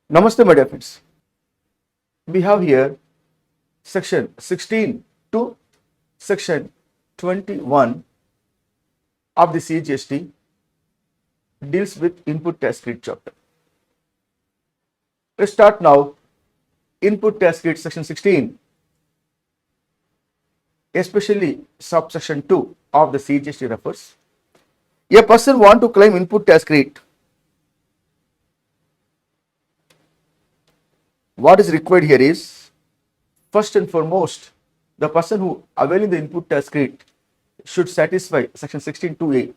Namaste, my dear friends. We have here section 16 to section 21 of the CGST deals with input tax credit chapter. Let's start now. Input tax credit section 16, especially subsection 2 of the CGST refers. A person want to claim input tax credit. What is required here is, first and foremost, the person who availing the input tax credit should satisfy section 16(2)(a),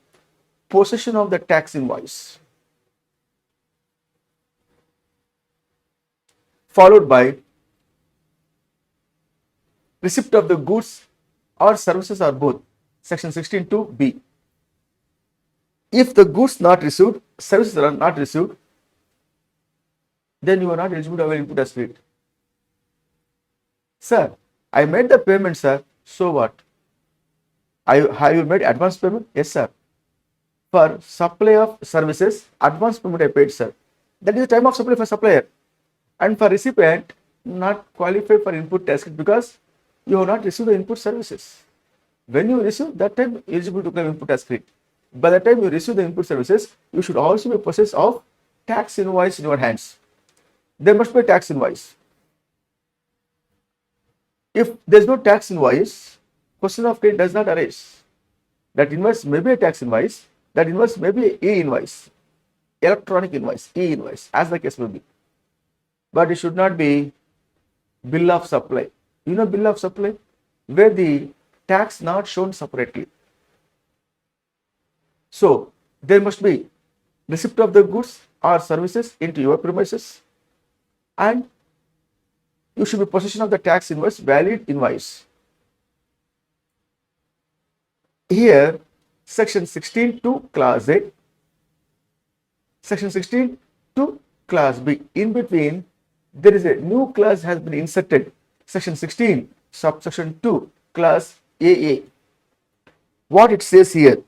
possession of the tax invoice, followed by receipt of the goods or services or both, section 16(2)(b). If the goods not received, services are not received, then you are not eligible to avail input tax credit. Sir, I made the payment, sir. So what? Have you made advance payment? Yes, sir. For supply of services, advance payment I paid, sir. That is the time of supply for supplier. And for recipient, not qualified for input tax credit because you have not received the input services. When you receive, that time eligible to claim input tax credit. By the time you receive the input services, you should also be possessed of tax invoice in your hands. There must be a tax invoice. If there is no tax invoice, question of credit does not arise. That invoice may be a tax invoice, that invoice may be an e-invoice, electronic invoice, e-invoice, as the case may be. But it should not be bill of supply. You know bill of supply? Where the tax not shown separately. So, there must be receipt of the goods or services into your premises, and you should be possession of the tax invoice, valid invoice. Here, section 16 to class A, section 16 to class B. In between, there is a new class has been inserted. Section 16, subsection 2, class AA. What it says here?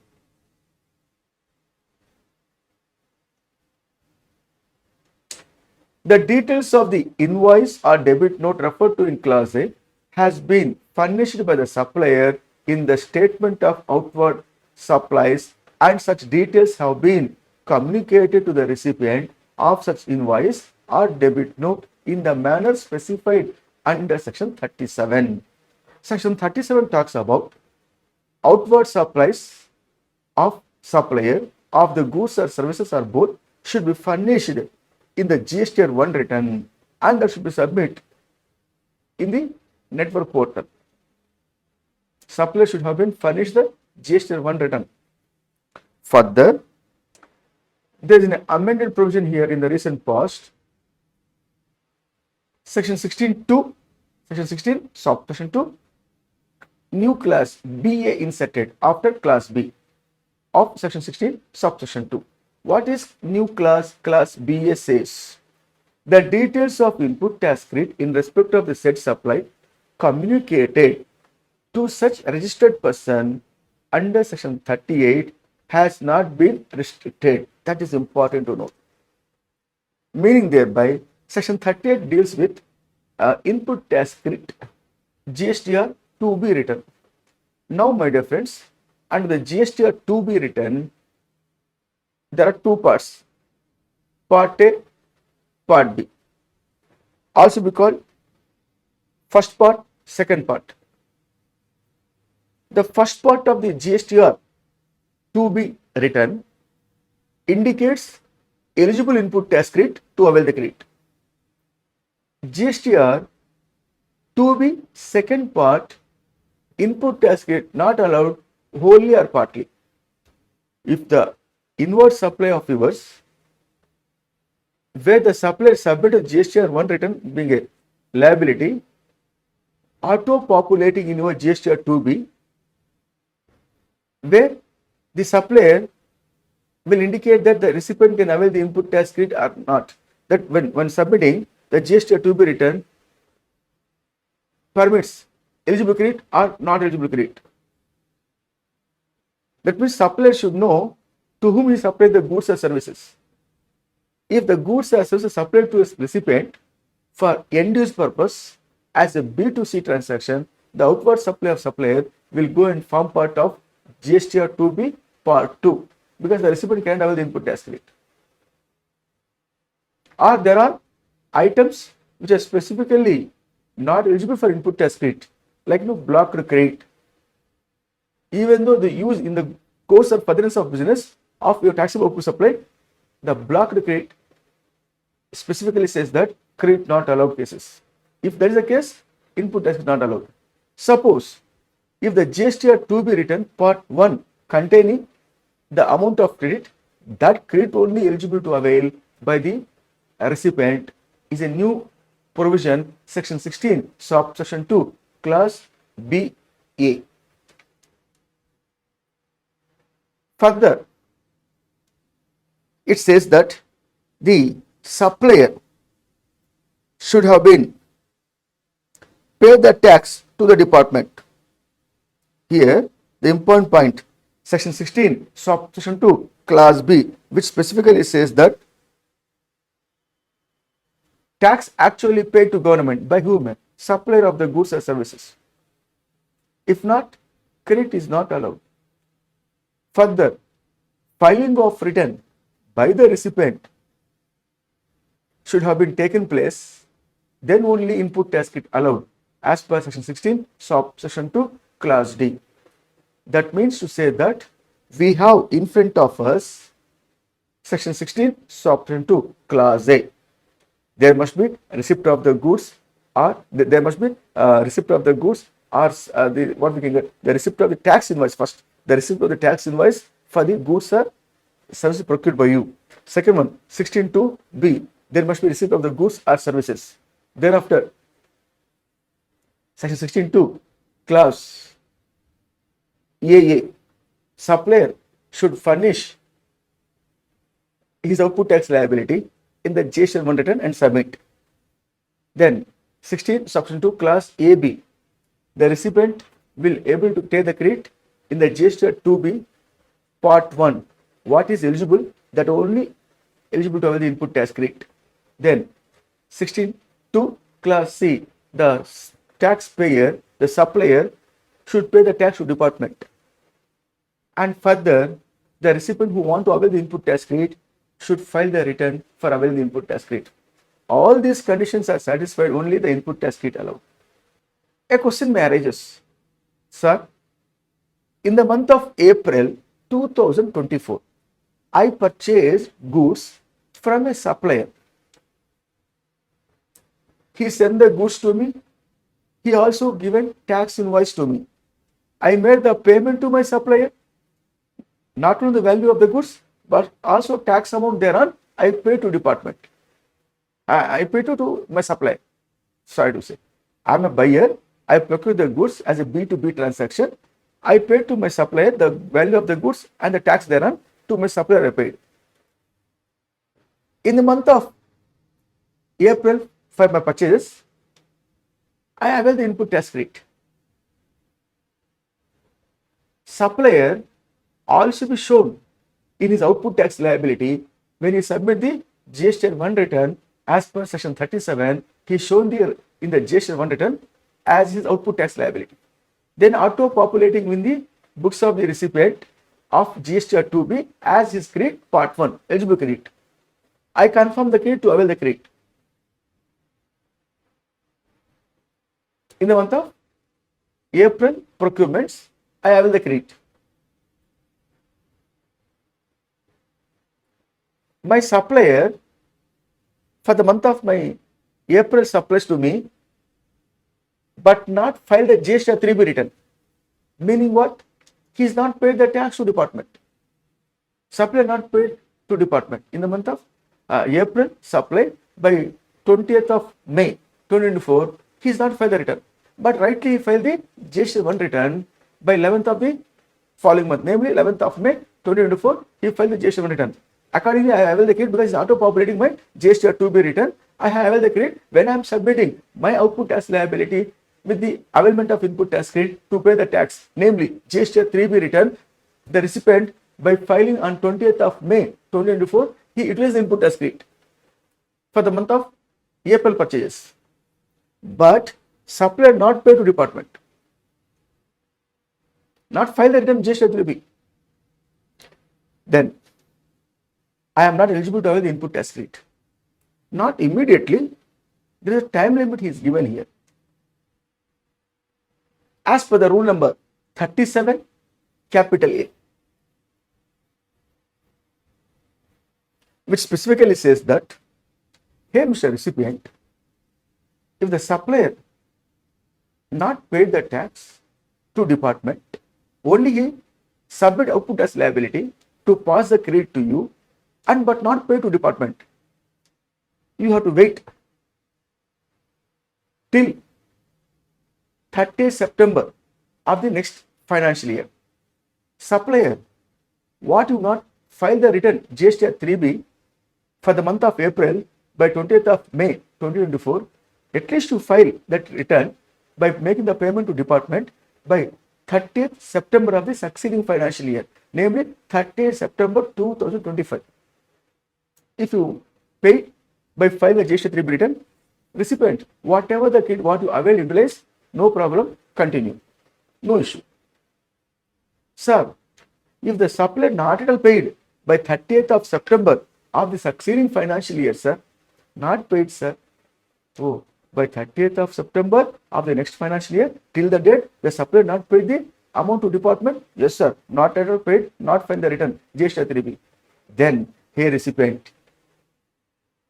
The details of the invoice or debit note referred to in class A has been furnished by the supplier in the statement of outward supplies, and such details have been communicated to the recipient of such invoice or debit note in the manner specified under section 37. Section 37 talks about outward supplies of supplier of the goods or services or both should be furnished in the GSTR 1 return, and that should be submitted in the network portal. Supplier should have been furnished the GSTR 1 return. Further, there is an amended provision here in the recent past. Section 16 to section 16 subsection 2, new class BA inserted after class B of section 16 subsection 2. What is new class? Class BA says the details of input tax credit in respect of the said supply communicated to such registered person under section 38 has not been restricted. That is important to note. Meaning thereby, section 38 deals with input tax credit, GSTR 2B return. Now, my dear friends, under the GSTR 2B return, there are two parts, part A, part B. Also be called first part, second part. The first part of the GSTR 2B return indicates eligible input tax credit to avail the credit. GSTR 2B second part, input tax credit not allowed wholly or partly. If the inward supply of yours, where the supplier submitted GSTR 1 return being a liability, auto-populating in your GSTR 2B, where the supplier will indicate that the recipient can avail the input tax credit or not. That when submitting the GSTR 2B return permits eligible credit or not eligible credit. That means supplier should know to whom he supplied the goods or services. If the goods or services supplied to a recipient for end-use purpose as a B2C transaction, the outward supply of supplier will go and form part of GSTR 2B Part 2 because the recipient cannot avail the input tax credit. Or there are items which are specifically not eligible for input tax credit, like blocked credit. Even though the use in the course or furtherance of business of your taxable output supply, the blocked credit specifically says that credit not allowed cases. If that is the case, input tax is not allowed. Suppose if the GSTR 2B return part 1 containing the amount of credit, that credit only eligible to avail by the recipient is a new provision, section 16 subsection 2 clause BA. Further, it says that the supplier should have been paid the tax to the department. Here, the important point, section 16 subsection 2 clause B, which specifically says that tax actually paid to government by whom? Supplier of the goods or services. If not, credit is not allowed. Further, filing of return by the recipient should have been taken place, then only input tax credit allowed as per section 16 subsection 2 clause D. That means to say that we have in front of us section 16 subsection 2 clause A. There must be a receipt of the goods, or there must be a receipt of the goods, or what we can get, the receipt of the tax invoice first. The receipt of the tax invoice for the goods or services procured by you. Second one, 16(2)(b), there must be receipt of the goods or services. Thereafter, section 16(2) clause AA, supplier should furnish his output tax liability in the GSTR 1 return and submit. Then 16 subsection 2 clause AB, the recipient will able to take the credit in the GSTR 2B part 1. What is eligible? That only eligible to avail the input tax credit. Then 16(2) clause C, the taxpayer, the supplier should pay the tax to department. And further, the recipient who want to avail the input tax credit should file the return for availing the input tax credit. All these conditions are satisfied, only the input tax credit allowed. A question may arise, sir, in the month of April 2024, I purchased goods from a supplier. He sent the goods to me. He also given tax invoice to me. I made the payment to my supplier, not only the value of the goods, but also tax amount thereon I pay to department. I pay to my supplier. Sorry to say, I am a buyer. I procure the goods as a B2B transaction. I pay to my supplier the value of the goods and the tax thereon to my supplier I paid. In the month of April for my purchases, I avail the input tax credit. Supplier also be shown in his output tax liability when he submit the GSTR 1 return as per section 37. He is shown in the GSTR 1 return as his output tax liability. Then auto populating in the books of the recipient of GSTR 2B as his credit part 1, eligible credit. I confirm the credit to avail the credit. In the month of April procurements, I avail the credit. My supplier for the month of my April supplies to me, but not filed the GSTR 3B return. Meaning what? He is not paid the tax to department. Supplier not paid to department. In the month of April supply, by 20th of May 2024, he is not filed the return. But rightly he filed the GSTR 1 return by 11th of the following month, namely 11th of May 2024, he filed the GSTR 1 return. Accordingly, I avail the credit because it's auto-populating my GSTR 2B return. I avail the credit when I am submitting my output tax liability with the availment of input tax credit to pay the tax, namely GSTR 3B return. The recipient, by filing on 20th of May 2024, he utilized the input tax credit. for the month of April purchases, but supplier not paid to department, not file the return GST 3B, then I am not eligible to avail the input tax credit. Not immediately, there is a time limit he is given here. As per the rule number 37, capital A, which specifically says that, hey, Mr. Recipient, if the supplier not paid the tax to department, only he submit output tax liability to pass the credit to you, and but not pay to department. You have to wait till 30 September of the next financial year. Supplier, what you not file the return GST 3B for the month of April by 20th of May 2024, at least you file that return by making the payment to department by 30th September of the succeeding financial year, namely 30th September 2025. If you pay by filing the GST 3B return, recipient, whatever the kit, what you avail, utilize, no problem, continue, no issue. Sir, if the supplier not at all paid by 30th of September of the succeeding financial year, sir, not paid, sir, oh, by 30th of September of the next financial year, till the date, the supplier not paid the amount to department, yes, sir, not at all paid, not find the return, GST 3B. Then, here recipient,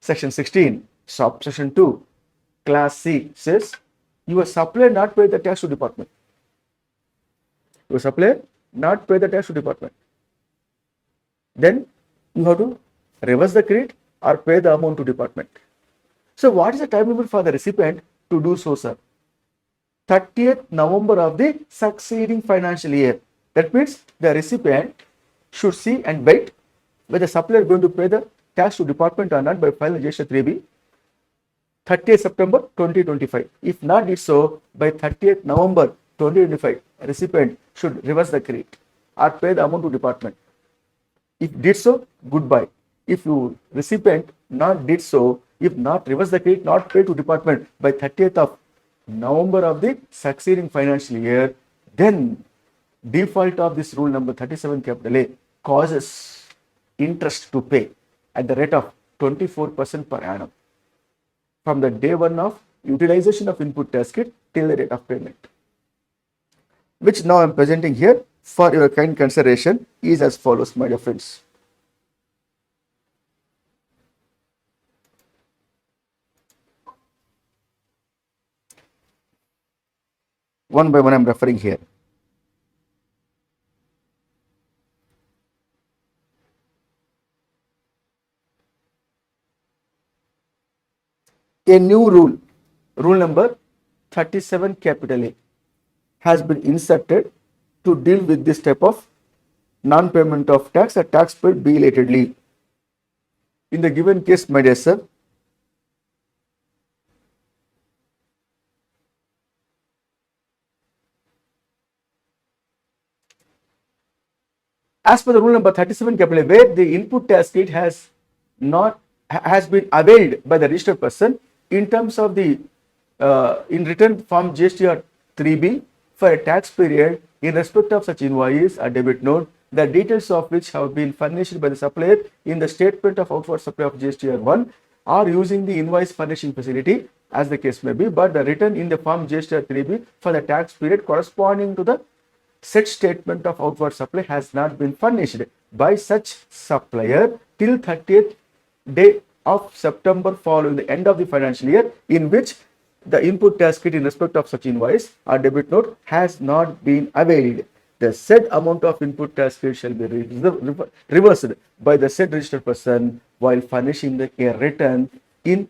section 16, subsection 2, class C says, your supplier not paid the tax to department. Your supplier not paid the tax to department. Then you have to reverse the credit or pay the amount to department. So what is the time limit for the recipient to do so, sir? 30th November of the succeeding financial year. That means the recipient should see and wait whether the supplier is going to pay the tax to department or not by filing GST 3B 30th September 2025. If not did so, by 30th November 2025, recipient should reverse the credit or pay the amount to department. If did so, goodbye. If you recipient not did so, if not reverse the credit, not pay to department by 30th of November of the succeeding financial year, then default of this rule number 37 capital A causes interest to pay at the rate of 24% per annum from the day one of utilization of input tax kit till the date of payment, which now I am presenting here for your kind consideration is as follows, my dear friends. One by one I am referring here. A new rule, rule number 37 capital A, has been inserted to deal with this type of non-payment of tax or tax paid belatedly. In the given case, my dear sir, as per the rule number 37 capital A, where the input tax credit has been availed by the registered person in terms of the in return form GST 3B for a tax period in respect of such invoice or debit note, the details of which have been furnished by the supplier in the statement of outward supply of GST 1 or using the invoice furnishing facility as the case may be, but the return in the form GST 3B for the tax period corresponding to the said statement of outward supply has not been furnished by such supplier till 30th day of September following the end of the financial year in which the input tax kit in respect of such invoice or debit note has not been availed. The said amount of input tax kit shall be reversed by the said registered person while furnishing the return in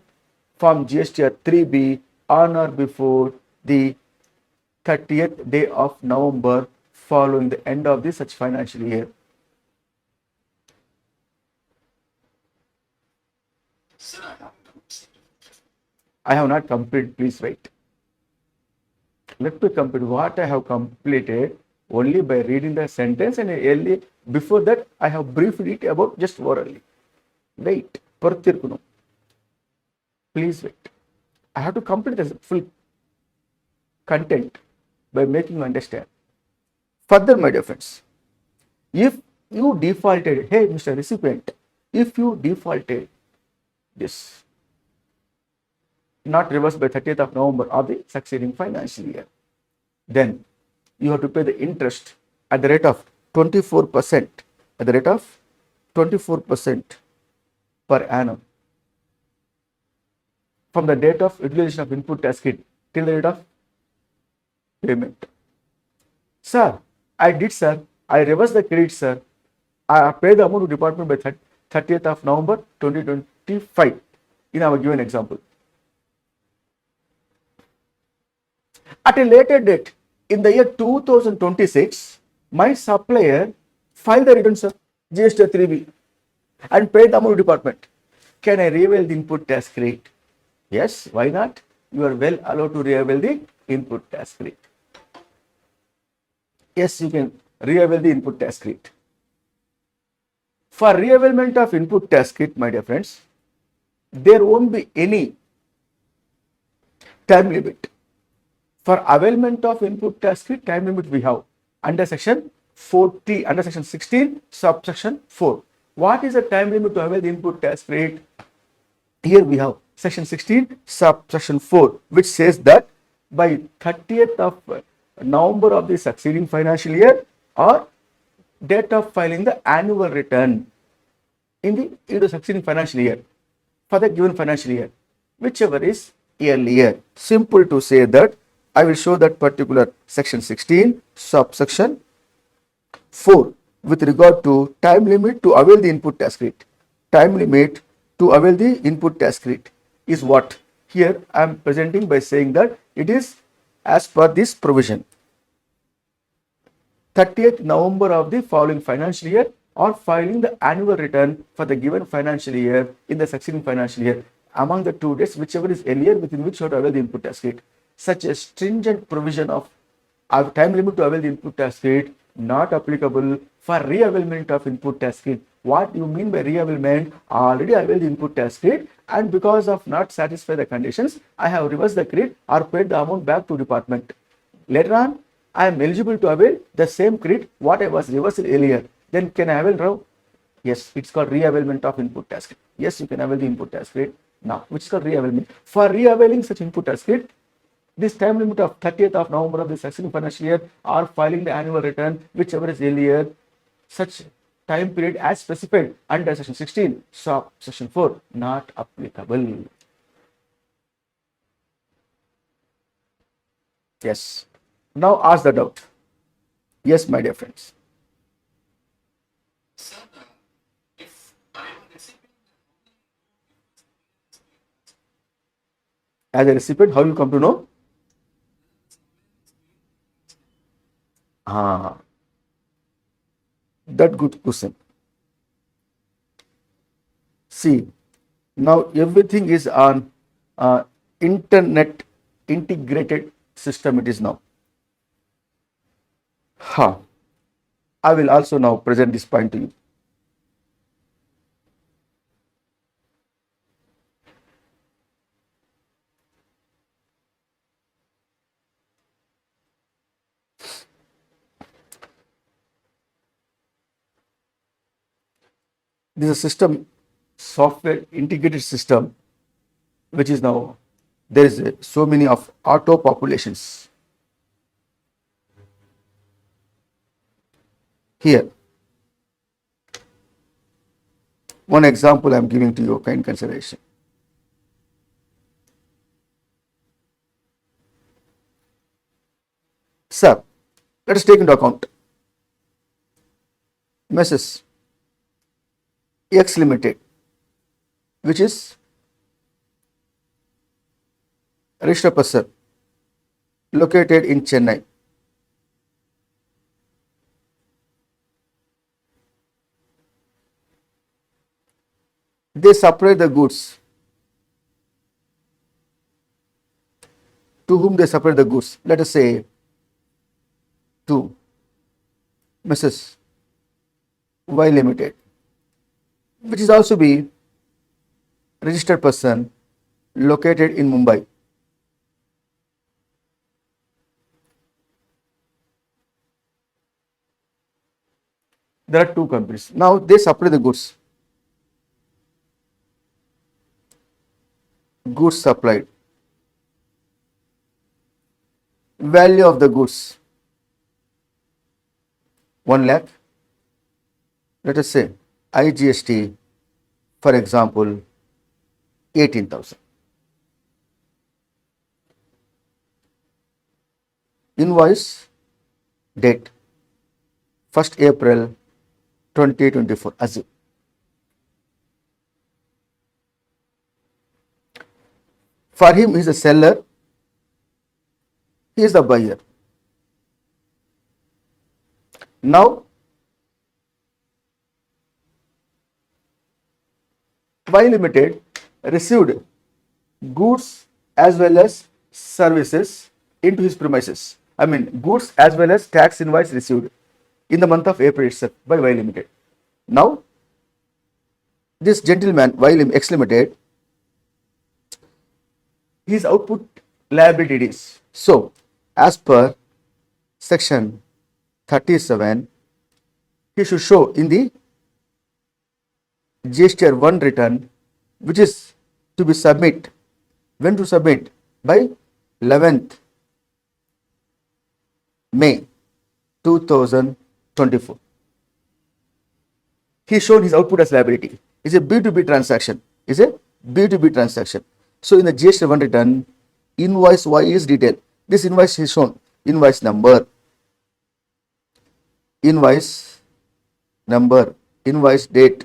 form GST 3B on or before the 30th day of November following the end of the such financial year. I have not completed, please wait. Let me complete what I have completed only by reading the sentence, and early before that I have briefed it about just orally. Wait, ಪರ್ತಿರ್ಕುನು. Please wait. I have to complete the full content by making you understand. Further, my dear friends, if you defaulted, hey, Mr. Recipient, if you defaulted this, not reversed by 30th of November of the succeeding financial year, then you have to pay the interest at the rate of 24%, at the rate of 24% per annum from the date of utilization of input tax credit till the date of payment. Sir, I did, sir. I reversed the credit, sir. I paid the amount to department by 30th of November 2025 in our given example. At a later date, in the year 2026, my supplier filed the return, sir, GST 3B, and paid the amount to department. Can I reveal the input tax credit? Yes, why not? You are well allowed to reveal the input tax credit. Yes, you can reveal the input tax credit. For reavailment of input tax credit, my dear friends, there won't be any time limit. For availment of input tax credit, time limit we have under section 40, under section 16, subsection 4. What is the time limit to avail the input tax credit? Here we have section 16, subsection 4, which says that by 30th of November of the succeeding financial year or date of filing the annual return in the succeeding financial year for the given financial year, whichever is earlier. Simple to say that I will show that particular section 16, subsection 4 with regard to time limit to avail the input tax credit. Time limit to avail the input tax credit is what? Here I am presenting by saying that it is as per this provision. 30th November of the following financial year or filing the annual return for the given financial year in the succeeding financial year among the 2 days, whichever is earlier within which you have to avail the input tax credit. Such a stringent provision of time limit to avail the input tax credit not applicable for reavailment of input tax credit. What you mean by reavailment? Already avail the input tax credit and because of not satisfy the conditions, I have reversed the credit or paid the amount back to department. Later on, I am eligible to avail the same credit what I was reversed earlier. Then can I avail now? Yes, it's called reavailment of input tax credit. Yes, you can avail the input tax credit now, which is called reavailment. For reavailing such input tax credit, this time limit of 30th of November of the succeeding financial year or filing the annual return, whichever is earlier, such time period as specified under section 16, subsection 4, not applicable. Yes. Now ask the doubt. Yes, my dear friends. Sir, if I am a recipient, As a recipient, how you come to know? Ah, that good question. See, now everything is on internet integrated system. It is now. I will also now present this point to you. This is a system, software integrated system, which is now there is so many of auto populations. Here, one example I am giving to your kind consideration. Sir, let us take into account Mrs. X Limited, which is registered person located in Chennai. They supply the goods. To whom they supply the goods? Let us say to Mrs. Y Limited, which is also be registered person located in Mumbai. There are two companies. Now they supply the goods. Goods supplied. Value of the goods 1 lakh. Let us say IGST, for example, 18,000. Invoice date 1st April 2024. Assume. For him, he is a seller, he is the buyer. Now, Y Limited received goods as well as services into his premises. I mean, goods as well as tax invoice received in the month of April itself by Y Limited. Now, this gentleman, X Limited, his output liability is. So, as per section 37, he should show in the GSTR 1 return, which is to be submit. When to submit? By 11th May 2024. He shown his output as liability. It's a B2B transaction. It's a B2B transaction. So in the GST 1 return, invoice Y is detailed. This invoice is shown. Invoice number, invoice date,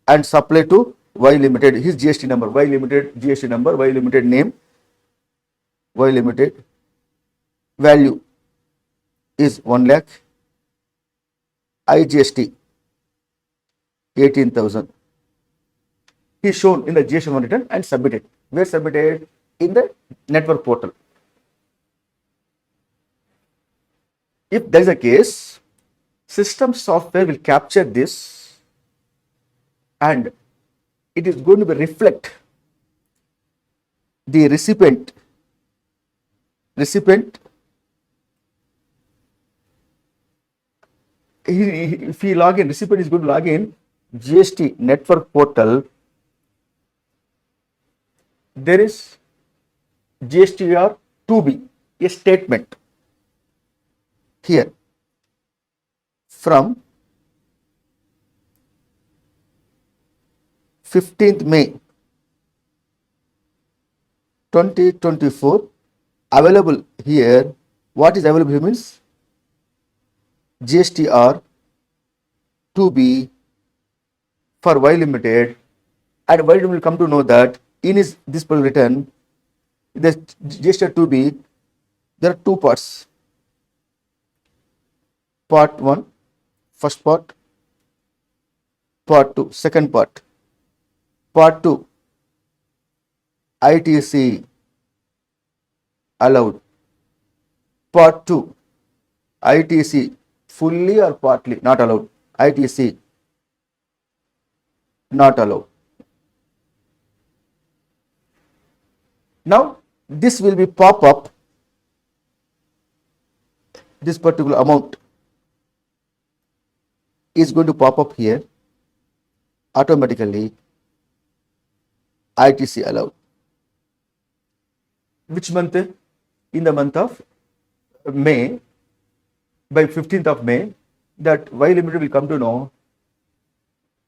and supply to Y Limited. His GST number, Y Limited GST number, Y Limited name, Y Limited value is 1 lakh. IGST 18,000. He shown in the GST 1 return and submitted. Where submitted? In the network portal. If there is a case, system software will capture this and it is going to be reflect the recipient if he log in, recipient is going to log in GST network portal. There is GSTR 2B, a statement here from 15th May 2024 available here. What is available here means GSTR 2B for Y Limited, and Y Limited will come to know that in this particular return, the GSTR 2B, there are two parts. Part 1, first part, part 2, second part. Part 2, ITC allowed. Part 2, ITC fully or partly not allowed. ITC not allowed. Now, this will be pop up. This particular amount is going to pop up here automatically. ITC allowed. Which month? In the month of May, by 15th of May, that Y Limited will come to know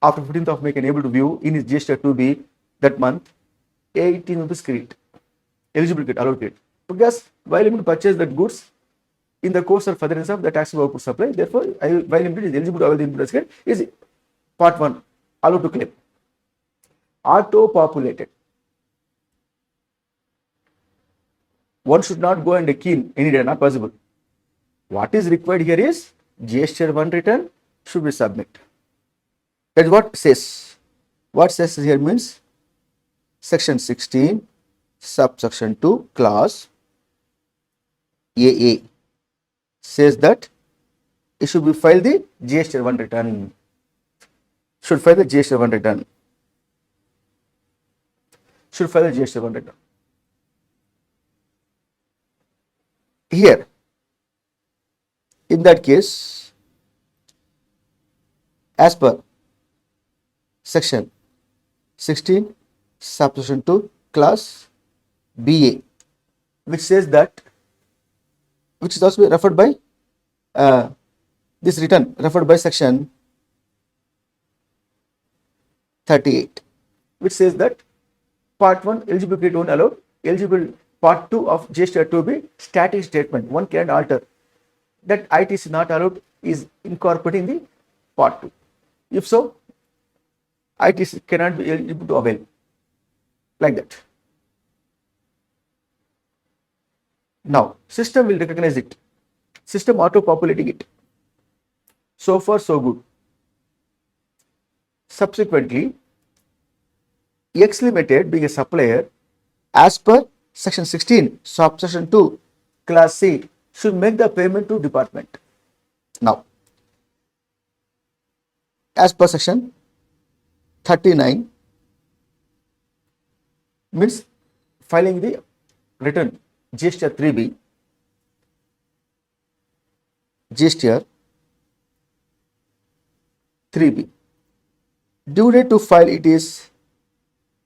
after 15th of May can able to view in his GST 2B that month 18 rupees credit, eligible credit, allowed credit. Because Y Limited purchased that goods in the course or furtherance of the taxable output supply. Therefore, Y Limited is eligible to avail the input as credit is part 1, allowed to claim. Auto populated. One should not go and key in any data, not possible. What is required here is GSTR 1 return should be submit. That is what says. What says here means section 16, subsection 2, clause AA says that it should be filed the GSTR 1 return. Should file the GSTR 1 return. should file the GST 1 return. Here, in that case, as per section 16 subsection 2 class BA, which says that, which is also referred by this return referred by section 38, which says that part 1 eligible credit won't allow, eligible part 2 of GST 2B static statement, one can alter, that ITC not allowed is incorporating the part 2. If so, ITC cannot be eligible to avail, like that. Now, system will recognize it. System auto-populating it. So far, so good. Subsequently, X Limited being a supplier, as per section 16, subsection 2, class C, should make the payment to department. Now, as per section 39, means filing the return GSTR 3B, GSTR 3B. Due date to file it is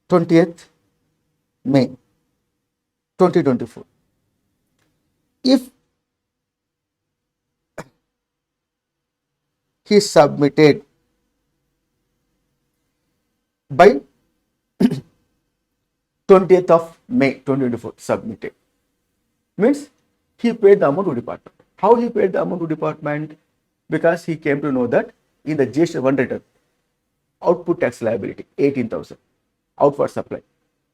20th May 2024. If he submitted by 20th of May 2024, submitted, means he paid the amount to department. How he paid the amount to department? Because he came to know that in the GST 1 return, output tax liability 18,000 out for supply.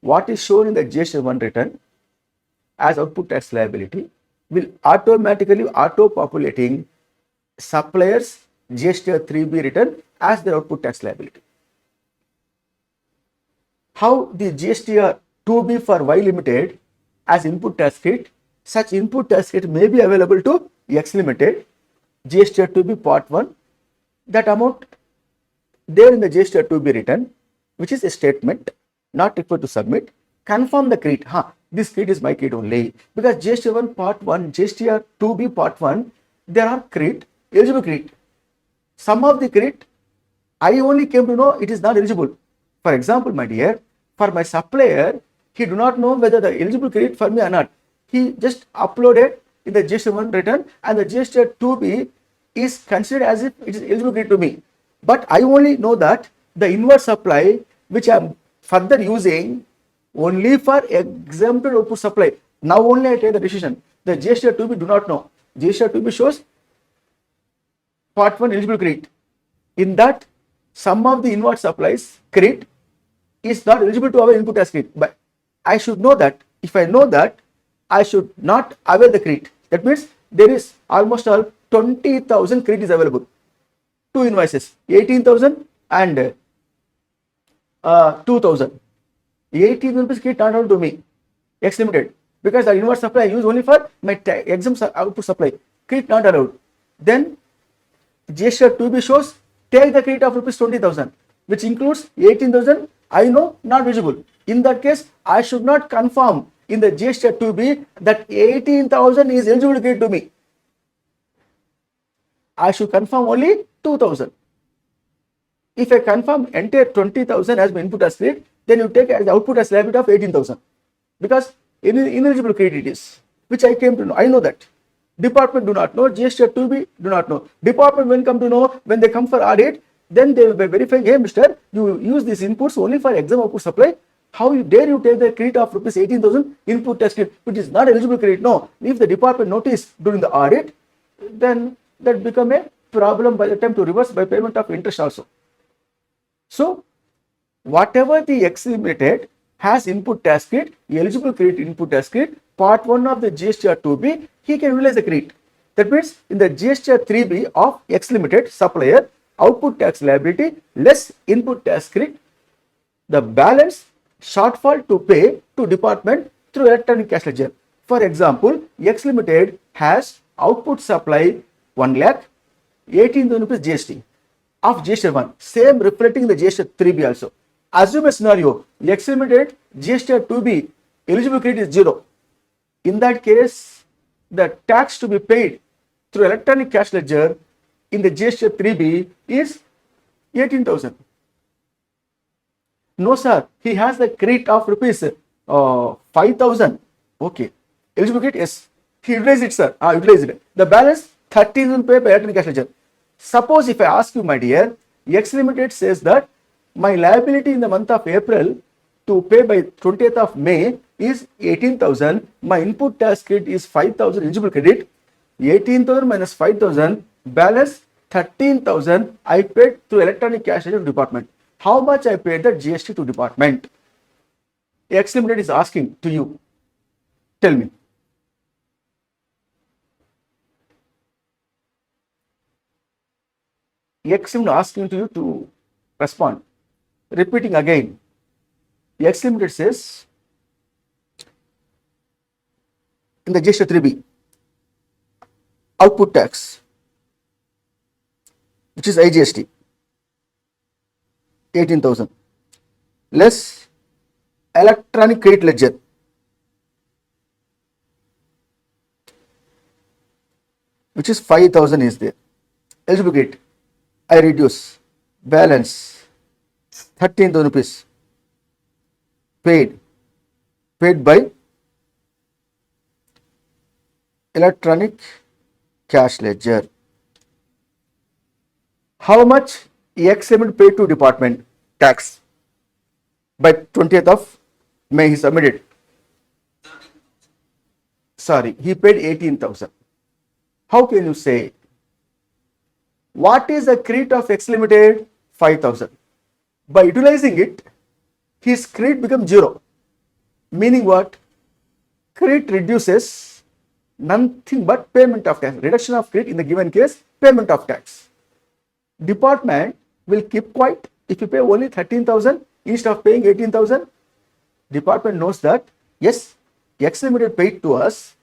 What is shown in the GST 1 return as output tax liability will automatically auto-populating suppliers GST 3B return as their output tax liability. How the GSTR 2B for Y Limited as input tax credit, such input tax credit may be available to X Limited, GSTR 2B part 1, that amount there in the GSTR 2B return, which is a statement not required to submit, confirm the credit. This credit is my credit only, because GSTR 1 part 1, GSTR 2B part 1, there are credit, eligible credit. Some of the credit, I only came to know it is not eligible. For example, my dear, for my supplier, he do not know whether the eligible credit for me or not. He just uploaded in the GST 1 return, and the GST 2B is considered as if it is eligible credit to me. But I only know that the inward supply, which I am further using only for exempted output supply. Now only I take the decision. The GST 2B do not know. GST 2B shows part 1 eligible credit. In that, some of the inward supplies credit is not eligible to our input tax credit. But I should know that. If I know that, I should not avail the credit. That means there is almost all 20,000 credit is available. Two invoices, 18,000 and 2,000. 18 rupees credit not allowed to me, X Limited, because the inward supply I use only for my exempt output supply. Credit not allowed. Then GST 2B shows take the credit of rupees 20,000, which includes 18,000. I know not visible. In that case, I should not confirm in the GST 2B that 18,000 is eligible credit to me. I should confirm only 2,000. If I confirm entire 20,000 as my input tax credit, then you take as output as liability of 18,000, because ineligible credit it is, which I came to know. I know that. Department do not know, GST 2B do not know. Department when come to know, when they come for audit, then they will be verifying, hey mister, you use these inputs only for exempt output supply. How dare you take the credit of rupees 18,000 input tax credit, which is not eligible credit? No. If the department notice during the audit, then that become a problem by the time to reverse by payment of interest also. So, whatever the X Limited has input tax credit, eligible credit input tax credit, part 1 of the GSTR 2B, he can utilize the credit. That means in the GSTR 3B of X Limited supplier, output tax liability less input tax credit, the balance shortfall to pay to department through electronic cash ledger. For example, X Limited has output supply 1 lakh, 18,000 rupees GST of GST 1, same reflecting the GST 3B also. Assume a scenario, X limited GST at 2B eligible credit is 0. In that case, the tax to be paid through electronic cash ledger in the GST at 3B is 18,000. No, sir, he has the credit of rupees 5,000. Okay. Eligible credit? Yes. He utilized it, sir. Utilized it. The balance 13,000 pay by electronic cash ledger. Suppose if I ask you, my dear, X Limited says that my liability in the month of April to pay by 20th of May is 18,000. My input tax credit is 5,000 eligible credit. 18,000 minus 5,000, balance 13,000 I paid to electronic cash ledger department. How much I paid the GST to department? X Limited is asking to you. Tell me. X Limited asking to you to respond. Repeating again. X Limited says in the GST 3B, output tax, which is IGST, 18,000, less electronic credit ledger, which is 5,000 is there. Eligible credit, I reduce, balance 13,000 rupees paid by electronic cash ledger. How much X Limited paid to department tax by 20th of May he submitted? Sorry, he paid 18,000. How can you say? What is the credit of X Limited? 5,000. By utilizing it, his credit becomes 0. Meaning what? Credit reduces nothing but payment of tax. Reduction of credit in the given case, payment of tax. Department will keep quiet if you pay only 13,000 instead of paying 18,000. Department knows that, yes, X Limited paid to us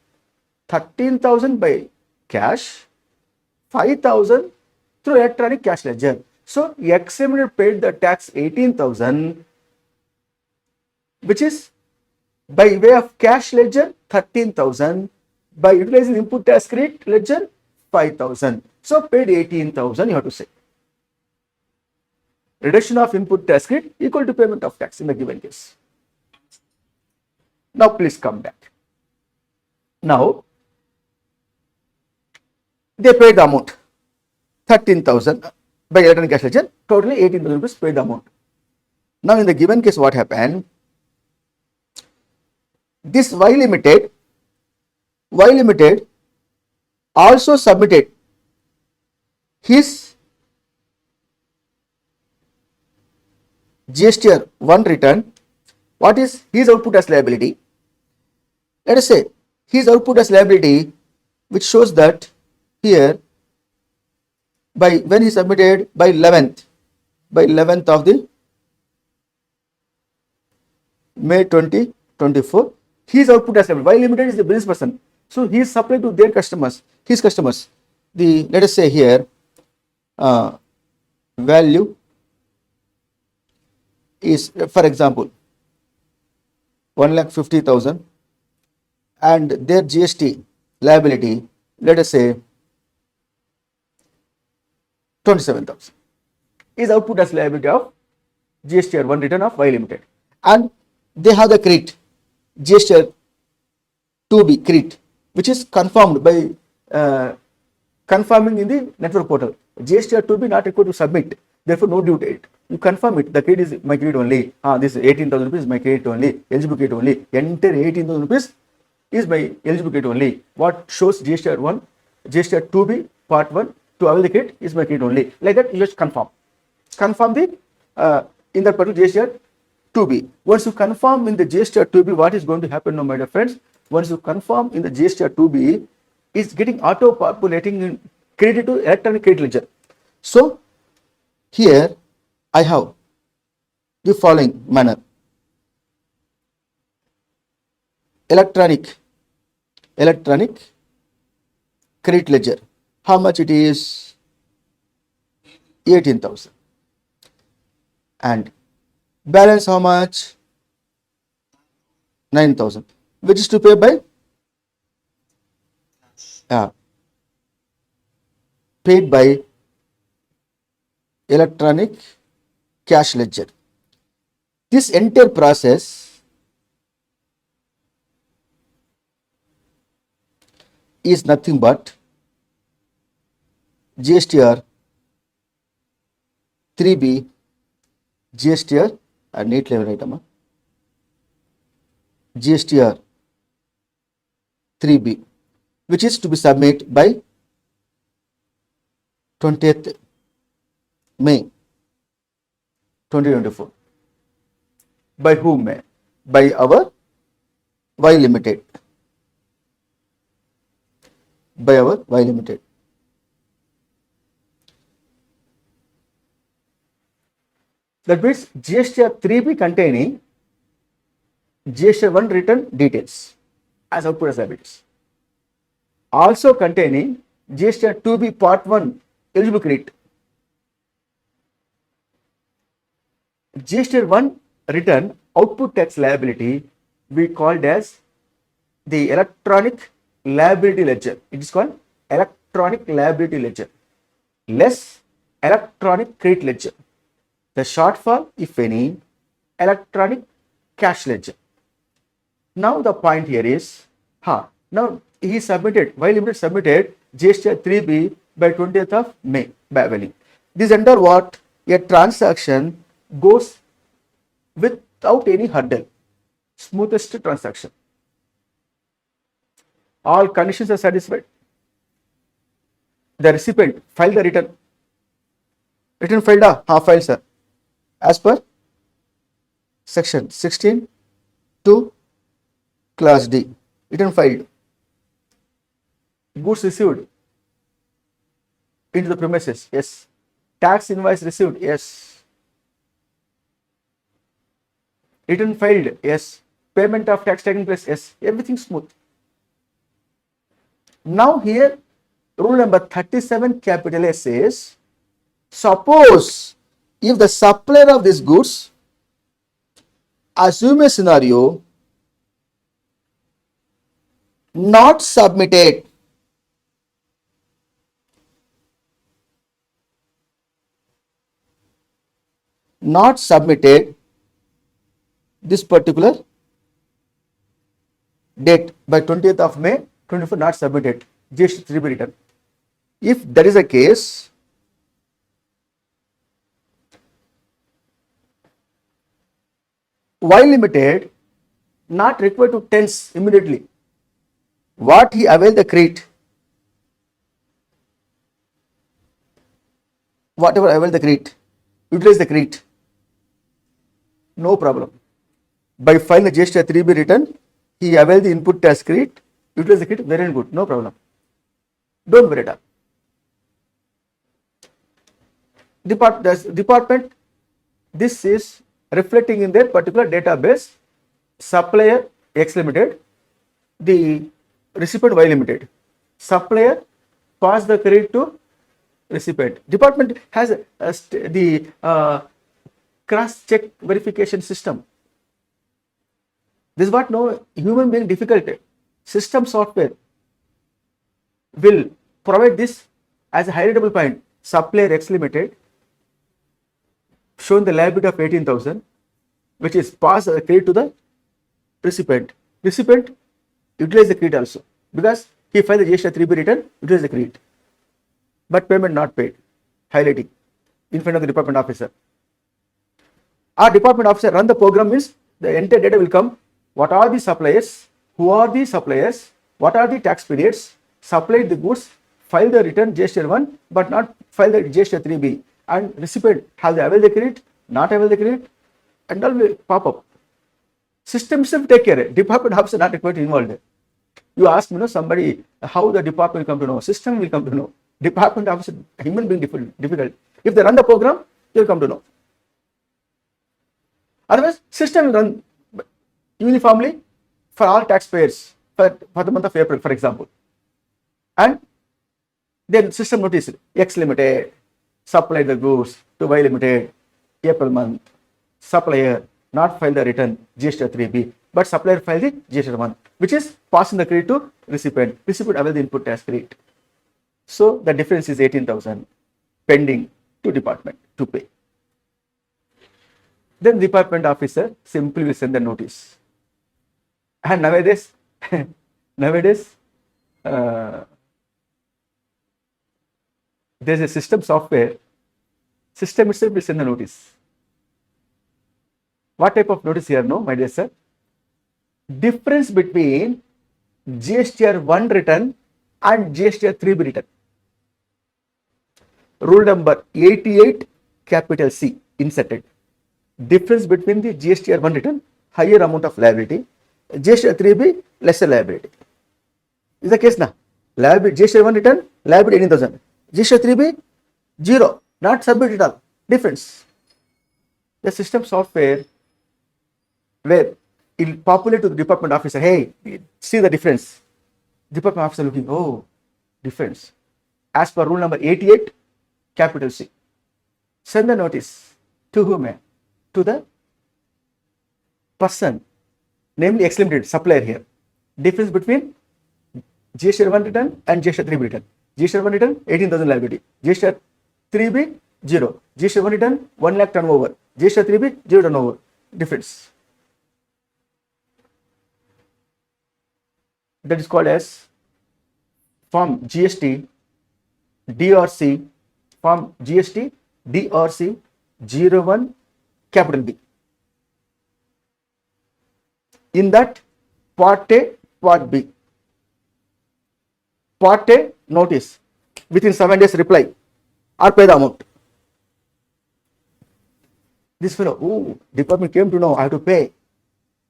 13,000 by cash, 5,000 through electronic cash ledger. So X Limited paid the tax 18,000, which is by way of cash ledger 13,000, by utilizing input tax credit ledger 5,000. So paid 18,000 you have to say. Reduction of input tax credit equal to payment of tax in the given case. Now please come back. Now they paid the amount 13,000 by electronic cash ledger, totally 18,000 rupees paid the amount. Now in the given case what happened? This Y Limited also submitted his GSTR 1 return. What is his output as liability? Let us say his output as liability, which shows that here by when he submitted by 11th of the May 2024, his output as liability. Y Limited is the business person, so he is supplying to their customers, his customers. The, let us say here, value is, for example, 1,50,000, and their GST liability, let us say 27,000, is output as liability of GSTR 1 return of Y Limited, and they have the credit GSTR 2B credit, which is confirmed by confirming in the network portal. GSTR 2B not required to submit, therefore no due date. You confirm it, the credit is my credit only. This 18,000 rupees is my credit only, eligible credit only. Entire 18,000 rupees is my eligible credit only. What shows GSTR 1, GSTR 2B part 1 to avail the credit is my credit only. Like that, you just confirm. Confirm the in that particular GSTR 2B. Once you confirm in the GSTR 2B, what is going to happen now, my dear friends? Once you confirm in the GSTR 2B, is getting auto populating in credit to electronic credit ledger. So here I have the following manner: electronic credit ledger. How much it is? 18,000. And Balance how much? 9,000. Which is to pay by? Yeah. Paid by electronic cash ledger. This entire process is nothing but GSTR 3B, GSTR and neat level item, GSTR 3B, which is to be submitted by 20th May 2024. By whom? By our Y Limited. By our Y Limited. That means GSTR 3B containing GSTR 1 return details as output as liabilities. Also containing GSTR 2B Part 1 eligible credit. GSTR 1 return output tax liability we called as the electronic liability ledger. It is called electronic liability ledger less electronic credit ledger. The shortfall, if any, electronic cash ledger. Now the point here is, now he submitted, Y Limited submitted GSTR 3B by 20th of May by Avali. This under what? A transaction goes without any hurdle. Smoothest transaction. All conditions are satisfied. The recipient filed the return. Return filed, filed sir. As per section 16 to class D. Return filed. Goods received into the premises. Yes. Tax invoice received. Yes. Return filed. Yes. Payment of tax taking place. Yes. Everything smooth. Now here rule number 37 capital S says, suppose if the supplier of these goods, assume a scenario, not submitted this particular date by 20th of May 24, not submitted GST 3B return. If that is the case, Y Limited not required to tense immediately. What he avail the credit, whatever avail the credit, utilize the credit, no problem. By filing the GST 3B return, he avail the input tax credit, utilize the credit, very good, no problem. Don't worry at all. Department, this is reflecting in their particular database, supplier X Limited, the recipient Y Limited. Supplier pass the credit to recipient. Department has the cross-check verification system. This is what no human being difficult. System software will provide this as a highlightable point. Supplier X Limited shown the liability of 18,000, which is pass the credit to the recipient. Recipient utilize the credit also because he filed the GST 3B return, utilize the credit, but payment not paid. Highlighting in front of the department officer. Our department officer run the program means the entire data will come. What are the suppliers? Who are the suppliers? What are the tax periods? Supplied the goods, file the return GST 1, but not file the GST 3B. And recipient have they avail the credit, not avail the credit, and all will pop up. System itself take care. Department officer not required to involve there. You ask me, somebody how the department will come to know. System will come to know. Department officer, human being difficult. If they run the program, they will come to know. Otherwise, system will run uniformly for all taxpayers for the month of April, for example. And then system notice X Limited supplied the goods to Y Limited April month. supplier not file the return GST 3B, but supplier file the GST 1, which is passing the credit to recipient. Recipient avail the input tax credit. So the difference is 18,000 pending to department to pay. Then department officer simply will send the notice. And nowadays, uh, there's a system software. System itself will send the notice. What type of notice here, no, my dear sir? Difference between GSTR 1 return and GSTR 3B return. Rule number 88 capital C inserted. Difference between the GSTR 1 return, higher amount of liability, GSTR 3B, lesser liability. Is the case now? Liability, GSTR 1 return, liability 18,000. GSTR 3B, 0, not submitted at all. Difference. The system software where it will populate to the department officer, hey, see the difference. Department officer looking, oh, difference. As per rule number 88, capital C. Send the notice to whom? To the person, namely X Limited, supplier here. Difference between GSTR 1 return and GSTR 3B return. GSTR 1 return, 18,000 liability. GSTR 3B, 0. GSTR 1 return, 1 lakh turnover. GSTR 3B, 0 turnover. Difference. That is called as form GST DRC, form GST DRC 01 capital B. In that, part A, part B. Part A, notice within 7 days reply or pay the amount. This fellow, oh, department came to know I have to pay.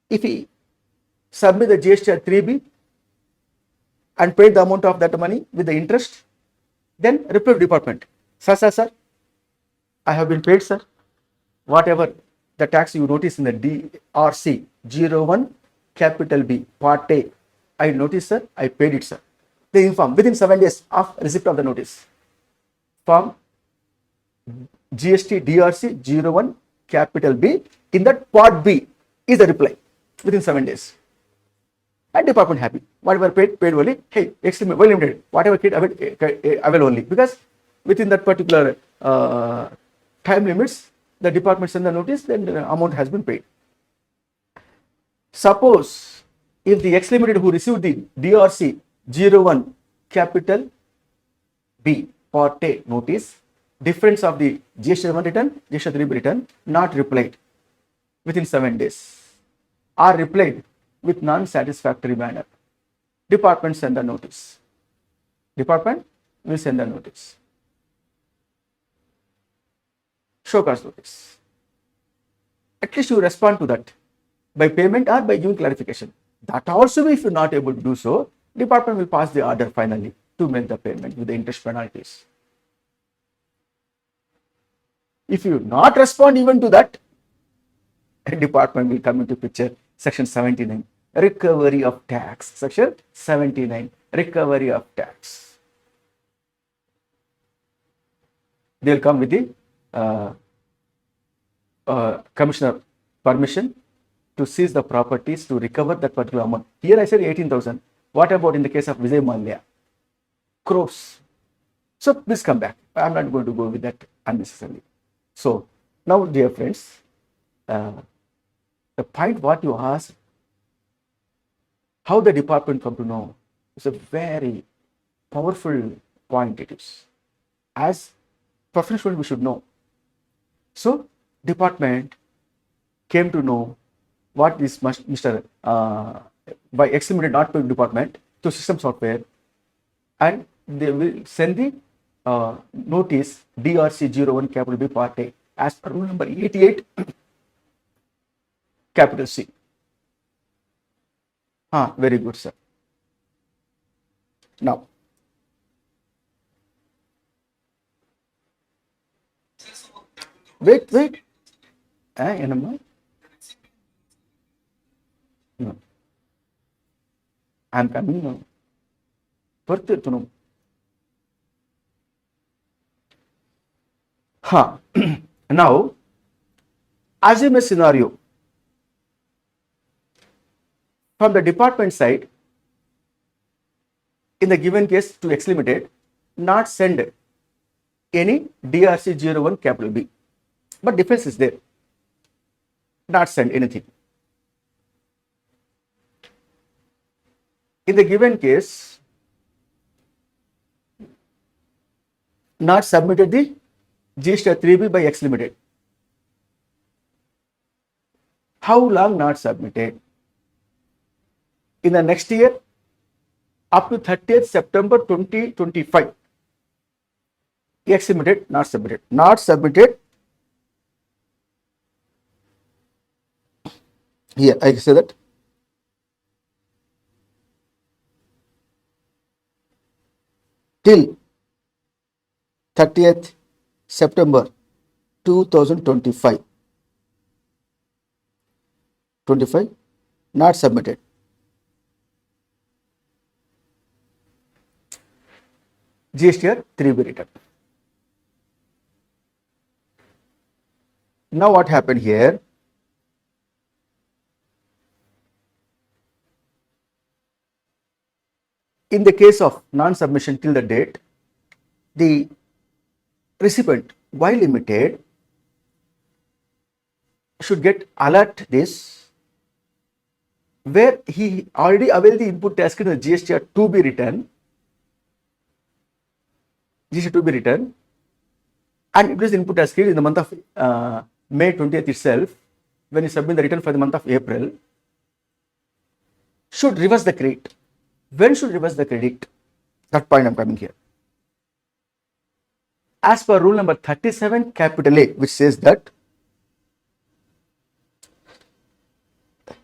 If he submit the GST 3B and pay the amount of that money with the interest, then reply to department. Sir, I have been paid, sir. Whatever the tax you notice in the DRC 01 capital B part A, I noticed, sir, I paid it, sir. They inform within 7 days of receipt of the notice. Form GST DRC 01 capital B, in that part B is the reply within 7 days. And department happy. Whatever paid only. Hey, extremely well limited. Whatever kid avail only, because within that particular time limits, the department send the notice, then the amount has been paid. Suppose if the X Limited who received the DRC 01 capital B part A notice, difference of the GST 1 return, GST 3 return, not replied within 7 days, or replied with non-satisfactory manner, department send the notice. Department will send the notice. Show cause notice. At least you respond to that by payment or by giving clarification. That also, if you're not able to do so, department will pass the order finally to make the payment with the interest penalties. If you not respond even to that, department will come into picture. Section 79, recovery of tax. Section 79, recovery of tax. They will come with the commissioner permission to seize the properties to recover that particular amount. Here I said 18,000. What about in the case of Vijay Mallya? Crores. So please come back. I'm not going to go with that unnecessarily. So now, dear friends, the point what you asked, how the department come to know, is a very powerful point it is. As professionals, we should know. So department came to know what this Mr. By X Limited not to department to system software, and they will send the notice DRC 01 capital B part A as per rule number 88 capital C. Very good, sir. Now, wait. Enema? No. I'm coming now. Now, Assume a scenario from the department side, in the given case to X Limited, not send any DRC01 capital B. But difference is there. Not send anything. In the given case, not submitted the GST 3B by X Limited. How long not submitted? In the next year, up to 30th September 2025, X Limited not submitted. Not submitted. Here, I say that. Till 30th September 2025. 25 not submitted. GSTR 3B return. Now what happened here? In the case of non-submission till the date, the recipient Y Limited should get alert this, where he already availed the input task in the GSTR 2B return, GSTR 2B return, and it was input task in the month of May 20th itself, when you submit the return for the month of April, should reverse the credit. When should reverse the credit? That point I'm coming here. As per rule number 37 capital A, which says that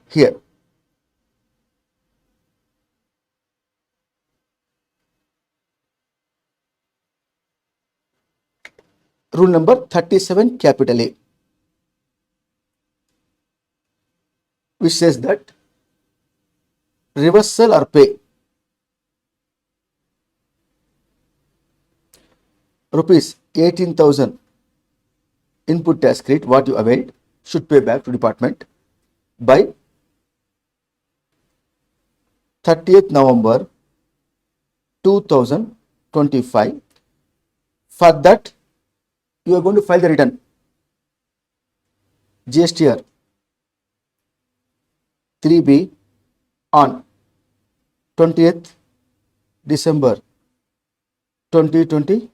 here, rule number 37 capital A, which says that reversal or pay rupees 18,000 input tax credit what you availed should pay back to department by 30th November 2025. For that, you are going to file the return GSTR 3B on 20th December 2025.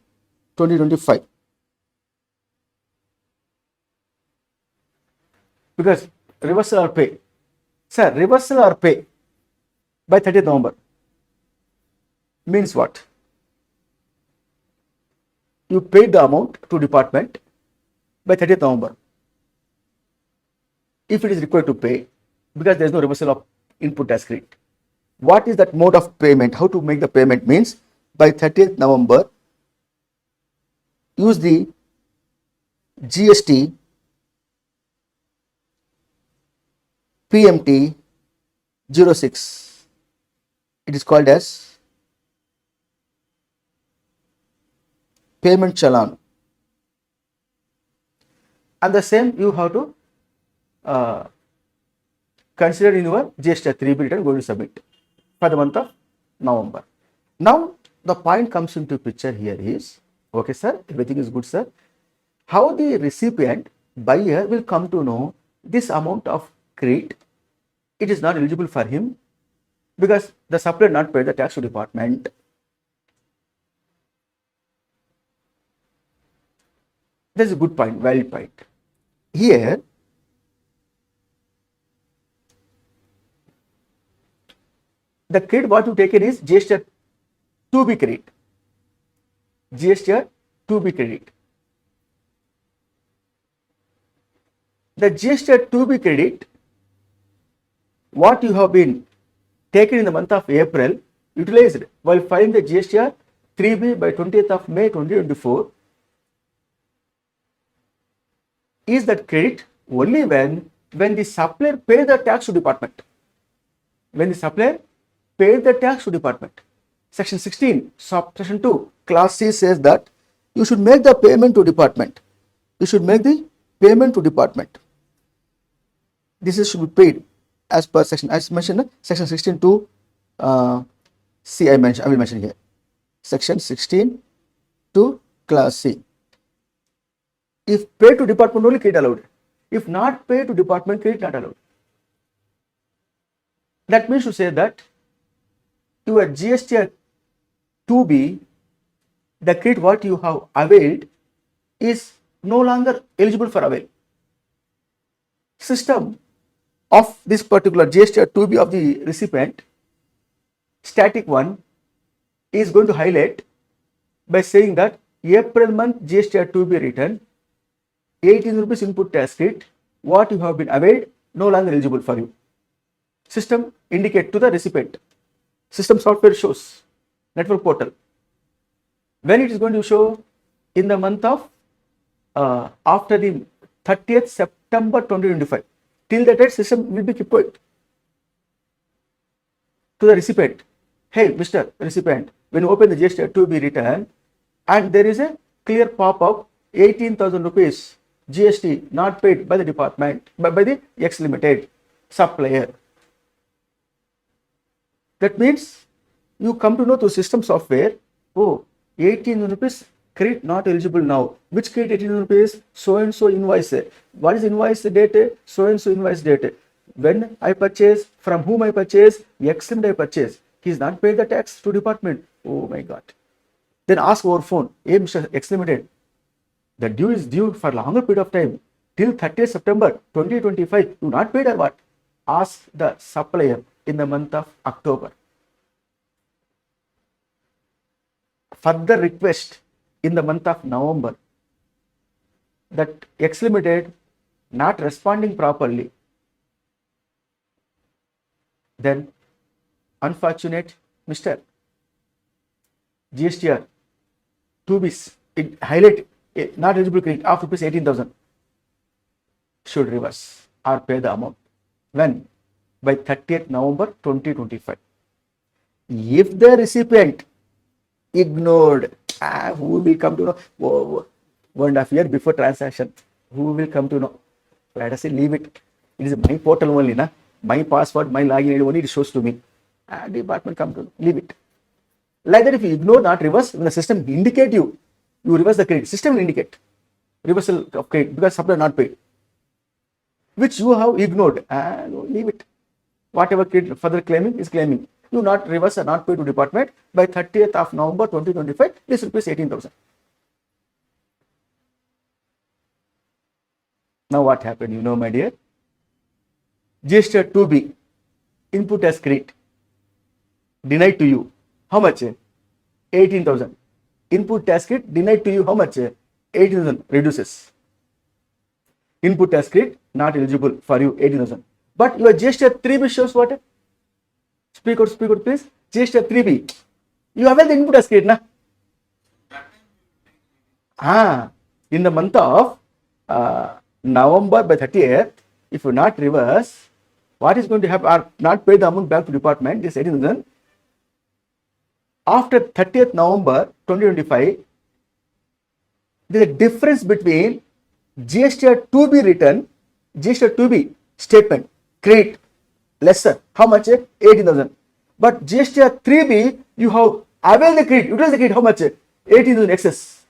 Because reversal or pay, sir, reversal or pay by 30th November means what? You paid the amount to department by 30th November. If it is required to pay, because there is no reversal of input tax credit. What is that mode of payment? How to make the payment means by 30th November, use the GST PMT 06. It is called as payment challan, and the same you have to consider in your GST 3B return going to submit for the month of November. Now the point comes into picture here is, okay sir, everything is good sir, how the recipient buyer will come to know this amount of credit, it is not eligible for him because the supplier not paid the tax to department. That is a good point, valid point. Here, the credit what you taken is GST 2B credit. GST 2B credit. The GST 2B credit, what you have been taken in the month of April, utilized while filing the GST 3B by 20th of May 2024, is that credit only when the supplier pays the tax to department. When the supplier pays the tax to department. Section 16, subsection 2, class C says that you should make the payment to department. You should make the payment to department. This is should be paid as per section, as mentioned, section 16 to C. I will mention here. Section 16 to class C. If paid to department only, credit allowed. If not paid to department, credit not allowed. That means to say that your GSTR 2B, the credit what you have availed is no longer eligible for avail. System of this particular GSTR 2B of the recipient, static one, is going to highlight by saying that April month GSTR 2B return, 18 rupees input tax credit, what you have been availed, no longer eligible for you. System indicate to the recipient. System software shows, network portal. When it is going to show? In the month of after the 30th September 2025. Till that date, system will be kept quiet to the recipient. Hey, Mr. Recipient, when you open the GSTR 2B return and there is a clear pop-up, 18,000 rupees GST not paid by the department, but by the X Limited supplier. That means you come to know through system software, oh, 18 rupees credit not eligible now. Which credit 18 rupees? So and so invoice. What is invoice date? So and so invoice date. When I purchase, from whom I purchase, X Limited I purchase. He is not paid the tax to department. Oh my God. Then ask over phone, hey Mr. X Limited, the due is due for longer period of time till 30th September 2025. You not paid or what? Ask the supplier in the month of October. Further request in the month of November that X Limited not responding properly. Then unfortunate Mr. GSTR 2B, it highlight not eligible credit of rupees 18,000 should reverse or pay the amount. When? By 30th November 2025. If the recipient ignored, who will come to know? 1.5 years before transaction, who will come to know? Let us say leave it. It is my portal only, na? My password, my login ID only it shows to me. Department come to know. Leave it. Like that, if you ignore, not reverse, when the system indicate you, you reverse the credit. System will indicate reversal of credit because supplier not paid, which you have ignored. Leave it. Whatever credit further claiming is claiming. You not reverse or not pay to department by 30th of November 2025. This rupees 18,000. Now what happened? You know, my dear. GSTR 2B input as credit denied to you. How much? 18,000. Input tax credit denied to you. How much? 18,000 reduces. Input tax credit not eligible for you, 18,000. But your GSTR 3B shows what? Speak out, please. GSTR 3B. You avail the input tax credit, na? In the month of November by 30th, if you not reverse, what is going to happen? Or not pay the amount back to department, this 18,000. After 30th November 2025, there is a difference between GSTR 2B return, GSTR 2B statement, credit, lesser. How much? 18,000. But GSTR 3B, you have availed the credit, utilize the credit, how much? 18,000 excess.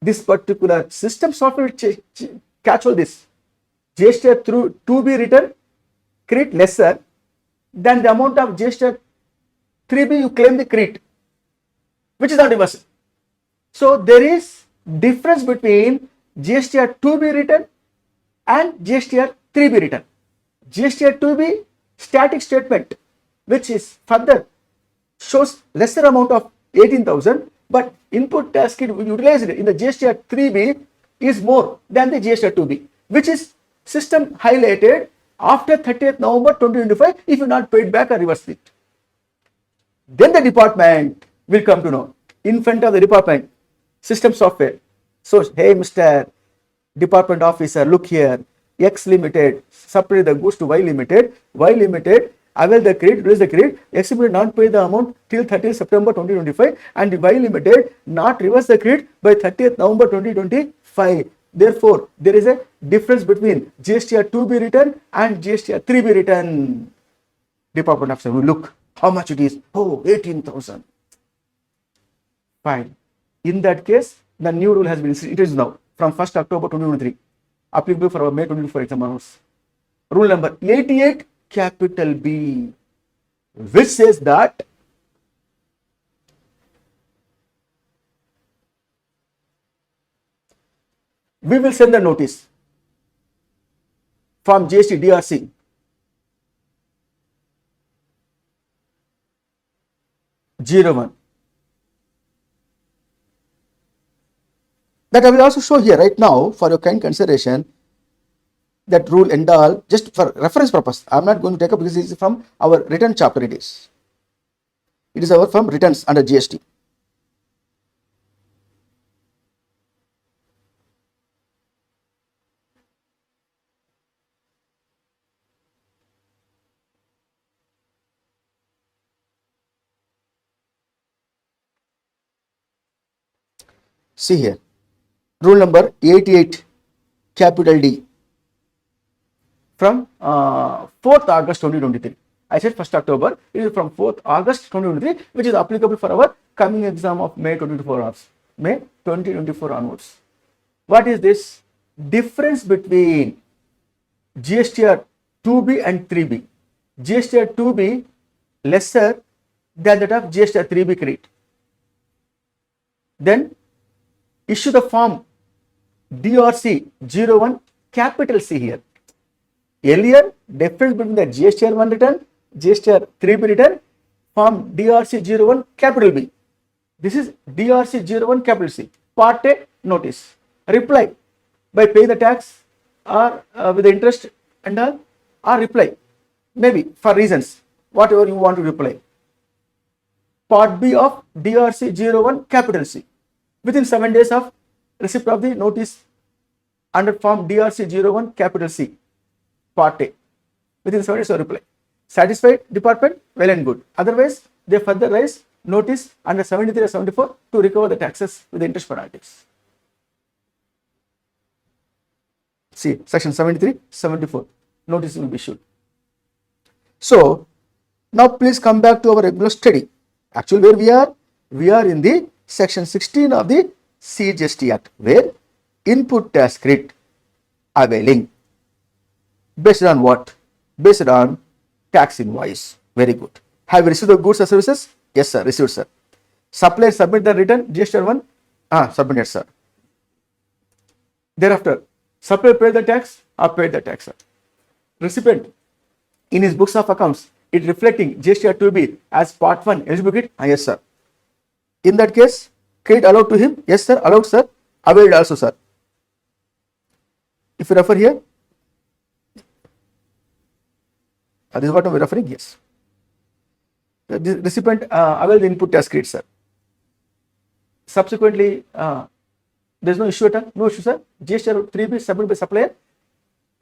This particular system software catch all this. GSTR through 2B return, credit lesser than the amount of GSTR 3B you claim the credit, which is not reversal. So there is difference between GSTR 2B return and GSTR 3B return. GSTR 2B static statement, which is further shows lesser amount of 18,000, but input tax credit utilized in the GSTR 3B is more than the GSTR 2B, which is system highlighted after 30th November 2025 if you not paid back or reversed it. Then the department will come to know. In front of the department, system software. So, hey, Mr. Department Officer, look here. X Limited, separate the goods to Y Limited. Y Limited, avail the credit, release the credit. X Limited not pay the amount till 30th September 2025 and Y Limited not reverse the credit by 30th November 2025. Therefore, there is a difference between GSTR 2B return and GSTR 3B return. Department officer will look how much it is. Oh, 18,000. Fine. In that case, the new rule has been introduced now from 1st October 2023, applicable for our May 2024 exam. Rule number 88, capital B, which says that we will send the notice from GST DRC (01). That I will also show here right now for your kind consideration. That rule and all, just for reference purpose, I am not going to take up because it is from our return chapter. It is our from returns under GST. See here, rule number 88, capital D, from 4th August 2023. I said 1st October, it is from 4th August 2023, which is applicable for our coming exam of May 2024 onwards. What is this? Difference between GSTR 2B and 3B. GSTR 2B lesser than that of GSTR 3B credit. Then issue the form DRC 01 capital C here. Earlier, difference between the GSTR 1 return, GSTR 3B return, form DRC 01 capital B. This is DRC 01 capital C. Part A notice. Reply by paying the tax or with the interest and all, or reply maybe for reasons, whatever you want to reply. Part B of DRC 01 capital C. Within 7 days of receipt of the notice under form DRC 01 capital C, Part A. Within 7 days of reply. Satisfied department? Well and good. Otherwise, they further raise notice under 73 or 74 to recover the taxes with the interest penalties. See, section 73, 74. Notice will be issued. So, now please come back to our regular study. Actually, where we are? We are in the section 16 of the CGST Act, where input tax credit availing. Based on what? Based on tax invoice. Very good. Have you received the goods or services? Yes, sir. Received, sir. Supplier submit the return GSTR 1. Submitted, sir. Thereafter, supplier paid the tax or paid the tax, sir. Recipient in his books of accounts, it reflecting GSTR 2B as part 1 eligible credit. Yes, sir. In that case, credit allowed to him? Yes, sir. Allowed, sir. Availed also, sir. If you refer here, this is what we are referring. Yes. The recipient availed the input tax credit, sir. Subsequently, there is no issue at all. No issue, sir. GSTR 3B submitted by supplier,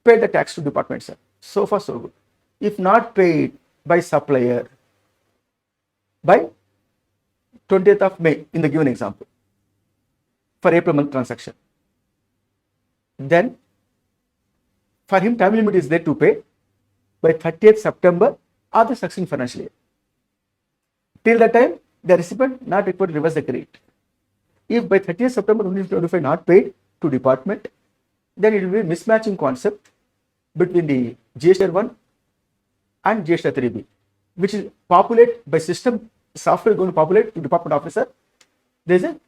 paid the tax to department, sir. So far, so good. If not paid by supplier by 20th of May in the given example for April month transaction, then for him time limit is there to pay by 30th September or the succeeding financial year. Till that time, the recipient not required to reverse the credit. If by 30th September 2025 not paid to department, then it will be a mismatching concept between the GSTR 1 and GSTR 3B, which is populate by system software going to populate to department officer. There is a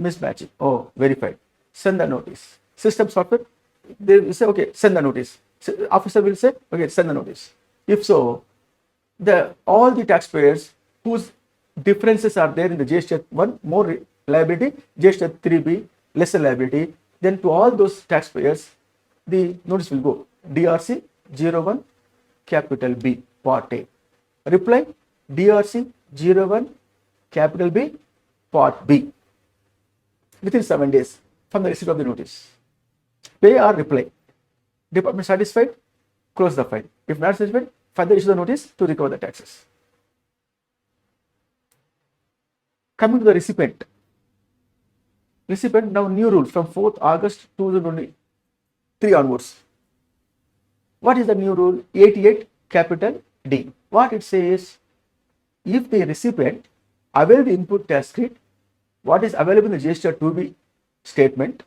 mismatching. Oh, verified. Send the notice. System software, they will say, okay, send the notice. So officer will say, okay, send the notice. If so, all the taxpayers whose differences are there in the GSTR 1, more liability, GSTR 3B, lesser liability, then to all those taxpayers, the notice will go. DRC 01 capital B, Part A. Reply, DRC 01 capital B, Part B. Within 7 days from the receipt of the notice. Pay or reply. Department satisfied, close the file. If not satisfied, further issue the notice to recover the taxes. Coming to the recipient. recipient, now new rule from 4th August 2023 onwards. What is the new rule? 88 capital D. What it says, if the recipient avail the input tax credit, what is available in the GSTR 2B statement,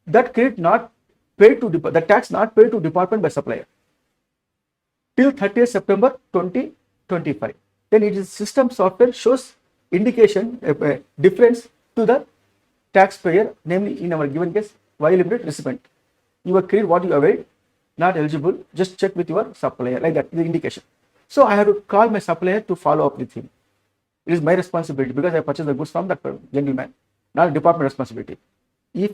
that credit not paid to the tax not paid to department by supplier till 30th September 2025. Then it is system software shows indication difference to the taxpayer, namely in our given case, Y limited recipient. Your credit what you availed not eligible, just check with your supplier, like that, the indication. So I have to call my supplier to follow up with him. It is my responsibility because I purchased the goods from that gentleman, not department responsibility. If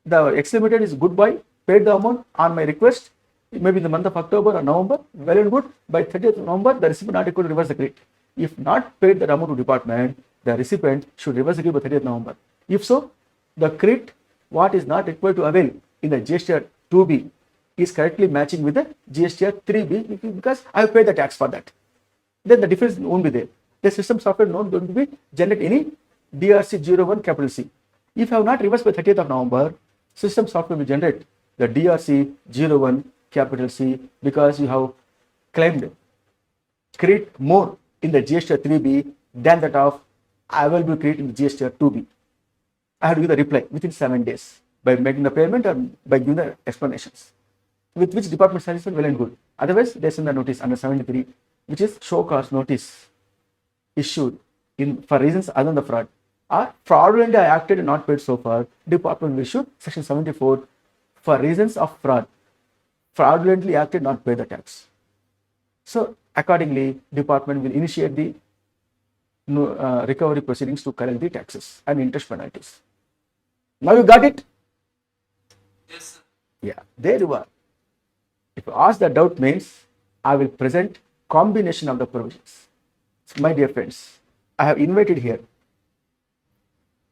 the ex limited is good boy, paid the amount on my request, maybe in the month of October or November, well and good, by 30th November, the recipient not required to reverse the credit. If not paid that amount to department, the recipient should reverse the credit by 30th November. If so, the credit what is not required to avail in the GSTR 2B is correctly matching with the GSTR 3B because I have paid the tax for that. Then the difference won't be there. The system software not going to be generate any DRC01 capital C. If I have not reversed by 30th of November, system software will generate the DRC01 capital C because you have claimed credit more in the GSTR 3B than that of available credit in the GSTR 2B. I have to give the reply within 7 days by making the payment or by giving the explanations, with which department satisfied, well and good. Otherwise, they send the notice under 73, which is show cause notice issued for reasons other than the fraud. Or fraudulently I acted and not paid so far, department will issue section 74 for reasons of fraud. Fraudulently acted, not pay the tax. So accordingly, department will initiate the recovery proceedings to collect the taxes and interest penalties. Now you got it? Yes, sir. Yeah, there you are. If you ask the doubt means, I will present combination of the provisions. So my dear friends, I have invited here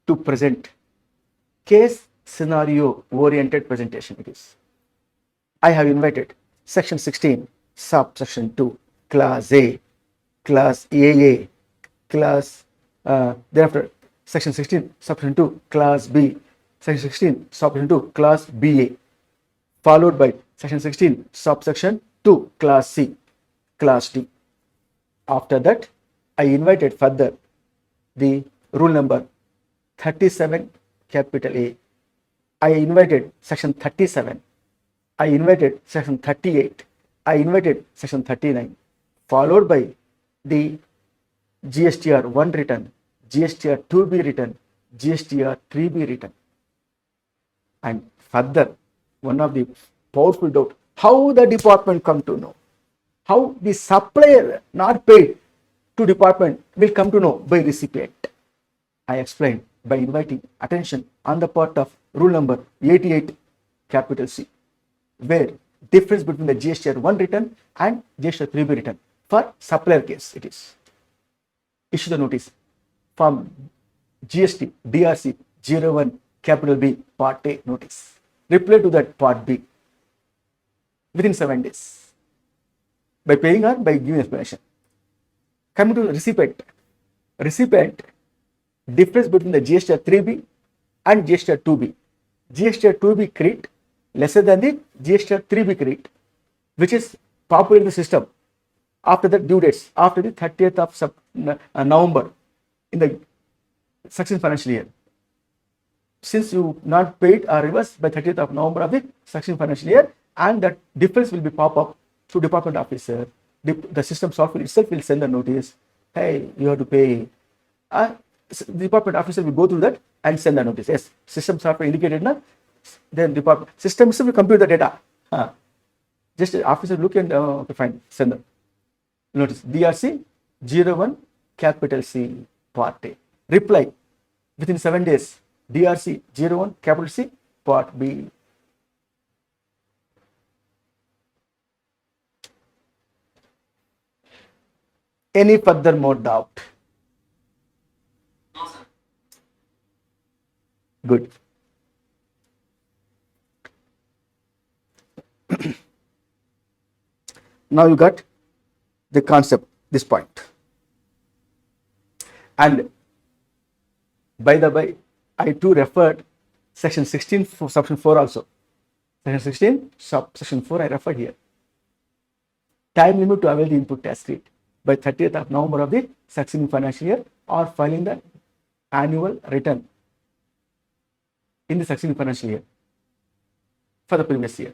to present case scenario oriented presentation. It is. I have invited section 16, subsection 2, class A, class AA, class, thereafter section 16, subsection 2, class B, section 16, subsection 2, class BA, followed by section 16, subsection 2, class C, class D. After that, I invited further the rule number 37, capital A. I invited section 37. I invited section 38. I invited section 39, followed by the GSTR 1 return, GSTR 2B return, GSTR 3B return. And further, one of the powerful doubt, how the department come to know? How the supplier not paid to department will come to know by recipient? I explained by inviting attention on the part of rule number 88, capital C, where difference between the GSTR 1 return and GSTR 3B return for supplier case it is. Issue the notice from GST DRC 01 capital B part A notice. Reply to that part B within 7 days by paying or by giving explanation. Coming to recipient. Recipient, difference between the GSTR 3B and GSTR 2B. GSTR 2B credit lesser than the GSTR 3B credit, which is popular in the system after the due dates, after the 30th of November in the succeeding financial year. Since you not paid or reversed by 30th of November of the succeeding financial year, and that difference will be pop up to department officer, the system software itself will send a notice, hey, you have to pay. The department officer will go through that and send a notice. Yes, system software indicated na, then department system itself will compute the data. Just the officer look and okay, fine, send the notice. DRC 01 capital C part A. Reply within 7 days. DRC 01 capital C part B. Any further more doubt? No, sir. Good. Now you got the concept, this point. And by the way, I too referred section 16 for subsection 4 also. Section 16 subsection 4 I referred here. Time limit to avail the input tax credit by 30th of November of the succeeding financial year or filing the annual return in the succeeding financial year for the previous year.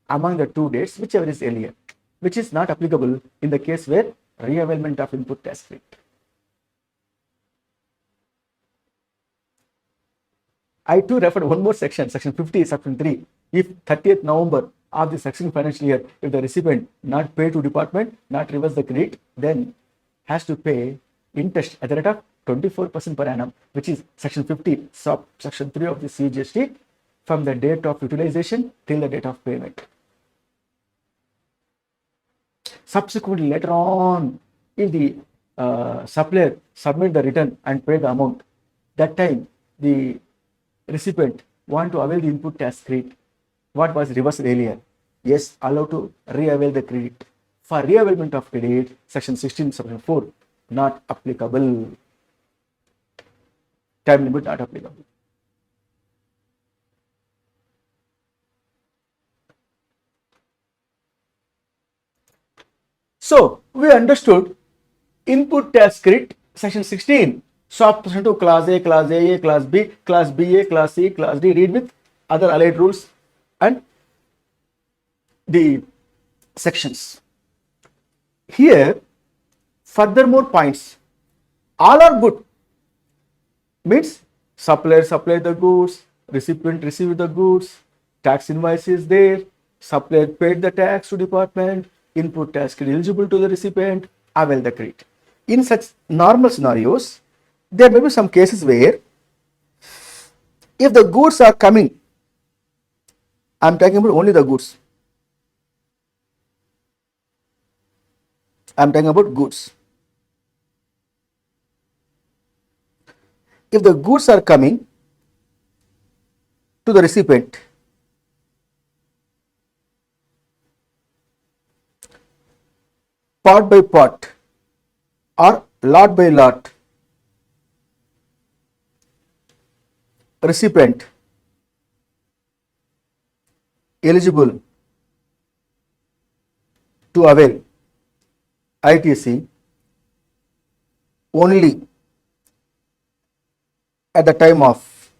Among the two dates, whichever is earlier, which is not applicable in the case where reavailment of input tax credit. I too referred one more section, section 50, section 3. If 30th November of the succeeding financial year, if the recipient not pay to department, not reverse the credit, then has to pay interest at the rate of 24% per annum, which is section 50, subsection 3 of the CGST from the date of utilization till the date of payment. Subsequently, later on, if the supplier submit the return and pay the amount, that time the recipient want to avail the input tax credit, what was reversed earlier, yes, allowed to reavail the credit. For reavailment of credit, section 16, section 4, not applicable. Time limit not applicable. So we understood input tax credit, section 16, subsection to class A, class AA, class B, class BA, class C, class D. Read with other allied rules and the sections. Here, furthermore points, all are good. Means supplier supply the goods, recipient receive the goods, tax invoice is there, supplier paid the tax to department, input tax credit eligible to the recipient, avail the credit. In such normal scenarios, there may be some cases where if the goods are coming, I am talking about only the goods. I am talking about goods. If the goods are coming to the recipient, part by part or lot by lot, recipient eligible to avail ITC only at the time of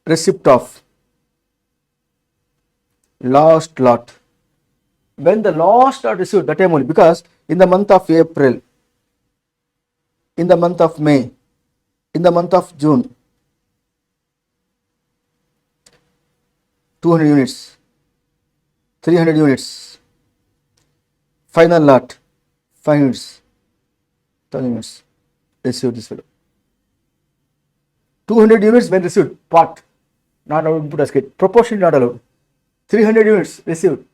receipt of last lot. When the last lot received, that time only, because in the month of April, in the month of May, in the month of June, 200 units, 300 units, final lot, 5 units, 1000 units, received this fellow. 200 units when received, part, not allowed input as credit, proportion not allowed. 300 units received,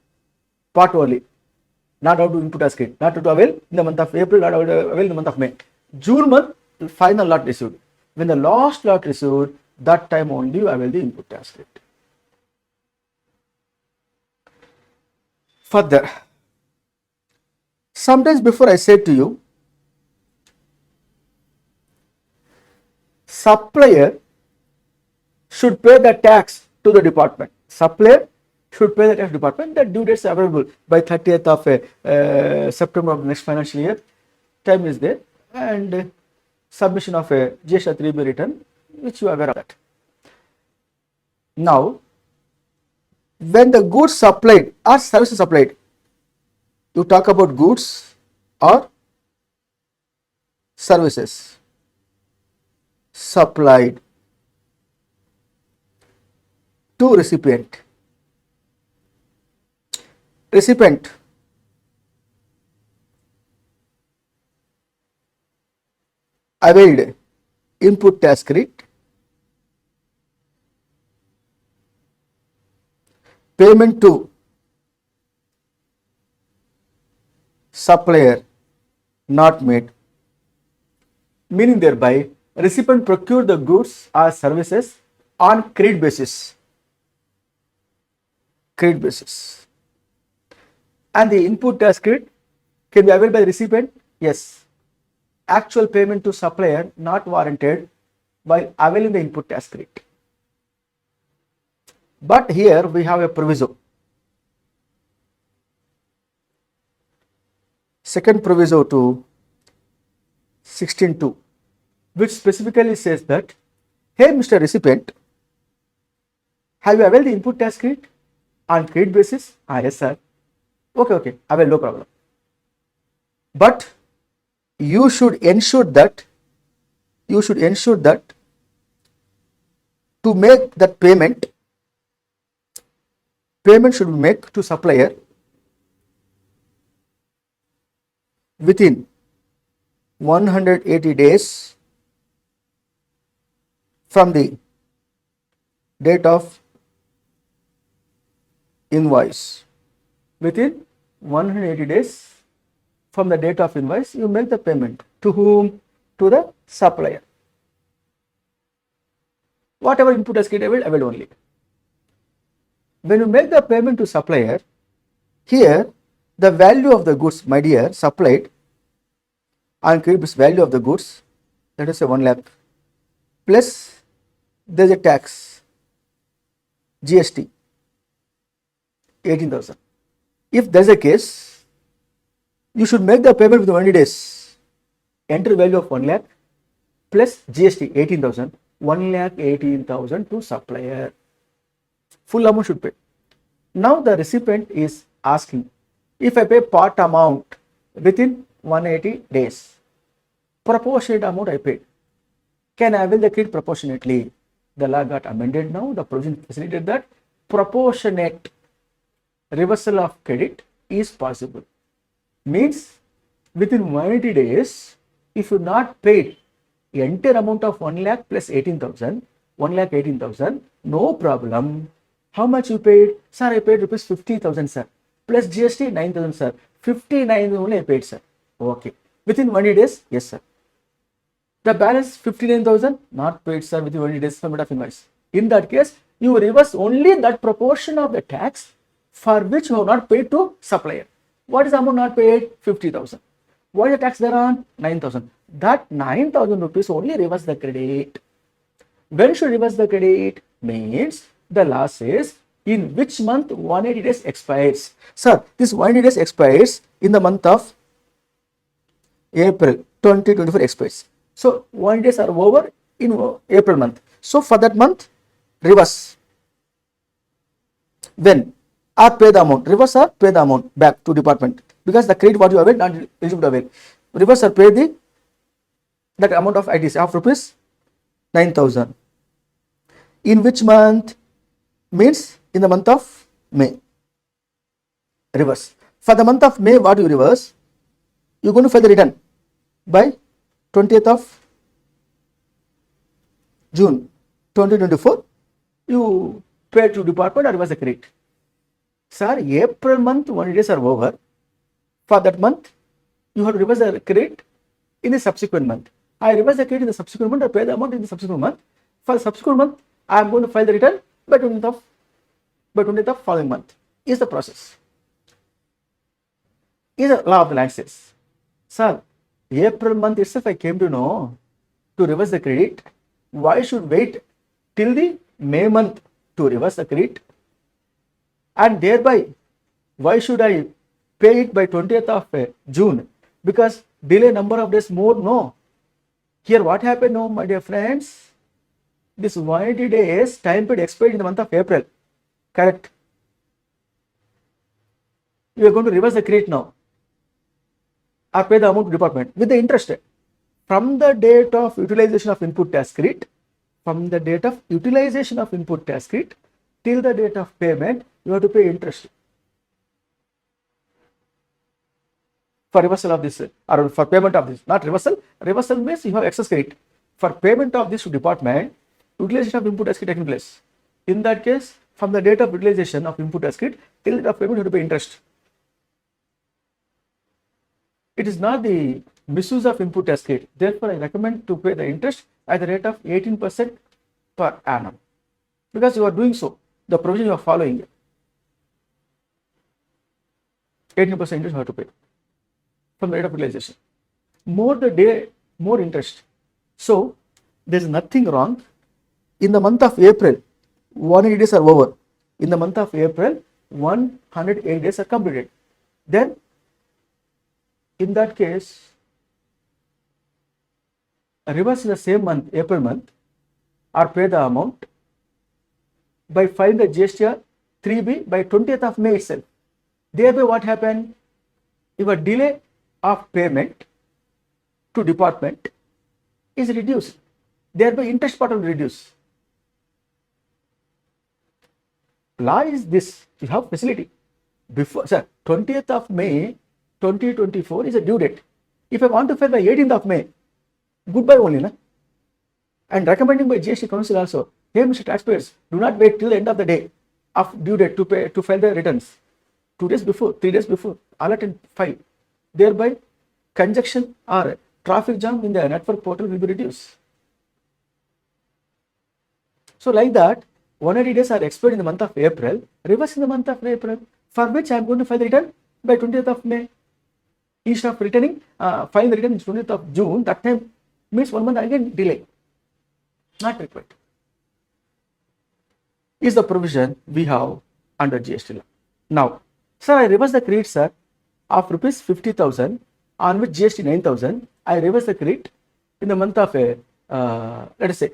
part only, not allowed to input as credit, not to avail in the month of April, not allowed to avail in the month of May. June month, final lot received. When the last lot received, that time only you avail the input tax credit. Further, sometimes before I said to you, supplier should pay the tax to the department. Supplier should pay the tax department. The due dates are available by 30th of September of next financial year. Time is there, and submission of a GST 3B return, which you are aware of that. Now, when the goods supplied or services supplied, you talk about goods or services supplied to recipient. Recipient availed input tax credit, payment to supplier not made, meaning thereby recipient procured the goods or services on credit basis. Credit basis. And the input tax credit can be availed by the recipient? Yes. actual payment to supplier not warranted while availing the input tax credit. But here we have a proviso. Second proviso to 16.2, which specifically says that, hey, Mr. Recipient, have you availed the input tax credit on credit basis? Yes, sir. Okay, avail, no problem. But you should ensure that to make that payment should be made to supplier within 180 days from the date of invoice. Within 180 days from the date of invoice, you make the payment. To whom? To the supplier. Whatever input tax credit availed only. When you make the payment to supplier, here the value of the goods, my dear, supplied on credit basis value of the goods, let us say 1 lakh, plus there is a tax, GST, 18,000. If that is the case, you should make the payment within 20 days. Enter value of 1 lakh plus GST 18,000, 1 lakh 18,000 to supplier. Full amount should pay. Now the recipient is asking, if I pay part amount within 180 days, proportionate amount I paid, can I avail the credit proportionately? The law got amended now. The provision facilitated that proportionate reversal of credit is possible. Means within 180 days, if you not paid entire amount of 1 lakh plus 18,000, 1 lakh 18,000, no problem. How much you paid? Sir, I paid rupees 50,000, sir. Plus GST 9,000, sir. 59 only I paid, sir. Okay. Within 180 days? Yes, sir. The balance 59,000 not paid, sir, within 180 days from date of invoice. In that case, you reverse only that proportion of the tax for which you have not paid to supplier. What is the amount not paid? 50,000. What is the tax thereon? 9,000. That 9,000 rupees only reverse the credit. When should reverse the credit? Means the law says in which month 180 days expires. Sir, this 180 days expires in the month of April 2024 expires. So 180 days are over in April month. So for that month, reverse. When? Or pay the amount. Reverse or pay the amount back to department. Because the credit what you avail not eligible to avail. Reverse or pay that amount of ITC of rupees 9,000. In which month? Means in the month of May. Reverse. For the month of May, what do you reverse? You are going to file the return by 20th of June 2024. You pay to department or reverse the credit. Sir, April month 1 days are over. For that month, you have to reverse the credit in the subsequent month. I reverse the credit in the subsequent month, I pay the amount in the subsequent month. For the subsequent month, I am going to file the return by 20th of following month. Is the process. Is the law of the land says. Sir, April month itself I came to know to reverse the credit. Why should wait till the May month to reverse the credit? And thereby, why should I pay it by 20th of June? Because delay number of days more? No. Here what happened? No, my dear friends. This 180 days time period expired in the month of April. Correct. You are going to reverse the credit now. Or pay the amount to department with the interest. From the date of utilization of input tax credit, till the date of payment, you have to pay interest. For reversal of this, or for payment of this, not reversal. Reversal means you have excess credit. For payment of this to department, utilization of input tax credit taking place. In that case, from the date of utilization of input tax credit till the date of payment, you have to pay interest. It is not the misuse of input tax credit. Therefore, I recommend to pay the interest at the rate of 18% per annum. Because you are doing so, the provision you are following, 18% interest you have to pay from the rate of utilization. More the day more interest. So there is nothing wrong. In the month of April, 180 days are over. In the month of April, 108 days are completed. Then, in that case, reverse in the same month, April month, or pay the amount by filing the GSTR 3B by 20th of May itself. Thereby, what happened? Your delay of payment to department is reduced. Thereby, interest part will reduce. Law is this: you have facility. Before, sir, 20th of May 2024 is a due date. If I want to file by 18th of May, goodbye only, na? And recommending by GST Council also, hey, Mr. Taxpayers, do not wait till the end of the day of due date to pay to file the returns. 2 days before, 3 days before, alert and file. Thereby, congestion or traffic jam in the network portal will be reduced. So, like that, 180 days are expired in the month of April, reverse in the month of April, for which I am going to file the return by 20th of May. Instead of returning, filing the return in 20th of June, that time means 1 month again delay. Not required. Is the provision we have under GST law. Now, sir, I reverse the credit, sir, of rupees 50,000 on which GST 9,000. I reverse the credit in the month of, let us say,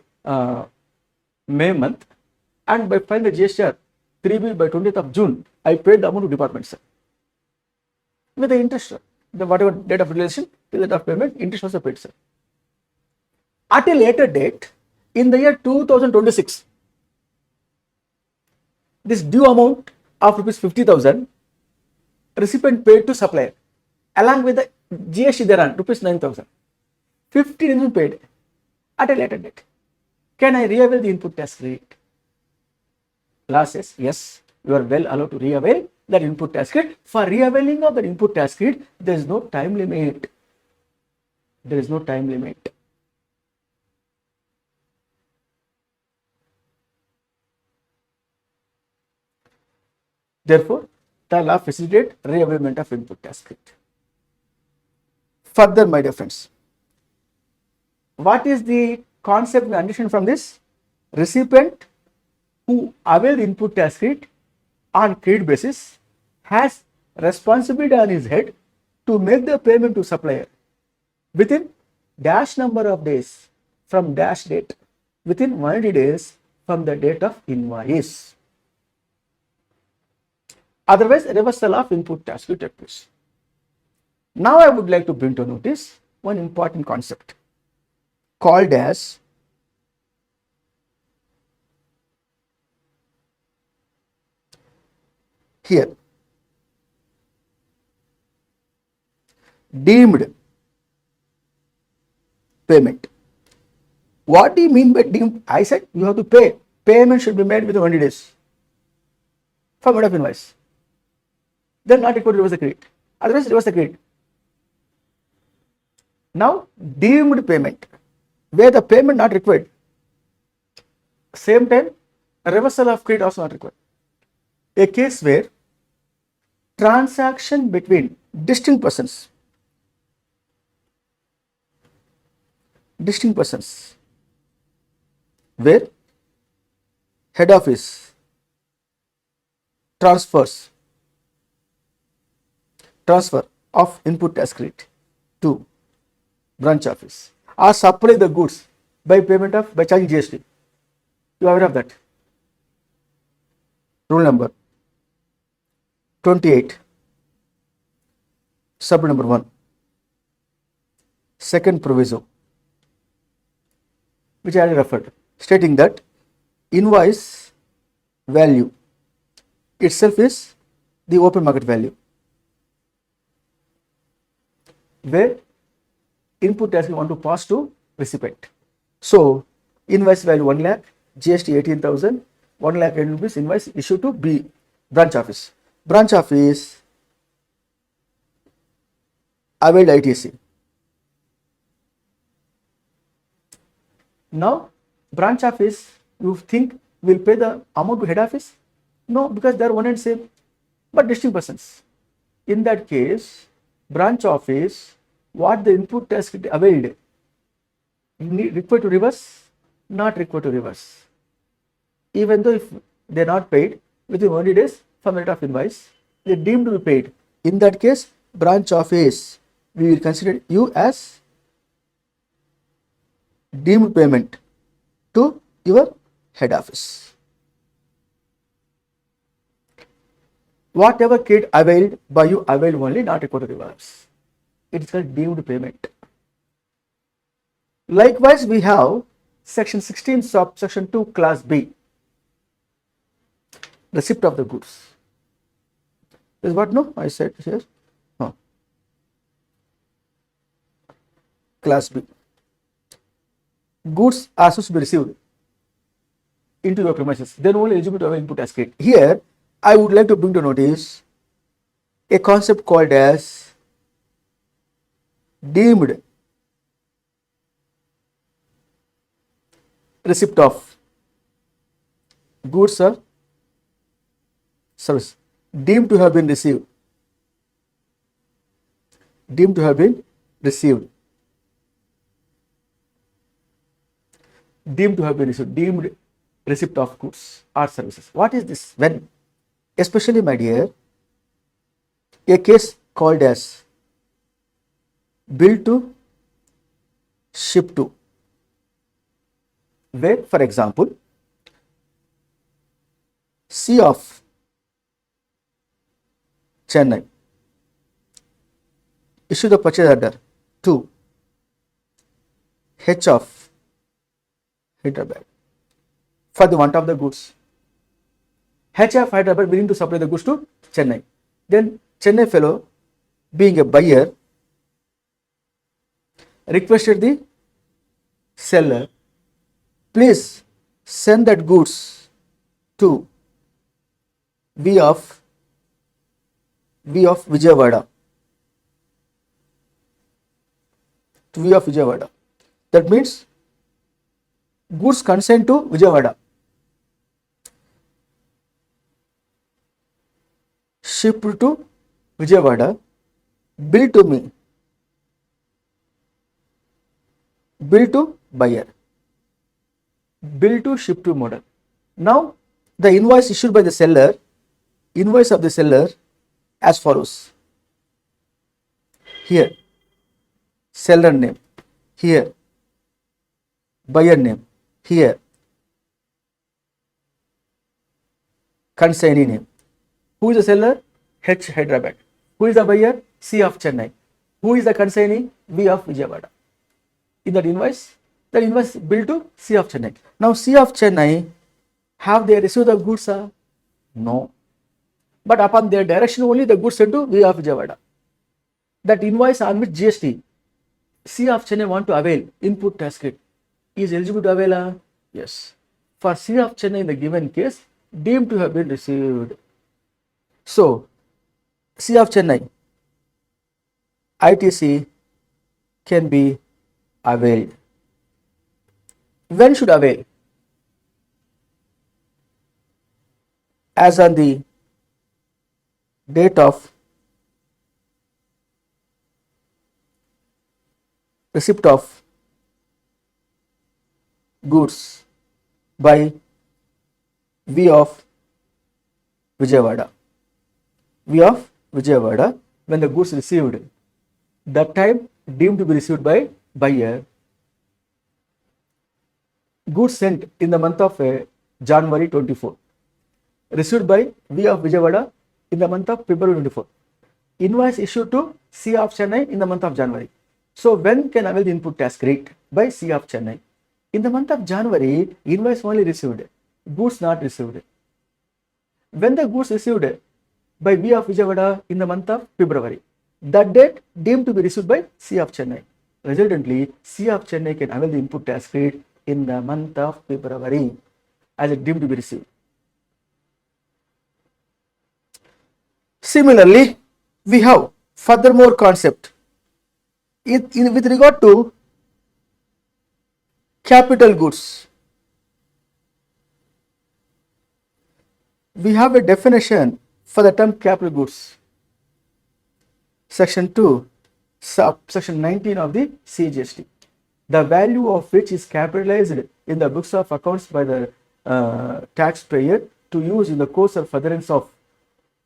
May month, and by filing the GSTR 3B by 20th of June, I paid the amount to department, sir. With the interest, sir. The whatever date of realization till the date of payment, interest was paid, sir. At a later date, in the year 2026, this due amount of rupees 50,000, recipient paid to supplier, along with the GST thereon, rupees 9,000. 15 is paid at a later date. Can I reavail the input tax credit? Law says yes, you are well allowed to reavail that input tax credit. For reavailing of the input tax credit, there is no time limit. There is no time limit. Therefore, the law facilitates reavailment of input tax credit. Further, my dear friends, what is the concept we understand from this? Recipient who avail the input tax credit on credit basis has responsibility on his head to make the payment to supplier within dash number of days from dash date, within 180 days from the date of invoice. Otherwise, reversal of input tax will take place. Now, I would like to bring to notice one important concept called as here deemed payment. What do you mean by deemed? I said you have to pay. Payment should be made within 20 days from date of invoice. Then not required to reverse the credit. Otherwise, reverse the credit. Now, deemed payment, where the payment not required. Same time, a reversal of credit also not required. A case where transaction between distinct persons, where head office transfer of input tax credit to branch office or supply the goods by payment of by charging GST. You are aware of that? Rule number 28, sub number 1, second proviso, which I already referred, stating that invoice value itself is the open market value, where input tax we want to pass to recipient. So, invoice value 1 lakh, GST 18,000, 1 lakh rupees invoice issued to B, branch office. Branch office availed ITC. Now, branch office, you think will pay the amount to head office? No, because they are one and same, but distinct persons. In that case, branch office, what the input tax availed Required to reverse? Not required to reverse. Even though if they are not paid within 1 days from the date of invoice, they are deemed to be paid. In that case, branch office, we will consider you as deemed payment to your head office. Whatever credit availed by you availed only, not required to reverse. It is called deemed payment. Likewise, we have section 16 subsection 2 class B, receipt of the goods. Is what no? I said here. No. Class B. Goods are supposed to be received into your premises, then only eligible to have input as credit. Here, I would like to bring to notice a concept called as deemed receipt of goods or service, deemed to have been received, deemed to have been received, deemed to have been received, deemed receipt of goods or services. What is this? When, especially my dear, a case called as bill to ship to, where for example C of Chennai issue the purchase order to H of Hyderabad for the want of the goods. H of Hyderabad willing to supply the goods to Chennai. Then Chennai fellow, being a buyer, requested the seller, please send that goods to V of Vijayawada. To V of Vijayawada. That means goods consigned to Vijayawada, shipped to Vijayawada, bill to me, bill to buyer, bill to ship to model. Now the invoice issued by the seller, invoice of the seller as follows. Here seller name, here buyer name, here consignee name. Who is the seller? H Hyderabad. Who is the buyer? C of Chennai. Who is the consignee? V of Vijayawada. In that invoice billed to C of Chennai. Now C of Chennai, have they received the goods? No. But upon their direction only the goods sent to V of Vijayawada. That invoice on which GST C of Chennai want to avail input tax credit is eligible to avail? Yes. For C of Chennai in the given case, deemed to have been received. So C of Chennai ITC can be availed. When should avail? As on the date of receipt of goods by V of Vijayawada. V of Vijayawada, when the goods received, that time deemed to be received by buyer. Goods sent in the month of January 24, received by V of Vijayawada in the month of February 24. Invoice issued to C of Chennai in the month of January. So when can avail the input tax credit? By C of Chennai. In the month of January, invoice only received, goods not received. When the goods received by V of Vijayawada in the month of February, that date deemed to be received by C of Chennai. Resultantly, C of Chennai can avail the input tax credit in the month of February as it deemed to be received. Similarly, we have furthermore concept with regard to capital goods. We have a definition for the term capital goods. Section 2, subsection 19 of the CGST. the value of which is capitalized in the books of accounts by the taxpayer to use in the course of furtherance of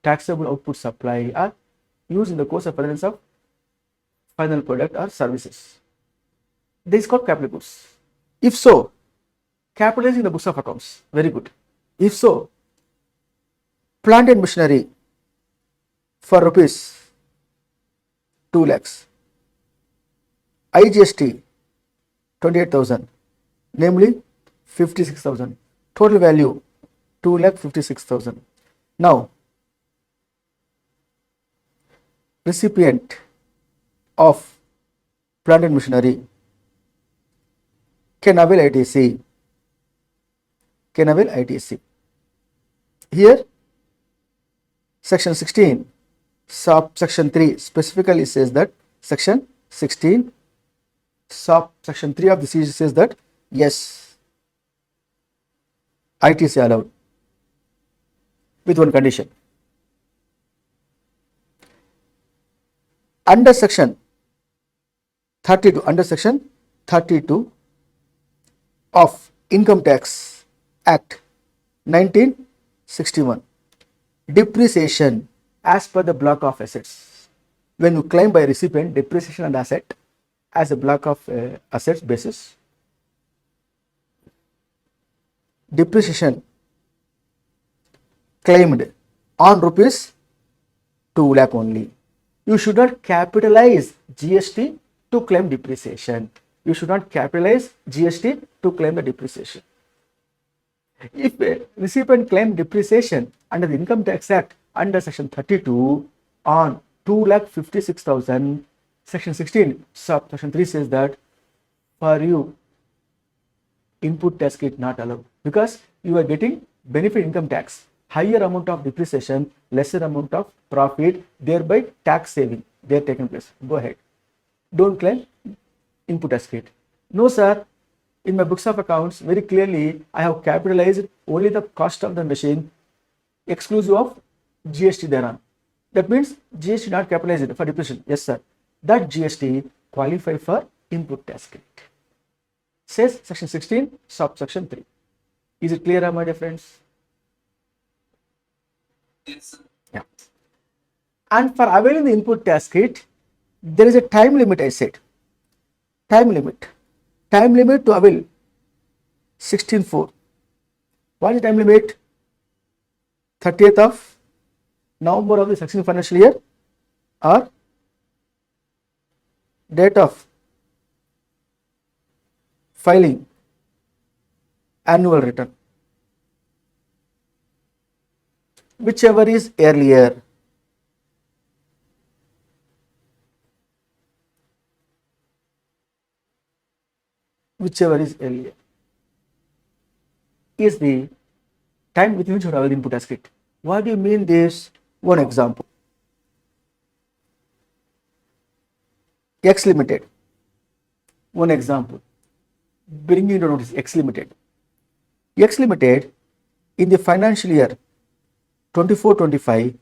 taxable output supply or used in the course of furtherance of final product or services. This is called capital goods. If so, capitalizing the books of accounts, very good. If so, plant and machinery for rupees 2 lakhs, IGST 28,000, namely 56,000, total value 2,56,000. Now, recipient of plant and machinery can avail ITC. Here, section 16, subsection 3 specifically says that section 16, subsection 3 of the CG says that yes, ITC allowed with one condition. Under section 32 of Income Tax Act 1961, depreciation as per the block of assets. When you claim by recipient depreciation and asset as a block of assets basis, depreciation claimed on rupees 2 lakh only. You should not capitalize GST to claim depreciation. You should not capitalize GST to claim the depreciation. If a recipient claim depreciation under the Income Tax Act under section 32 on 2,56,000, section 16 subsection 3 says that for you input tax is not allowed because you are getting benefit income tax, higher amount of depreciation, lesser amount of profit, thereby tax saving they are taking place. Go ahead, don't claim input tax credit. No sir, in my books of accounts very clearly I have capitalized only the cost of the machine exclusive of GST thereon. That means GST not capitalized for depreciation. Yes sir, that GST qualify for input tax credit, says section 16 subsection 3. Is it clear, my dear friends? Yes, sir. Yeah. And for availing the input tax credit, there is a time limit. I said time limit to avail 16/4. What is the time limit? 30th of November of the succeeding financial year or date of filing annual return, whichever is earlier. Whichever is earlier is the time within which you have the input tax credit. What do you mean this? One example. X Limited. One example. Bring you to notice X Limited. X Limited in the financial year 24-25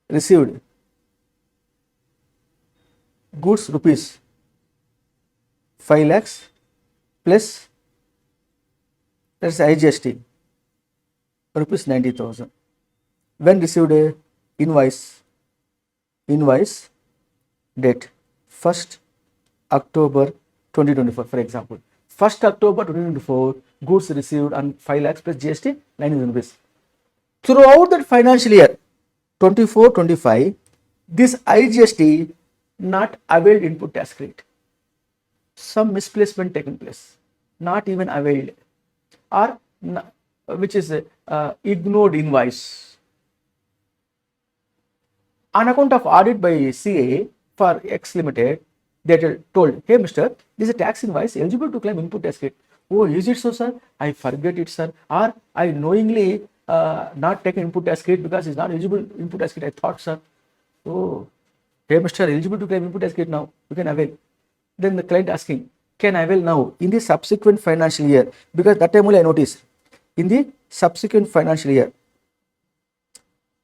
received goods rupees 5 lakhs plus that's IGST rupees 90,000. When received a invoice date 1st October 2024, for example, 1st October 2024 goods received on 5 lakhs plus GST 90,000 rupees. Throughout that financial year 24-25, this IGST not availed input tax credit. Some misplacement taken place, not even availed, or which is ignored invoice. On account of audit by CA for X Limited, they are told, hey mister, this is a tax invoice eligible to claim input tax credit. Oh, is it so sir? I forget it sir, or I knowingly not taken input tax credit because it's not eligible input tax credit. I thought sir. Oh, hey mister, eligible to claim input tax credit now, you can avail. Then the client asking, can I avail now in the subsequent financial year? Because that time only I noticed in the subsequent financial year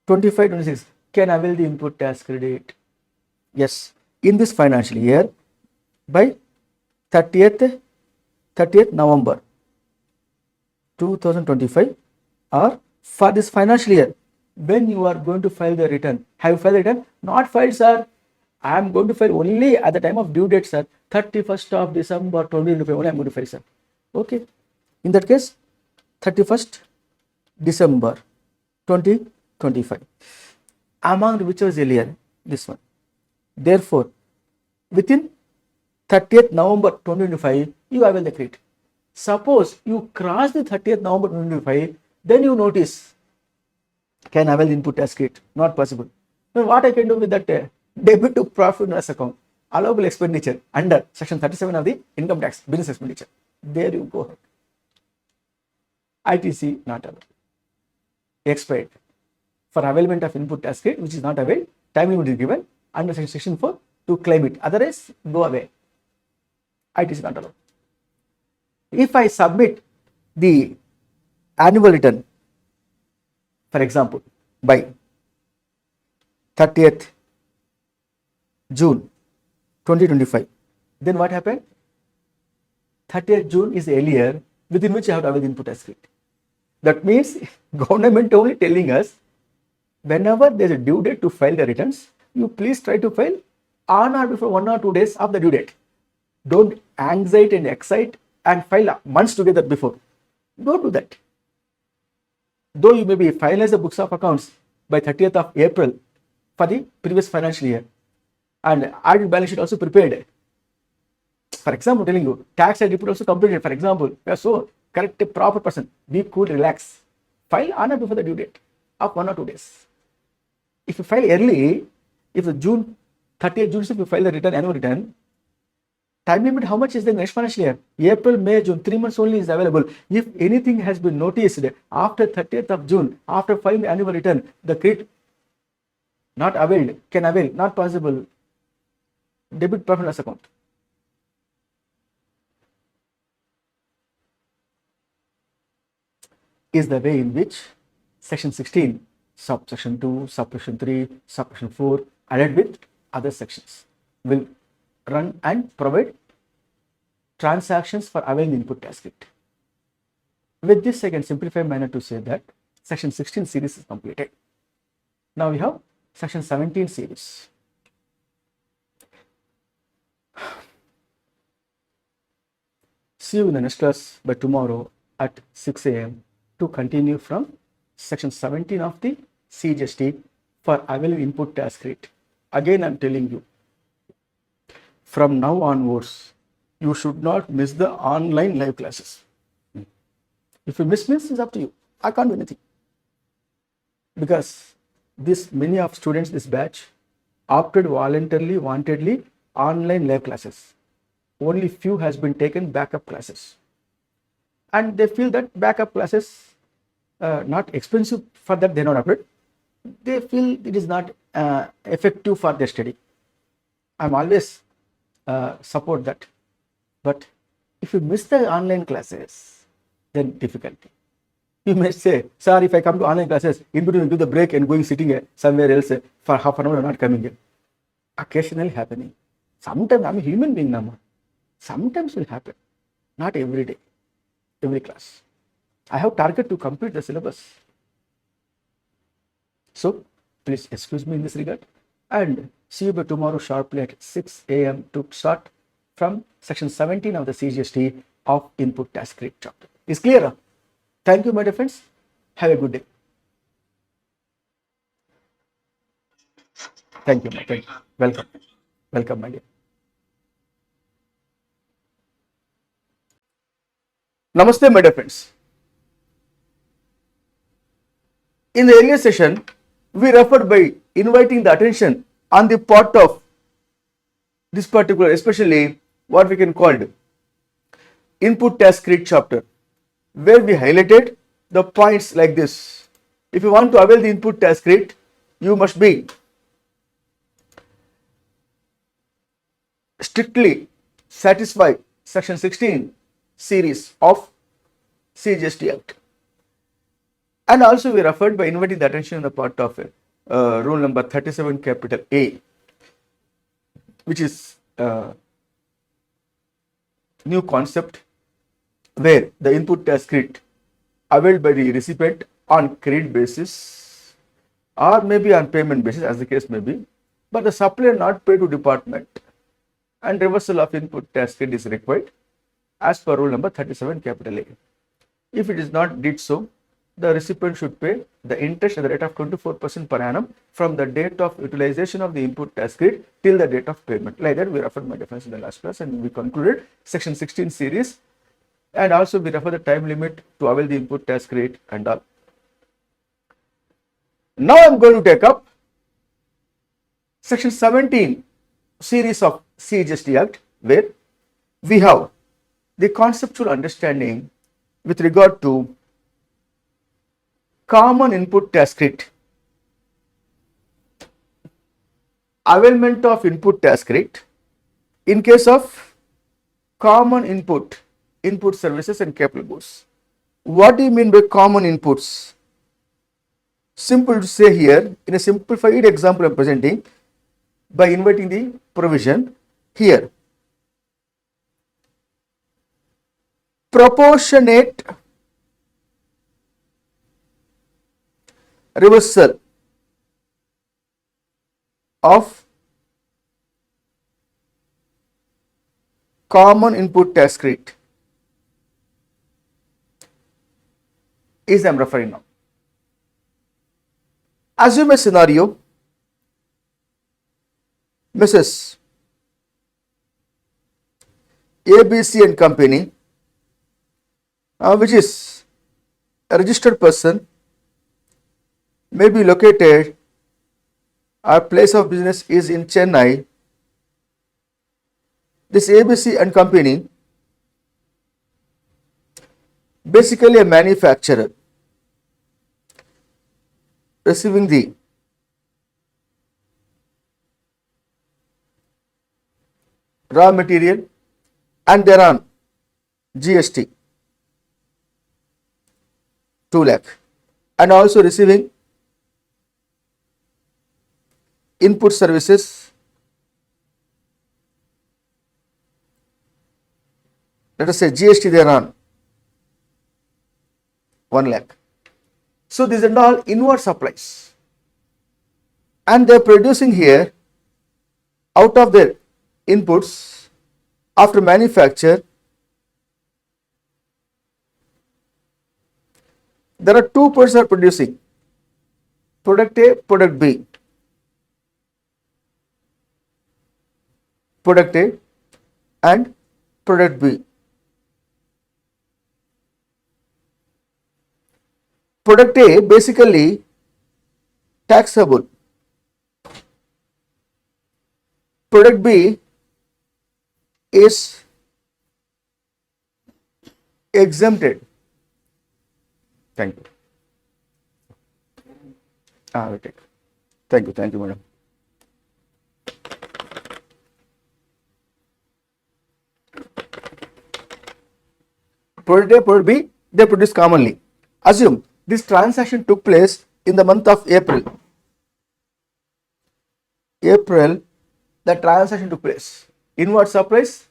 25-26, can avail the input tax credit. Yes, in this financial year by 30th November 2025, or for this financial year when you are going to file the return. Have you filed the return? Not filed, sir. I am going to file only at the time of due date, sir. 31st of December 2025 only I am going to file, sir. Okay. In that case, 31st December 2025. Among which was earlier? This one. Therefore, within 30th November 2025, you avail the credit. Suppose you cross the 30th November 2025, then you notice, can avail the input tax credit? Not possible. Then what I can do with that debit to profit and loss account? Allowable expenditure under section 37 of the income tax, business expenditure. There you go ahead. ITC not allowed. Expired. For availment of input tax credit which is not availed, time limit is given under section 4 to claim it. Otherwise, go away. ITC not allowed. If I submit the annual return, for example, by 30th June 2025, then what happened? 30th June is earlier within which you have to avail the input tax credit. That means government only telling us, whenever there is a due date to file the returns, you please try to file on or before 1 or 2 days of the due date. Don't anxiety and excite and file months together before. Don't do that. Though you may be finalize the books of accounts by 30th of April for the previous financial year, and audit balance sheet also prepared. For example, telling you, tax and report also completed. For example, you are so correct, a proper person. Be cool, relax. File on or before the due date of 1 or 2 days. If you file early, if the 30th June, if you file the return, annual return, time limit, how much is the next financial year? April, May, June, 3 months only is available. If anything has been noticed after 30th of June, after filing the annual return, the credit not availed, can avail, not possible. Debit profit and loss account. Is the way in which section 16, subsection 2, subsection 3, subsection 4, added with other sections, will run and provide transactions for availing input tax credit. With this, I can simplify manner to say that section 16 series is completed. Now we have section 17 series. See you in the next class by tomorrow at 6 a.m. to continue from section 17 of the CGST for availing input tax credit. Again, I am telling you, from now onwards, you should not miss the online live classes. If you miss, it's up to you. I can't do anything. Because many of students, this batch, opted voluntarily, wantedly, online live classes. Only few has been taken backup classes. And they feel that backup classes not expensive, for that they not upload. They feel it is not effective for their study. I'm always support that. But if you miss the online classes, then difficulty. You may say, sir, if I come to online classes, in between you do the break and going sitting somewhere else for half an hour, not coming here. Occasionally happening. Sometimes I'm a human being now. Sometimes will happen. Not every day, every class. I have target to complete the syllabus. So please excuse me in this regard, and see you by tomorrow sharply at 6 a.m. to start from section 17 of the CGST of input tax credit chapter. Is clear? Thank you, my dear friends. Have a good day. Thank you, my friend. Welcome. Welcome, my dear. Namaste, my dear friends. In the earlier session, we referred by inviting the attention on the part of this particular, especially what we can call input tax credit chapter, where we highlighted the points like this. If you want to avail the input tax credit, you must be strictly satisfy section 16 series of CGST Act. And also we referred by inviting the attention on the part of rule number 37 capital A, which is new concept where the input tax credit availed by the recipient on credit basis or maybe on payment basis as the case may be, but the supplier not paid to department and reversal of input tax credit is required as per rule number 37 capital A. If it is not did so, the recipient should pay the interest at the rate of 24% per annum from the date of utilization of the input tax credit till the date of payment. Like that, we referred my definition in the last class and we concluded section 16 series, and also we refer the time limit to avail the input tax credit and all. Now I am going to take up section 17 series of CGST Act, where we have the conceptual understanding with regard to common input tax credit, availment of input tax credit in case of common input services and capital goods. What do you mean by common inputs? Simple to say here, in a simplified example I am presenting by inverting the provision here. Proportionate reversal of common input tax credit is I am referring now. Assume a scenario, Mrs. ABC and Company, which is a registered person, may be located, our place of business is in Chennai. This ABC and Company, basically a manufacturer, receiving the raw material and thereon GST 2 lakh, and also receiving input services, let us say GST thereon 1 lakh. So these are all inward supplies, and they are producing here out of their inputs after manufacture. There are two products are producing, product A, product B. Product A and product B. Product A basically taxable. Product B is exempted. Thank you. We take. Thank you, madam. Product A, product B, they produce commonly. Assume this transaction took place in the month of April. The transaction took place. Inward supplies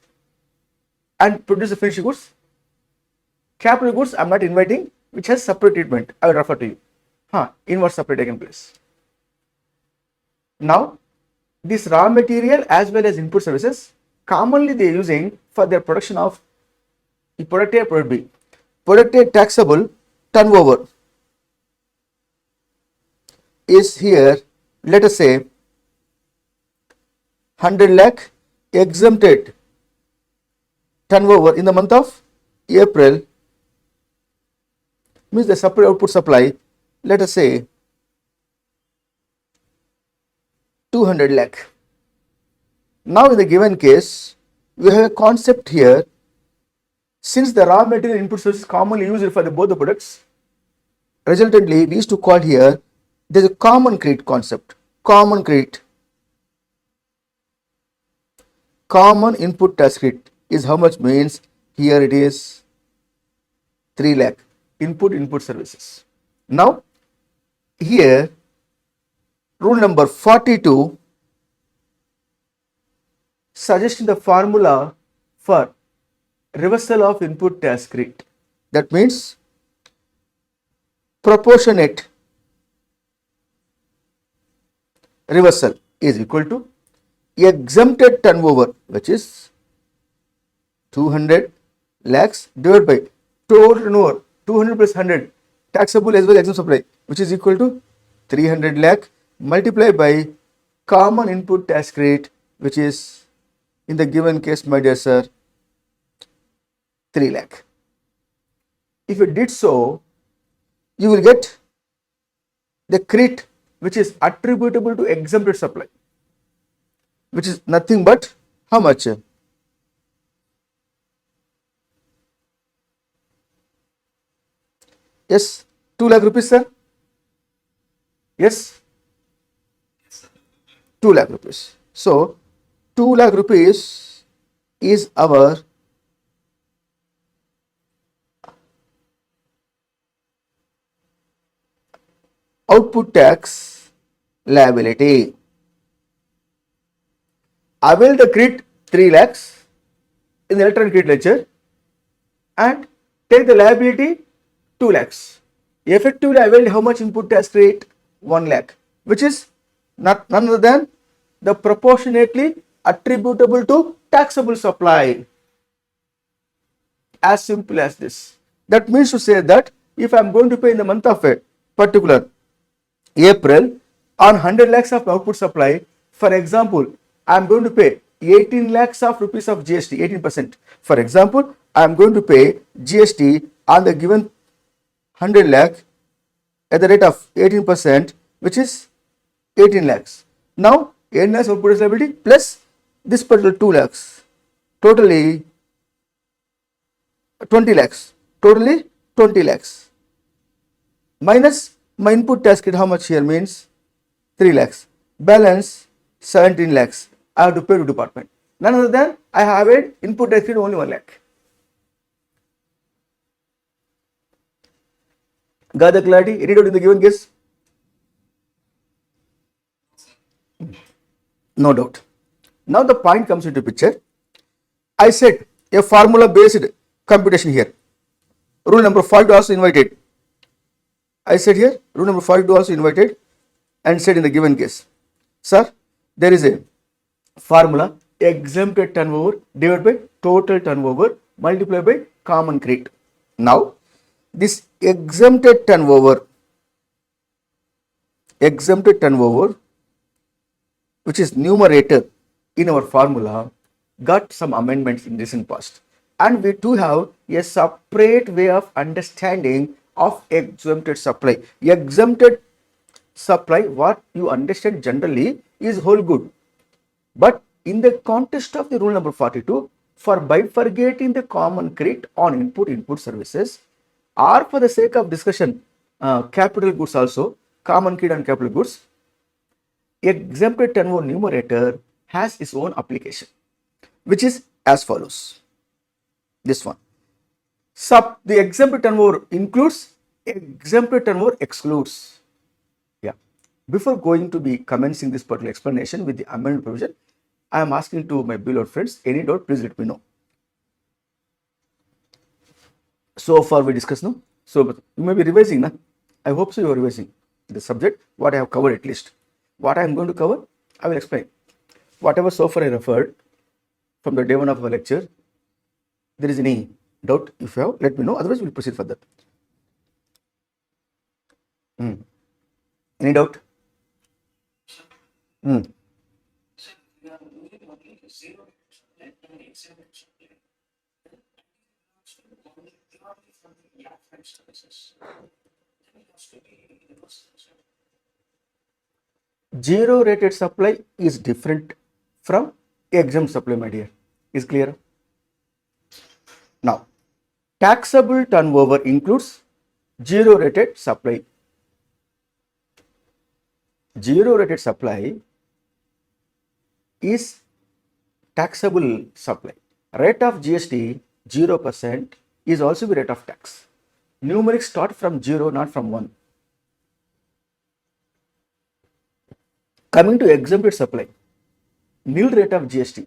and produce the finished goods. Capital goods I am not inviting, which has separate treatment. I will refer to you. Inward supply taken place. Now, this raw material as well as input services, commonly they are using for their production of the product A, product B. Product A taxable turnover is here, let us say 100 lakh, exempted turnover in the month of April, means the separate output supply, let us say 200 lakh. Now in the given case, we have a concept here. Since the raw material input source is commonly used for both the products, resultantly we used to call here, there is a common credit concept. Common credit. Common input tax credit is how much, means here it is 3 lakh input services. Now here rule number 42 suggesting the formula for reversal of input tax rate. That means proportionate reversal is equal to exempted turnover, which is 200 lakhs divided by total turnover 200 plus 100 taxable as well as exempt supply, which is equal to 300 lakh multiplied by common input tax rate, which is in the given case, my dear sir, 3 lakh. If you did so, you will get the credit which is attributable to exempted supply, which is nothing but how much? Yes, 2 lakh rupees, sir. Yes, 2 lakh rupees. So, 2 lakh rupees is our output tax liability. Avail the credit 3 lakhs in the electronic credit ledger and take the liability 2 lakhs. Effectively availed how much input tax rate? 1 lakh, which is none other than the proportionately attributable to taxable supply. As simple as this. That means to say that if I am going to pay in the month of a particular April on 100 lakhs of output supply, for example, I am going to pay 18 lakhs of rupees of GST, 18%. For example, I am going to pay GST on the given 100 lakh at the rate of 18%, which is 18 lakhs. Now, 18 lakhs output liability plus this particular 2 lakhs, totally 20 lakhs, totally 20 lakhs, minus my input tax credit, how much here means 3 lakhs, balance 17 lakhs, I have to pay to department. None other than I have an input tax credit only 1 lakh. Got the clarity? Any doubt in the given case? No doubt. Now the point comes into picture. I said a formula based computation here. Rule number 5 also invited. I said here rule number 5 also invited and said in the given case, sir, there is a formula exempted turnover divided by total turnover multiplied by common credit. Now this exempted turnover, which is numerator in our formula, got some amendments in recent past, and we do have a separate way of understanding of exempted supply. Exempted supply, what you understand generally is whole good, but in the context of the rule number 42, for bifurcating the common credit on input services, or for the sake of discussion, capital goods also, common credit on capital goods, exempted turnover numerator has its own application, which is as follows. This one. The exempted turnover includes, exempted turnover excludes. Yeah. Before going to be commencing this particular explanation with the amendment provision, I am asking to my beloved friends, any doubt, please let me know. So far we discussed, no? So you may be revising, na? I hope so you are revising the subject, what I have covered at least. What I am going to cover, I will explain. Whatever so far I referred from the day one of our lecture, there is any doubt, if you have, let me know, otherwise we will proceed further. Any doubt? Zero rated supply is different from exempt supply, my dear. Is clear? Now, taxable turnover includes zero rated supply. Zero rated supply is taxable supply. Rate of GST 0% is also the rate of tax. Numerics start from 0, not from 1. Coming to exempted supply, nil rate of GST.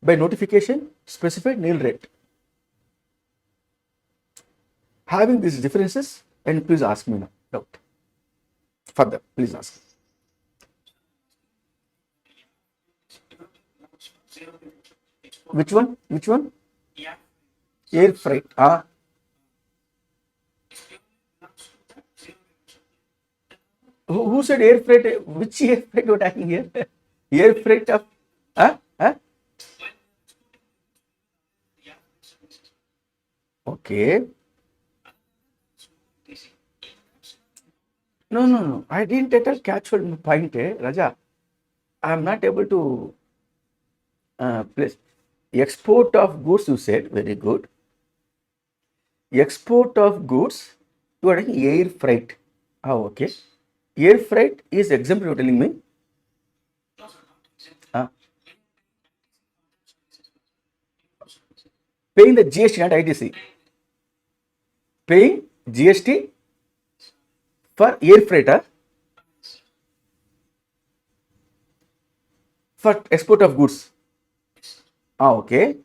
By notification, specified nil rate. having these differences, and please ask me now. Doubt. Further, please ask. Which one? Which one? Yeah. Air freight. Ah, who said air freight? Which air freight you're talking here? Air freight of, huh? Huh? Okay. No, no, no. I didn't at all catch your point, Raja. I'm not able to place. Export of goods, you said. Very good. Export of goods, you are taking air freight. Oh, okay. Air freight is exempt, you're telling me. Uh, paying the GST, not ITC. Paying GST for air freight, for export of goods. Ah, okay.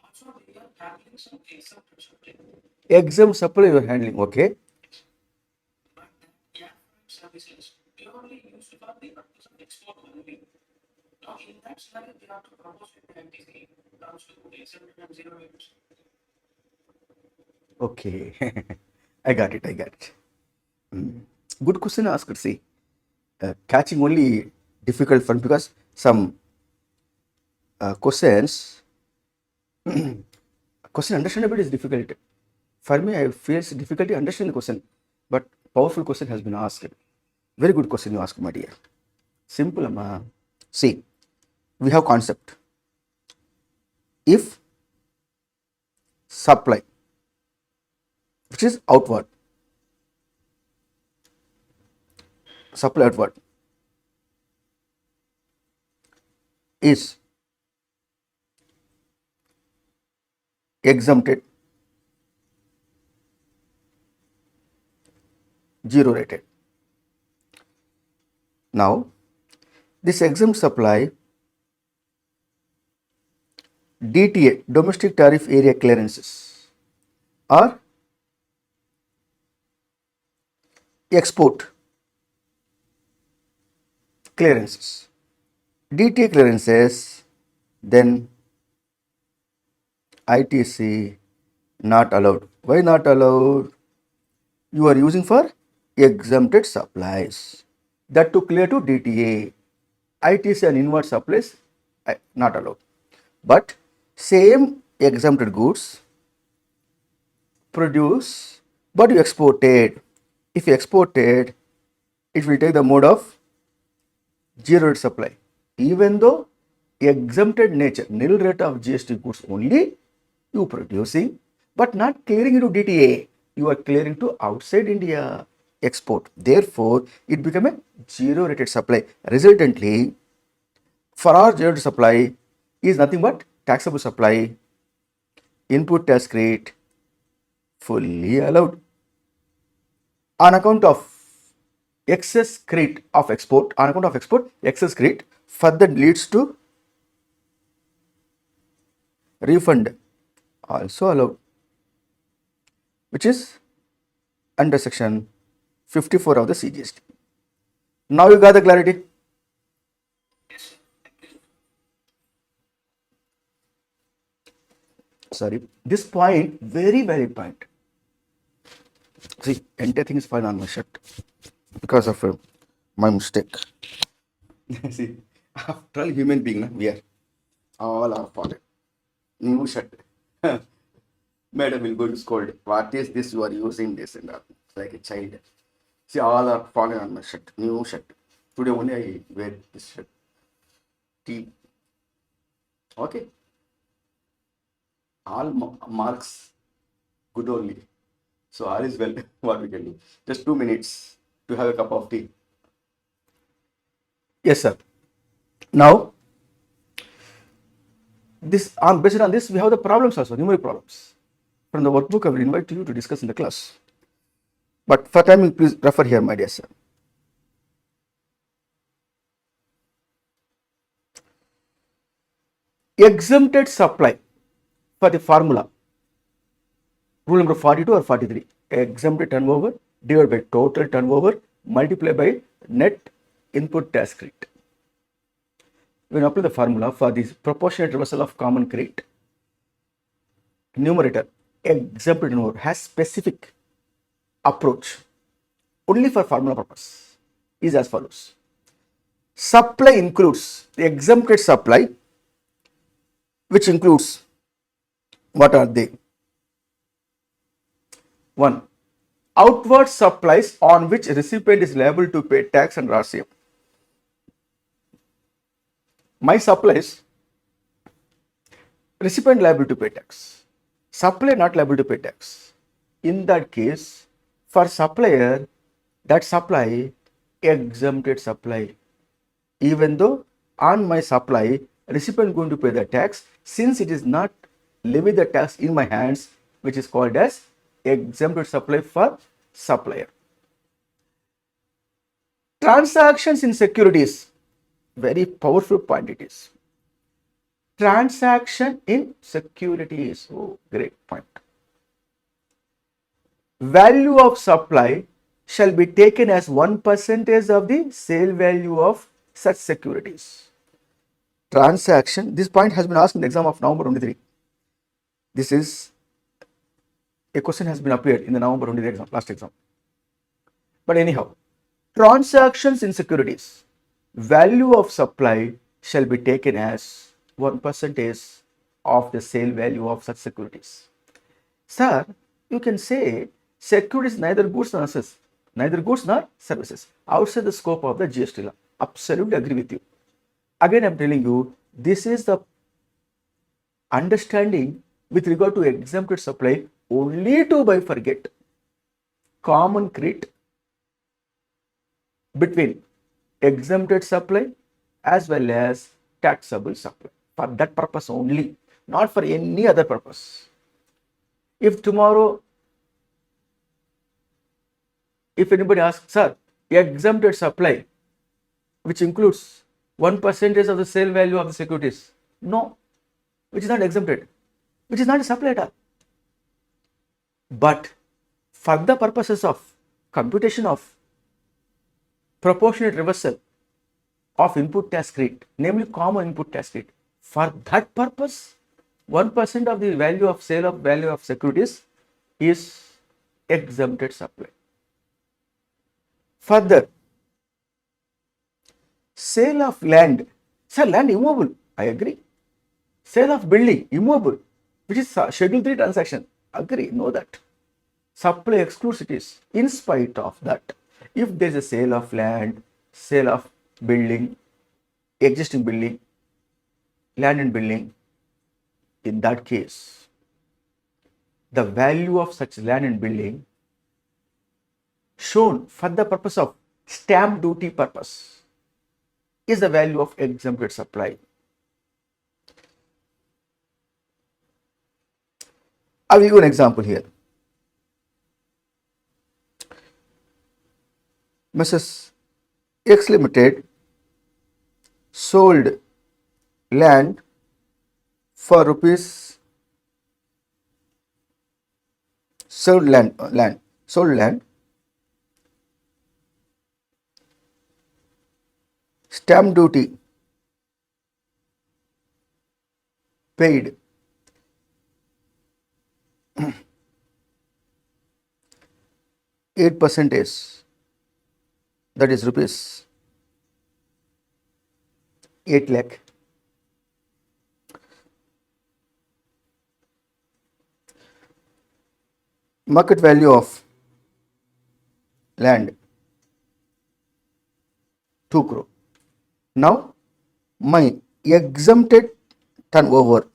Also, we are handling some exempt supply. Exempt supply you are handling. Okay. But the services purely used for the purpose of export only. Now, in that scenario, we have to propose with the ITC terms to exempt and 0 Okay. I got it. I got it. Good question asked. See, catching only difficult fun because some questions, question understandability is difficult. For me, I face difficulty understanding the question, but powerful question has been asked. Very good question you asked, my dear. Simple, amma. See, we have concept. If supply, which is outward, supply outward, is exempted, zero rated. Now, this exempt supply, DTA, domestic tariff area clearances, or export clearances. DTA clearances, then ITC not allowed. Why not allowed? You are using for exempted supplies. That to clear to DTA. ITC and inward supplies not allowed. But same exempted goods produce, but you exported. If you exported, it will take the mode of zero rate supply. Even though exempted nature, nil rate of GST goods only you producing, but not clearing into DTA. You are clearing to outside India export. Therefore, it become a zero rated supply. Resultantly, for our zero rated supply is nothing but taxable supply, input tax credit, fully allowed. On account of excess credit of export, on account of export, excess credit further leads to refund, also allowed, which is under section 54 of the CGST. Now you got the clarity. Sorry, this point, very valid point. See, entire thing is fine on my shirt because of my mistake. See, after all, human being, na, we are all are fallen. New shirt. Madam will go to scold. What is this you are using this and that? Like a child. See, all are fallen on my shirt. New shirt. Today only I wear this shirt. T. Okay. All marks good only. So all is well. What we can do? Just 2 minutes to have a cup of tea. Yes, sir. Now, this based on this, we have the problems also, numeric problems. From the workbook, I will invite you to discuss in the class. But for time, please refer here, my dear sir. Exempted supply for the formula. Rule number 42 or 43. Exempted turnover divided by total turnover multiplied by net input tax rate. When apply the formula for this proportionate reversal of common credit, numerator exempted turnover has specific approach only for formula purpose is as follows. Supply includes the exempted supply, which includes what are they? 1. Outward supplies on which recipient is liable to pay tax and RCM. My supplies, recipient liable to pay tax. Supplier not liable to pay tax. In that case, for supplier, that supply exempted supply. Even though on my supply, recipient going to pay the tax, since it is not levy the tax in my hands, which is called as exempted supply for supplier. Transactions in securities, very powerful point it is. Transaction in securities, oh great point. Value of supply shall be taken as 1% of the sale value of such securities. Transaction, this point has been asked in the exam of November 23. This is a question has been appeared in the November 23 exam, last exam. But anyhow, transactions in securities, value of supply shall be taken as 1% of the sale value of such securities. Sir, you can say securities neither goods nor services, neither goods nor services, outside the scope of the GST law. Absolutely agree with you. Again, I am telling you, this is the understanding with regard to exempted supply only to bifurcate common credit between exempted supply as well as taxable supply. For that purpose only, not for any other purpose. If tomorrow, if anybody asks, sir, exempted supply, which includes 1% of the sale value of the securities, no, which is not exempted, which is not a supply at all. But for the purposes of computation of proportionate reversal of input tax rate, namely common input tax rate, for that purpose, 1% of the value of sale of value of securities is exempted supply. Further, sale of land, sir, land immovable, I agree. Sale of building, immovable, which is Schedule 3 transaction, agree, know that. Supply excludes it is. In spite of that, if there is a sale of land, sale of building, existing building, land and building, in that case, the value of such land and building shown for the purpose of stamp duty purpose is the value of exempted supply. I will give you an example here. Mrs. X Limited sold land for rupees, sold land, stamp duty paid 8%, that is rupees 8 lakh. Market value of land 2 crore. Now my exempted turnover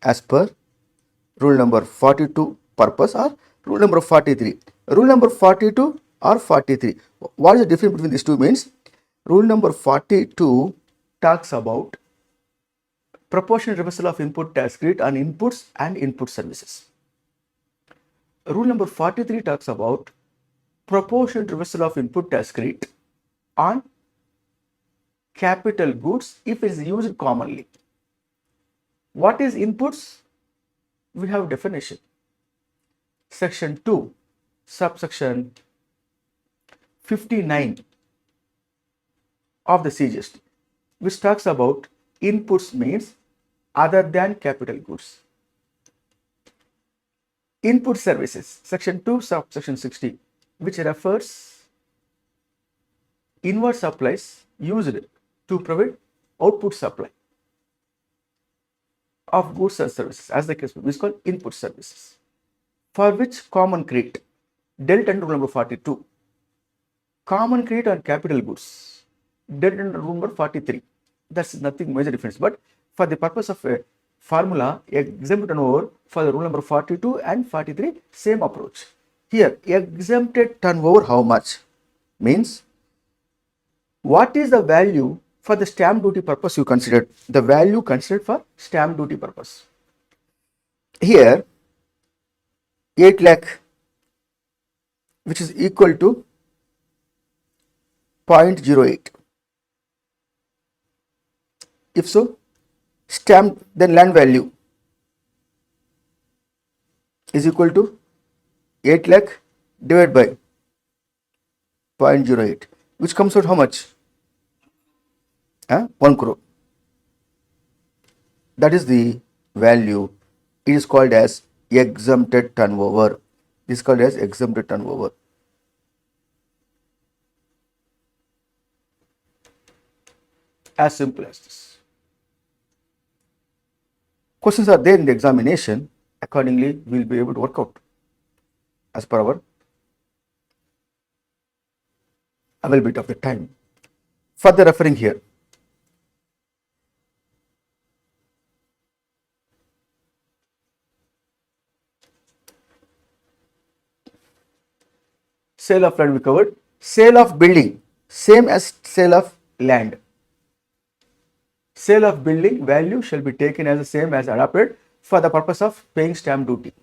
as per rule number 42 purpose or rule number 43. Rule number 42 or 43. What is the difference between these two means? Rule number 42 talks about proportionate reversal of input tax credit on inputs and input services. Rule number 43 talks about proportionate reversal of input tax credit on capital goods if it is used commonly. What is inputs? We have definition. Section 2, subsection 59 of the CGST, which talks about inputs means other than capital goods. Input services, section 2, subsection 60, which refers inward supplies used to provide output supply of goods and services, as the case is called input services, for which common credit dealt under rule number 42, common credit on capital goods dealt under rule number 43. That's nothing major difference, but for the purpose of a formula, exempt turnover for the rule number 42 and 43, same approach. Here, exempted turnover how much means what is the value for the stamp duty purpose you considered, the value considered for stamp duty purpose. Here 8 lakh, which is equal to 0.08. If so, stamp, then land value is equal to 8 lakh divided by 0.08, which comes out how much? 1 crore. That is the value. It is called as exempted turnover. This is called as exempted turnover. As simple as this. Questions are there in the examination. Accordingly, we will be able to work out as per our availability of the time. Further referring here, sale of land we covered. Sale of building, same as sale of land. Sale of building value shall be taken as the same as adopted for the purpose of paying stamp duty.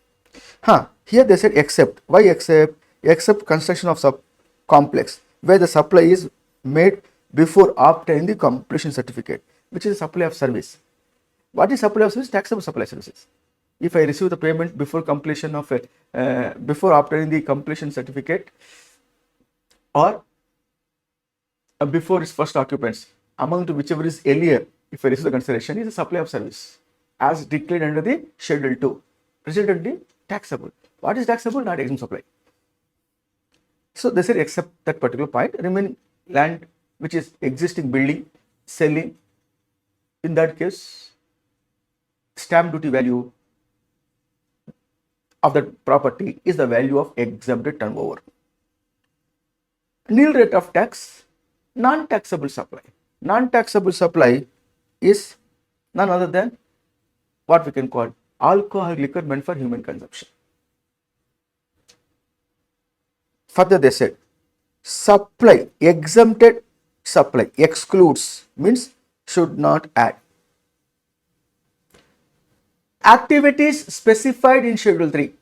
Here they said except. Why except? Except construction of sub complex where the supply is made before obtaining the completion certificate, which is supply of service. What is supply of service? Taxable supply services. If I receive the payment before completion of before obtaining the completion certificate, or before its first occupants, among to whichever is earlier, if I receive the consideration, is a supply of service as declared under the Schedule 2, resultantly taxable. What is taxable? Not exempt supply. So they said except that particular point, remaining land which is existing building, selling, in that case, stamp duty value of that property is the value of exempted turnover. Nil rate of tax, non-taxable supply. Non-taxable supply is none other than what we can call alcoholic liquor meant for human consumption. Further they said supply, exempted supply, excludes means should not add. Activities specified in Schedule 3.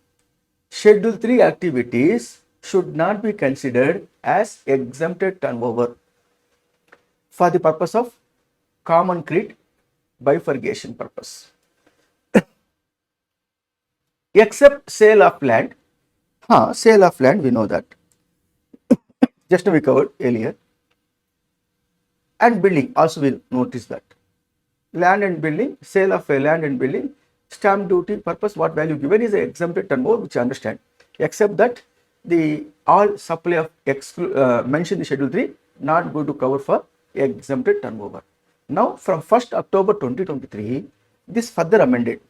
Schedule 3 activities should not be considered as exempted turnover for the purpose of common credit bifurcation purpose. Except sale of land. Sale of land, we know that. Just we covered earlier. And building, also we notice that. Land and building, sale of land and building, stamp duty purpose, what value given is exempted turnover, which you understand. Except that the all supply of mentioned in Schedule 3 not going to cover for exempted turnover. Now from 1st October 2023, this further amended.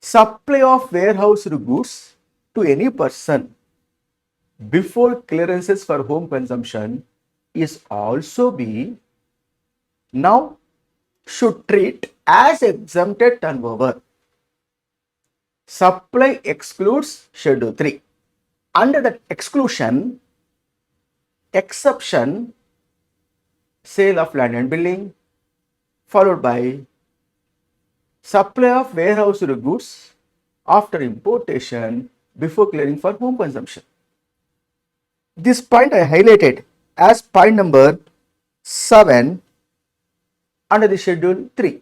Supply of warehoused goods to any person before clearances for home consumption is also be now should treat as exempted turnover. Supply excludes Schedule 3. Under that exclusion, exception, sale of land and building, followed by supply of warehoused goods after importation before clearing for home consumption. This point I highlighted as point number 7 under the Schedule 3.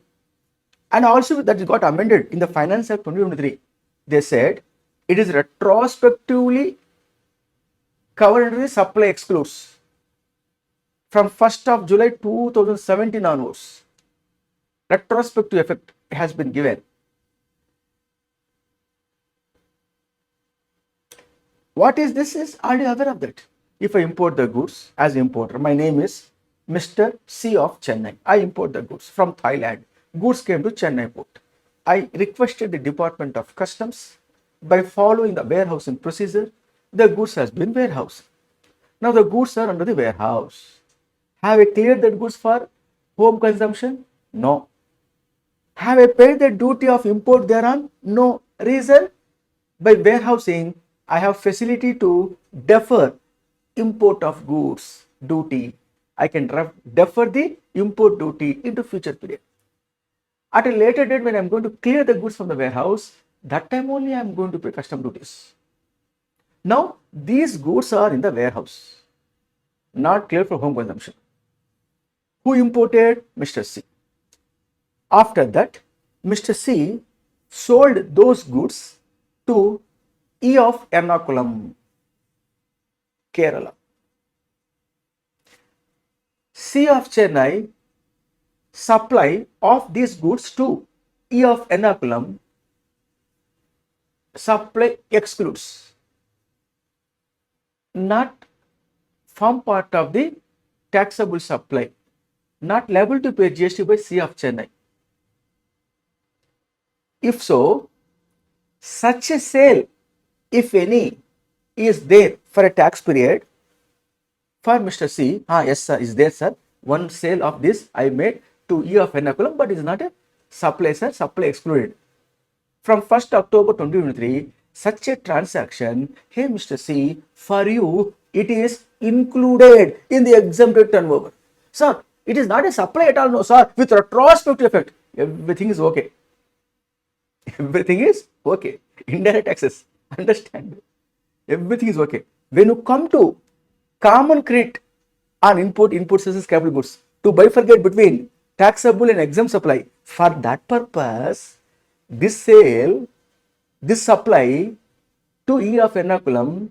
And also that got amended in the Finance Act 2023. They said it is retrospectively covered under the supply excludes from 1st of July 2017 onwards. Retrospective effect has been given. What is this? Is already aware of that. If I import the goods as importer, my name is Mr. C of Chennai. I import the goods from Thailand. Goods came to Chennai port. I requested the Department of Customs. By following the warehousing procedure, the goods has been warehoused. Now the goods are under the warehouse. Have I cleared that goods for home consumption? No. Have I paid the duty of import thereon? No. Reason? By warehousing, I have facility to defer import of goods duty. I can defer the import duty into future period. At a later date, when I'm going to clear the goods from the warehouse, that time only I'm going to pay custom duties. Now, these goods are in the warehouse, not cleared for home consumption. Who imported? Mr. C. After that, Mr. C sold those goods to E of Ernakulam, Kerala. C of Chennai supply of these goods to E of Ernakulam supply excludes, not form part of the taxable supply, not liable to pay GST by C of Chennai. If so, such a sale, if any, is there for a tax period for Mr. C. Yes, sir, is there, sir. One sale of this I made to E of Ernakulam, but is not a supply, sir. Supply excluded. From 1st October 2023, such a transaction, hey, Mr. C, for you, it is included in the exempted turnover. Sir, it is not a supply at all, no, sir. With retrospective effect, everything is okay. Everything is okay. Indirect taxes, understand? Everything is okay. When you come to common credit on input services, capital goods, to bifurcate between taxable and exempt supply, for that purpose, this sale, this supply to E of Ernakulam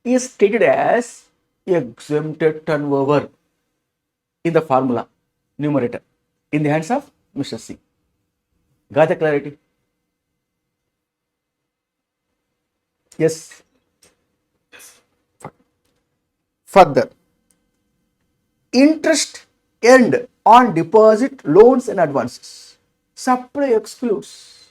is stated as exempted turnover in the formula numerator in the hands of Mr. C. Got the clarity? Yes. Further, interest earned on deposit, loans and advances. Supply excludes.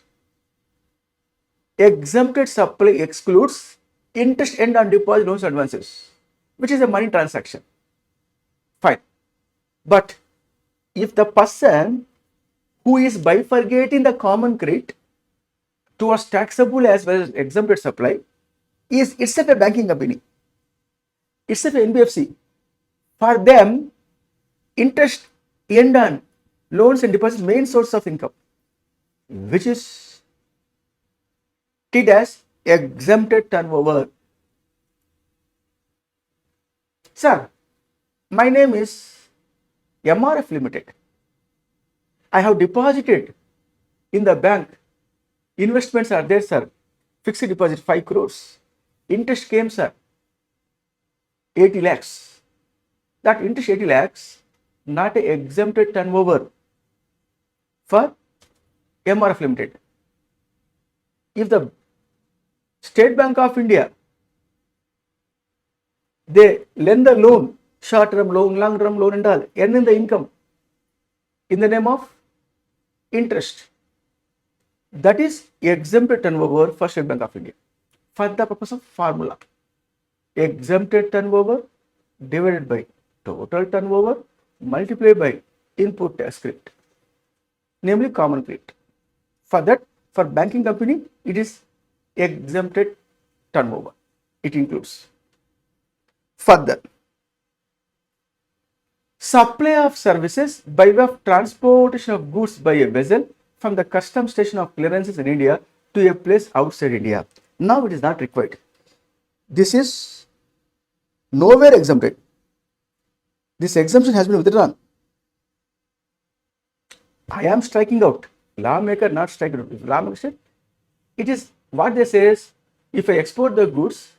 Exempted supply excludes interest earned on deposit, loans and advances, which is a money transaction. Fine. But if the person who is bifurcating the common credit towards taxable as well as exempted supply is itself a banking company, itself an NBFC. For them, interest earned on loans and deposits main source of income, which is treated as exempted turnover. Sir, my name is MRF Limited. I have deposited in the bank. Investments are there, sir. Fixed deposit 5 crores. Interest came, sir, 80 lakhs. That interest 80 lakhs, not a exempted turnover for MRF Limited. If the State Bank of India, they lend the loan, short-term loan, long-term loan and all, earning the income in the name of interest, that is exempted turnover for State Bank of India. For the purpose of formula, exempted turnover divided by total turnover multiplied by input tax credit, namely common credit. For that, for banking company, it is exempted turnover. It includes. Further, supply of services by way of transportation of goods by a vessel from the custom station of clearances in India to a place outside India. Now it is not required. This is nowhere exempted. This exemption has been withdrawn. I am striking out lawmaker not strike it. If lawmaker said, it is what they say is, if I export the goods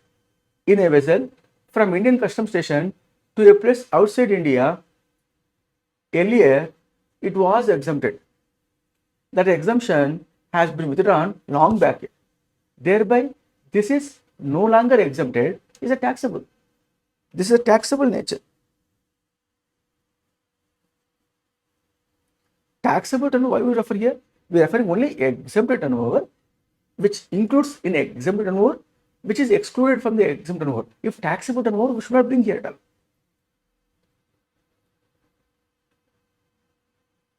in a vessel from Indian custom station to a place outside India, earlier it was exempted. That exemption has been withdrawn long back. Thereby, this is no longer exempted, is a taxable. This is a taxable nature. Taxable turnover, why we refer here? We are referring only exempted turnover, which includes in exempted turnover, which is excluded from the exempt turnover. If taxable turnover, we should not bring here at all.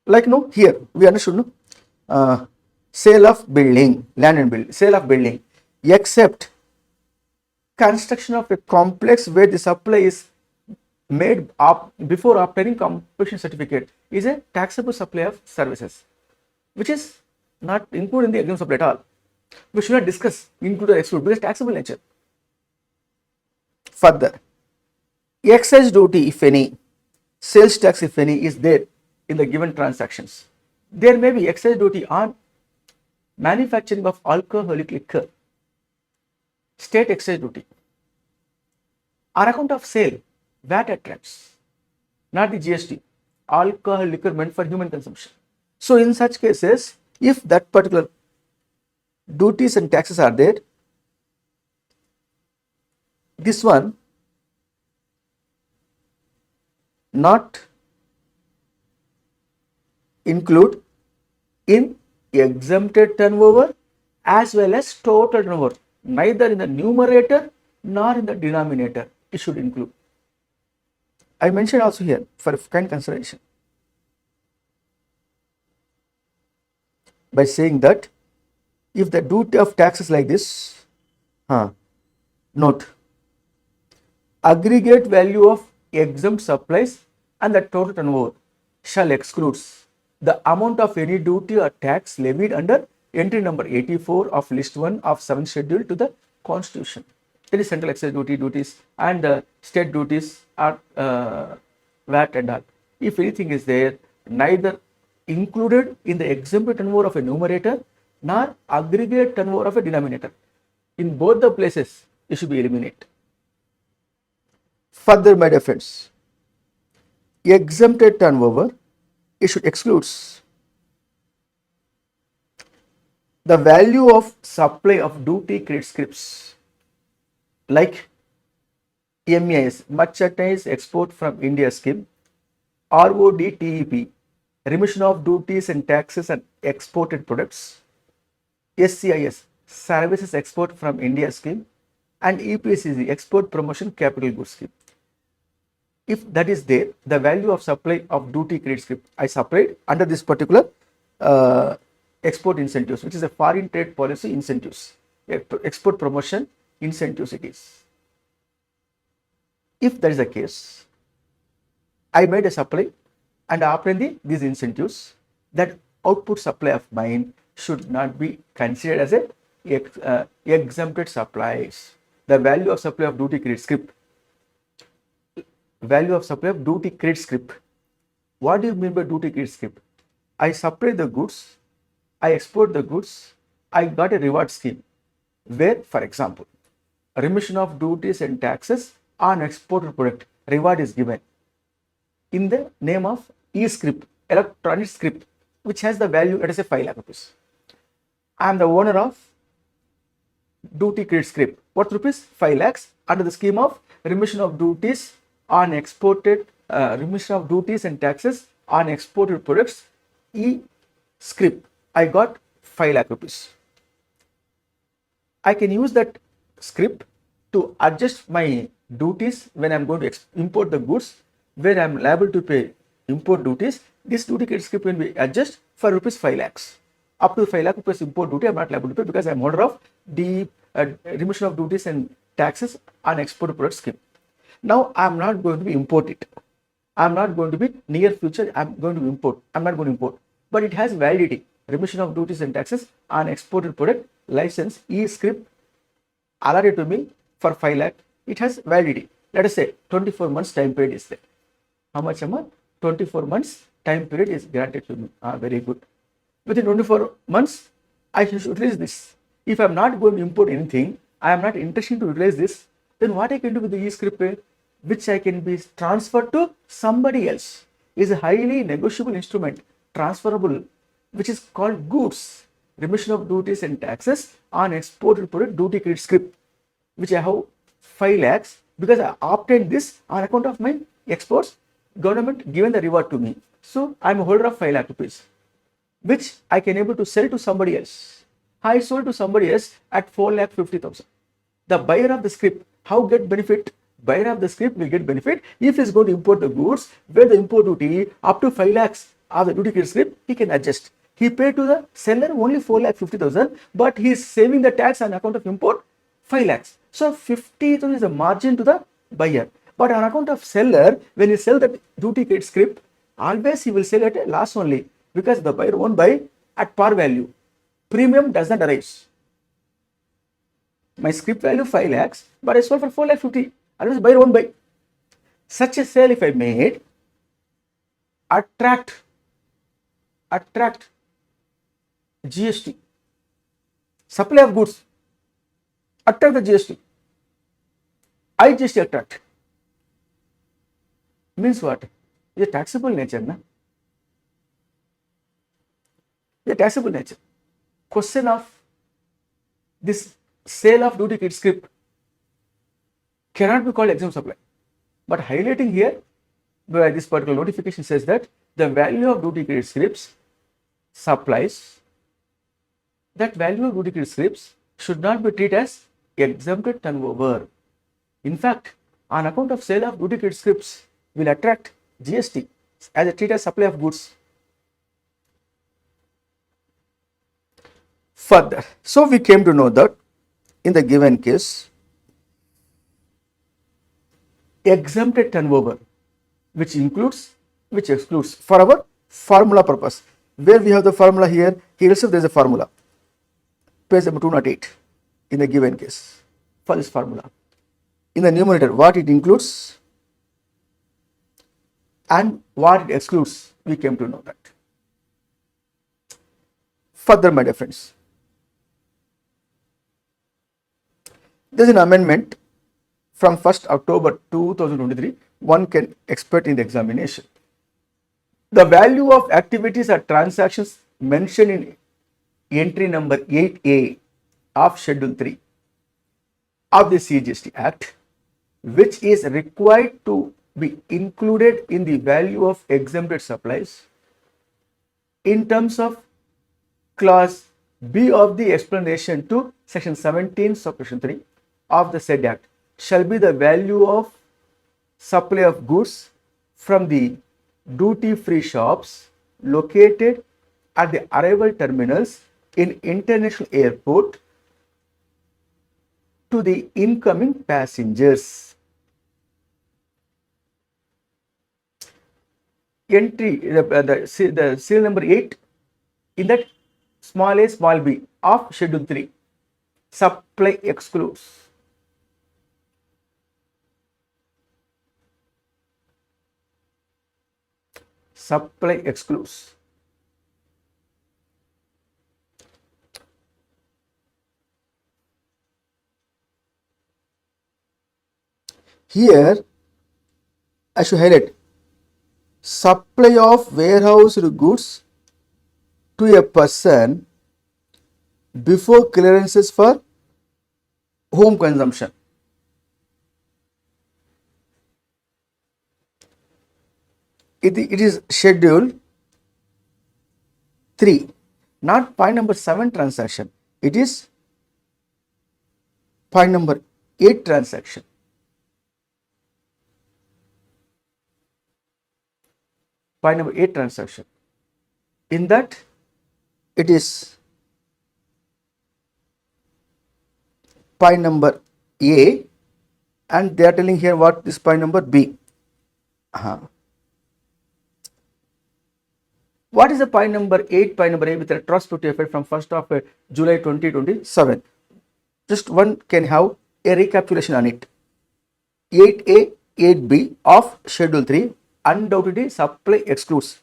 Like no, here we understood no. Sale of building, land and building, sale of building, except construction of a complex where the supply is made up before obtaining completion certificate is a taxable supply of services, which is not included in the exempt supply at all. We should not discuss include or exclude because taxable nature. Further, excise duty, if any, sales tax, if any, is there in the given transactions. There may be excise duty on manufacturing of alcoholic liquor, state excise duty, on account of sale, VAT attracts, not the GST, alcohol liquor meant for human consumption. So in such cases, if that particular duties and taxes are there, this one not include in exempted turnover as well as total turnover, neither in the numerator nor in the denominator. It should include. I mentioned also here for kind consideration by saying that if the duty of tax is like this, note aggregate value of exempt supplies and the total turnover shall excludes the amount of any duty or tax levied under entry number 84 of list 1 of 7th schedule to the constitution. There is central excise duty, duties and state duties are VAT and all. If anything is there, neither included in the exempt turnover of a numerator nor aggregate turnover of a denominator. In both the places, it should be eliminated. Further, my dear friends, exempted turnover, it should excludes the value of supply of duty credit scripts like MEIS, merchandise export from India scheme, RODTEP, remission of duties and taxes and exported products, SCIS, services export from India scheme, and EPCG, export promotion capital goods scheme. If that is there, the value of supply of duty credit script I supplied under this particular export incentives, which is a foreign trade policy incentives, export promotion incentives it is. If that is the case, I made a supply and obtained these incentives, that output supply of mine should not be considered as a exempted supplies. The value of supply of duty credit script. Value of supply of duty credit script. What do you mean by duty credit script? I supply the goods, I export the goods, I got a reward scheme where, for example, remission of duties and taxes on exported product, reward is given in the name of e-script, electronic script, which has the value, let us say 5 lakh rupees. I am the owner of duty credit script. What rupees? 5 lakhs under the scheme of remission of duties on exported, remission of duties and taxes on exported products, e-script. I got 5 lakh rupees. I can use that script to adjust my duties when I am going to import the goods, where I am liable to pay import duties. This duty credit script will be adjusted for rupees 5 lakhs. Up to 5 lakh rupees import duty I am not liable to pay because I am owner of the remission of duties and taxes on exported products scheme. Now I am not going to be import it. I am not going to be near future. I am going to import. I am not going to import, but it has validity. Remission of duties and taxes on exported product license e-script allotted to me for 5 lakh. It has validity. Let us say 24 months time period is there. How much amount? 24 months time period is granted to me. Very good. within 24 months, I should utilize this. If I'm not going to import anything, I am not interested to utilize this, then what I can do with the e-script, which I can be transferred to somebody else, is a highly negotiable instrument, transferable, which is called goods, remission of duties and taxes on exported product duty credit script, which I have 5 lakhs because I obtained this on account of my exports. Government given the reward to me. So I'm a holder of 5 lakh rupees, which I can able to sell to somebody else. I sold to somebody else at 4,50,000. The buyer of the script, how get benefit? Buyer of the script will get benefit if he is going to import the goods where the import duty up to 5 lakhs of the duty credit script, he can adjust. He paid to the seller only 4,50,000, but he is saving the tax on account of import 5 lakhs. So 50,000 is a margin to the buyer. But on account of seller, when he sell the duty credit script, always he will sell at a loss only because the buyer won't buy at par value. Premium does not arise. My script value 5 lakhs, but I sold for 4,50,000. Otherwise, buyer won't buy. Such a sale, if I made, attract GST, supply of goods, attract the GST. IGST attract means what? It's a taxable nature, na? It's a taxable nature. Question of this sale of duty credit script cannot be called exempt supply. But highlighting here, where this particular notification says that the value of duty credit scripts supplies, that value of duty credit scripts should not be treated as exempted turnover. In fact, on account of sale of duty credit scripts will attract GST as a treated supply of goods. Further, so we came to know that in the given case, exempted turnover, which excludes for our formula purpose, where we have the formula here itself there is a formula, page number 208 in the given case for this formula. In the numerator, what it includes and what it excludes, we came to know that. Further, my dear friends, there is an amendment from 1st October 2023, one can expect in the examination. The value of activities or transactions mentioned in entry number 8A of Schedule 3 of the CGST Act, which is required to be included in the value of exempted supplies in terms of clause B of the explanation to section 17 subsection 3 of the said act, shall be the value of supply of goods from the duty-free shops located at the arrival terminals in international airport to the incoming passengers. Entry, the serial number 8 in that small a small b of Schedule 3, supply excludes. Supply excludes. Here, I should highlight supply of warehoused goods to a person before clearances for home consumption. It is Schedule 3, not point number 7 transaction. It is point number 8 transaction. Point number 8 transaction. In that, it is point number A, and they are telling here what is point number B. What is the point number 8, point number A with retrospective effect from 1st of July 2027? Just one can have a recapitulation on it. 8A, 8B of Schedule 3, undoubtedly supply excludes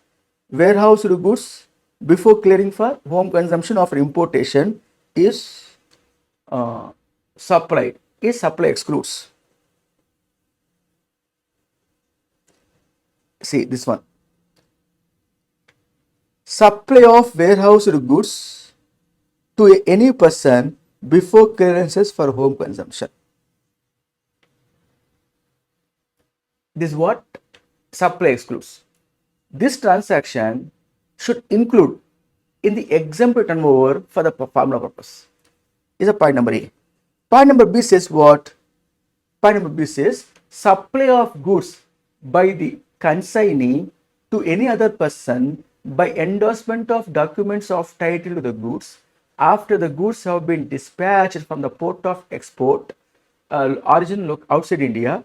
warehoused goods before clearing for home consumption after importation is supplied. Is supply excludes. See this one. Supply of warehoused goods to any person before clearances for home consumption. This is what supply excludes. This transaction should include in the exempt turnover for the formula purpose. Is a point number A. Point number B says what? Point number B says supply of goods by the consignee to any other person by endorsement of documents of title to the goods after the goods have been dispatched from the port of export origin outside India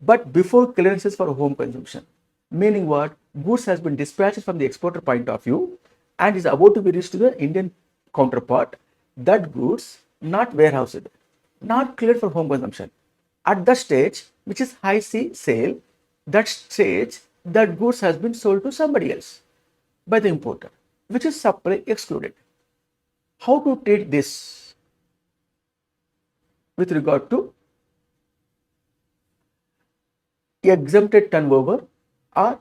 but before clearances for home consumption. Meaning what? Goods has been dispatched from the exporter point of view and is about to be reached to the Indian counterpart. That goods not warehoused, not cleared for home consumption. At that stage, which is high C sale, that stage that goods has been sold to somebody else by the importer, which is supply excluded. How to treat this with regard to exempted turnover or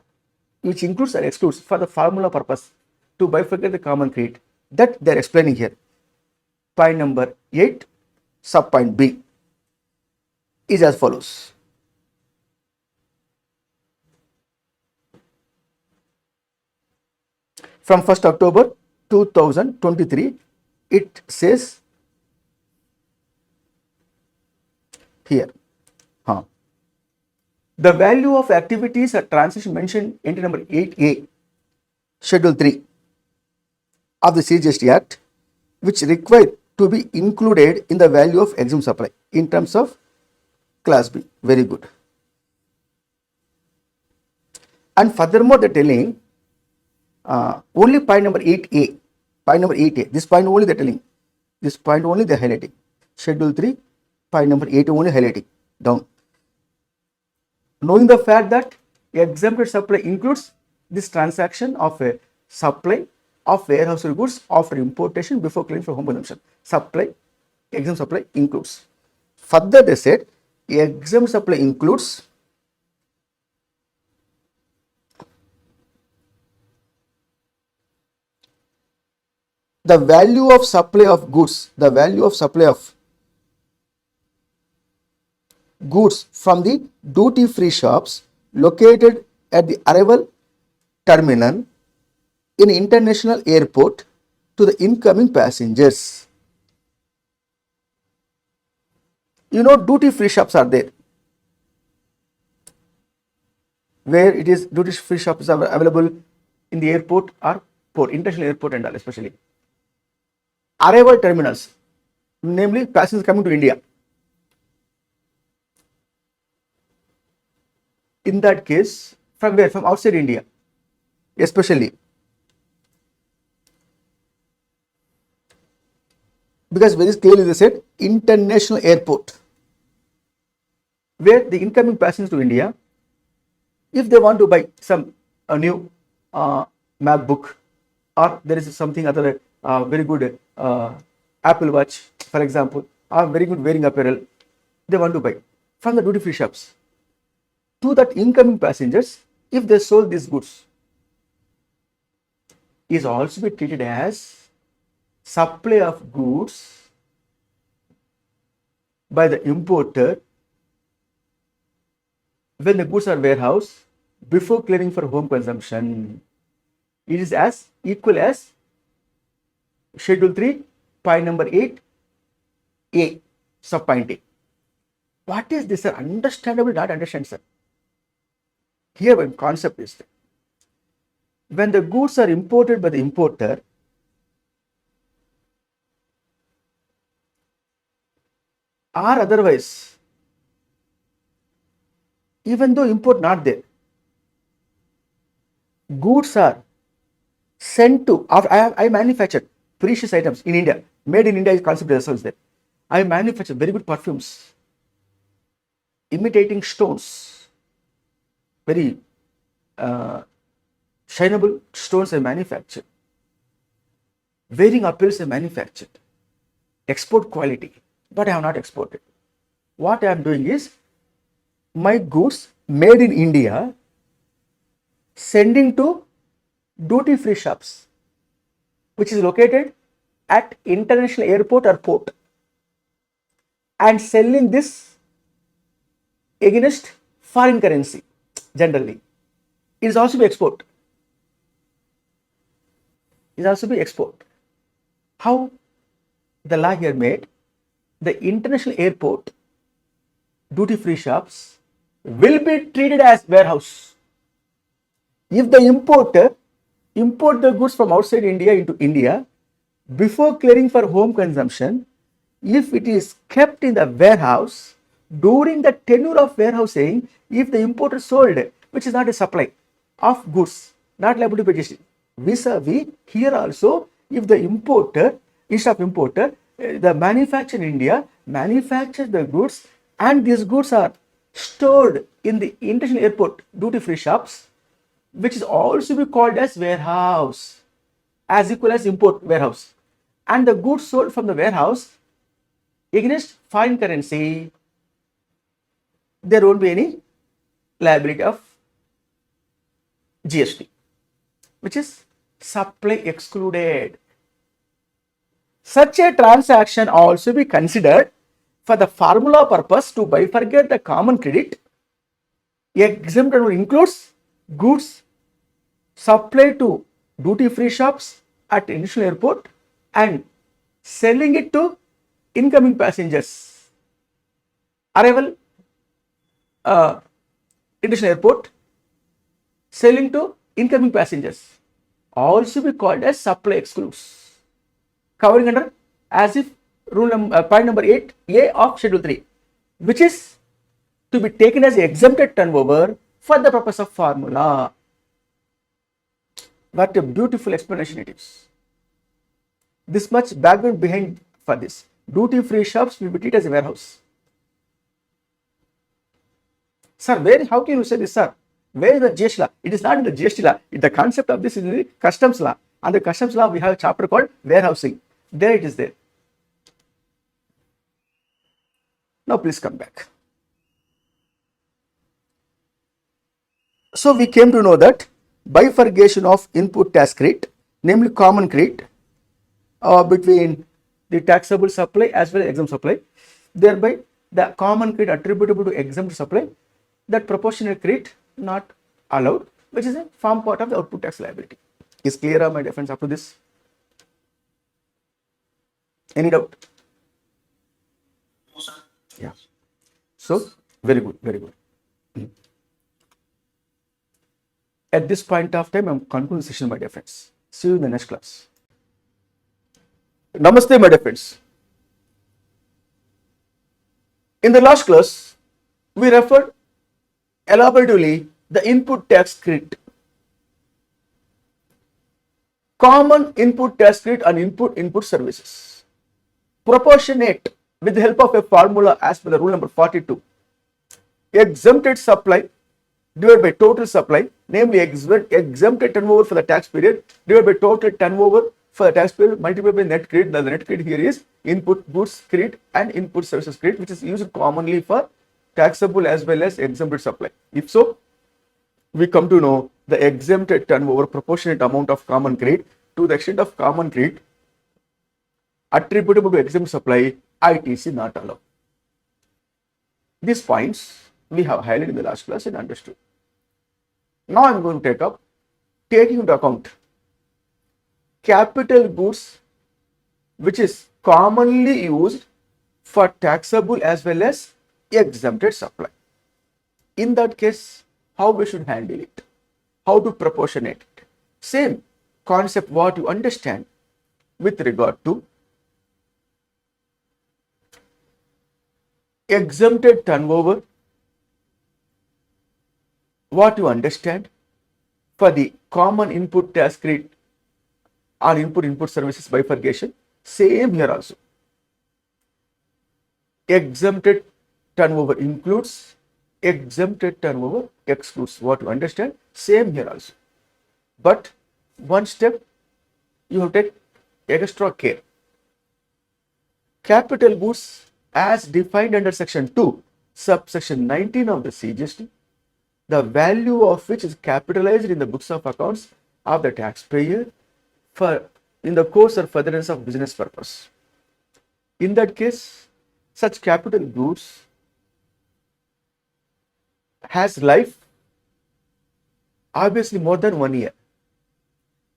which includes or excludes for the formula purpose to bifurcate the common creed that they are explaining here. Point number 8, sub point B is as follows. From 1st October 2023, it says here, the value of activities at transaction mentioned entry number 8A, Schedule 3 of the CGST Act, which require to be included in the value of exempt supply in terms of class B. Very good. And furthermore, they're telling only point number 8A, point number 8A, this point only they're telling, this point only they're highlighting. Schedule 3, point number 8 only highlighting down. Knowing the fact that exempted supply includes this transaction of a supply of warehouse goods after importation before clearing for home consumption. Supply, exempt supply includes. Further, they said exempt supply includes the value of supply of goods, the value of supply of goods from the duty-free shops located at the arrival terminal in international airport to the incoming passengers. You know, duty-free shops are there. Where it is duty-free shops are available in the airport or port, international airport and all, especially. Arrival terminals, namely passengers coming to India. In that case, from where? From outside India, especially. Because very clearly they said international airport, where the incoming passengers to India, if they want to buy some new MacBook or there is something other very good Apple Watch, for example, or very good wearing apparel, they want to buy from the duty free shops to that incoming passengers. If they sold these goods, is also be treated as supply of goods by the importer when the goods are warehoused before clearing for home consumption. It is as equal as Schedule 3, point number 8A, sub point A. What is this, sir? Understandable, not understand, sir. Here one concept is that when the goods are imported by the importer, or otherwise, even though import not there, goods are sent to, I manufactured precious items in India, made in India is concept as well there. I manufacture very good perfumes, imitating stones, very shineable stones I manufacture. Wearing apparels are manufactured, export quality, but I have not exported. What I am doing is my goods made in India sending to duty free shops, which is located at international airport or port, and selling this against foreign currency generally. It is also be export. It is also be export. How the law here made, the international airport duty free shops will be treated as warehouse. If the importer import the goods from outside India into India before clearing for home consumption, if it is kept in the warehouse during the tenure of warehousing, if the importer sold, which is not a supply of goods, not liable to pay GST. Vis-a-vis here also, if the importer, instead of importer, the manufacturer in India manufactures the goods and these goods are stored in the international airport duty free shops, which is also be called as warehouse, as equal as import warehouse, and the goods sold from the warehouse against foreign currency, there won't be any liability of GST, which is supply excluded. Such a transaction also be considered for the formula purpose to bifurcate the common credit. Exempted includes goods supplied to duty free shops at international airport and selling it to incoming passengers. Arrival international airport, selling to incoming passengers, also be called as supply excludes, covering under as if point number 8A of schedule 3, which is to be taken as exempted turnover for the purpose of formula. What a beautiful explanation it is. This much background behind for this. Duty free shops will be treated as a warehouse. Sir, how can you say this, sir? Where is the GST law? It is not in the GST law. The concept of this is in the customs law. And the customs law, we have a chapter called warehousing. There it is there. Now please come back. So we came to know that bifurcation of input tax credit, namely common credit, between the taxable supply as well as exempt supply. Thereby, the common credit attributable to exempt supply, that proportionate credit not allowed, which is a form part of the output tax liability. Is clear, my dear friends, up to this? Any doubt? No, sir. Yeah. So, very good, very good. At this point of time, I'm concluding the session, my dear friends. See you in the next class. Namaste, my dear friends. In the last class, we referred elaboratively the input tax credit. Common input tax credit and input services. Proportionate with the help of a formula as per the rule number 42. Exempted supply divided by total supply, namely exempted turnover for the tax period divided by total turnover for the tax period multiplied by net credit. The net credit here is input goods credit and input services credit, which is used commonly for taxable as well as exempted supply. If so, we come to know the exempted turnover proportionate amount of common credit to the extent of common credit attributable to exempt supply, ITC not allowed. These points we have highlighted in the last class and understood. Now I am going to take up taking into account capital goods which is commonly used for taxable as well as exempted supply. In that case, how we should handle it, how to proportionate it. Same concept what you understand with regard to exempted turnover, what you understand for the common input tax credit or input services bifurcation, same here also. Exempted turnover includes, exempted turnover excludes. What you understand, same here also. But one step you have to take extra care. Capital goods as defined under section 2, subsection 19 of the CGST, the value of which is capitalized in the books of accounts of the taxpayer for in the course or furtherance of business purpose. In that case, such capital goods has life obviously more than 1 year.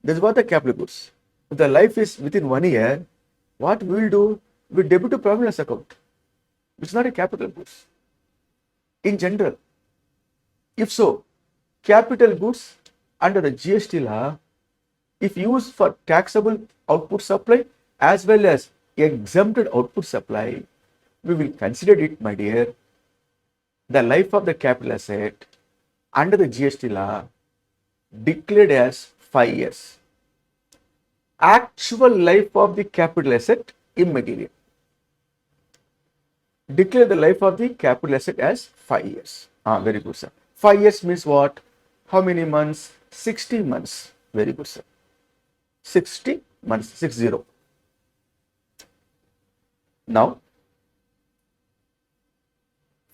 This is what the capital goods. If the life is within 1 year, what we will do? We debit to profit and loss account. It's not a capital goods. In general, if so, capital goods under the GST law, if used for taxable output supply as well as exempted output supply, we will consider it, my dear, the life of the capital asset under the GST law declared as 5 years. Actual life of the capital asset immaterial. Declare the life of the capital asset as 5 years. Very good, sir. 5 years means what? How many months? 60 months. Very good, sir. 60 months, 60. Now,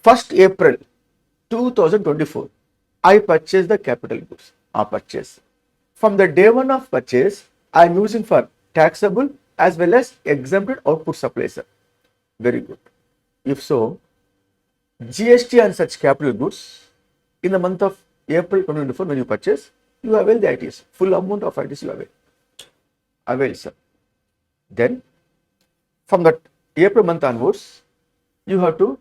1st April 2024, I purchased the capital goods. Purchase. From the day one of purchase, I am using for taxable as well as exempted output supply, sir. Very good. If so, GST on such capital goods in the month of April 2024 when you purchase, you avail the ITC. Full amount of ITC you avail. Avail, sir. Then, from that April month onwards, you have to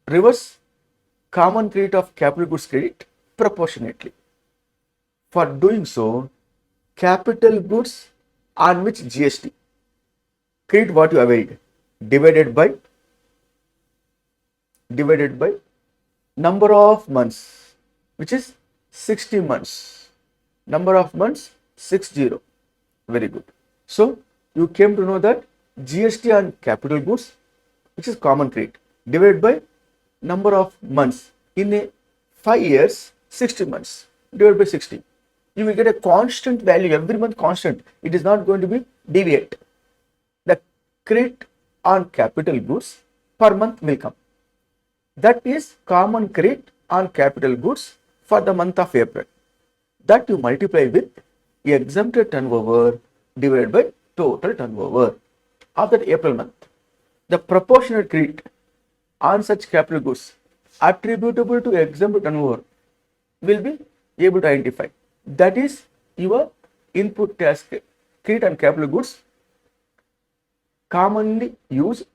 reverse common credit of capital goods credit proportionately. For doing so, capital goods on which GST credit what you availed divided by number of months, which is 60 months. Number of months 60. Very good. So you came to know that GST on capital goods, which is common credit, divided by number of months in a 5 years, 60 months divided by 60. You will get a constant value every month, constant. It is not going to be deviate. The credit on capital goods per month will come. That is common credit on capital goods for the month of April. That you multiply with exempted turnover divided by total turnover of that April month. The proportionate credit on such capital goods attributable to exempted turnover will be able to identify. That is your input tax credit on capital goods commonly used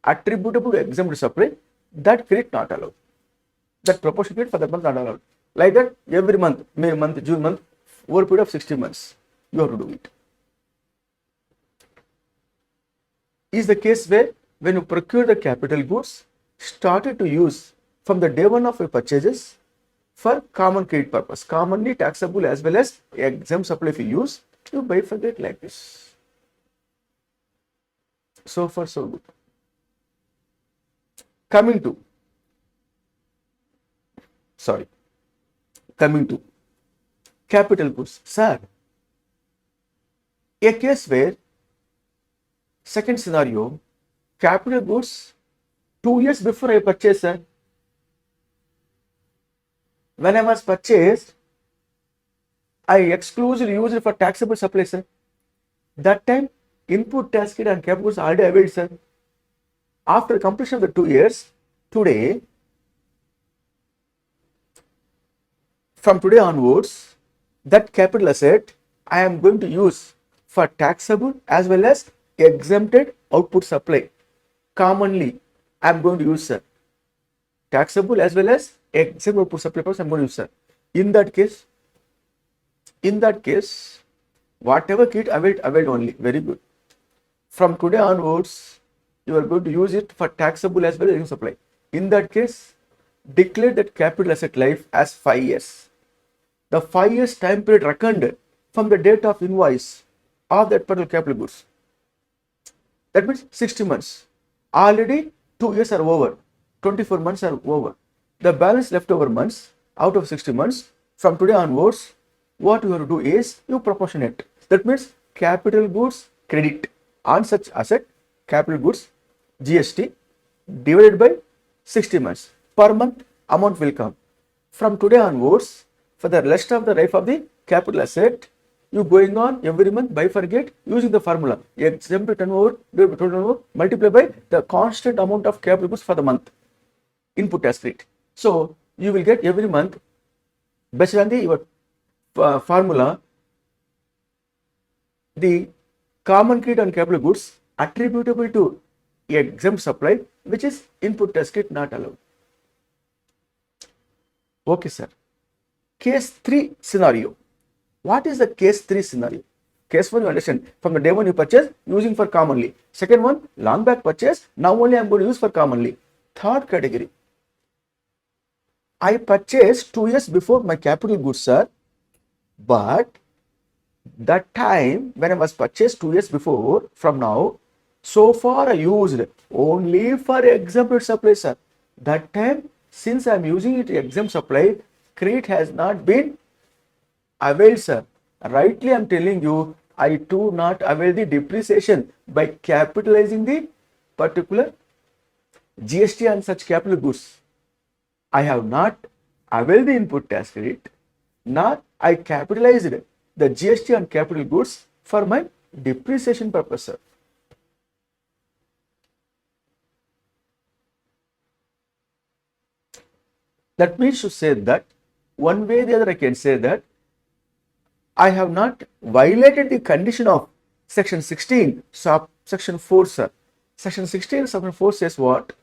attributable to exempted supply. That credit not allowed. That proportion credit for that month not allowed. Like that every month, May month, June month, over a period of 60 months, you have to do it. Is the case where when you procure the capital goods, started to use from the day one of your purchases for common credit purpose, commonly taxable as well as exempt supply if you use, you bifurcate like this. So far, so good. Coming to capital goods. Sir, a case where second scenario, capital goods 2 years before I purchased, sir. When I was purchased, I exclusively used it for taxable supply, sir. That time, input tax credit and capital goods already availed, sir. After completion of the 2 years, from today onwards, that capital asset I am going to use for taxable as well as exempted output supply. Commonly, I am going to use, sir. Taxable as well as exempt output supply purpose I am going to use, sir. In that case, whatever kit availed only. Very good. From today onwards, you are going to use it for taxable as well as exempt supply. In that case, declare that capital asset life as 5 years. The 5 years time period reckoned from the date of invoice of that particular capital goods. That means 60 months. Already 2 years are over. 24 months are over. The balance leftover months out of 60 months, from today onwards, what you have to do is you proportionate. That means capital goods credit on such asset, capital goods GST divided by 60 months. Per month amount will come. From today onwards, for the rest of the life of the capital asset, you going on every month bifurcate using the formula exempt turnover divided by total turnover multiply by the constant amount of capital goods for the month input tax rate. So you will get every month based on the your formula the common credit on capital goods attributable to exempt supply, which is input tax credit not allowed. Okay, sir. Case 3 scenario. What is the case 3 scenario? Case 1 you understand, from the day 1 you purchase using for commonly. Second one, long back purchase, now only I am going to use for commonly. Third category, I purchased 2 years before my capital goods, sir, but that time when I was purchased 2 years before from now, so far I used only for exempt supply, sir. That time, since I am using it exempt supply, credit has not been availed, sir. Rightly I am telling you, I do not avail the depreciation by capitalizing the particular GST on such capital goods. I have not availed the input tax credit, nor I capitalized the GST on capital goods for my depreciation purpose, sir. That means to say that one way or the other I can say that I have not violated the condition of section 16 subsection 4, sir. Section 16 subsection 4 says what?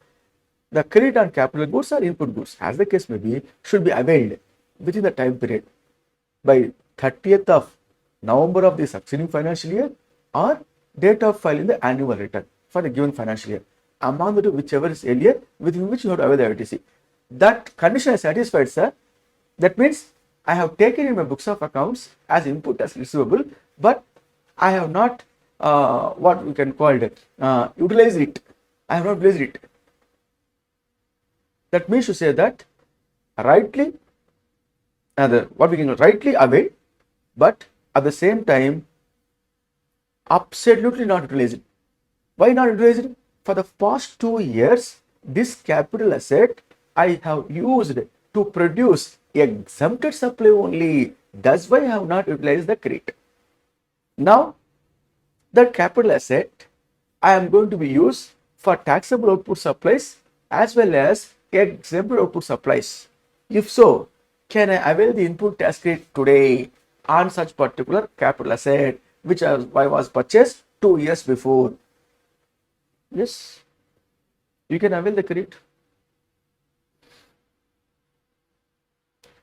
The credit on capital goods or input goods, as the case may be, should be availed within the time period by 30th of November of the succeeding financial year or date of filing the annual return for the given financial year, among the two, whichever is earlier, within which you have to avail the ITC. That condition is satisfied, sir. That means I have taken in my books of accounts as input as receivable, but I have not what we can call it utilized it. I have not utilized it. That means to say that rightly what we can rightly avail, but at the same time absolutely not utilized. Why not utilized? For the past 2 years, this capital asset I have used to produce exempted supply only. That's why I have not utilized the credit. Now, that capital asset I am going to be used for taxable output supplies as well as exempted output supplies. If so, can I avail the input tax credit today on such particular capital asset which I was purchased 2 years before? Yes, you can avail the credit.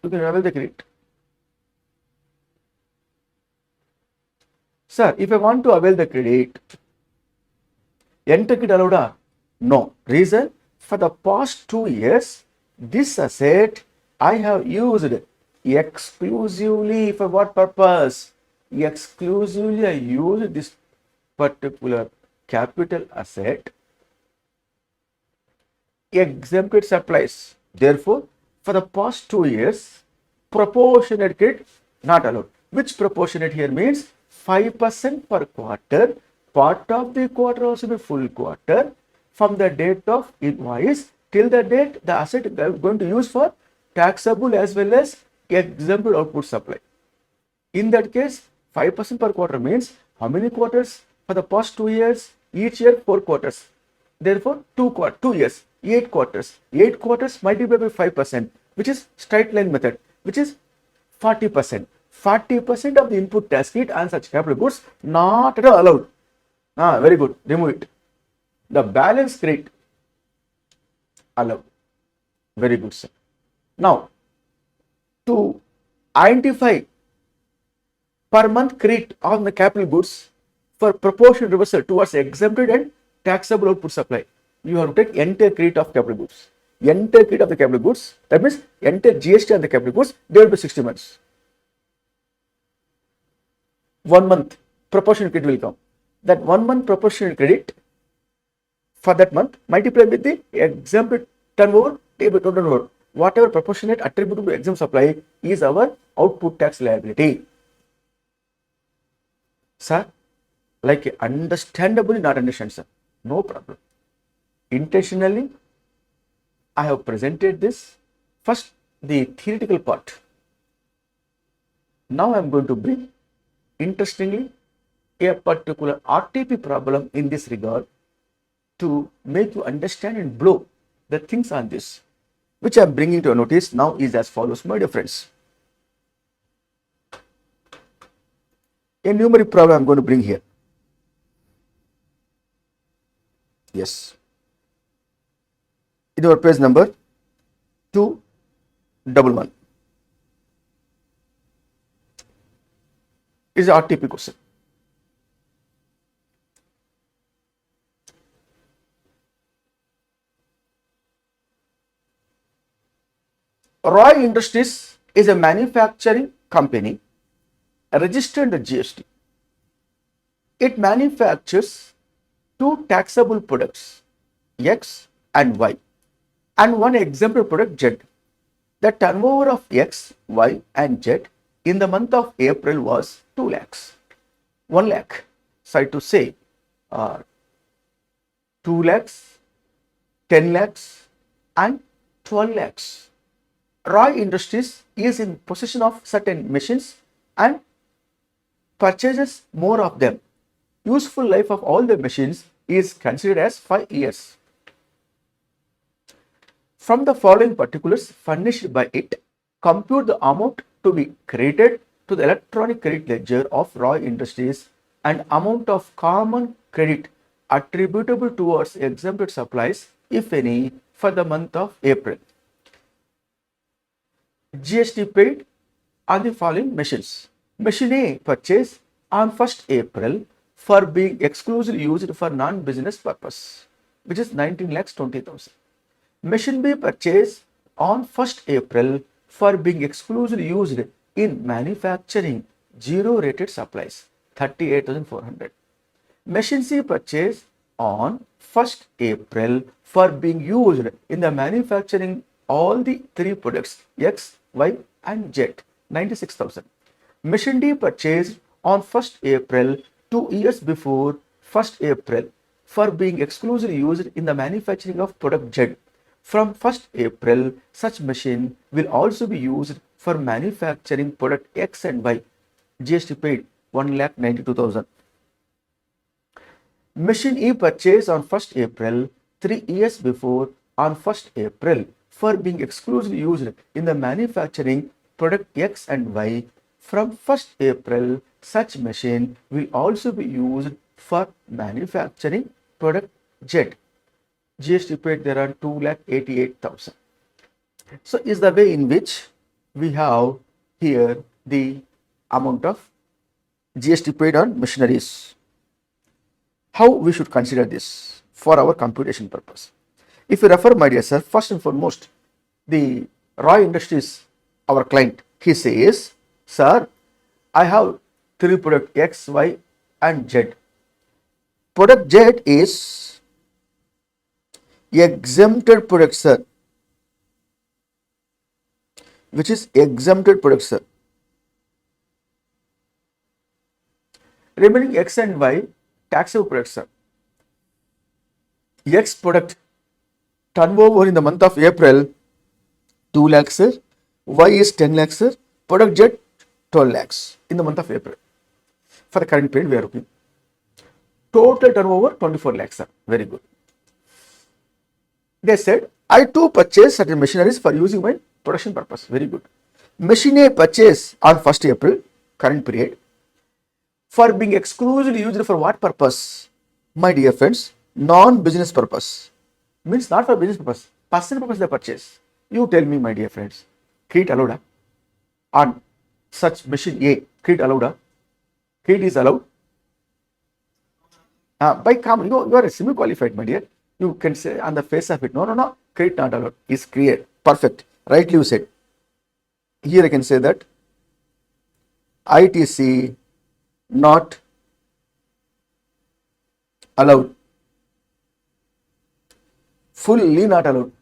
You can avail the credit. Sir, if I want to avail the credit, enter credit allowed? No. Reason? For the past 2 years, this asset I have used exclusively for what purpose? Exclusively I used this particular capital asset exempted supplies. Therefore, for the past 2 years, proportionate credit not allowed. Which proportionate here means 5% per quarter. Part of the quarter also be full quarter from the date of invoice till the date the asset is going to use for taxable as well as exempted output supply. In that case, 5% per quarter means how many quarters for the past 2 years? Each year 4 quarters. Therefore, 2 years, 8 quarters. 8 quarters multiplied by 5%, which is straight line method, which is 40%. 40% of the input tax credit on such capital goods not at all allowed. Very good. Remove it. The balance credit allowed. Very good, sir. Now, to identify per month credit on the capital goods for proportion reversal towards exempted and taxable output supply, you have to take entire credit of capital goods. Entire credit of the capital goods, that means entire GST on the capital goods divided by 60 months. 1 month proportionate credit will come. That 1 month proportionate credit for that month multiplied with the exempted turnover divided by total turnover. Whatever proportionate attributable to exempt supply is our output tax liability. Sir, like understandably not understand, sir. No problem. Intentionally, I have presented this. First, the theoretical part. Now I am going to bring, interestingly, a particular RTP problem in this regard to make you understand and blow the things on this, which I am bringing to your notice now is as follows, my dear friends. A numeric problem I am going to bring here. Yes. In our page number 211 is an RTP question. Roy Industries is a manufacturing company registered at GST. It manufactures two taxable products, X and Y, and one exempt product, Z. The turnover of X, Y, and Z in the month of April was 2 lakhs. 1 lakh, sorry to say, 2 lakhs, 10 lakhs, and 12 lakhs. Roy Industries is in possession of certain machines and purchases more of them. Useful life of all the machines is considered as 5 years. From the following particulars furnished by it, compute the amount to be credited to the electronic credit ledger of Roy Industries and amount of common credit attributable towards exempted supplies, if any, for the month of April. GST paid on the following machines. Machine A purchased on 1st April for being exclusively used for non-business purpose, which is 19 lakhs 20,000. Machine B purchased on 1st April for being exclusively used in manufacturing zero rated supplies, 38,400. Machine C purchased on 1st April for being used in the manufacturing all the three products X, Y, and Z, 96,000. Machine D purchased on 1st April 2 years before 1st April for being exclusively used in the manufacturing of product Z. From 1st April, such machine will also be used for manufacturing product X and Y. GST paid 1,92,000. Machine E purchased on 1st April 3 years before on 1st April for being exclusively used in the manufacturing product X and Y. From 1st April, such machine will also be used for manufacturing product Z. GST paid there are 2,88,000. So is the way in which we have here the amount of GST paid on machineries. How we should consider this for our computation purpose? If you refer, my dear sir, first and foremost, the Roy Industries, our client, he says, sir, I have three products X, Y, and Z. Product Z is exempted product, sir, which is exempted product, sir. Remaining X and Y, taxable products, sir. X product turnover in the month of April, 2 lakhs, sir. Y is 10 lakhs, sir. Product Z, 12 lakhs in the month of April. For the current period, we are looking. Total turnover, 24 lakhs, sir. Very good. They said, I too purchase certain machineries for using my production purpose. Very good. Machine A purchase on 1st April, current period, for being exclusively used for what purpose? My dear friends, non-business purpose. Means not for business purpose, personal purpose they purchase. You tell me, my dear friends, credit allowed on such machine A, credit allowed? Credit is allowed? By common, you are a semi-qualified, my dear. You can say on the face of it, no, credit not allowed. Is clear, perfect. Rightly you said. Here I can say that ITC not allowed. Fully not allowed.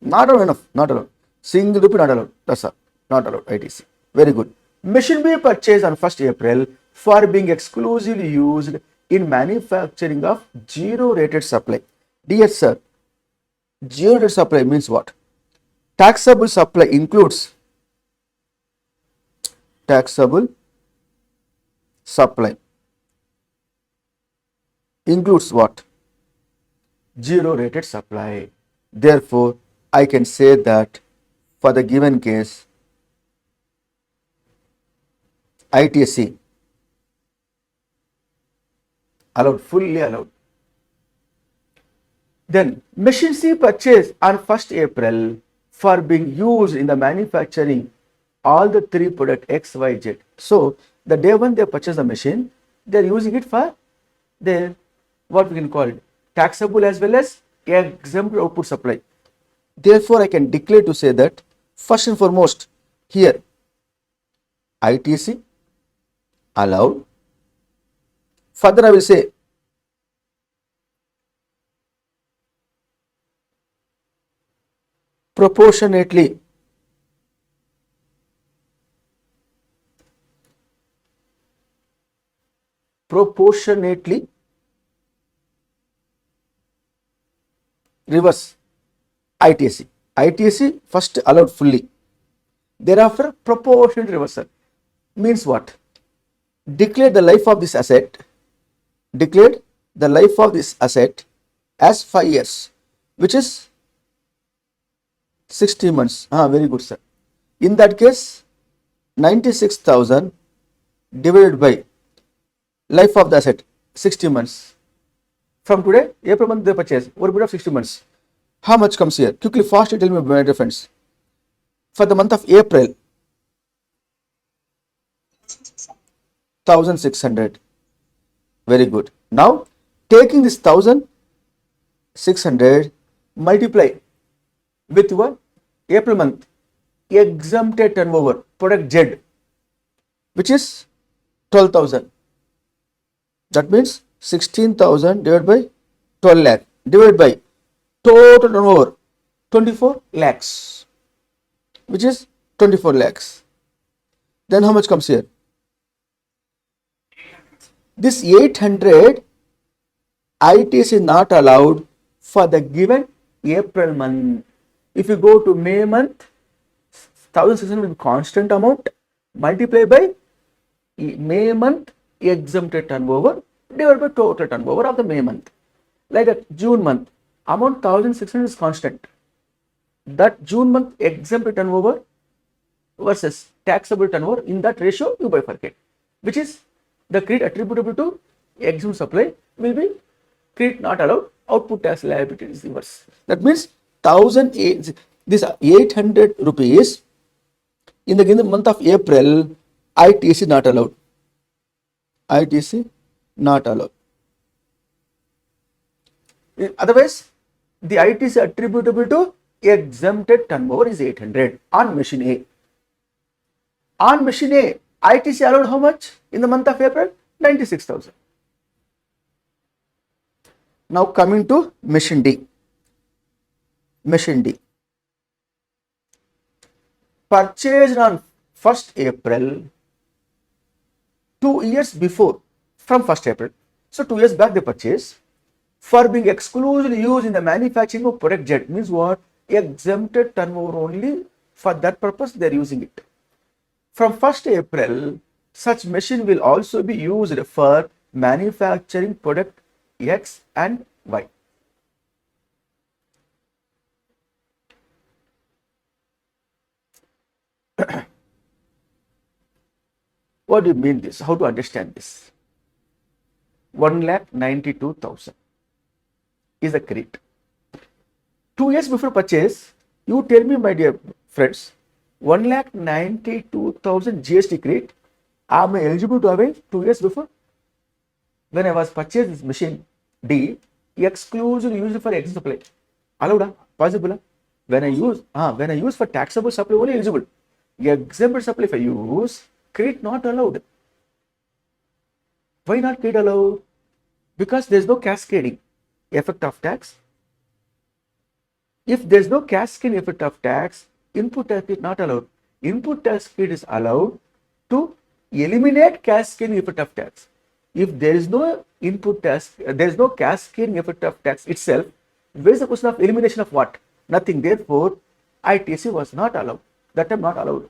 Not allowed enough, not allowed. Single rupee not allowed. That's all. Not allowed, ITC. Very good. Machine B purchased on 1st April for being exclusively used in manufacturing of zero rated supply. Dear sir, zero rated supply means what? Taxable supply includes taxable supply includes what? Zero rated supply. Therefore, I can say that for the given case, ITC allowed, fully allowed. Then machine C purchased on 1st April for being used in the manufacturing all the three product X, Y, Z. So the day when they purchase the machine, they are using it for their, what we can call it, taxable as well as exempt output supply. Therefore, I can declare to say that first and foremost here ITC allowed. Further, I will say proportionately reverse ITC. ITC first allowed fully. Thereafter, proportionate reversal means what? Declared the life of this asset. Declared the life of this asset as 5 years, which is 60 months. Very good, sir. In that case, 96,000 divided by life of the asset, 60 months. From today, April month they purchase, over a period of 60 months. How much comes here? Quickly, fast, tell me, my dear friends. For the month of April, 1,600. Very good. Now, taking this 1,600, multiply with your April month exempted turnover, product Z, which is 12,000. That means 16,000 divided by 12 lakh divided by total turnover 24 lakhs, which is 24 lakhs. Then how much comes here? This 800 ITC is not allowed for the given April month. If you go to May month, 1,600 will be constant amount, multiply by May month exempted turnover divided by total turnover of the May month. Like that, June month, amount 1,600 is constant. That June month exempted turnover versus taxable turnover, in that ratio you bifurcate, which is the credit attributable to exempt supply will be credit not allowed, output tax liability is reverse. That means 1,008, this 800 rupees in the month of April, ITC not allowed. ITC not allowed. Otherwise, the ITC attributable to exempted turnover is 800 on machine A. On machine A, ITC allowed how much in the month of April? 96,000. Now coming to machine D. Machine D. Purchased on 1st April, 2 years before, from 1st April. So 2 years back they purchased for being exclusively used in the manufacturing of product Z. Means what? Exempted turnover only, for that purpose they are using it. From 1st April, such machine will also be used for manufacturing product X and Y. What do you mean this? How to understand this? 1,92,000 is the credit. 2 years before purchase, you tell me, my dear friends, 1,92,000 GST credit, am I eligible to avail 2 years before? When I was purchased this machine D, exclusively used for exempt supply. Allowed? Possible? When I use for taxable supply only eligible. Exempt supply if I use, credit not allowed. Why not credit allowed? Because there is no cascading effect of tax. If there is no cascading effect of tax, input tax is not allowed. Input tax credit is allowed to eliminate cascading effect of tax. If there is no input tax, there is no cascading effect of tax itself, where is the question of elimination of what? Nothing. Therefore, ITC was not allowed. That time not allowed.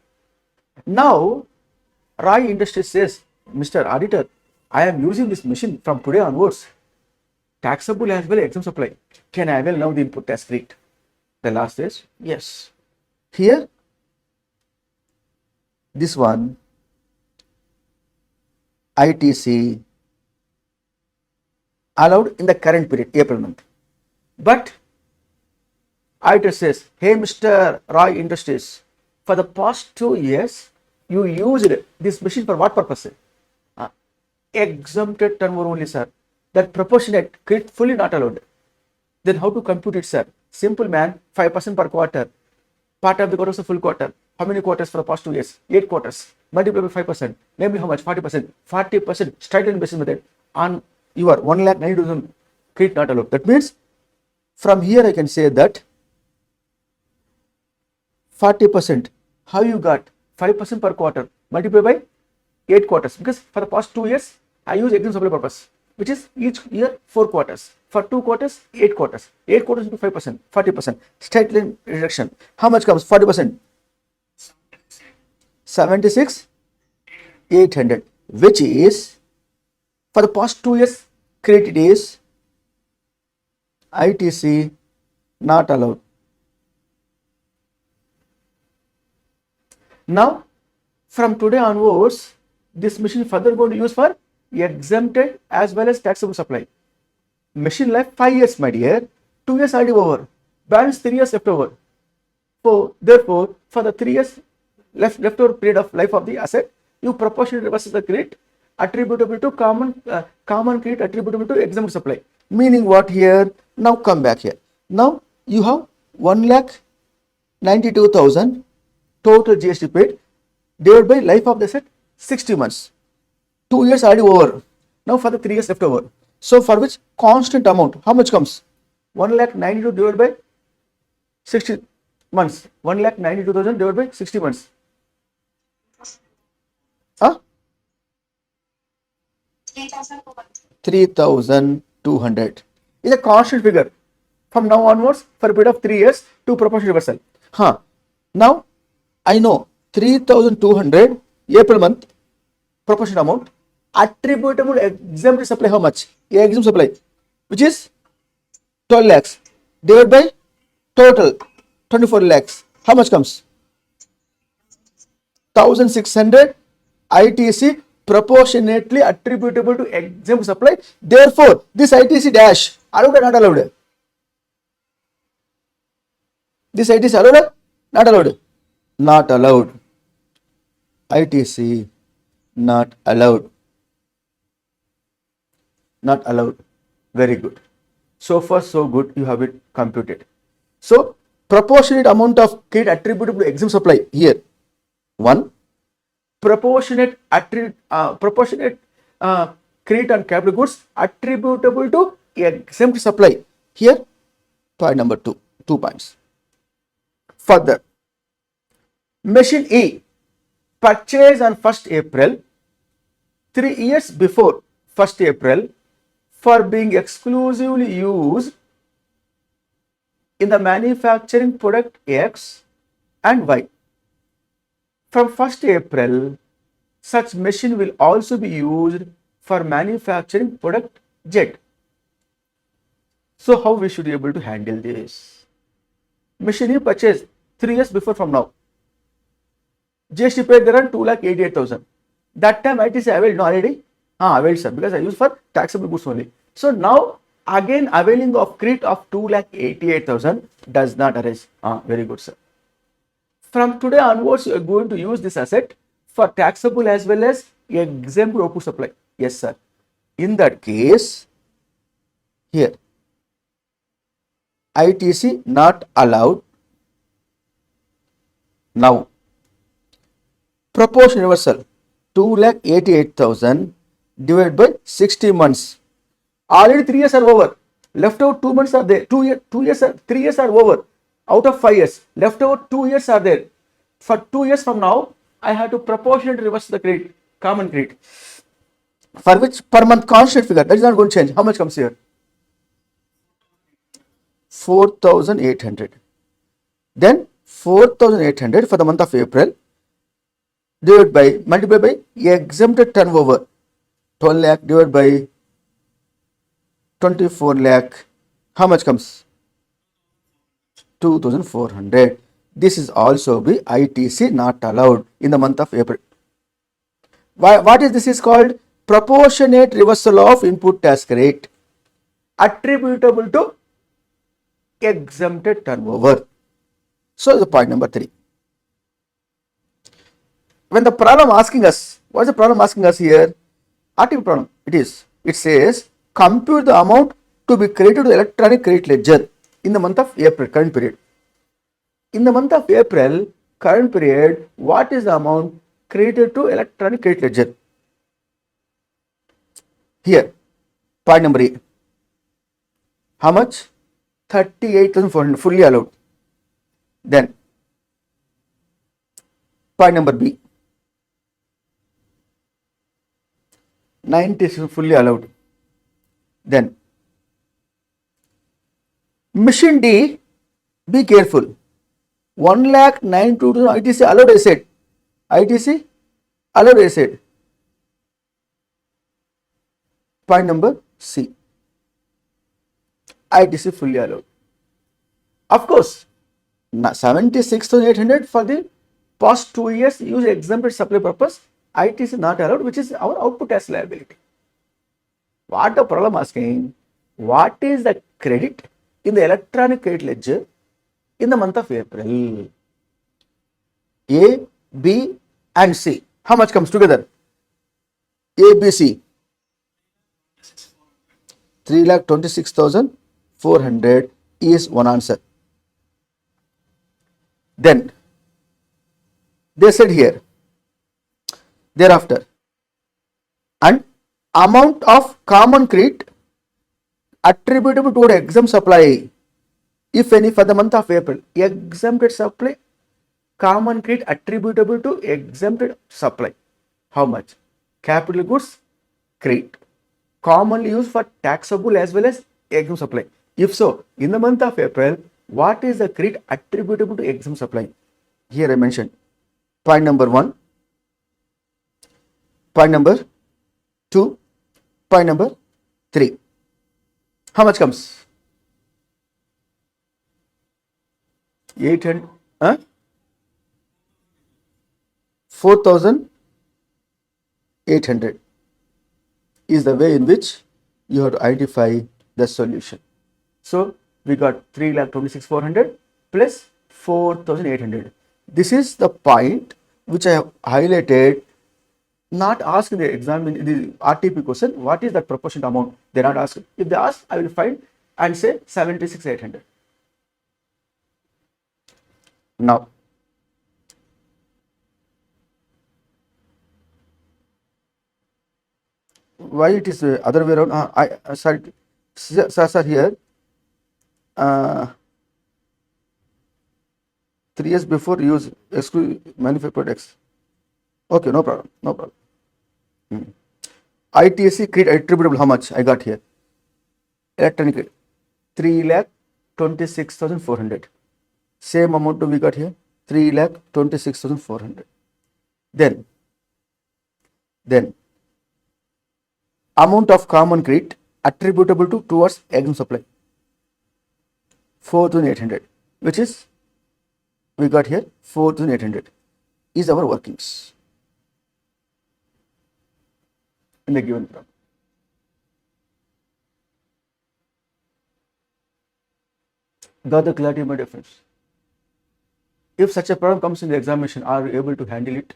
Now, Rai Industries says, Mr. Auditor, I am using this machine from today onwards. Taxable as well as exempt supply. Can I avail now the input tax rate? The law says yes. Here, this one, ITC allowed in the current period, April month. But ITC says, hey Mr. Rai Industries, for the past 2 years, you used this machine for what purpose? Exempted turnover only, sir. That proportionate credit fully not allowed. Then how to compute it, sir? Simple, man. 5% per quarter. Part of the quarter is a full quarter. How many quarters for the past 2 years? 8 quarters. Multiply by 5%. Namely how much? 40%. 40% straight line basis method on your 1,90,000 credit not allowed. That means from here I can say that 40%. How you got? 5% per quarter. Multiply by 8 quarters. Because for the past 2 years, I use exempt supply purpose, which is each year 4 quarters. For 2 quarters, 8 quarters. 8 quarters into 5%, 40%. Straight line reduction. How much comes? 40%. 76,800, which is for the past 2 years, credit is ITC not allowed. Now, from today onwards, this machine further going to use for exempted as well as taxable supply. Machine life 5 years, my dear. 2 years already over. Balance 3 years left over. So, therefore, for the 3 years leftover period of life of the asset, you proportionally reverse the credit attributable to common credit attributable to exempt supply. Meaning what here? Now come back here. Now you have 1,92,000 total GST paid divided by life of the asset 60 months. 2 years already over. Now for the 3 years left over. So for which constant amount, how much comes? 1,92,000 divided by 60 months. 1,92,000 divided by 60 months. Huh? 3,200 is a constant figure from now onwards for a period of 3 years to proportion reversal. Now I know 3,200 April month proportion amount attributable exempt supply. How much? Exempt supply, which is 12 lakhs divided by total 24 lakhs. How much comes? 1,600 ITC proportionately attributable to exempt supply. Therefore, this ITC dash allowed or not allowed? This ITC allowed or not allowed? Not allowed. ITC not allowed. Not allowed. Very good. So far, so good. You have it computed. So, proportionate amount of credit attributable to exempt supply here. 1. Proportionate credit on capital goods attributable to exempt supply. Here, point number 2. 2 points. Further, machine E purchased on 1st April, 3 years before 1st April, for being exclusively used in the manufacturing product X and Y. From 1st April, such machine will also be used for manufacturing product Z. So how we should be able to handle this? Machine you purchased 3 years before from now. GST paid there on 2,88,000. That time ITC availed, no already? Availed, sir, because I use for taxable goods only. So now again availing of credit of 2,88,000 does not arise. Very good, sir. From today onwards, you are going to use this asset for taxable as well as exempt output supply. Yes, sir. In that case, here, ITC not allowed. Now, proportion reversal 2,88,000 divided by 60 months. Already 3 years are over. Left out 2 months are there. 3 years are over. Out of 5 years, left over 2 years are there. For 2 years from now, I have to proportionally reverse the credit. common credit, for which per month constant figure, that is not going to change. How much comes here? 4,800. Then 4,800 for the month of April, divided by, multiply by exempted turnover, 12 lakh divided by 24 lakh. How much comes? 2,400. This is also be ITC not allowed in the month of April. What is this is called? Proportionate reversal of input tax rate attributable to exempted turnover. So the point number 3. When the problem asking us, what is the problem asking us here? RTP problem. It says compute the amount to be credited to the electronic credit ledger in the month of April, current period. In the month of April, current period, what is the amount credited to electronic credit ledger? Here, point number A. How much? 38,400 fully allowed. Then, point number B. 90 is fully allowed. Then, machine D, be careful. 1,92,000 ITC allowed, I said. ITC allowed, I said. Point number C. ITC fully allowed. Of course, 76,800 for the past 2 years use exempted supply purpose. ITC not allowed, which is our output tax liability. What the problem asking? What is the credit in the electronic credit ledger in the month of April? A, B, and C. How much comes together? A, B, C. 3,26,400 is one answer. Then they said here, thereafter, and amount of common credit attributable to exempt supply, if any, for the month of April. Exempted supply, common credit attributable to exempted supply. How much? Capital goods credit, commonly used for taxable as well as exempt supply. If so, in the month of April, what is the credit attributable to exempt supply? Here I mentioned point number 1, point number 2, point number 3. How much comes? 800, 4,800 is the way in which you have to identify the solution. So we got 3,26,400 plus 4,800. This is the point which I have highlighted. Not asked in the exam, in the RTP question, what is that proportionate amount? They are not asked. If they ask, I will find and say 76,800. Now, why it is other way around? Sorry, sir, here. 3 years before use exclude manufactured products. Okay, no problem, no problem. ITC credit attributable, how much I got here? Electronic credit, 3,26,400. Same amount we got here, 3,26,400. Then amount of common credit attributable to towards exempt supply, 4,800, which is we got here 4,800 is our workings in the given problem. Got the clarity, my difference? If such a problem comes in the examination, are you able to handle it?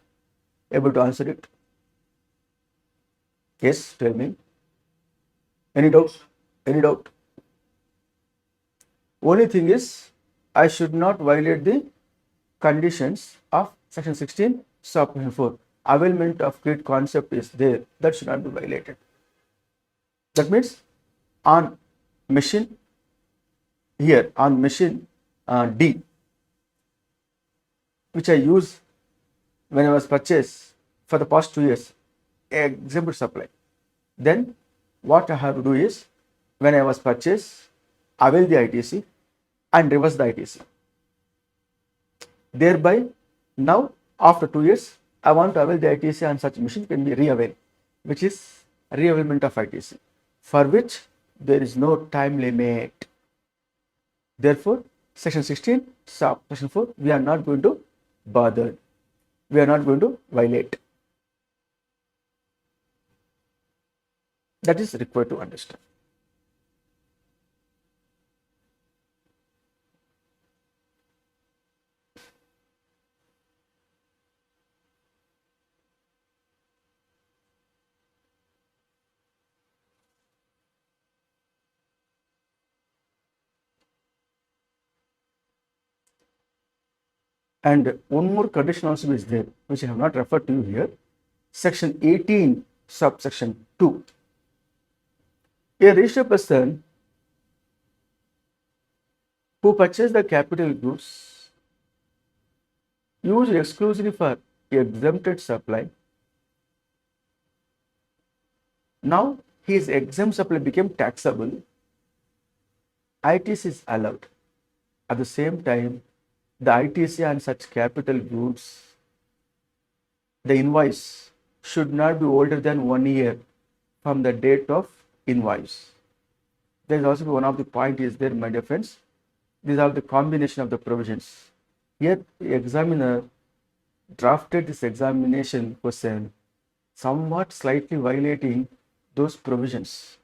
Able to answer it? Yes, tell me. Any doubts? Any doubt? Only thing is, I should not violate the conditions of section 16 subsection 4. Availment of credit concept is there, that should not be violated. That means on machine here, on machine D, which I use when I was purchased for the past 2 years, exempt supply. Then what I have to do is, when I was purchased, avail the ITC and reverse the ITC. Thereby, now after 2 years, I want to avail the ITC and such machine can be re-avail, which is re-availment of ITC, for which there is no time limit. Therefore, section 16, section 4, we are not going to bother. We are not going to violate. That is required to understand. And one more condition also is there, which I have not referred to you here. Section 18, subsection 2. A registered person who purchased the capital goods used exclusively for exempted supply. Now his exempt supply became taxable. ITC is allowed. At the same time, the ITC on such capital goods, the invoice should not be older than 1 year from the date of invoice. There is also one of the point is there, my dear friends. These are the combination of the provisions. Here, the examiner drafted this examination question somewhat slightly violating those provisions.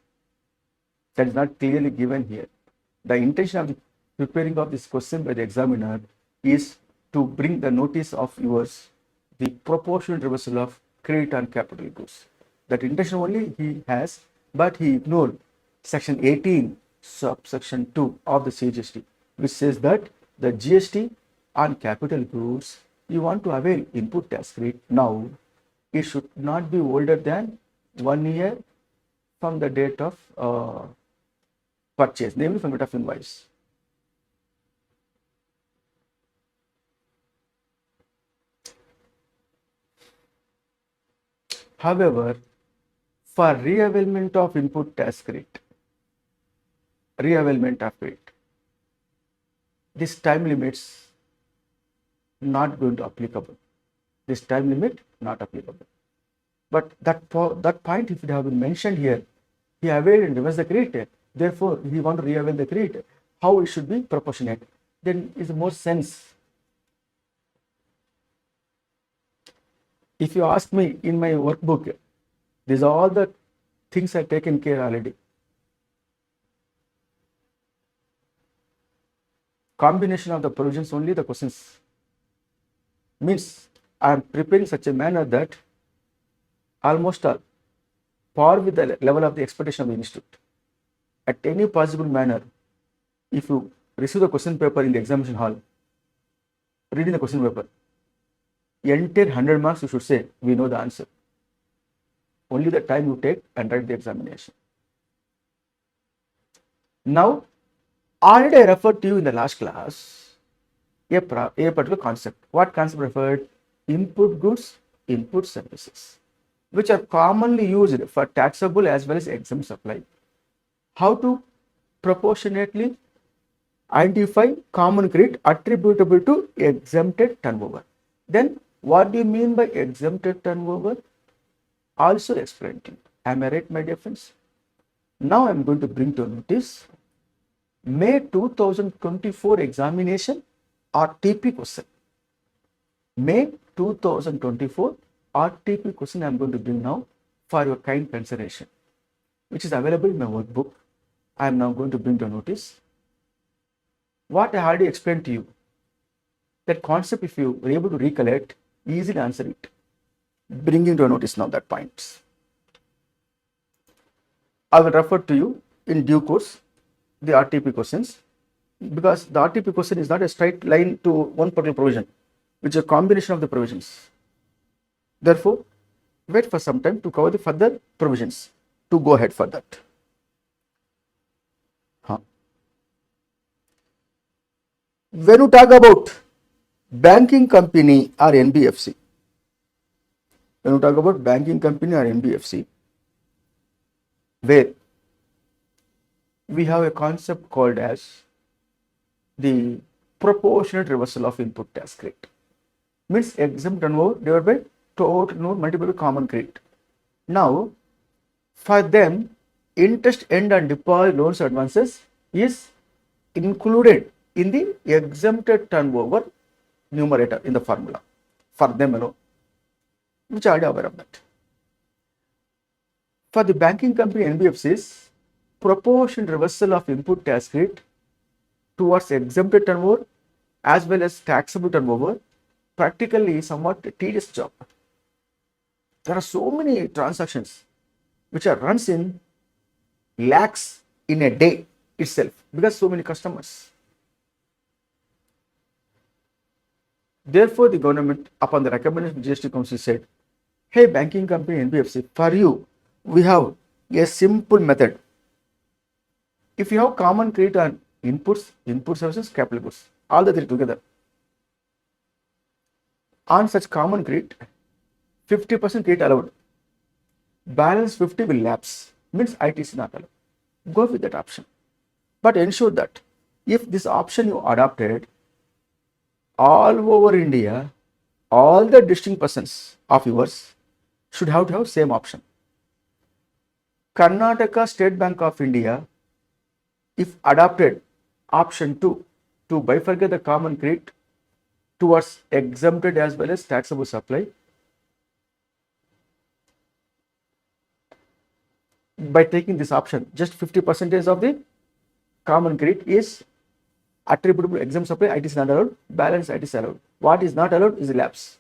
That is not clearly given here. The intention of the preparing of this question by the examiner is to bring the notice of yours the proportionate reversal of credit on capital goods. That intention only he has, but he ignored section 18 subsection 2 of the CGST, which says that the GST on capital goods, you want to avail input tax credit now, it should not be older than 1 year from the date of purchase, namely from the date of invoice. However, for re-availment of input tax credit, re-availment of it, this time limits not going to applicable. This time limit not applicable. But that point, if it have been mentioned here, he availed and reversed the credit. Therefore, he want to re-avail the credit. How it should be proportionate? Then is more sense. If you ask me in my workbook, these are all the things I taken care already. Combination of the provisions only the questions. Means I am preparing such a manner that almost all par with the level of the expectation of the institute. At any possible manner, if you receive the question paper in the examination hall, reading the question paper, entire 100 marks you should say, we know the answer. Only the time you take and write the examination. Now, already I referred to you in the last class a particular concept. What concept referred? Input goods, input services, which are commonly used for taxable as well as exempt supply. How to proportionately identify common credit attributable to exempted turnover. Then what do you mean by exempted turnover? Also explained to you. Am I right, my dear friends? Now I am going to bring to notice May 2024 examination RTP question. May 2024 RTP question I am going to bring now for your kind consideration, which is available in my workbook. I am now going to bring to notice what I already explained to you. That concept, if you were able to recollect, easily answer it. Bringing to notice now that points. I will refer to you in due course the RTP questions, because the RTP question is not a straight line to one particular provision, which is a combination of the provisions. Therefore, wait for some time to cover the further provisions to go ahead for that. When you talk about banking company or NBFC, when we talk about banking company or NBFC, where we have a concept called as the proportionate reversal of input tax rate. Means exempt turnover divided by total turnover multiplied by common credit. Now, for them, interest earned on deposit loans advances is included in the exempted turnover numerator in the formula for them alone, which are already aware of that. For the banking company NBFCs, proportion reversal of input tax rate towards exempted turnover as well as taxable turnover practically somewhat a tedious job. There are so many transactions which are runs in lakhs in a day itself because so many customers. Therefore, the government, upon the recommendation of GST Council, said, "Hey, banking company NBFC, for you, we have a simple method. If you have common credit on inputs, input services, capital goods, all the three together, on such common credit, 50% credit allowed. Balance 50 will lapse, means ITC not allowed. Go with that option. But ensure that if this option you adopted, all over India, all the distinct persons of yours should have to have same option. Karnataka State Bank of India, if adopted option 2 to bifurcate the common credit towards exempted as well as taxable supply, by taking this option, just 50% of the common credit is attributable to exempt supply, it is not allowed, balance it is allowed. What is not allowed is lapse.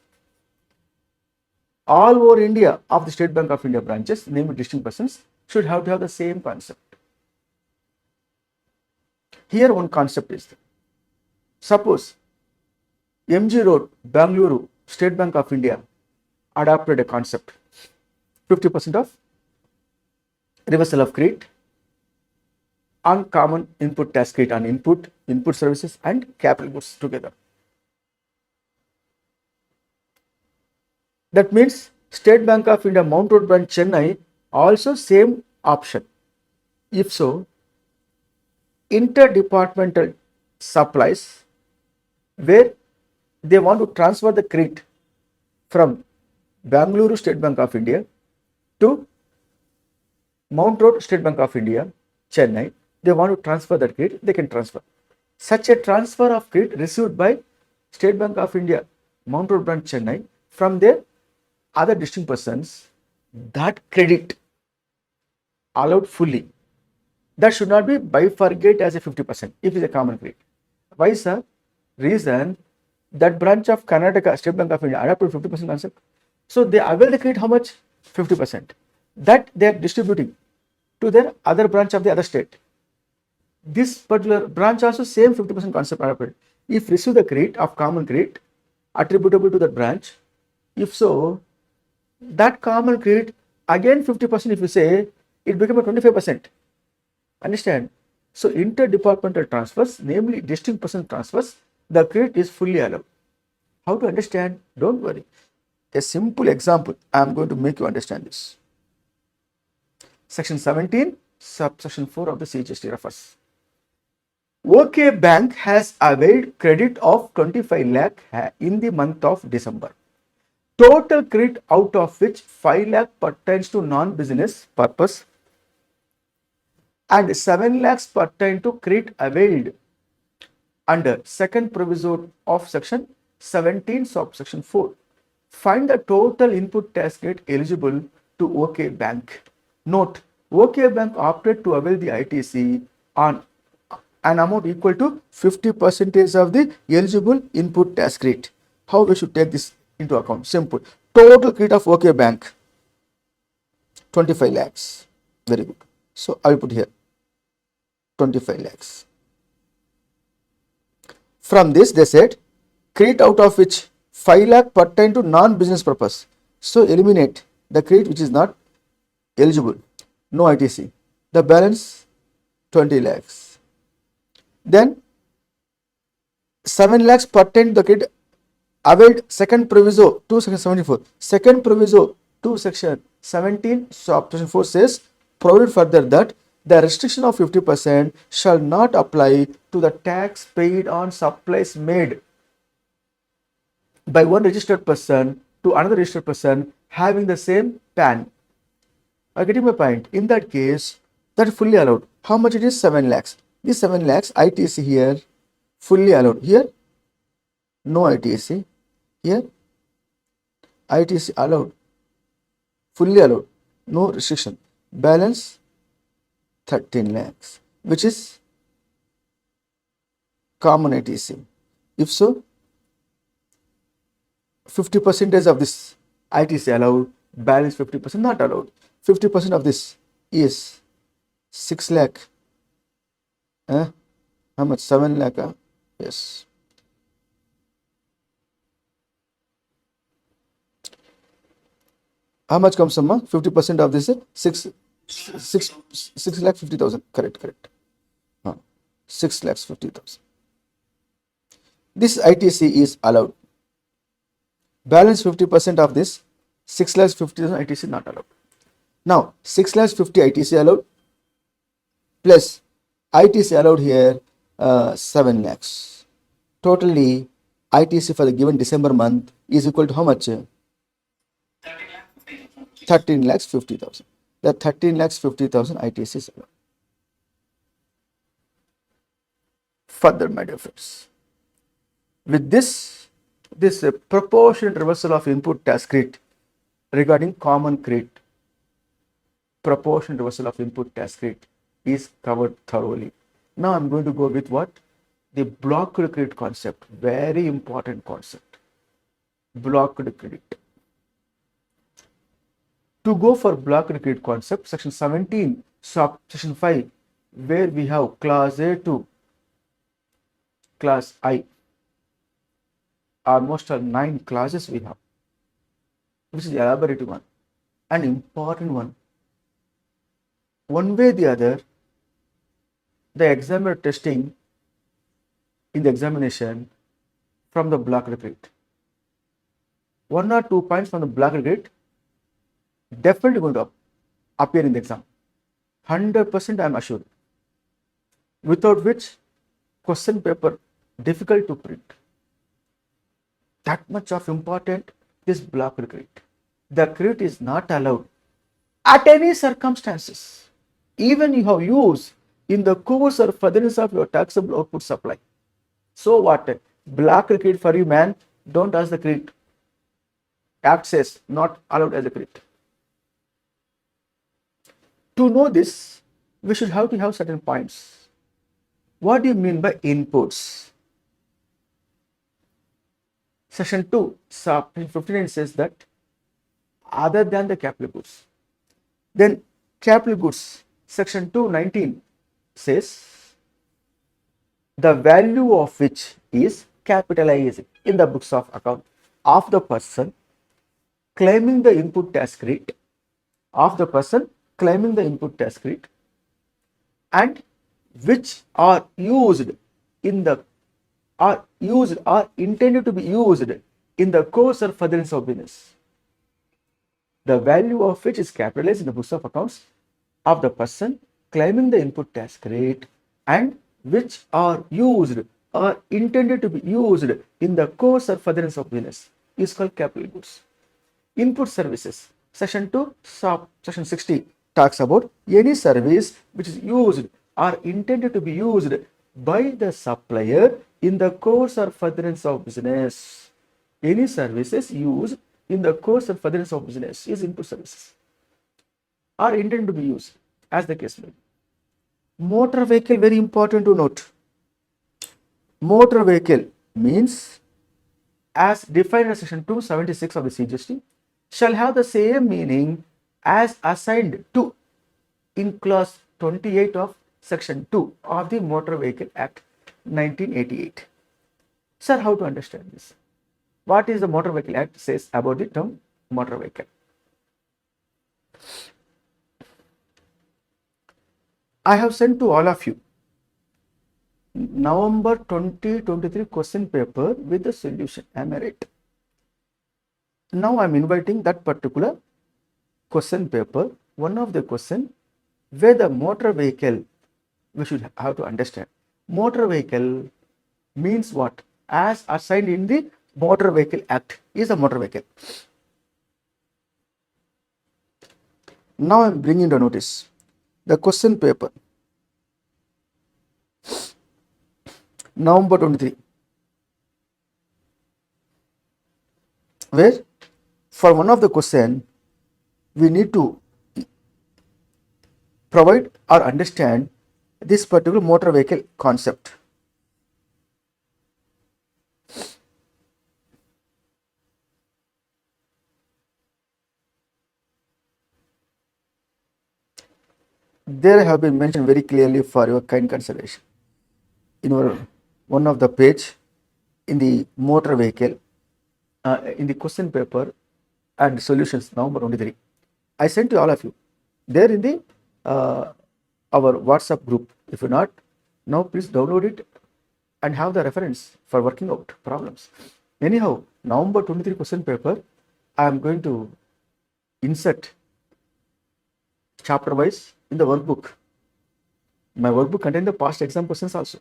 All over India of the State Bank of India branches, named distinct persons, should have to have the same concept. Here one concept is, suppose MG Road, Bangalore, State Bank of India adopted a concept, 50% of reversal of credit on common input tax credit on input services and capital goods together. That means State Bank of India Mount Road branch Chennai also same option. If so, interdepartmental supplies where they want to transfer the credit from Bangalore State Bank of India to Mount Road State Bank of India, Chennai, they want to transfer that credit, they can transfer. Such a transfer of credit received by State Bank of India, Mount Road branch Chennai from their other distinct persons, that credit allowed fully. That should not be bifurcated as a 50% if it is a common credit. Why, sir? Reason, that branch of Karnataka State Bank of India adopted 50% concept. So they avail the credit how much? 50%. That they are distributing to their other branch of the other state. This particular branch also same 50% concept adopted. If receive the credit of common credit attributable to that branch, if so, that common credit again 50%, if you say, it become a 25%. Understand? So interdepartmental transfers, namely distinct person transfers, the credit is fully allowed. How to understand? Don't worry. A simple example, I am going to make you understand this. Section 17, subsection 4 of the CGST refers. OK Bank has availed credit of 25 lakh in the month of December. Total credit out of which 5 lakh pertains to non-business purpose and 7 lakhs pertain to credit availed under second proviso of section 17 subsection 4. Find the total input tax rate eligible to OK Bank. Note, OK Bank opted to avail the ITC on an amount equal to 50% of the eligible input tax rate. How we should take this into account? Simple. Total credit of OK Bank, 25 lakhs. Very good. So I will put here 25 lakhs. From this, they said credit out of which 5 lakh pertain to non-business purpose. So eliminate the credit which is not eligible. No ITC. The balance 20 lakhs. Then 7 lakhs pertain to the credit Availed second proviso to section 74. Second proviso to section 17 subsection 4 says, provided further that the restriction of 50% shall not apply to the tax paid on supplies made by one registered person to another registered person having the same PAN. Are you getting my point? In that case, that is fully allowed. How much it is? 7 lakhs. This 7 lakhs ITC here fully allowed. Here no ITC. Here ITC allowed. Fully allowed. No restriction. Balance 13 lakhs, which is common ITC. If so, 50% of this ITC allowed, balance 50% not allowed. 50% of this is 6 lakh. How much? 7 lakh. Yes. How much comes from 50% of this? 6 lakh 50,000. Correct. 6 lakhs 50,000. This ITC is allowed. Balance 50% of this 6 lakhs 50,000 ITC not allowed. Now 6 lakhs 50 ITC allowed plus ITC allowed here 7 lakhs. Totally ITC for the given December month is equal to how much? 13 lakhs 50,000. The 13 lakhs 50,000 ITC is allowed. Further, my dear friends, with this proportionate reversal of input tax credit regarding common credit, proportionate reversal of input tax credit is covered thoroughly. Now I'm going to go with what? The blocked credit concept. Very important concept. Blocked credit. To go for blocked credit concept, section 17, section 5, where we have class A to class I, almost 9 classes we have, which is the elaborate one, an important one. One way or the other, the examiner testing in the examination from the blocked credit. 1 or 2 points from the blocked credit definitely going to appear in the exam. 100% I am assured. Without which question paper difficult to print. That much of important this blocked credit. The credit is not allowed at any circumstances. Even you have used in the course or furtherance of your taxable output supply. So what? Blocked credit for you, man. Don't ask the credit. Act says not allowed as a credit. To know this, we should have to have certain points. What do you mean by inputs? Section 2, sub 59 says that other than the capital goods. Then capital goods, section 219 says the value of which is capitalized in the books of account of the person claiming the input tax credit, and which are used in the are intended to be used in the course or furtherance of business. The value of which is capitalized in the books of accounts of the person claiming the input tax credit, and which are intended to be used in the course or furtherance of business is called capital goods. Input services, section 2, section 60 talks about any service which is used or intended to be used by the supplier in the course or furtherance of business. Any services used in the course or furtherance of business is input services, are intended to be used as the case may be. Motor vehicle, very important to note. Motor vehicle means, as defined in section 276 of the CGST, shall have the same meaning as assigned to in clause 28 of section 2 of the Motor Vehicle Act 1988. Sir, how to understand this? What is the Motor Vehicle Act says about the term motor vehicle? I have sent to all of you November 2023 question paper with the solution. Am I right? Now I'm inviting that particular question paper, one of the question where the motor vehicle, we should have to understand. Motor vehicle means what? As assigned in the Motor Vehicle Act is a motor vehicle. Now I'm bringing the notice. The question paper, November 23, where for one of the question, we need to provide or understand this particular motor vehicle concept. There have been mentioned very clearly for your kind consideration. In our one of the page in the motor vehicle, in the question paper and solutions November 23. I sent to all of you. There in the our WhatsApp group. If you're not, now please download it and have the reference for working out problems. Anyhow, November 23 question paper, I am going to insert chapter wise in the workbook. My workbook contains the past exam questions also,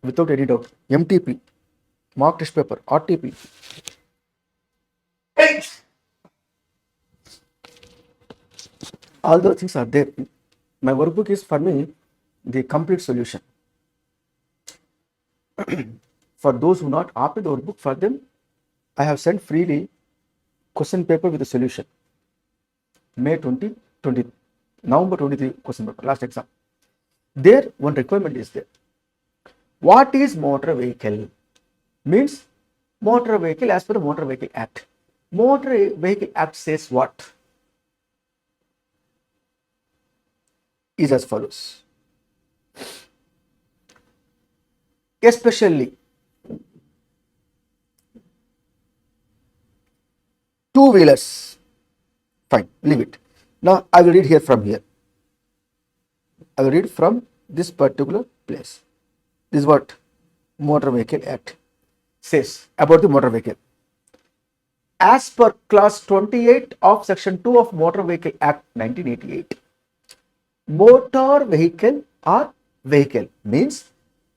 without any doubt. MTP, mock test paper, RTP. All those things are there. My workbook is for me the complete solution. For those who not opted the workbook, for them, I have sent freely question paper with the solution. May 2020, November 23 question paper, last exam. There, one requirement is there. What is motor vehicle? Means motor vehicle as per the Motor Vehicle Act. Motor Vehicle Act says what? Is as follows. Especially two-wheelers. Fine, leave it. Now I will read here from here. I will read from this particular place. This is what Motor Vehicle Act says about the motor vehicle. As per clause 28 of section 2 of Motor Vehicle Act 1988, motor vehicle or vehicle means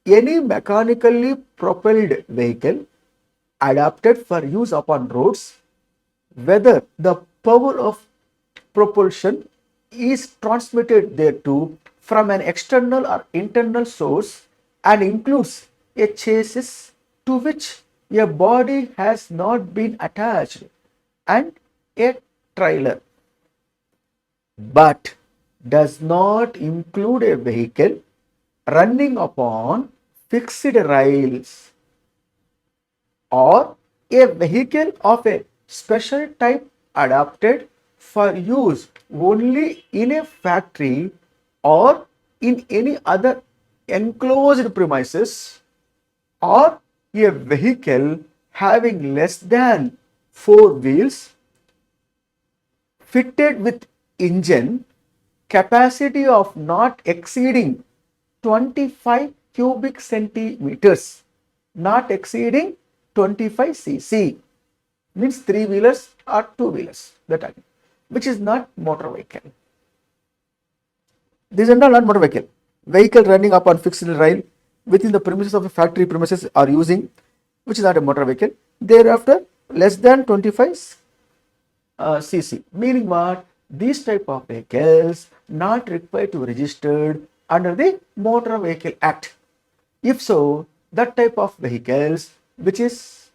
any mechanically propelled vehicle adapted for use upon roads, whether the power of propulsion is transmitted thereto from an external or internal source and includes a chassis to which a body has not been attached and a trailer, but does not include a vehicle running upon fixed rails or a vehicle of a special type adapted for use only in a factory or in any other enclosed premises, or a vehicle having less than 4 wheels fitted with engine capacity of not exceeding 25 cubic centimeters, not exceeding 25 cc, means 3-wheelers or 2-wheelers, that which is not motor vehicle. These are not motor vehicle. Vehicle running upon fixed rail within the premises of a factory premises are using, which is not a motor vehicle. Thereafter, less than 25 cc, meaning what? These type of vehicles not required to be registered under the Motor Vehicle Act. If so, that type of vehicles which is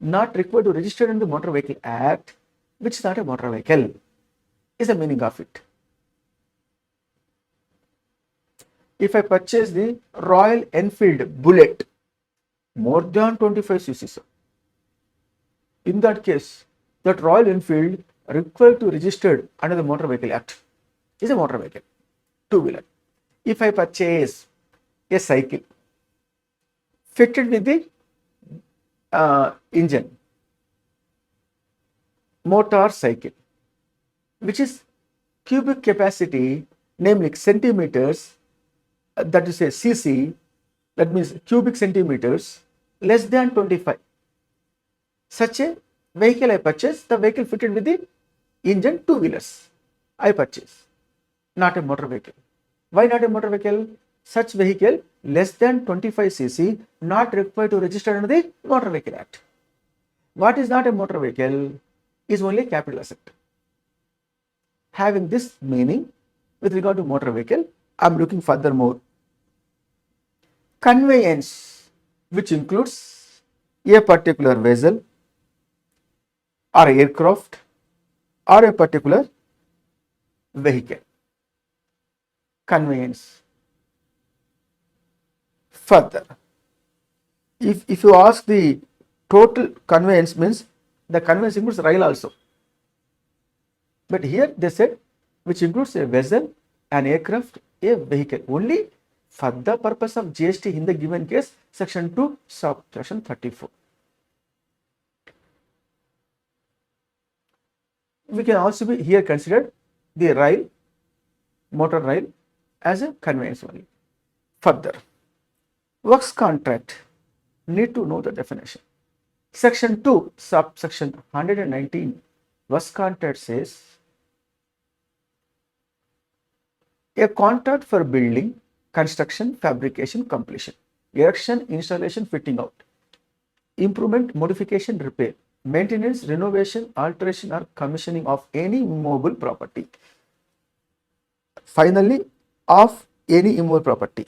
not required to register in the Motor Vehicle Act, which is not a motor vehicle, is the meaning of it. If I purchase the Royal Enfield Bullet, more than 25 cc, in that case, that Royal Enfield required to register under the Motor Vehicle Act is a motor vehicle, 2-wheeler. If I purchase a cycle fitted with the engine, motor cycle, which is cubic capacity, namely centimeters, that is a cc, that means cubic centimeters, less than 25. Such a vehicle I purchase, the vehicle fitted with the engine, two-wheelers I purchase, not a motor vehicle. Why not a motor vehicle? Such vehicle less than 25 cc not required to register under the Motor Vehicle Act. What is not a motor vehicle is only capital asset. Having this meaning with regard to motor vehicle, I am looking furthermore. Conveyance, which includes a particular vessel or aircraft or a particular vehicle. Conveyance. Further, if you ask the total conveyance, means the conveyance includes rail also. But here they said which includes a vessel, an aircraft, a vehicle, only for the purpose of GST in the given case, section 2, subsection 34. We can also be here considered the rail, motor rail, as a conveyance only. Further, works contract, need to know the definition. Section 2, subsection 119, works contract says a contract for building, construction, fabrication, completion, erection, installation, fitting out, improvement, modification, repair, maintenance, renovation, alteration or commissioning of any movable property. Finally, of any immovable property,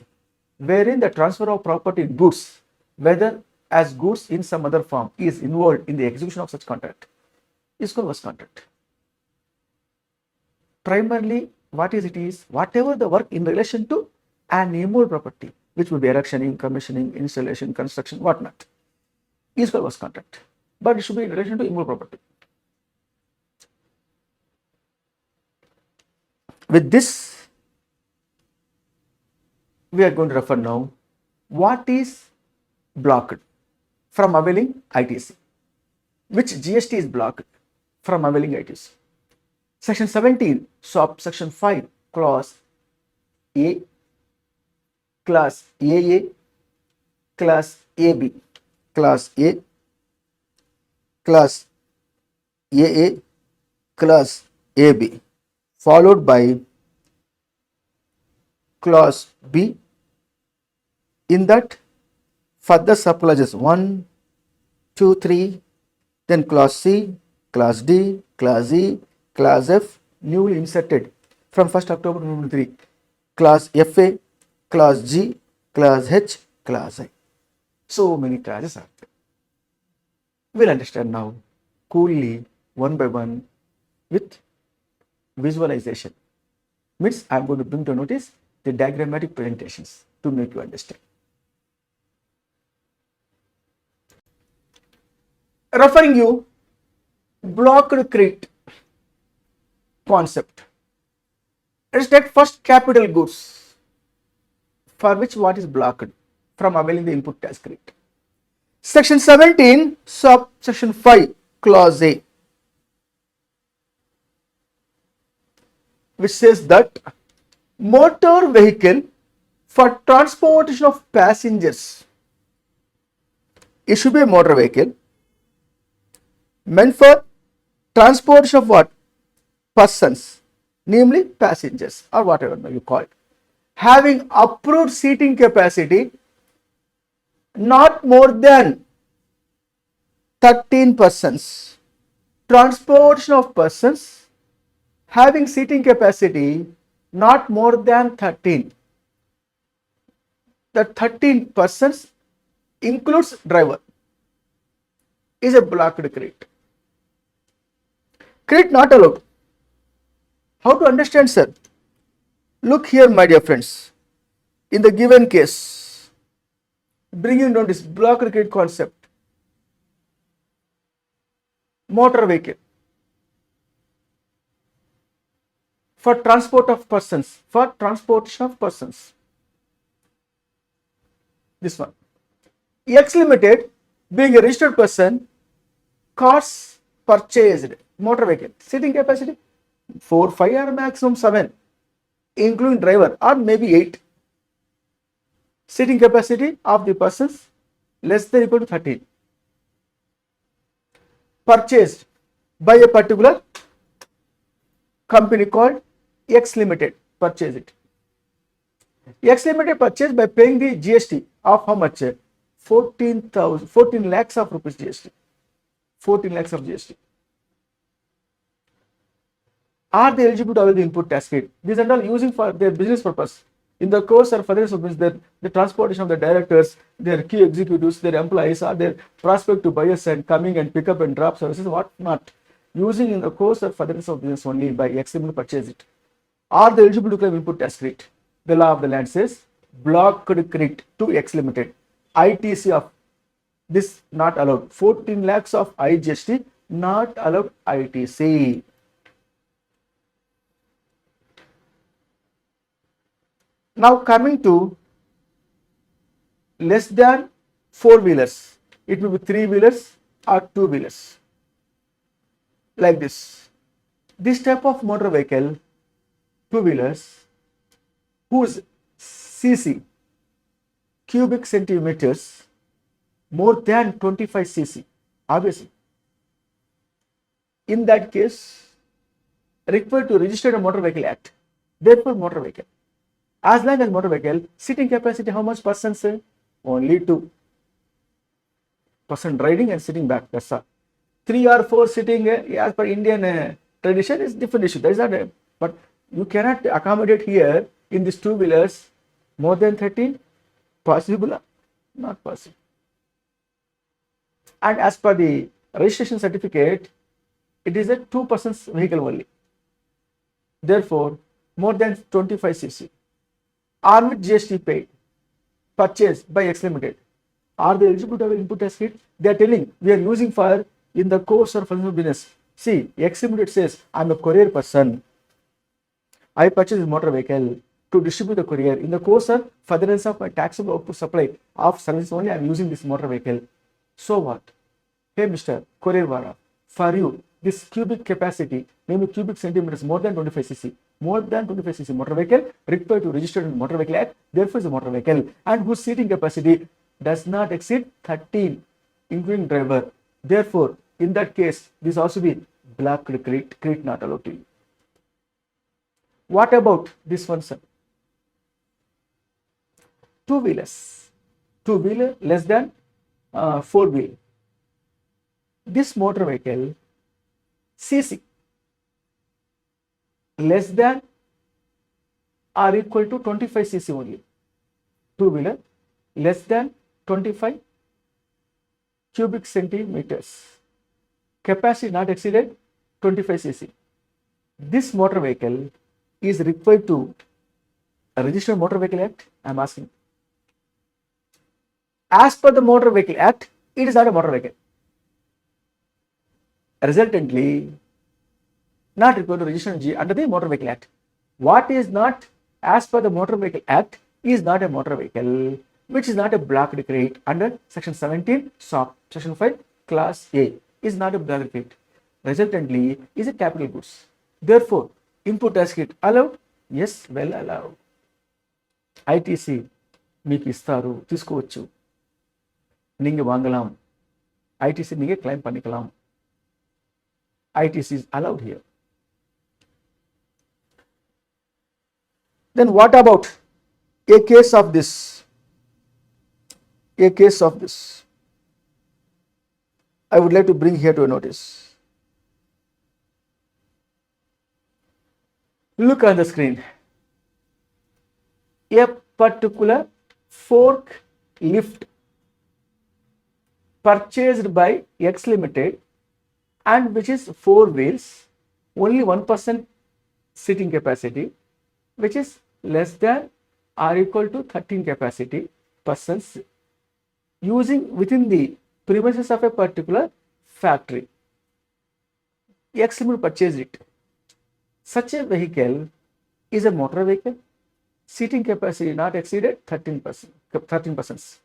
wherein the transfer of property goods, whether as goods in some other form, is involved in the execution of such contract, is called works contract. Primarily, what is it is whatever the work in relation to an immovable property, which would be erectioning, commissioning, installation, construction, whatnot, is called works contract. But it should be in relation to immovable property. With this, we are going to refer now what is blocked from availing ITC, which GST is blocked from availing ITC. Section 17, subsection 5, clause A, class AA, class AB, class A, class AA, class AB, followed by clause B. In that, further subclauses 1, 2, 3, then clause C, clause D, clause E, clause F, newly inserted from 1st October 2023, clause FA, clause G, clause H, clause I. So many clauses are there. We'll understand now coolly, one by one, with visualization. Means I'm going to bring to notice the diagrammatic presentations to make you understand. Referring you blocked credit concept. Let's take first capital goods, for which what is blocked from availing the input tax credit. Section 17, subsection 5, clause A, which says that motor vehicle for transportation of passengers, it should be a motor vehicle meant for transportation of what? Persons, namely passengers or whatever you call it, having approved seating capacity not more than 13 persons. Transportation of persons having seating capacity not more than 13. The 13 persons includes driver, is a blocked credit. Credit not allowed. How to understand, sir? Look here, my dear friends. In the given case, bringing down this blocked credit concept, motor vehicle for transport of persons, for transportation of persons. This one. X Limited, being a registered person, cars purchased motor vehicle, seating capacity 4, 5 or maximum 7, including driver, or maybe 8. Seating capacity of the persons less than equal to 13. Purchased by a particular company called X Limited. Purchase it. X Limited purchased by paying the GST of how much? 14 lakhs of rupees GST. 14 lakhs of GST. Are they eligible to avail the input tax credit? These are all using for their business purpose. In the course or furtherance of business, the transportation of the directors, their key executives, their employees, or their prospect to buyers and coming and pick up and drop services, what not. Using in the course or furtherance of business only by extremely purchase it. Are they eligible to claim input tax credit? The law of the land says block credit to X Limited. ITC of this not allowed. 14 lakhs of IGST not allowed ITC. Now coming to less than 4-wheelers, it will be 3-wheelers or 2-wheelers, like this. This type of motor vehicle, 2-wheelers, whose cc, cubic centimeters, more than 25 cc, obviously. In that case, required to register a motor vehicle act. Therefore, motor vehicle. As long as motor vehicle, seating capacity, how much persons? Only 2. Person riding and sitting back, that's all. 3 or 4 sitting, as per Indian tradition, is different issue. That is not but you cannot accommodate here in these 2-wheelers more than 13. Possible? Not possible. And as per the registration certificate, it is a 2 persons vehicle only. Therefore, more than 25 cc. Are with GST paid, purchased by X Limited. Are they eligible to have input tax credit? They are telling we are using for in the course or furtherance of business. See, X Limited says I am a courier person. I purchase this motor vehicle to distribute the courier. In the course or furtherance of my taxable output supply of services only, I am using this motor vehicle. So what? Hey, Mr. Courier Vara, for you, this cubic capacity, maybe cubic centimeters, more than 25 cc, more than 25 cc motor vehicle required to register in Motor Vehicle Act, therefore is a motor vehicle, and whose seating capacity does not exceed 13, including driver. Therefore, in that case, this also be block credit not allowed to you. What about this one, sir? 2-wheelers, 2-wheeler less than 4-wheel. This motor vehicle cc less than or equal to 25 cc only. 2-wheeler less than 25 cubic centimeters. Capacity not exceeded 25 cc. This motor vehicle is required to register Motor Vehicle Act. I am asking. As per the Motor Vehicle Act, it is not a motor vehicle. Resultantly, not required to register under the Motor Vehicle Act. What is not as per the Motor Vehicle Act is not a motor vehicle, which is not a blocked credit under Section 17 SOP, Section 5 Class A is not a blocked credit. Resultantly, is a capital goods. Therefore, input tax credit allowed? Yes, well allowed. ITC మీకు ఇస్తారు, తీసుకోవచ్చు, நீங்க வாங்கலாம். ITC நீங்க claim பண்ணிக்கலாம். ITC is allowed here. Then what about a case of this? A case of this I would like to bring here to a notice. Look on the screen. A particular fork lift purchased by X Limited and which is 4 wheels, only 1% sitting capacity, which is less than or equal to 13 capacity persons, using within the premises of a particular factory. X Limited purchased it. Such a vehicle is a motor vehicle, seating capacity not exceeded 13%.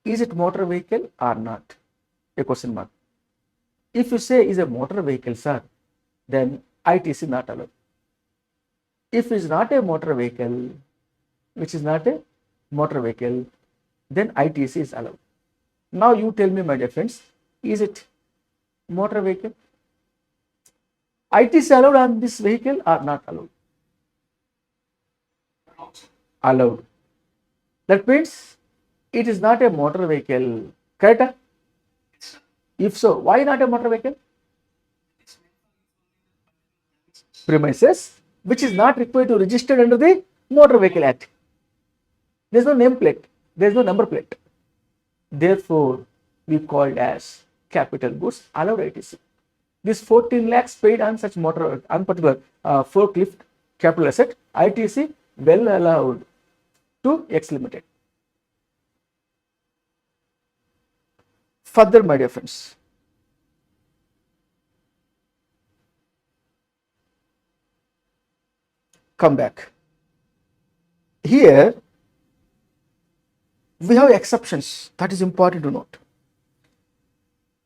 Is it motor vehicle or not? A question mark. If you say is a motor vehicle, sir, then ITC not allowed. If it is not a motor vehicle, which is not a motor vehicle, then ITC is allowed. Now you tell me, my dear friends, is it motor vehicle? ITC allowed on this vehicle or not allowed? Allowed. That means it is not a motor vehicle, correct? If so, why not a motor vehicle? Premises which is not required to register under the Motor Vehicle Act. There is no name plate, there is no number plate. Therefore, we called as capital goods allowed ITC. This 14 lakhs paid on such motor, on particular forklift capital asset, ITC well allowed to X Limited. Further, my dear friends, come back. Here, we have exceptions. That is important to note.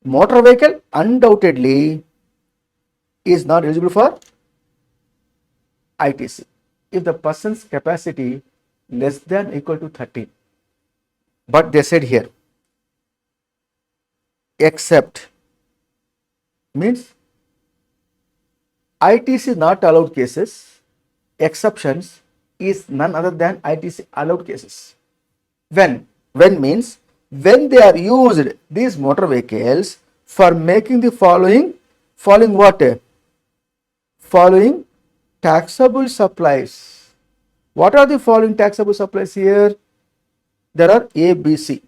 Motor vehicle undoubtedly is not eligible for ITC if the person's capacity less than equal to 13. But they said here, except means ITC not allowed cases, exceptions is none other than ITC allowed cases. When means when they are used, these motor vehicles, for making the following what? Following taxable supplies. What are the following taxable supplies here? There are A, B, C,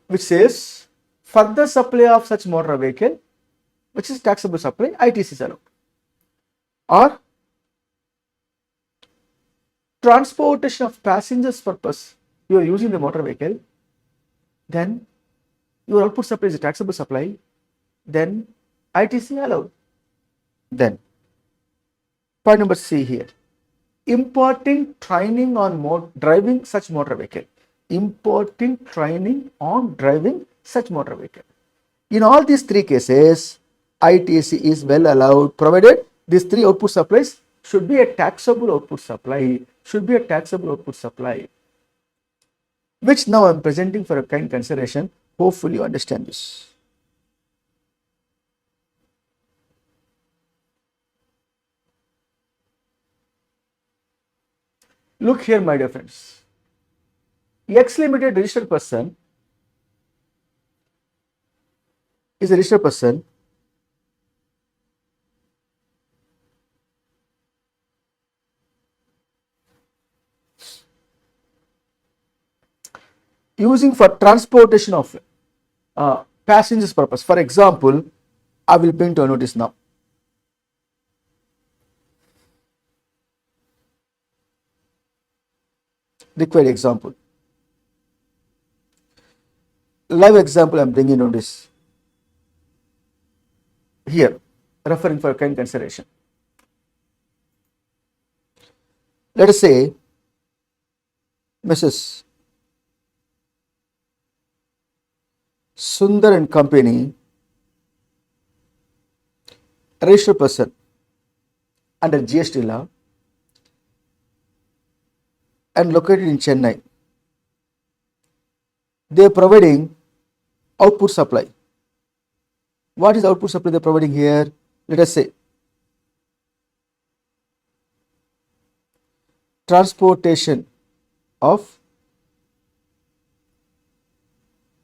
which says for the supply of such motor vehicle, which is taxable supply, ITC is allowed. Or transportation of passengers purpose, you are using the motor vehicle, then your output supply is a taxable supply, then ITC allowed. Then point number C here, importing training on driving such motor vehicle. Importing training on driving such motor vehicle. In all these three cases, ITC is well allowed, provided these three output supplies should be a taxable output supply, which now I am presenting for a kind consideration. Hopefully you understand this. Look here, my dear friends. X Limited registered person is a registered person using for transportation of passengers purpose. For example, I will bring to a notice now. Required example. Live example I am bringing notice here, referring for kind consideration. Let us say Mrs. Sundar and Company, registered person under GST law and located in Chennai. They are providing output supply. What is output supply they are providing here? Let us say transportation of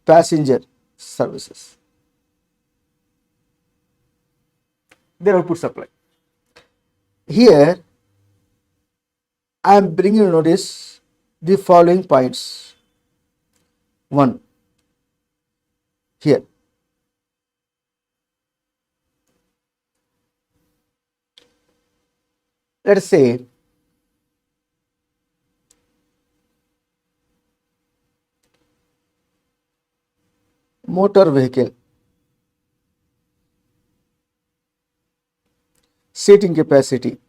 passenger services. Their output supply. Here I am bringing you notice the following points. 1. Here, let us say motor vehicle, seating capacity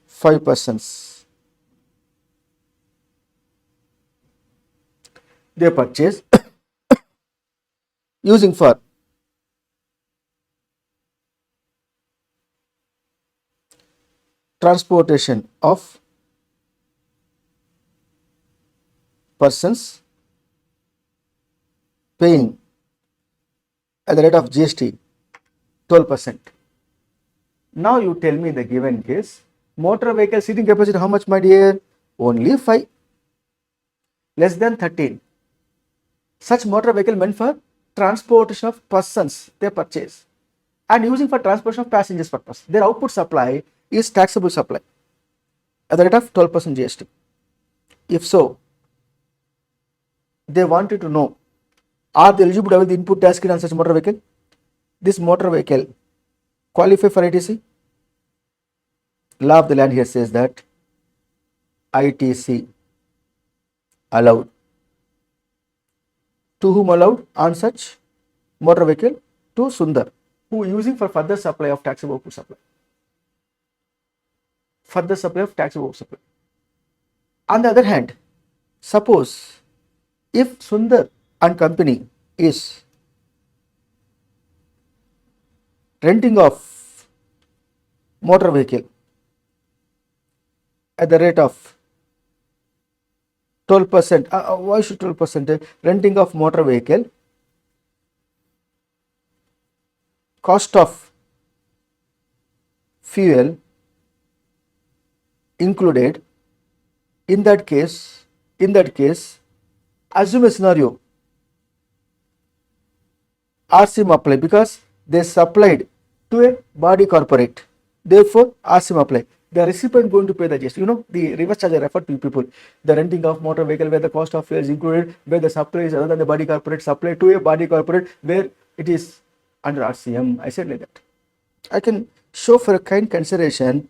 5 persons. They purchase using for transportation of persons paying at the rate of GST 12%. Now you tell me the given case, motor vehicle seating capacity how much, my dear? Only 5, less than 13. Such motor vehicle meant for transportation of persons they purchase and using for transportation of passengers purpose. Their output supply is taxable supply at the rate of 12% GST. If so, they wanted to know, are they eligible to have the input tax credit on such motor vehicle? This motor vehicle qualify for ITC? Law of the land here says that ITC allowed. To whom allowed on such motor vehicle? To Sundar, who using for further supply of taxable output supply. Further supply of taxable output supply. On the other hand, suppose if Sundar and company is renting of motor vehicle at the rate of 12%, why should 12%? Renting of motor vehicle, cost of fuel included. In that case, assume a scenario, RCM apply because they supplied to a body corporate. Therefore, RCM apply. The recipient going to pay the GST. You know, the reverse charge I referred to people. The renting of motor vehicle where the cost of fuel is included, where the supply is other than the body corporate, supply to a body corporate where it is under RCM. I said like that. I can show for a kind consideration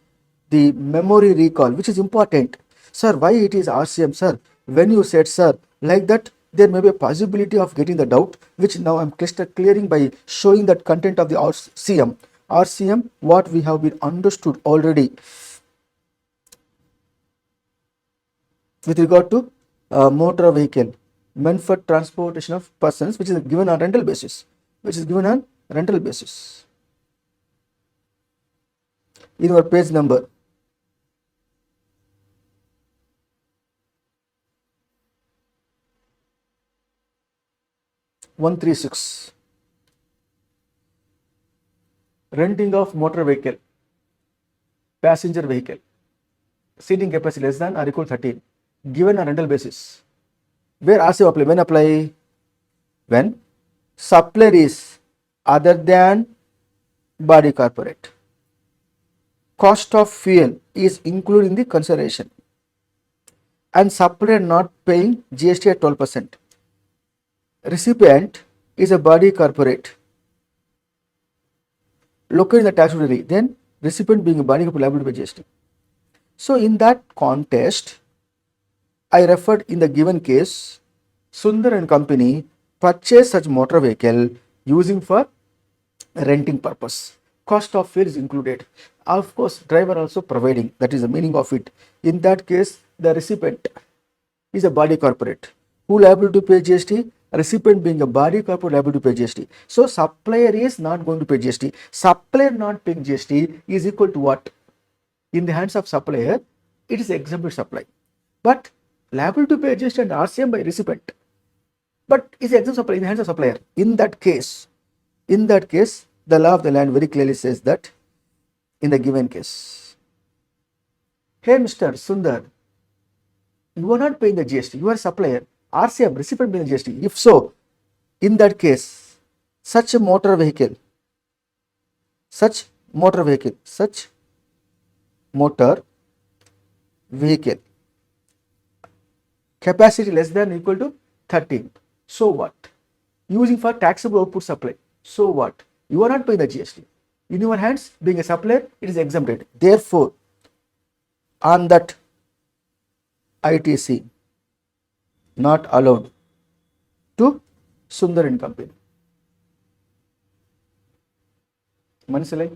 the memory recall, which is important. Sir, why it is RCM, sir? When you said, sir, like that, there may be a possibility of getting the doubt, which now I'm clearing by showing that content of the RCM. RCM, what we have been understood already with regard to motor vehicle meant for transportation of persons, which is given on rental basis. In our page number 136, renting of motor vehicle, passenger vehicle, seating capacity less than or equal 13, given on rental basis. Where RCM apply? When apply? When supplier is other than body corporate. Cost of fuel is included in the consideration and supplier not paying GST at 12%. Recipient is a body corporate located in the tax category, then recipient being a body corporate liable to pay GST. So in that context, I referred in the given case, Sundar and company purchase such motor vehicle using for renting purpose. Cost of fuel is included. Of course, driver also providing. That is the meaning of it. In that case, the recipient is a body corporate. Who liable to pay GST? Recipient being a body corporate liable to pay GST. So supplier is not going to pay GST. Supplier not paying GST is equal to what? In the hands of supplier, it is exempted supply. But liable to pay GST and RCM by recipient. But is exempt supply in the hands of supplier. In that case, the law of the land very clearly says that in the given case, hey Mr. Sundar, you are not paying the GST, you are a supplier, RCM, recipient paying the GST. If so, in that case, such motor vehicle capacity less than or equal to 13. So what? Using for taxable output supply. So what? You are not paying the GST. In your hands, being a supplier, it is exempted. Therefore, on that ITC, not allowed to Sundar and company. Manasile,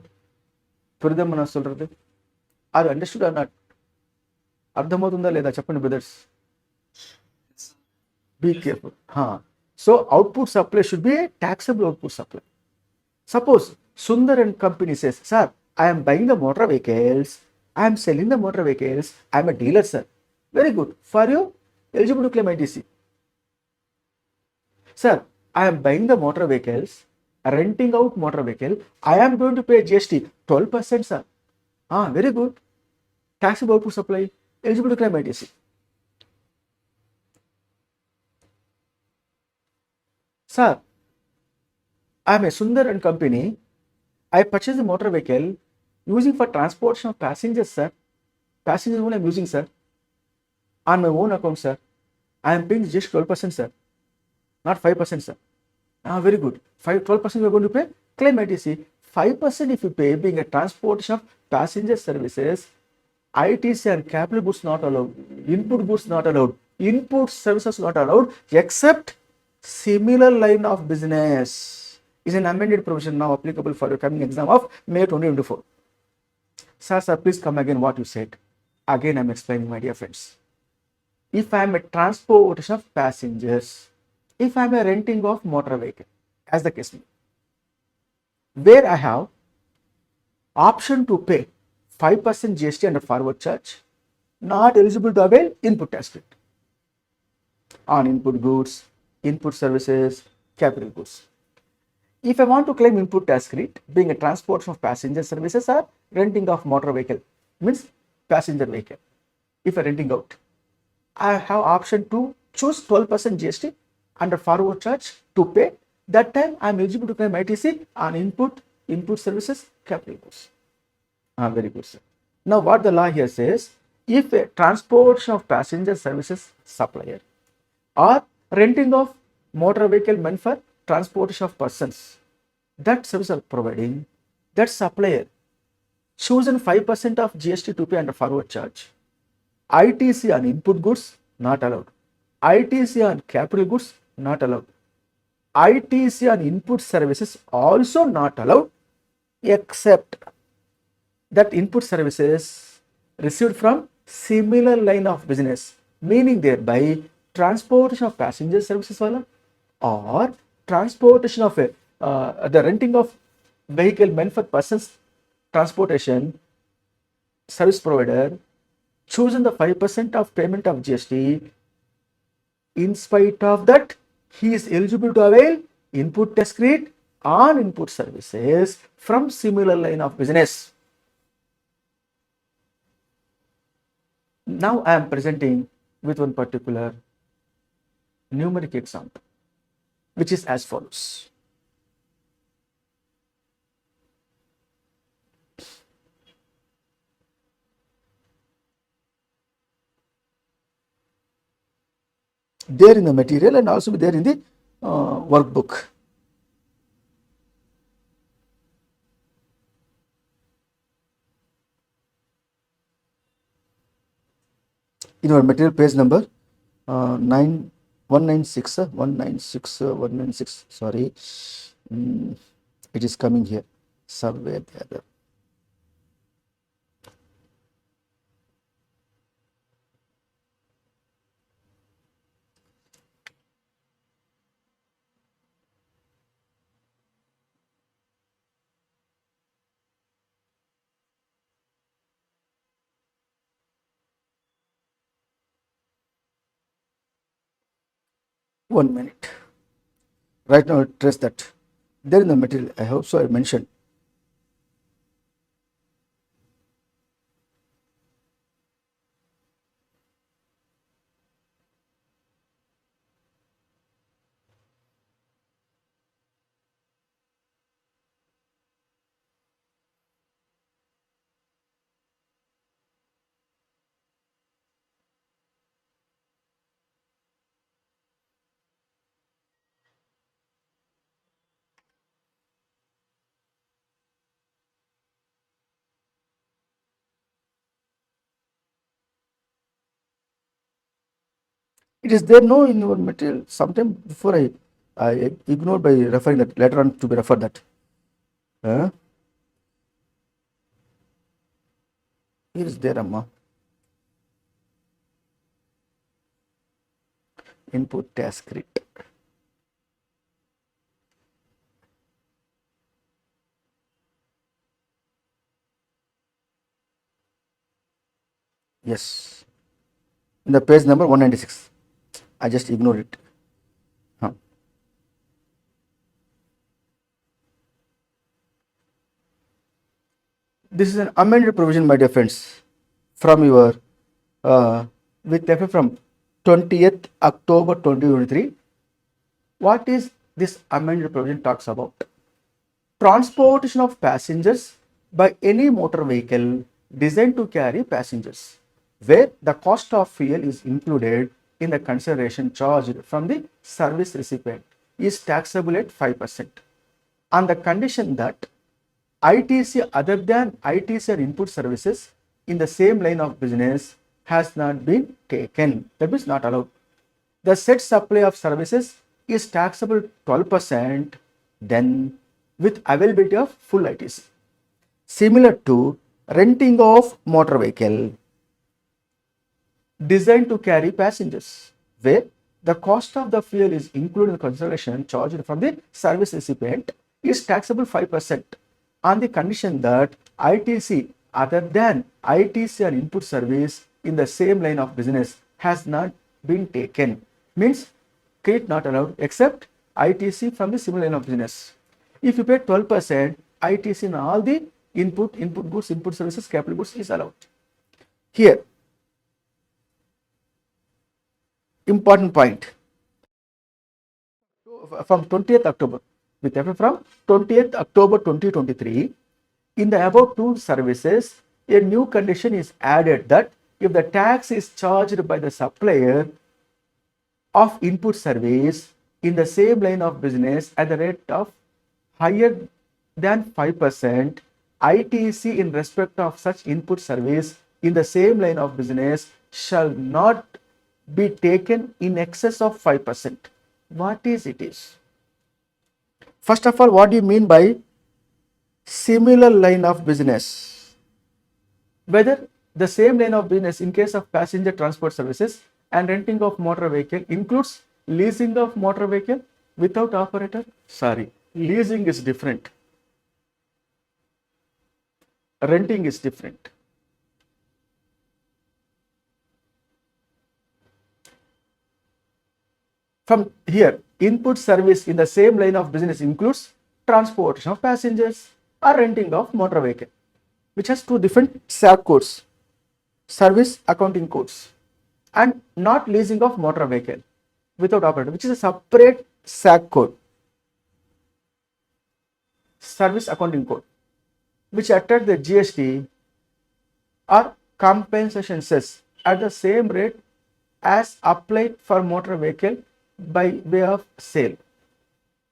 Puridam mana solrade. Are you understood or not? Ardhamavutunda leda cheppandi brothers. Be careful. So output supply should be a taxable output supply. Suppose Sundar and company says, sir, I am buying the motor vehicles I am selling the motor vehicles. I am a dealer, sir. Very good. For you, eligible to claim ITC. Sir, I am buying the motor vehicles, renting out motor vehicle. I am going to pay GST 12%, sir. Ah, very good. Taxable output supply, eligible to claim ITC. Sir, I am a Sundar and company. I purchased a motor vehicle using for transportation of passengers, sir. Passengers only I am using, sir. On my own account, sir. I am paying just 12%, sir. Not 5%, sir. Ah, very good. 12% you are going to pay. Claim ITC. 5% if you pay, being a transportation of passenger services, ITC and capital goods not allowed. Input goods not allowed. Input services not allowed except similar line of business is an amended provision now applicable for the coming exam of May 2024. Sir, please come again what you said. Again, I'm explaining, my dear friends. If I'm a transportation of passengers, if I'm a renting of motor vehicle, as the case may be, where I have option to pay 5% GST under forward charge, not eligible to avail input tax credit on input goods, input services, capital goods. If I want to claim input tax credit, being a transportation of passenger services or renting of motor vehicle, means passenger vehicle. If I renting out, I have option to choose 12% GST under forward charge to pay. That time I am eligible to claim ITC on input services, capital goods. Very good, sir. Now, what the law here says, if a transportation of passenger services supplier or renting of motor vehicle meant for transportation of persons, that service are providing, that supplier chosen 5% of GST to pay under forward charge. ITC on input goods not allowed. ITC on capital goods not allowed. ITC on input services also not allowed, except that input services received from similar line of business, meaning thereby transportation of passenger services wala or transportation of the renting of vehicle meant for persons transportation service provider chosen the 5% of payment of GST. In spite of that, he is eligible to avail input tax credit on input services from similar line of business. Now I am presenting with one particular numeric example, which is as follows. There in the material and also there in the workbook. In our material page number 196, 196, sorry, it is coming here somewhere the other. One minute. Right now, trace that. There in the material, I hope so I mentioned. It is there no in your material. Sometime before I ignored by referring that later on to be referred that. Here is there, Amma. Input task credit. Yes. In the page number 196. I just ignored it. Huh. This is an amended provision, my dear friends, from your with effect from 20th October 2023. What is this amended provision talks about? Transportation of passengers by any motor vehicle designed to carry passengers, where the cost of fuel is included in the consideration charged from the service recipient, is taxable at 5%, on the condition that ITC other than ITC or input services in the same line of business has not been taken. That means not allowed. The said supply of services is taxable 12% then with availability of full ITC. Similar to renting of motor vehicle designed to carry passengers, where the cost of the fuel is included in the consideration charged from the service recipient is taxable 5% on the condition that ITC other than ITC or input service in the same line of business has not been taken. Means credit not allowed except ITC from the similar line of business. If you pay 12%, ITC in all the input goods, input services, capital goods is allowed. Here, important point, from 20th October, with effect from 20th October 2023, in the above two services, a new condition is added that if the tax is charged by the supplier of input service in the same line of business at the rate of higher than 5%, ITC in respect of such input service in the same line of business shall not be taken in excess of 5%. What is it is? First of all, what do you mean by similar line of business? Whether the same line of business in case of passenger transport services and renting of motor vehicle includes leasing of motor vehicle without operator? Sorry, leasing is different. Renting is different. From here, input service in the same line of business includes transportation of passengers or renting of motor vehicle, which has two different SAC codes, service accounting codes, and not leasing of motor vehicle without operator, which is a separate SAC code, service accounting code, which attract the GST or compensation cess at the same rate as applied for motor vehicle by way of sale.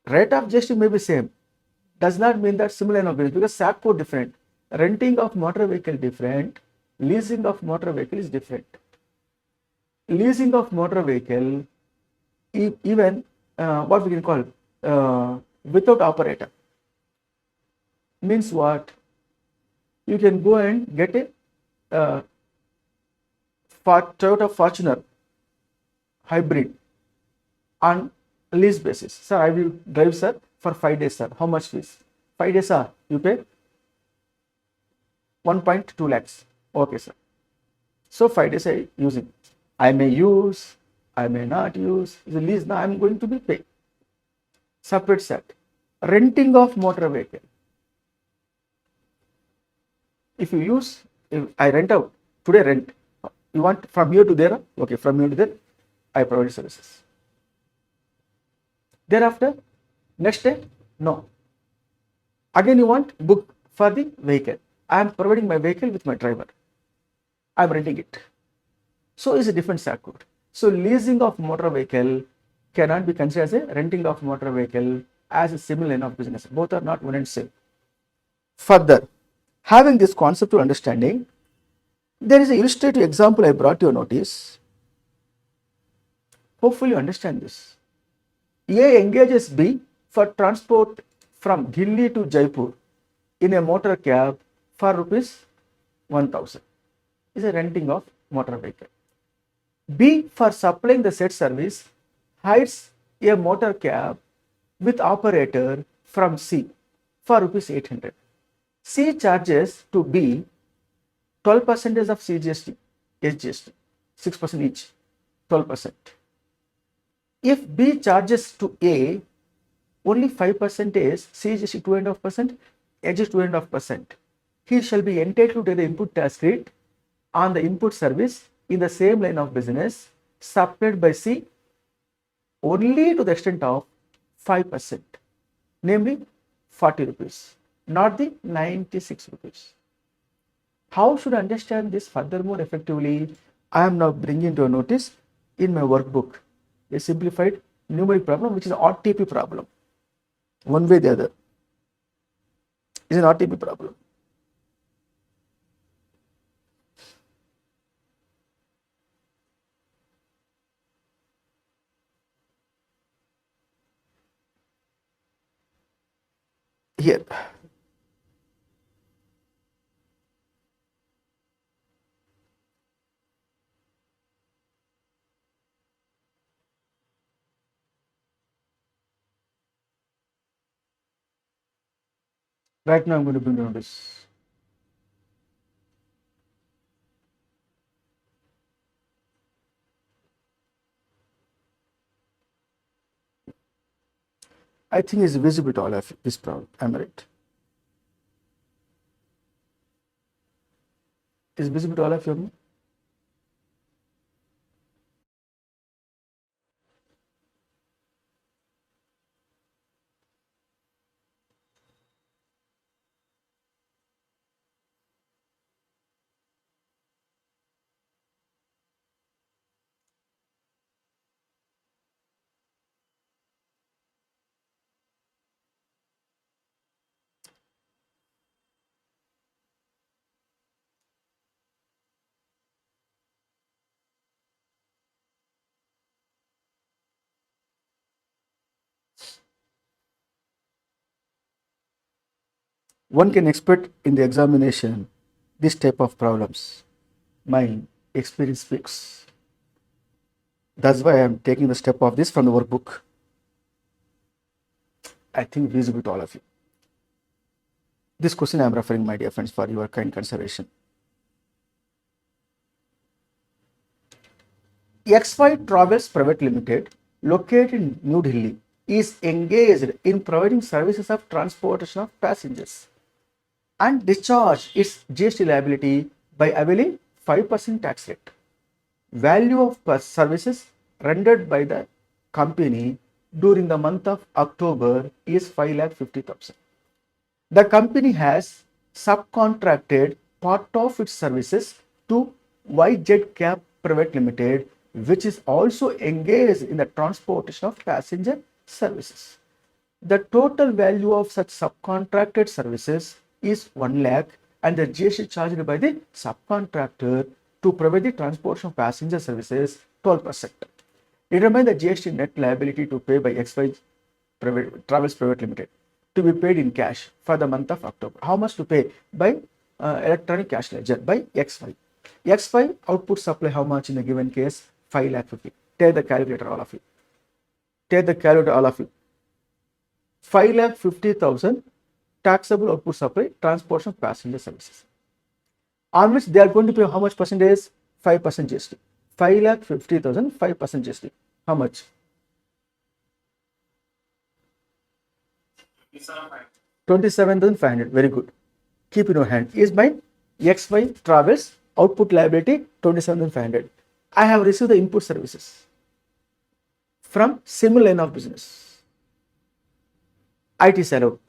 Rate of GST may be same, does not mean that similar line of business because SAC code different. Renting of motor vehicle different, leasing of motor vehicle is different. Leasing of motor vehicle, even what we can call without operator, means what? You can go and get a Toyota Fortuner hybrid on lease basis. Sir, I will drive, sir, for 5 days, sir. How much fees? 5 days, sir, you pay 1.2 lakhs. Okay, sir. So 5 days I using. I may use, I may not use. The lease now I am going to be paid. Separate set. Renting of motor vehicle. If you use, if I rent out, today rent. You want from here to there? Okay, from here to there, I provide services. Thereafter, next day, no. Again, you want book for the vehicle. I am providing my vehicle with my driver. I am renting it. So it's a different SAC code. So leasing of motor vehicle cannot be considered as a renting of motor vehicle as a similar line of business. Both are not one and same. Further, having this conceptual understanding, there is an illustrative example I brought to your notice. Hopefully you understand this. A engages B for transport from Delhi to Jaipur in a motor cab for rupees 1000. Is a renting of motor vehicle. B, for supplying the said service, hires a motor cab with operator from C for rupees 800. C charges to B 12% of CGST SGST, 6% each, 12%. If B charges to A only 5% is CGST 2.5%, HGST 2.5%, he shall be entitled to the input tax rate on the input service in the same line of business supplied by C only to the extent of 5%, namely 40 rupees, not the 96 rupees. How should I understand this furthermore effectively? I am now bringing to a notice in my workbook a simplified numeric problem, which is an RTP problem. One way or the other is an RTP problem. Here, right now I'm going to bring down this. I think it's visible to all of you, this problem. Am I right? Is visible to all of you? One can expect in the examination this type of problems. My experience speaks. That's why I'm taking the step of this from the workbook. I think visible to all of you. This question I'm referring, my dear friends, for your kind consideration. XY Travels Private Limited, located in New Delhi, is engaged in providing services of transportation of passengers and discharge its GST liability by availing 5% tax rate. Value of services rendered by the company during the month of October is 5,50,000. The company has subcontracted part of its services to YZ Cab Private Limited, which is also engaged in the transportation of passenger services. The total value of such subcontracted services is 1 lakh and the GST charged by the subcontractor to provide the transportation of passenger services 12%. Determine the GST net liability to pay by XY Travels Private Limited to be paid in cash for the month of October. How much to pay by electronic cash ledger by XY? XY output supply how much in the given case? 5,50,000. Take the calculator, all of you. Take the calculator, all of you. 5,50,000 taxable output supply, transportation of passenger services, on which they are going to pay how much percentage? 5% GST. 5,50,000, 5% GST. How much? 27,500. Very good. Keep in your hand. Is my XY Travels output liability 27,500. I have received the input services from similar line of business. ITC allowed.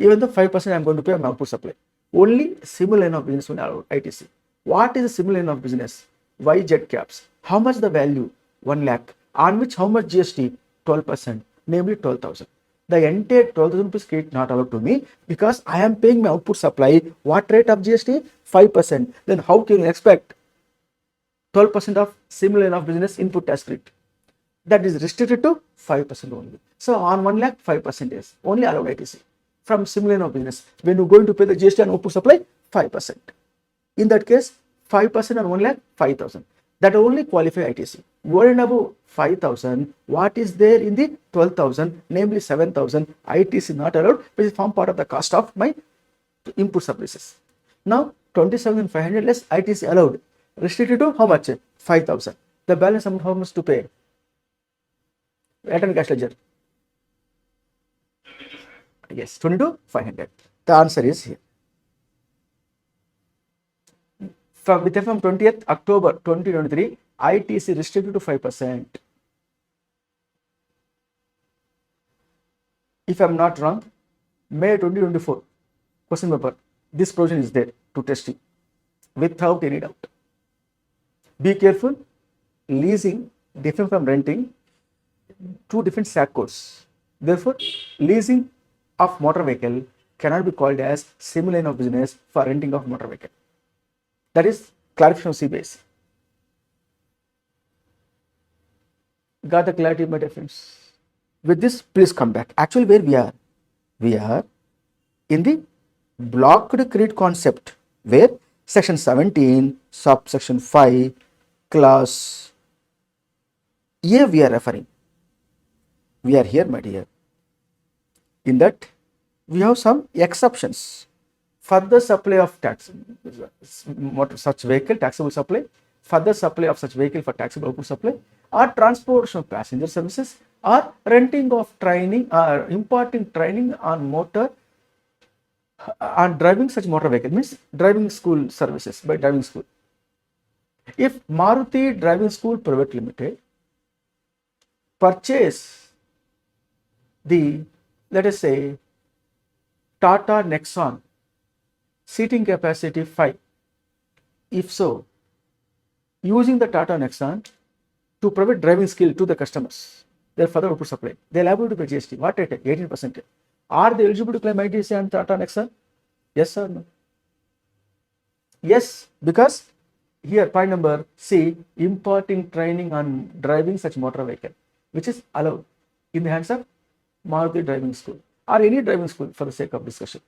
Even though 5% I am going to pay on output supply. Only similar line of business will allow ITC. What is a similar line of business? YZ Cabs. How much the value? 1 lakh. On which how much GST? 12%, namely 12,000. The entire 12,000 rupees credit not allowed to me because I am paying my output supply. What rate of GST? 5%. Then how can you expect 12% of similar line of business input tax credit? That is restricted to 5% only. So on 1 lakh, 5% is only allowed ITC. From similar line of business, when you are going to pay the GST on output supply, 5%. In that case, 5% on 1 lakh, 5,000. That only qualify ITC. Over and above 5,000, what is there in the 12,000, namely 7,000, ITC not allowed, which is form part of the cost of my input services. Now 27,500 less ITC allowed. Restricted to how much? 5,000. The balance amount how much to pay? Return cash ledger. Yes, 22,500. The answer is here. With effect from 20th October 2023, ITC restricted to 5%. If I am not wrong, May 2024 question paper, this provision is there to test you without any doubt. Be careful, leasing different from renting, two different SAC codes. Therefore, leasing of motor vehicle cannot be called as same line of business for renting of motor vehicle. That is clarification of CBS. Got the clarity, my dear friends? With this, please come back. Actually, where we are? We are in the blocked credit concept, where section 17, subsection 5, class A we are referring. We are here, my dear. In that, we have some exceptions. Further supply of such vehicle, taxable supply, further supply of such vehicle for taxable output supply, or transportation of passenger services, or renting of training, or imparting training on motor, on driving such motor vehicle, means driving school services by driving school. If Maruti Driving School Private Limited purchase the, let us say, Tata Nexon seating capacity 5, if so, using the Tata Nexon to provide driving skill to the customers, their further output supply, they are liable to pay GST. What rate? 18%. Are they eligible to claim ITC on Tata Nexon? Yes or no? Yes, because here point number C, imparting training on driving such motor vehicle, which is allowed in the hands of Maruti Driving School or any driving school for the sake of discussion.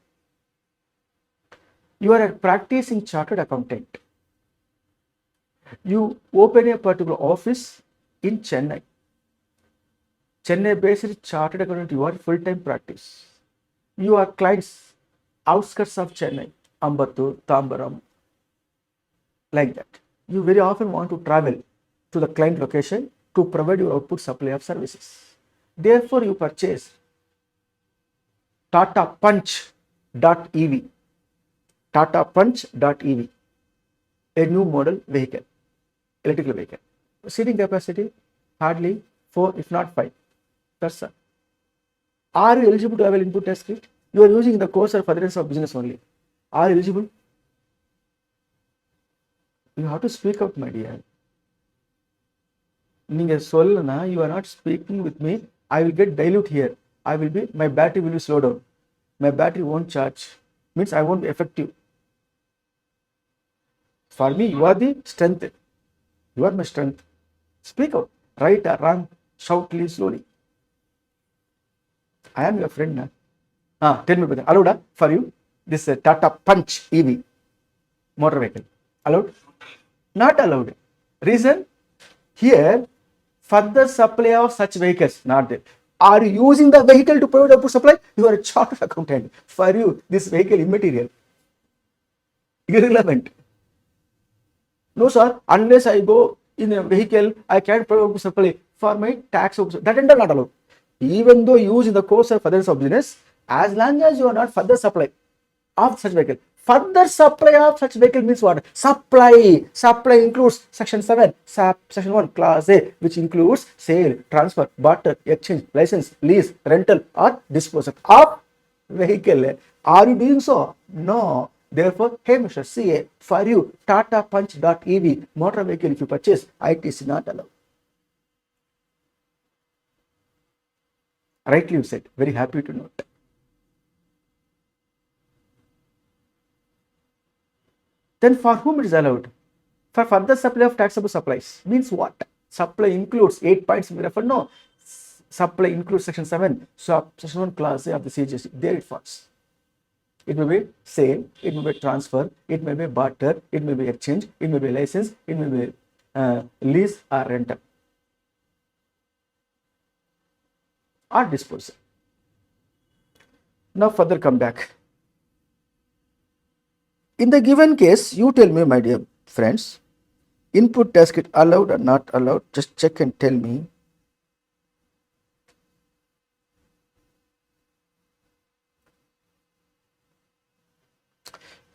You are a practicing chartered accountant. You open a particular office in Chennai. Chennai based chartered accountant, you are full-time practice. You are clients outskirts of Chennai, Ambattur, Tambaram, like that. You very often want to travel to the client location to provide your output supply of services. Therefore, you purchase Tata Punch.ev, Tata Punch.ev, a new model vehicle, electrical vehicle. Seating capacity hardly 4, if not 5. That's all. Are you eligible to have an input tax credit? You are using the course or furtherance of business only. Are you eligible? You have to speak out, my dear. You are not speaking with me. I will get dilute here. My battery will be slow down. My battery won't charge. Means I won't be effective. For me, you are the strength. You are my strength. Speak out. Right or wrong, shout slowly. I am your friend now. Tell me, brother. Allowed for you? This Tata Punch EV motor vehicle. Allowed? Not allowed. Reason? Here, further supply of such vehicles, not there. Are you using the vehicle to provide output supply? You are a chartered accountant. For you, this vehicle immaterial, irrelevant. No, sir. Unless I go in a vehicle, I can't provide output supply for my tax. That is not allowed. Even though you use in the course of furtherance of business, as long as you are not further supply of such vehicle. Further supply of such vehicle means what? Supply. Supply includes section 7, section 1, class A, which includes sale, transfer, barter, exchange, license, lease, rental, or disposal of vehicle. Are you doing so? No. Therefore, hey, Mr. CA, for you, Tata Punch.ev motor vehicle, if you purchase, ITC not allowed. Rightly you said. Very happy to note. Then for whom it is allowed? For further supply of taxable supplies. Means what? Supply includes 8 points we refer. No. Supply includes section 7, section 1 class A of the CGST. There it falls. It may be sale, it may be transfer, it may be barter, it may be exchange, it may be license, it may be lease or rental or disposal. Now further come back. In the given case, you tell me, my dear friends, Input task it allowed or not allowed? Just check and tell me.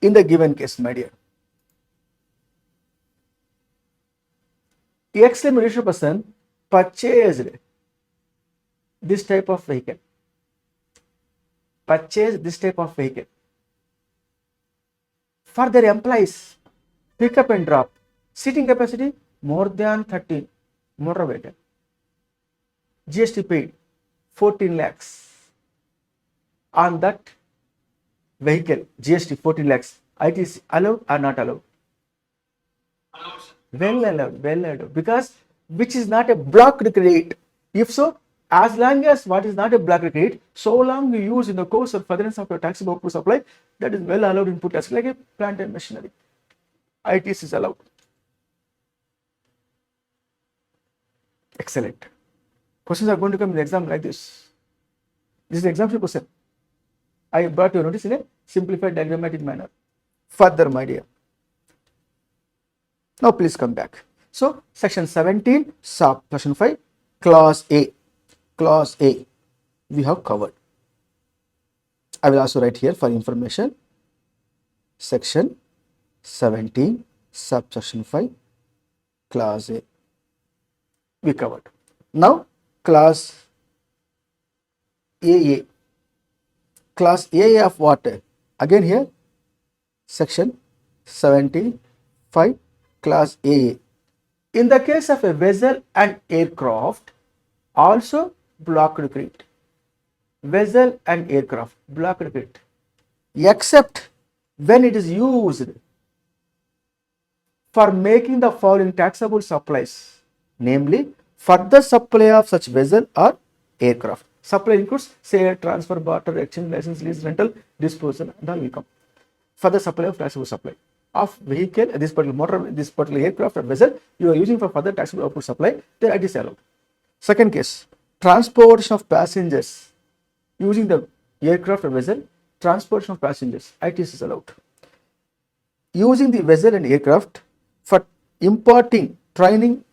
In the given case, my dear, exclamation person purchased this type of vehicle. Purchase this type of vehicle for their employees. Pick up and drop. Seating capacity more than 13 motor vehicle. GST paid 14 lakhs on that vehicle. GST 14 lakhs. ITC allowed or not allowed? Allowed, sir. Well allowed, because which is not a blocked credit. If so, as long as what is not a blocked credit, so long you use in the course or furtherance of your taxable output supply, that is well allowed input tax, like a plant and machinery. ITC is allowed. Excellent. Questions are going to come in the exam like this. This is the example question. I brought your notice in a simplified diagrammatic manner. Further, my dear. Now please come back. So section 17, subsection 5, clause A. Clause A we have covered. I will also write here for information. Section 17, subsection 5, clause A we covered. Now clause AA. Clause AA of what? Again here, section 17, 5, clause AA. In the case of a vessel and aircraft, also blocked credit. Vessel and aircraft, blocked credit. Except when it is used for making the following taxable supplies, namely for the supply of such vessel or aircraft. Supply includes sale, transfer, barter, exchange, license, lease, rental, disposal, and all will come. For the supply of taxable supply of vehicle, this particular motor, this particular aircraft or vessel you are using for further taxable output supply, then it is allowed. Second case, transportation of passengers using the aircraft or vessel, transportation of passengers, ITC is allowed. Using the vessel and aircraft for imparting training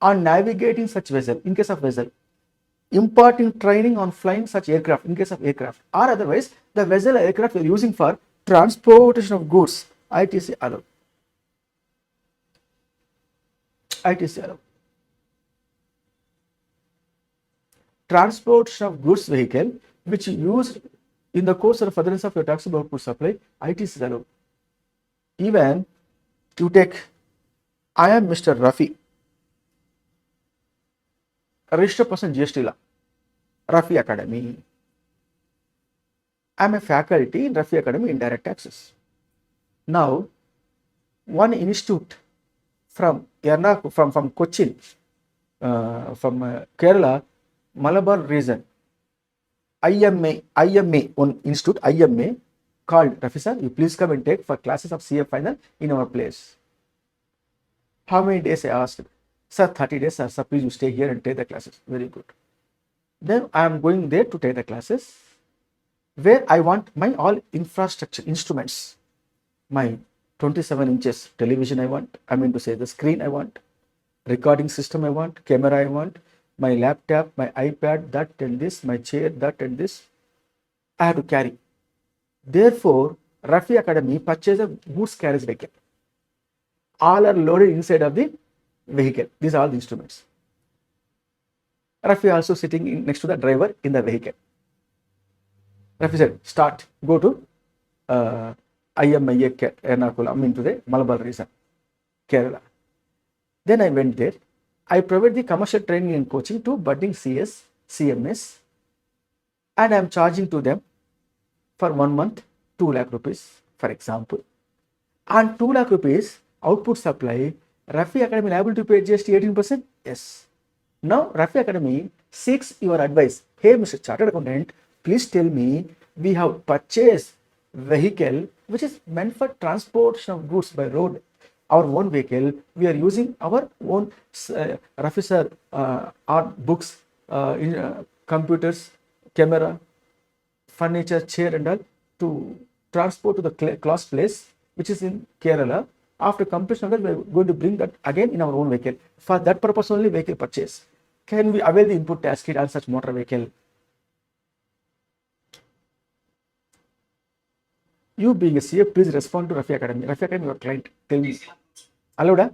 on navigating such vessel, in case of vessel, imparting training on flying such aircraft, in case of aircraft, or otherwise the vessel or aircraft you are using for transportation of goods, ITC allowed. ITC allowed. Transportation of goods vehicle which you used in the course or furtherance of your taxable output supply, ITC is allowed. Even you take, I am Mr. Rafi, a registered person GST law, Rafi Academy. I am a faculty in Rafi Academy Indirect Taxes. Now, one institute from from Cochin, from Kerala, Malabar region, IMA, one institute, IMA, called Rafi sir, you please come and take for classes of CA final in our place. How many days I asked? Sir, 30 days, sir, please you stay here and take the classes. Very good. Then I am going there to take the classes where I want my all infrastructure instruments, my 27 inches television I want, I mean to say the screen I want, recording system I want, camera I want, my laptop, my iPad, that and this, my chair, that and this, I have to carry. Therefore, Rafi Academy purchased a goods carriage vehicle. All are loaded inside of the vehicle. These are all the instruments. Rafi also sitting next to the driver in the vehicle. Rafi said, start, go to IMIA Ernakulam, I mean to the Malabar region, Kerala. Then I went there. I provide the commercial training and coaching to budding CS, CMS, and I am charging to them for 1 month 2 lakh rupees, for example. And 2 lakh rupees output supply, Rafi Academy liable to pay GST 18%? Yes. Now, Rafi Academy seeks your advice. Hey, Mr. Chartered Accountant, please tell me, we have purchased vehicle which is meant for transportation of goods by road. Our own vehicle, we are using our own Rafi sir, art books, computers, camera, furniture, chair and all to transport to the class place which is in Kerala. After completion of that, we are going to bring that again in our own vehicle. For that purpose only, vehicle purchase. Can we avail the input tax credit on such motor vehicle? You being a CA, please respond to Rafi Academy. Rafi Academy, your client. Tell me. Allowed? Huh?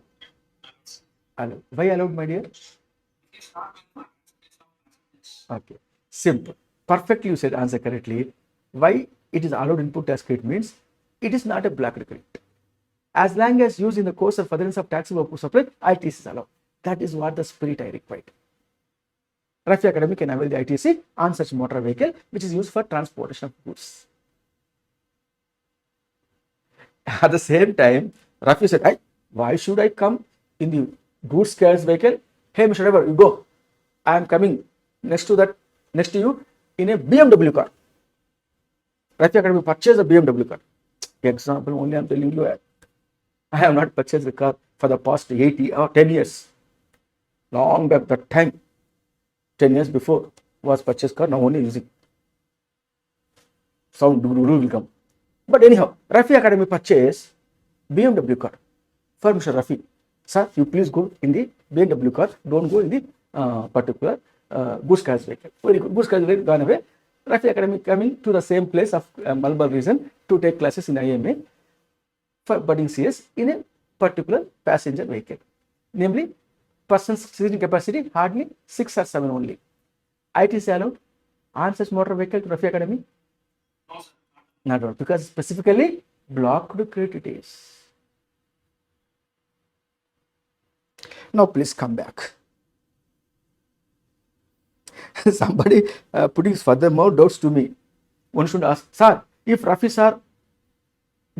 Allowed. Why allowed, my dear? Okay. Simple. Perfectly you said answer correctly. Why it is allowed input tax credit means it is not a black credit. As long as used in the course of furtherance of taxable purpose of ITC is allowed. That is what the spirit I required. Rafi Academy can avail the ITC on such motor vehicle which is used for transportation of goods. At the same time, Rafi said, hey, why should I come in the goods carriers vehicle? Hey, Mr. Driver, you go. I am coming next to you in a BMW car. Rafi Academy purchase a BMW car. Example only I am telling you. I have not purchased a car for the past 80 or 10 years. Long back that time, 10 years before was purchased car, now only using. Sound will come. But anyhow, Rafi Academy purchase BMW car for Mr. Rafi. Sir, you please go in the BMW car. Don't go in the particular goods carriers vehicle. Very good. Goods carriers vehicle gone away. Rafi Academy coming to the same place of Malabar region to take classes in IMA for budding CS in a particular passenger vehicle. Namely, person's seating capacity hardly 6 or 7 only. ITC allowed on such motor vehicle to Rafi Academy? No, sir. Not at all, because specifically blocked credit it is. Now please come back. Somebody putting further more doubts to me. One should ask, sir, if Rafi sir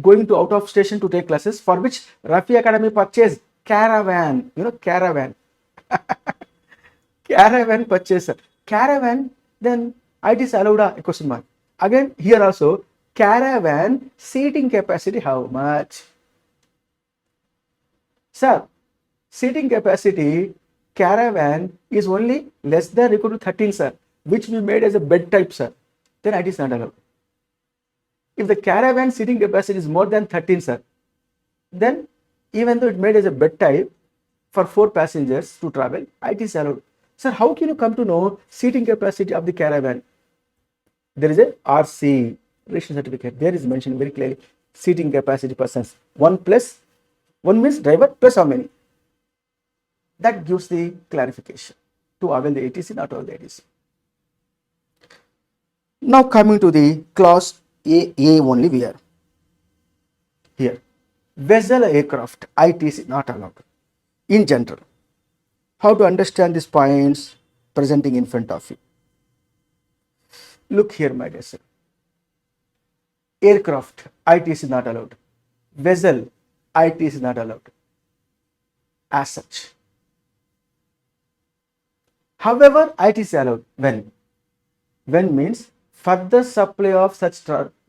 going to out of station to take classes, for which Rafi Academy purchased caravan, caravan. Caravan purchaser. Caravan, then ITC allowed a question mark. Again, here also, caravan seating capacity how much? Sir, seating capacity caravan is only less than or equal to 13, sir, which we made as a bed type, sir. Then it is not allowed. If the caravan seating capacity is more than 13, sir, then even though it made as a bed type for 4 passengers to travel, it is allowed. Sir, how can you come to know seating capacity of the caravan? There is a RC, registration certificate. There is mentioned very clearly seating capacity persons. 1 means driver plus how many? That gives the clarification to avail the ATC, not avail the ATC. Now coming to the clause A only we are here. Vessel aircraft, ITC not allowed. In general, how to understand these points presenting in front of you? Look here, my dear sir. Aircraft, ITC not allowed. Vessel, ITC not allowed. As such. However, ITC allowed when? When means further supply of such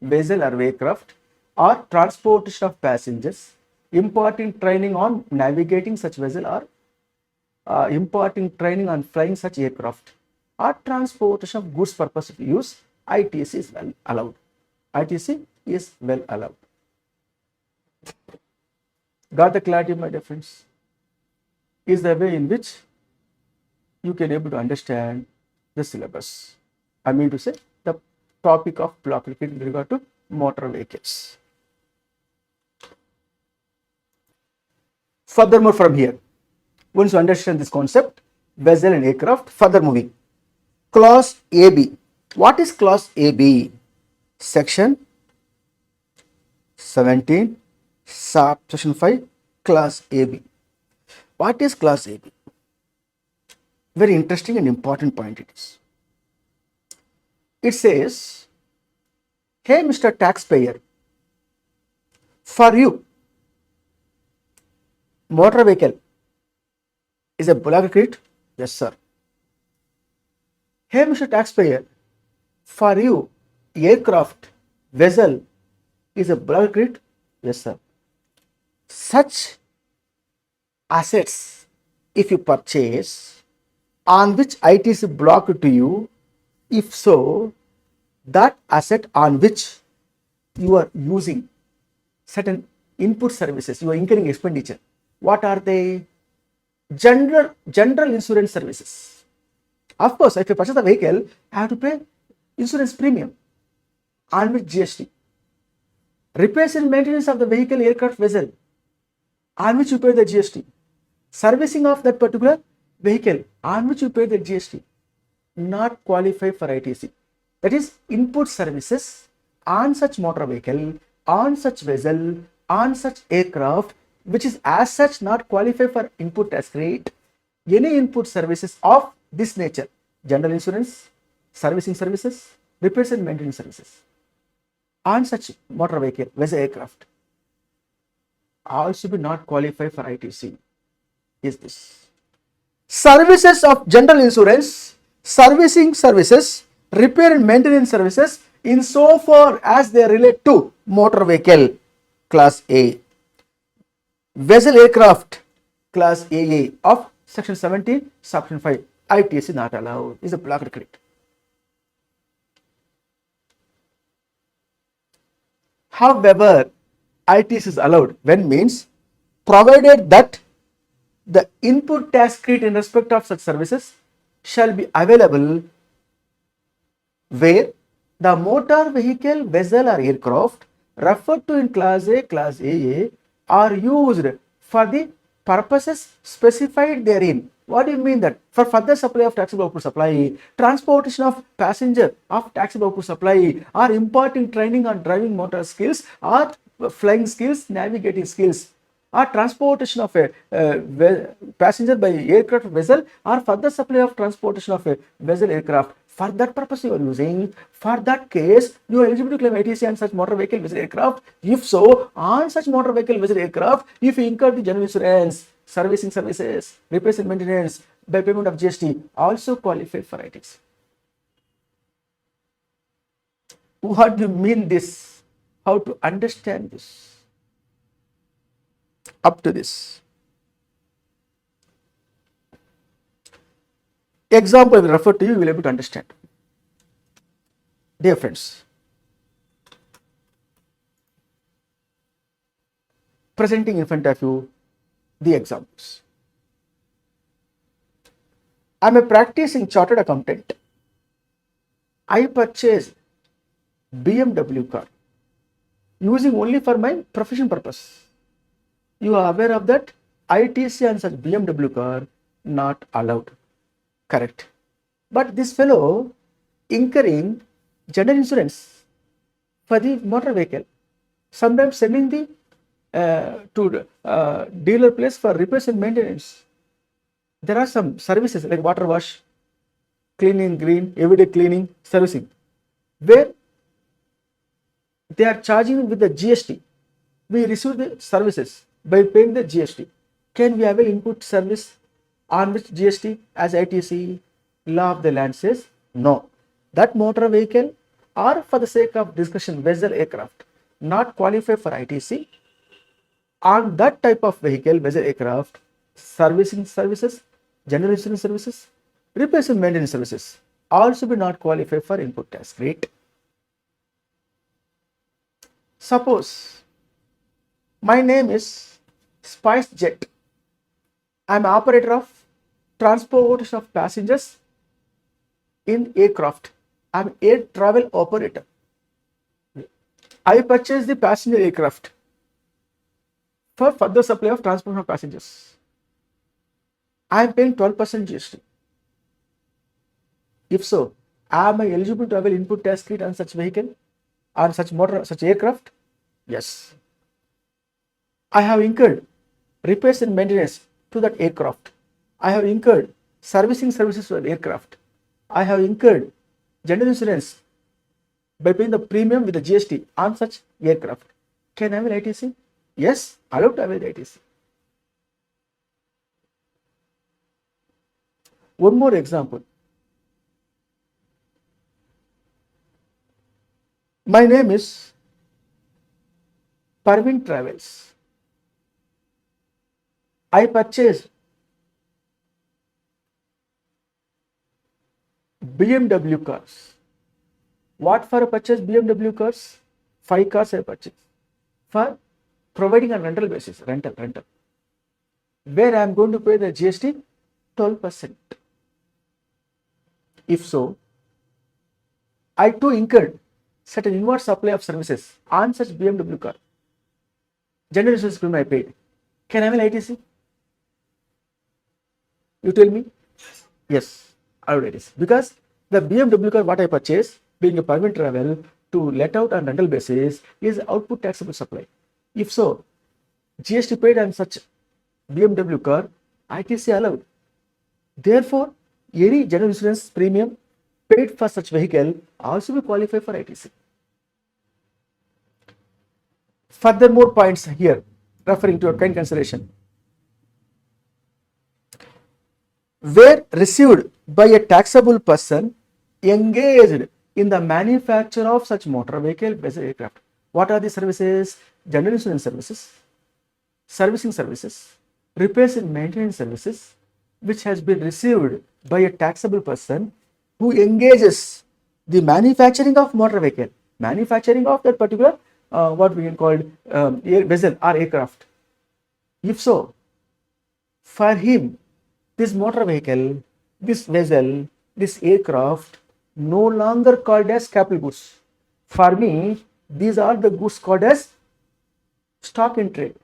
vessel or aircraft or transportation of passengers, imparting training on navigating such vessel or imparting training on flying such aircraft or transportation of goods purpose of use, ITC is well allowed. ITC is well allowed. Got the clarity, my dear friends? Is the way in which you can able to understand the syllabus. I mean to say the topic of block credit in regard to motor vehicles. Furthermore, from here, once you understand this concept, vessel and aircraft, further moving. Clause AB. What is clause AB? Section 17, subsection 5, clause AB. What is clause AB? Very interesting and important point it is. It says, hey Mr. Taxpayer, for you, motor vehicle is a block credit? Yes, sir. Hey Mr. Taxpayer, for you, aircraft, vessel is a block credit? Yes, sir. Such assets, if you purchase, on which IT is blocked to you, if so, that asset on which you are using certain input services, you are incurring expenditure. What are they? General insurance services. Of course, if you purchase the vehicle, I have to pay insurance premium on with GST. Repairs and maintenance of the vehicle, aircraft, vessel, on which you pay the GST. Servicing of that particular vehicle, on which you pay the GST. Not qualify for ITC. That is input services on such motor vehicle, on such vessel, on such aircraft, which is as such not qualify for input tax credit. Any input services of this nature, general insurance, servicing services, repairs and maintenance services on such motor vehicle, vessel, aircraft, also be not qualify for ITC. Is this services of general insurance, servicing services, repair and maintenance services in so far as they relate to motor vehicle class A, vessel aircraft class AA of section 17 section 5, ITC not allowed, is a blocked credit. However, ITC is allowed when means provided that the input tax credit in respect of such services shall be available where the motor vehicle, vessel or aircraft referred to in class A, class AA are used for the purposes specified therein. What do you mean that? For further supply of taxable output supply, transportation of passenger of taxable output supply, or imparting training on driving motor skills or flying skills, navigating skills, or transportation of a passenger by aircraft vessel, or further supply of transportation of a vessel aircraft. For that purpose you are using, for that case you are eligible to claim ITC on such motor vehicle vessel aircraft. If so, on such motor vehicle vessel aircraft, if you incur the general insurance, servicing services, repairs and maintenance by payment of GST, also qualify for ITC. What do you mean this? How to understand this? Up to this. Example I will refer to you, you will be able to understand. Dear friends, presenting in front of you the examples. I am a practicing chartered accountant. I purchased BMW car using only for my profession purpose. You are aware of that? ITC on such BMW car not allowed. Correct. But this fellow incurring general insurance for the motor vehicle, sometimes sending the to dealer place for repairs and maintenance. There are some services like water wash, cleaning, green, everyday cleaning, servicing, where they are charging with the GST. We receive the services by paying the GST. Can we avail input service on which GST as ITC? Law of the land says no. That motor vehicle, or for the sake of discussion, vessel, aircraft, not qualify for ITC. On that type of vehicle, vessel, aircraft, servicing services, general insurance services, repairs and maintenance services also be not qualify for input tax rate. Suppose my name is Spice Jet. I am operator of transportation of passengers in aircraft. I am air travel operator. I purchase the passenger aircraft for further supply of transport of passengers. I am paying 12% GST. If so, am I eligible to avail input tax credit on such vehicle, on such motor, such aircraft? Yes. I have incurred repairs and maintenance to that aircraft. I have incurred servicing services to that aircraft. I have incurred general insurance by paying the premium with the GST on such aircraft. Can I avail ITC? Yes, allowed to avail ITC. One more example. My name is Parvin Travels. I purchased BMW cars. What for I purchased BMW cars? 5 cars I purchased for providing on rental basis, rental, where I am going to pay the GST 12%. If so, I too incurred certain inward supply of services on such BMW car. General insurance premium I paid. Can I have an ITC? You tell me. Yes, I would ITC. Because the BMW car what I purchased, being a permit travel to let out on rental basis, is output taxable supply. If so, GST paid on such BMW car, ITC allowed. Therefore, any general insurance premium paid for such vehicle also will qualify for ITC. Furthermore points here referring to a kind consideration. Were received by a taxable person engaged in the manufacture of such motor vehicle vessel aircraft. What are the services? General insurance services, servicing services, repairs and maintenance services, which has been received by a taxable person who engages the manufacturing of motor vehicle, manufacturing of that particular what we can call vessel or aircraft. If so, for him, this motor vehicle, this vessel, this aircraft no longer called as capital goods. For me, these are the goods called as stock in trade.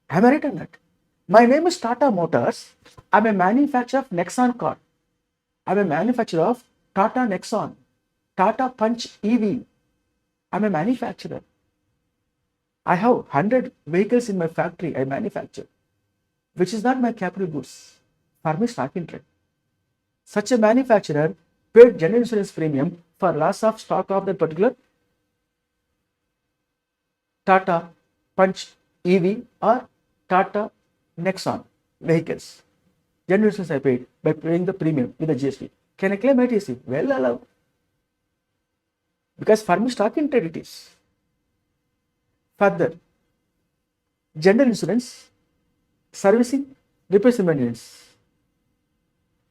Am I right on that? My name is Tata Motors. I'm a manufacturer of Nexon car. I'm a manufacturer of Tata Nexon, Tata Punch EV. I'm a manufacturer. I have 100 vehicles in my factory I manufacture, which is not my capital goods. For me, stock in trade. Such a manufacturer paid general insurance premium for loss of stock of that particular Tata Punch EV or Tata Nexon vehicles. General insurance I paid by paying the premium with the GST. Can I claim ITC? Well allowed. Because for me, stock in trade it is. Further, general insurance, servicing, repairs and maintenance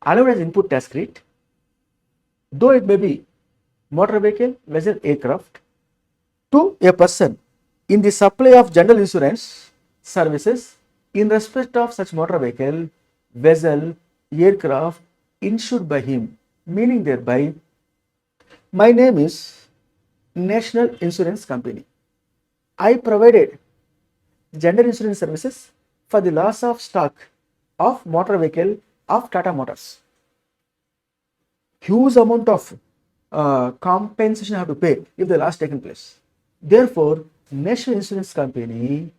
allowed as input tax credit, though it may be motor vehicle, vessel, aircraft, to a person in the supply of general insurance services in respect of such motor vehicle, vessel, aircraft insured by him, meaning thereby, my name is National Insurance Company. I provided general insurance services for the loss of stock of motor vehicle of Tata Motors. Huge amount of compensation I have to pay if the loss taken place. Therefore, National Insurance Company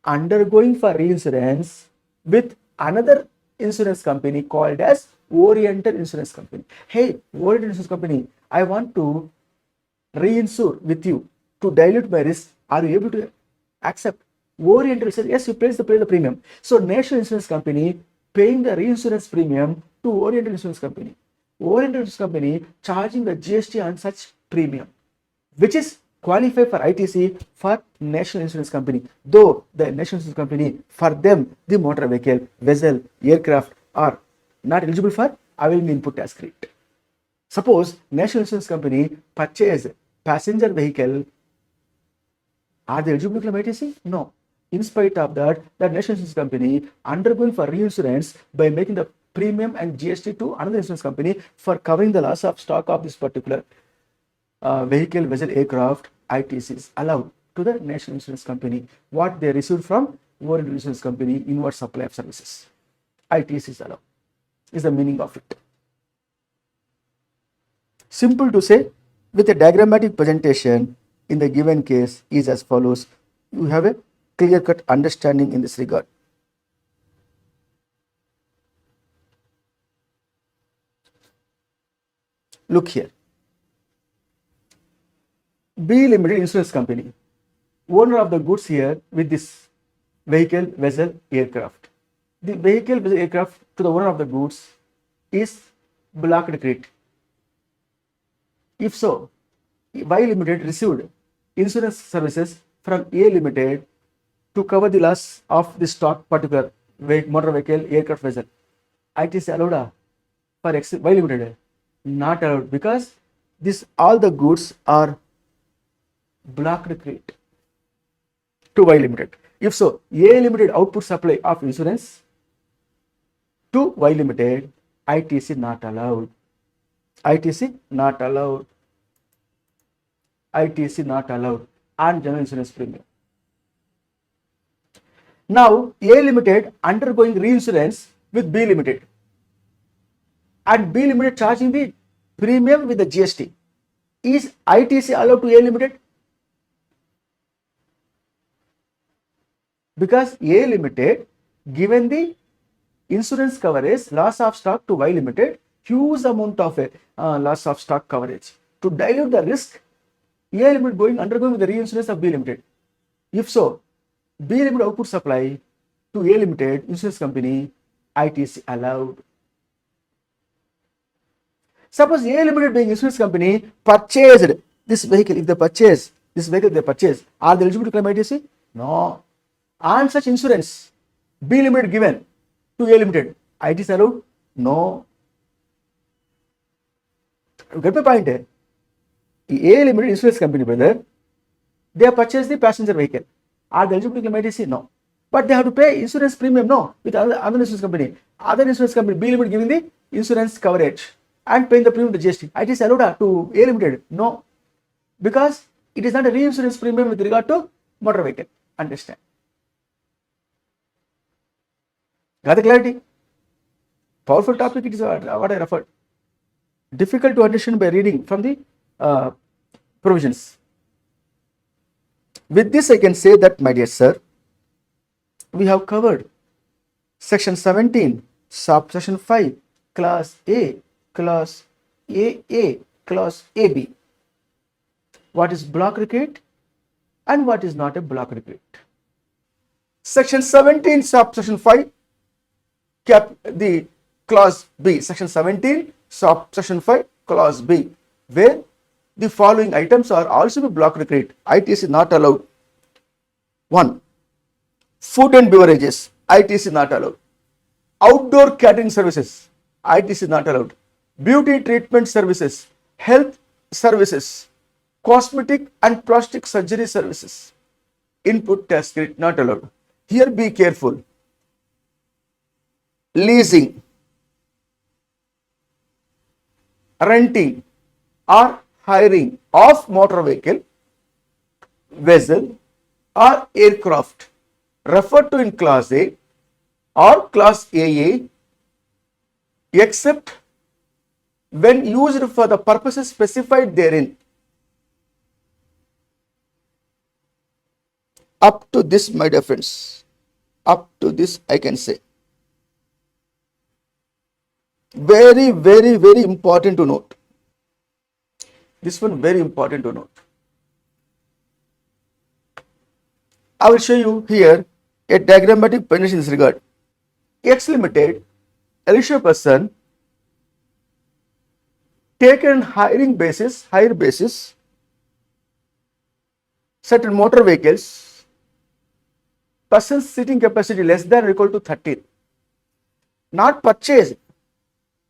undergoing for reinsurance with another insurance company called as Oriental Insurance Company. Hey, Oriental Insurance Company, I want to reinsure with you to dilute my risk. Are you able to accept? Oriental says, yes, you pay the premium. So, National Insurance Company paying the reinsurance premium to Oriental Insurance Company. Oriental Insurance Company charging the GST on such premium, which is qualified for ITC for National Insurance Company. Though the National Insurance Company, for them, the motor vehicle, vessel, aircraft are not eligible for availing input tax credit. Suppose National Insurance Company purchase passenger vehicle, are they eligible to claim ITC? No. In spite of that, the National Insurance Company undergoing for reinsurance by making the premium and GST to another insurance company for covering the loss of stock of this particular vehicle, vessel, aircraft, ITC is allowed to the National Insurance Company. What they received from World Insurance Company inward supply of services. ITC is allowed, is the meaning of it. Simple to say, with a diagrammatic presentation in the given case is as follows. You have a clear-cut understanding in this regard. Look here. B Limited Insurance Company, owner of the goods here with this vehicle, vessel, aircraft. The vehicle, vessel, aircraft to the owner of the goods is blocked credit. If so, Y Limited received insurance services from A Limited to cover the loss of the stock particular motor vehicle, aircraft, vessel. ITC allowed for Y Limited? Not allowed, because this all the goods are blocked credit to Y Limited. If so, A limited output supply of insurance to Y limited, ITC not allowed. ITC not allowed. ITC not allowed on general insurance premium. Now, A limited undergoing reinsurance with B limited, and B limited charging the premium with the GST. Is ITC allowed to A limited? Because A limited given the insurance coverage loss of stock to Y limited, huge amount of loss of stock coverage. To dilute the risk, A limited undergoing the reinsurance of B limited. If so, B limited output supply to A limited insurance company, ITC allowed. Suppose A limited being insurance company purchased this vehicle. If they purchase this vehicle, are they eligible to claim ITC? No. On such insurance, B limited given to A limited, ITC allowed? No. You get my point here? A limited insurance company, brother, they have purchased the passenger vehicle. Are they eligible to claim ITC? No. But they have to pay insurance premium, no, with other insurance company. Other insurance company, B limited giving the insurance coverage and paying the premium to GST. ITC allowed to A limited? No. Because it is not a reinsurance premium with regard to motor vehicle. Understand? Got the clarity? Powerful topic, it is what I referred. Difficult to understand by reading from the provisions. With this, I can say that, my dear sir, we have covered section 17, subsection 5, class A, class AA, class AB. What is block recruit and what is not a block recruit. Section 17, subsection 5, the clause B, section 17, subsection 5, clause B, where the following items are also be block recruit. ITC not allowed. 1. Food and beverages, ITC not allowed. Outdoor catering services, ITC not allowed. Beauty treatment services, health services, cosmetic and plastic surgery services, input tax credit not allowed. Here be careful. Leasing, renting or hiring of motor vehicle, vessel or aircraft referred to in class A or class AA, except when used for the purposes specified therein. Up to this, my dear friends, up to this I can say. Very, very, very important to note. This one very important to note. I will show you here a diagrammatic presentation in this regard. X limited, a registered person, taken hire basis, certain motor vehicles, person's seating capacity less than or equal to 13, not purchased,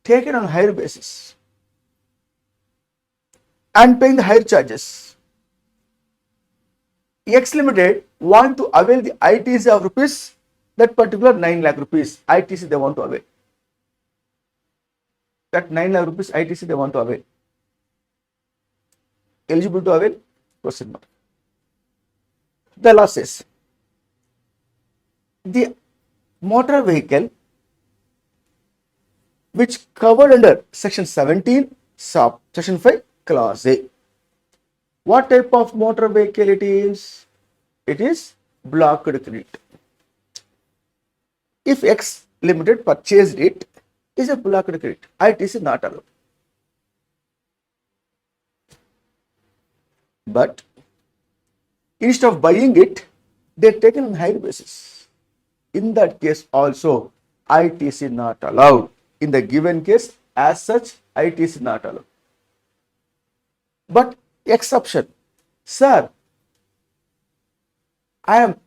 taken on hire basis and paying the hire charges. X limited want to avail the ITC of rupees, that particular 9 lakh rupees ITC they want to avail. That 9 lakh rupees ITC they want to avail. Eligible to avail? Question mark. The law says the motor vehicle which covered under section 17, subsection 5, class A. What type of motor vehicle it is? It is block credit. If X limited purchased it, is a block credit. ITC not allowed. But instead of buying it, they taken on hire basis. In that case also, ITC not allowed. In the given case, as such, ITC not allowed. But exception, sir, I am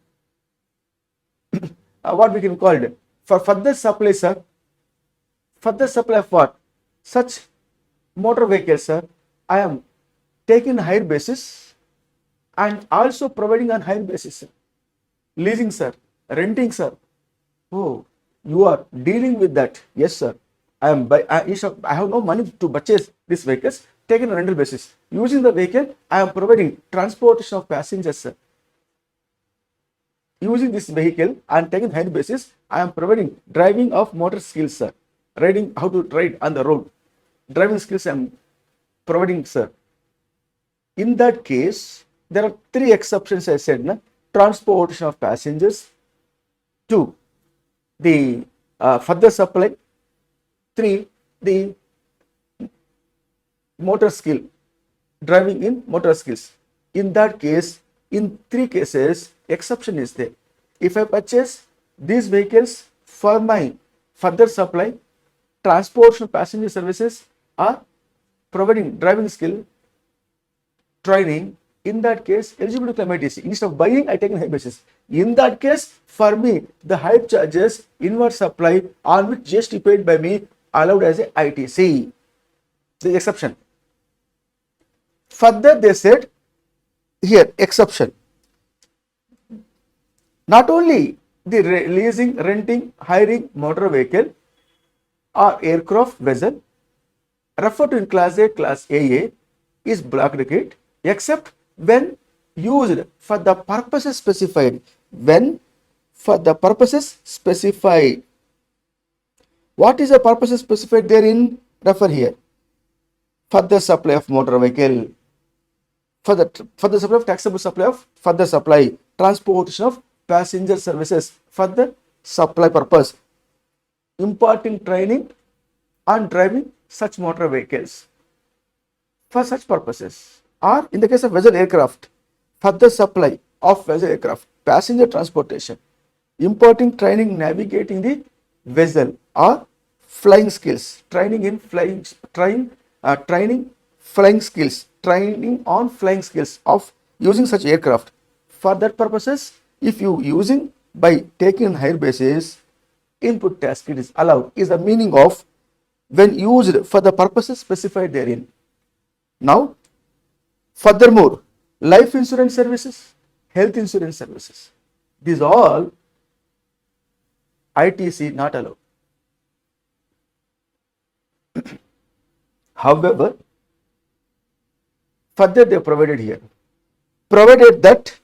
what we can call it for further supply, sir. Further supply of what? Such motor vehicles, sir. I am taking hire basis and also providing on hire basis, sir. Leasing, sir. Renting, sir. Oh, you are dealing with that. Yes, sir. I have no money to purchase these vehicles taken on rental basis. Using the vehicle, I am providing transportation of passengers, sir. Using this vehicle and taking hire basis, I am providing driving of motor skills, sir. Riding, how to ride on the road. Driving skills I am providing, sir. In that case, there are three exceptions I said, na? Transportation of passengers, two, the further supply, three, the motor skill, driving in motor skills. In that case, in three cases, exception is there. If I purchase these vehicles for my further supply, transportation of passenger services, or providing driving skill training, in that case, eligible to claim ITC. Instead of buying, I take on high basis. In that case, for me, the high charges, inward supply, on which GST paid by me, allowed as a ITC. The exception. Further, they said here, exception. Not only the leasing, renting, hiring motor vehicle or aircraft vessel referred to in class A, class AA is blocked except when used for the purposes specified. When for the purposes specified. What is the purposes specified therein? Refer here. Further supply of motor vehicle. For the supply of taxable supply of further supply, transportation of passenger services for the supply purpose, imparting training on driving such motor vehicles for such purposes, or in the case of vessel aircraft, further supply of vessel aircraft, passenger transportation, imparting training navigating the vessel, or flying skills, training in flying, training flying skills, training on flying skills of using such aircraft. For that purposes, if you using by taking on higher basis, input tax credit is allowed, is the meaning of when used for the purposes specified therein. Now, furthermore, life insurance services, health insurance services, these all ITC not allowed. However, further they provided here, provided that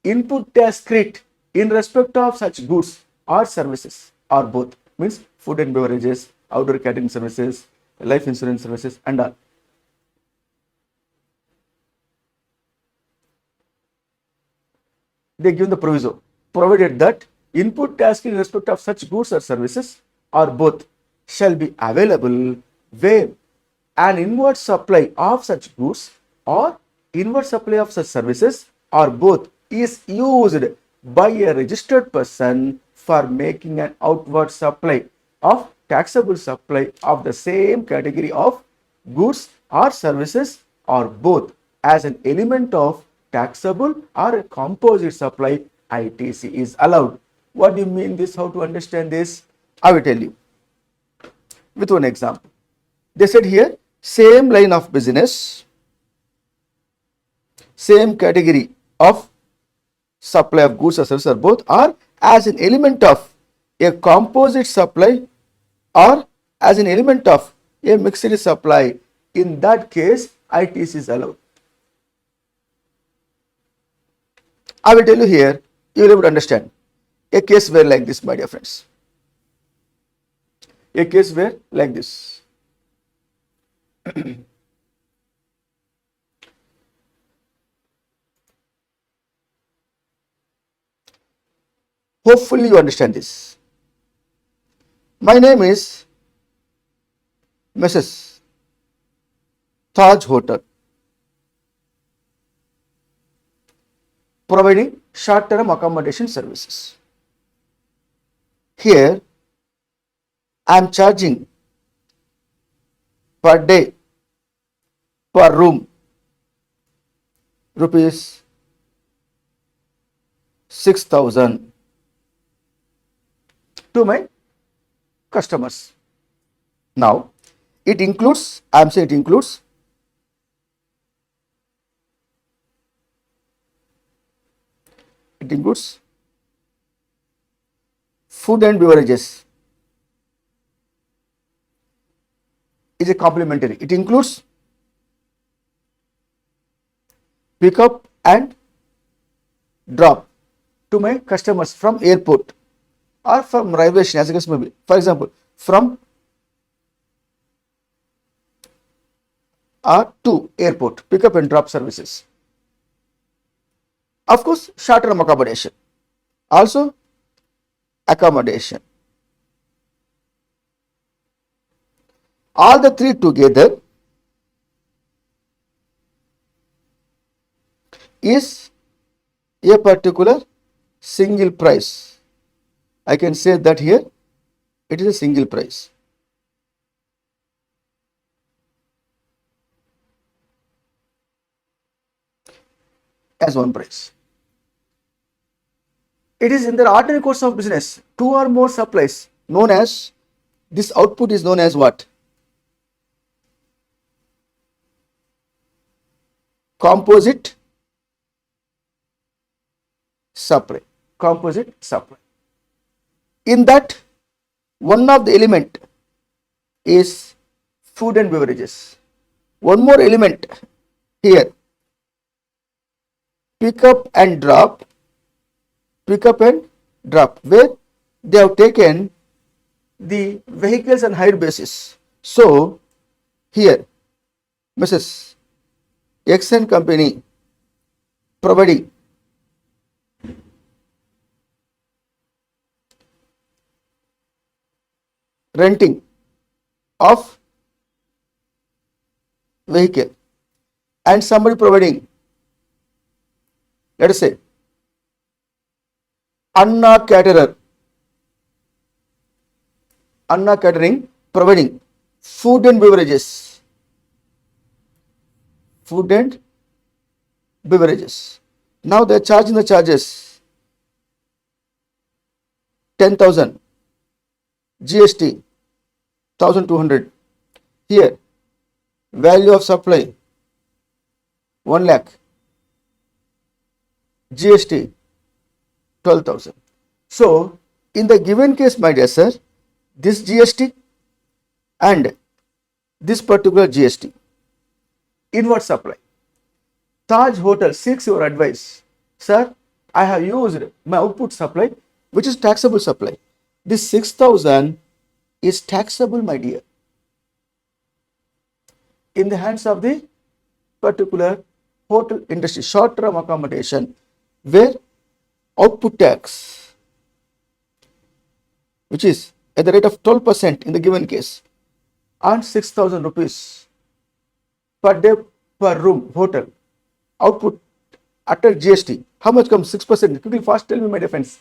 input tax credit in respect of such goods or services or both, means food and beverages, outdoor catering services, life insurance services and all. They give the proviso, provided that input tax in respect of such goods or services or both shall be available where an inward supply of such goods or inward supply of such services or both is used by a registered person for making an outward supply of taxable supply of the same category of goods or services or both as an element of taxable or a composite supply, ITC is allowed. What do you mean this? How to understand this? I will tell you with one example. They said here, same line of business, same category of supply of goods or services or both are as an element of a composite supply or as an element of a mixed supply. In that case, ITC is allowed. I will tell you here, you will be able to understand a case where like this, my dear friends. A case where like this. Hopefully you understand this. My name is Mrs. Taj Hotel, providing short-term accommodation services. Here, I am charging per day, per room, rupees 6,000 to my customers. Now, it includes, I am saying it includes food and beverages is a complementary. It includes pick up and drop to my customers from airport or from railway station, as a case may be. For example, from or to airport, pick up and drop services. Of course, short-term accommodation. Also, accommodation. All the three together is a particular single price. I can say that here it is a single price. As one price. It is in the ordinary course of business, two or more supplies known as, this output is known as what? Composite supply. Composite supply. In that, one of the element is food and beverages. One more element here, pick up and drop, where they have taken the vehicles on hire basis. So here Mrs. X and company providing renting of vehicle and somebody providing, let us say, Anna Catering providing food and beverages. Food and beverages. Now they are charging the charges 10,000, GST 1,200. Here, value of supply 1 lakh, GST 12,000. So, in the given case, my dear sir, this GST and this particular GST, inward supply. Taj Hotel seeks your advice. Sir, I have used my output supply, which is taxable supply. This 6,000 is taxable, my dear, in the hands of the particular hotel industry, short-term accommodation, where output tax, which is at the rate of 12% in the given case, and 6,000 rupees per day per room hotel output after GST. How much comes? 6%. Quickly, fast, tell me, my defense.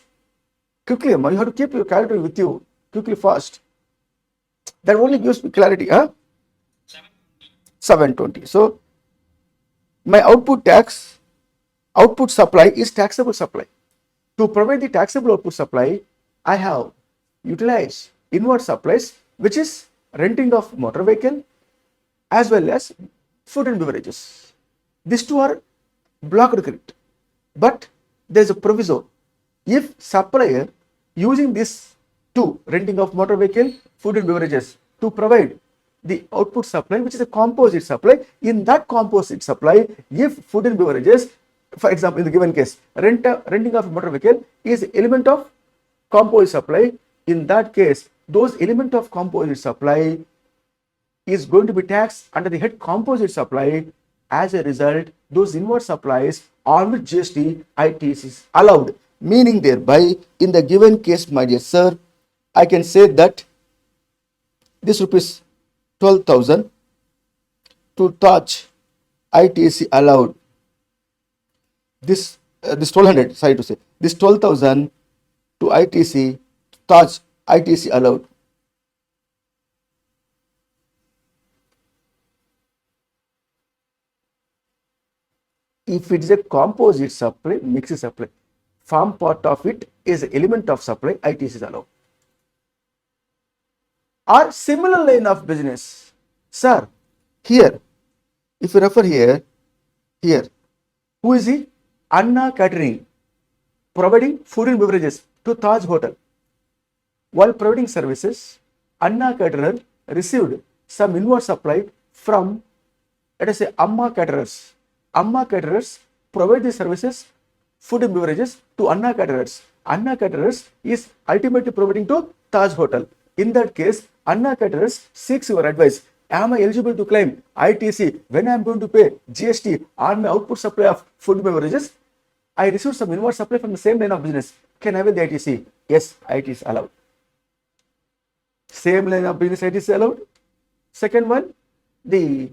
Quickly, you have to keep your calculator with you. Quickly, fast. That only gives me clarity. 720. So, my output tax, output supply is taxable supply. To provide the taxable output supply, I have utilized inward supplies, which is renting of motor vehicle as well as food and beverages. These two are blocked credit, but there is a proviso. If supplier using this two, renting of motor vehicle, food and beverages, to provide the output supply, which is a composite supply, in that composite supply, if food and beverages, for example, in the given case, renting of motor vehicle is element of composite supply, in that case, those element of composite supply is going to be taxed under the head composite supply. As a result, those inward supplies are with GST, ITC is allowed. Meaning thereby, in the given case, my dear sir, I can say that this rupees 12,000 to Taj ITC allowed. This 1,200, sorry to say, this 12,000 to ITC, Taj ITC allowed. If it is a composite supply, mixed supply, farm part of it is an element of supply, ITC is allowed. Or similar line of business. Sir, here, if you refer here, who is he? Anna Catering, providing food and beverages to Taj Hotel. While providing services, Anna caterer received some inward supply from, let us say, Amma caterers. Amma caterers provide the services, food and beverages to Anna caterers. Anna caterers is ultimately providing to Taj Hotel. In that case, Anna caterers seeks your advice. Am I eligible to claim ITC when I am going to pay GST on my output supply of food and beverages? I received some inward supply from the same line of business. Can I avail the ITC? Yes, IT is allowed. Same line of business, IT is allowed. Second one, these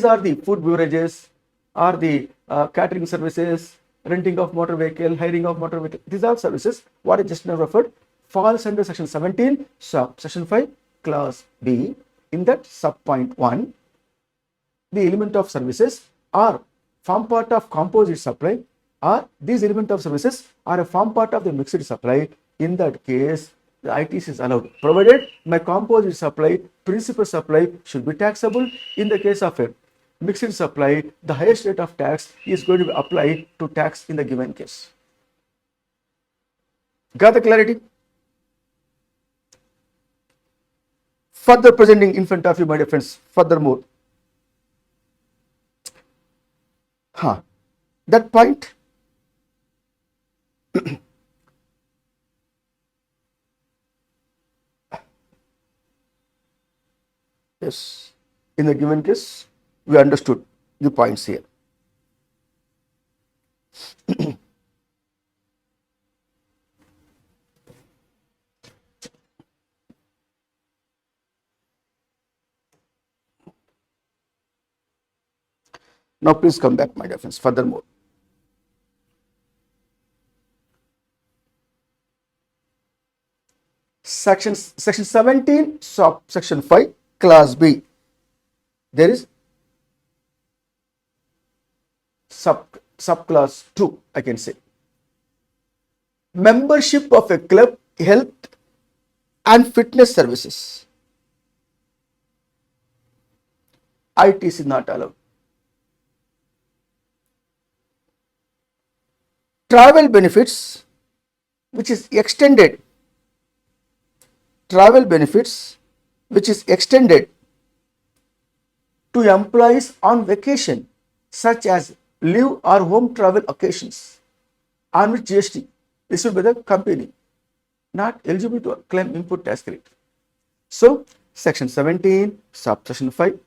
are the food beverages or the catering services, renting of motor vehicle, hiring of motor vehicle. These are services what I just now referred falls under section 17 sub section 5 clause B. In that sub point 1, the element of services are form part of composite supply, or these element of services are a form part of the mixed supply. In that case, the ITC is allowed, provided my composite supply, principal supply should be taxable. In the case of a mixed supply, the highest rate of tax is going to be applied to tax in the given case. Got the clarity? Further presenting in front of you, my dear friends, furthermore, that point yes, in the given case, we understood the points here. Now, please come back, my dear friends, furthermore. Section 17, subsection 5, class B. There is subclass 2, I can say. Membership of a club, health and fitness services. ITC not allowed. Travel benefits, which is extended. Travel benefits, which is extended to employees on vacation, such as leave or home travel occasions, on which GST issued by the company, not eligible to claim input tax credit. So, section 17, subsection 5,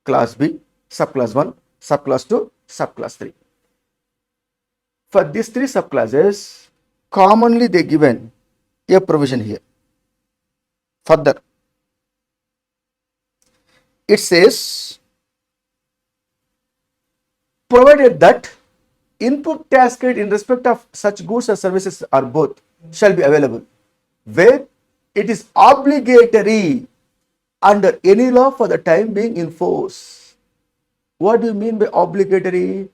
class B, subclass 1, subclass 2, subclass 3. For these three subclasses, commonly they given a provision here. Further, it says, provided that input tax credit in respect of such goods or services or both shall be available, where it is obligatory under any law for the time being in force. What do you mean by obligatory?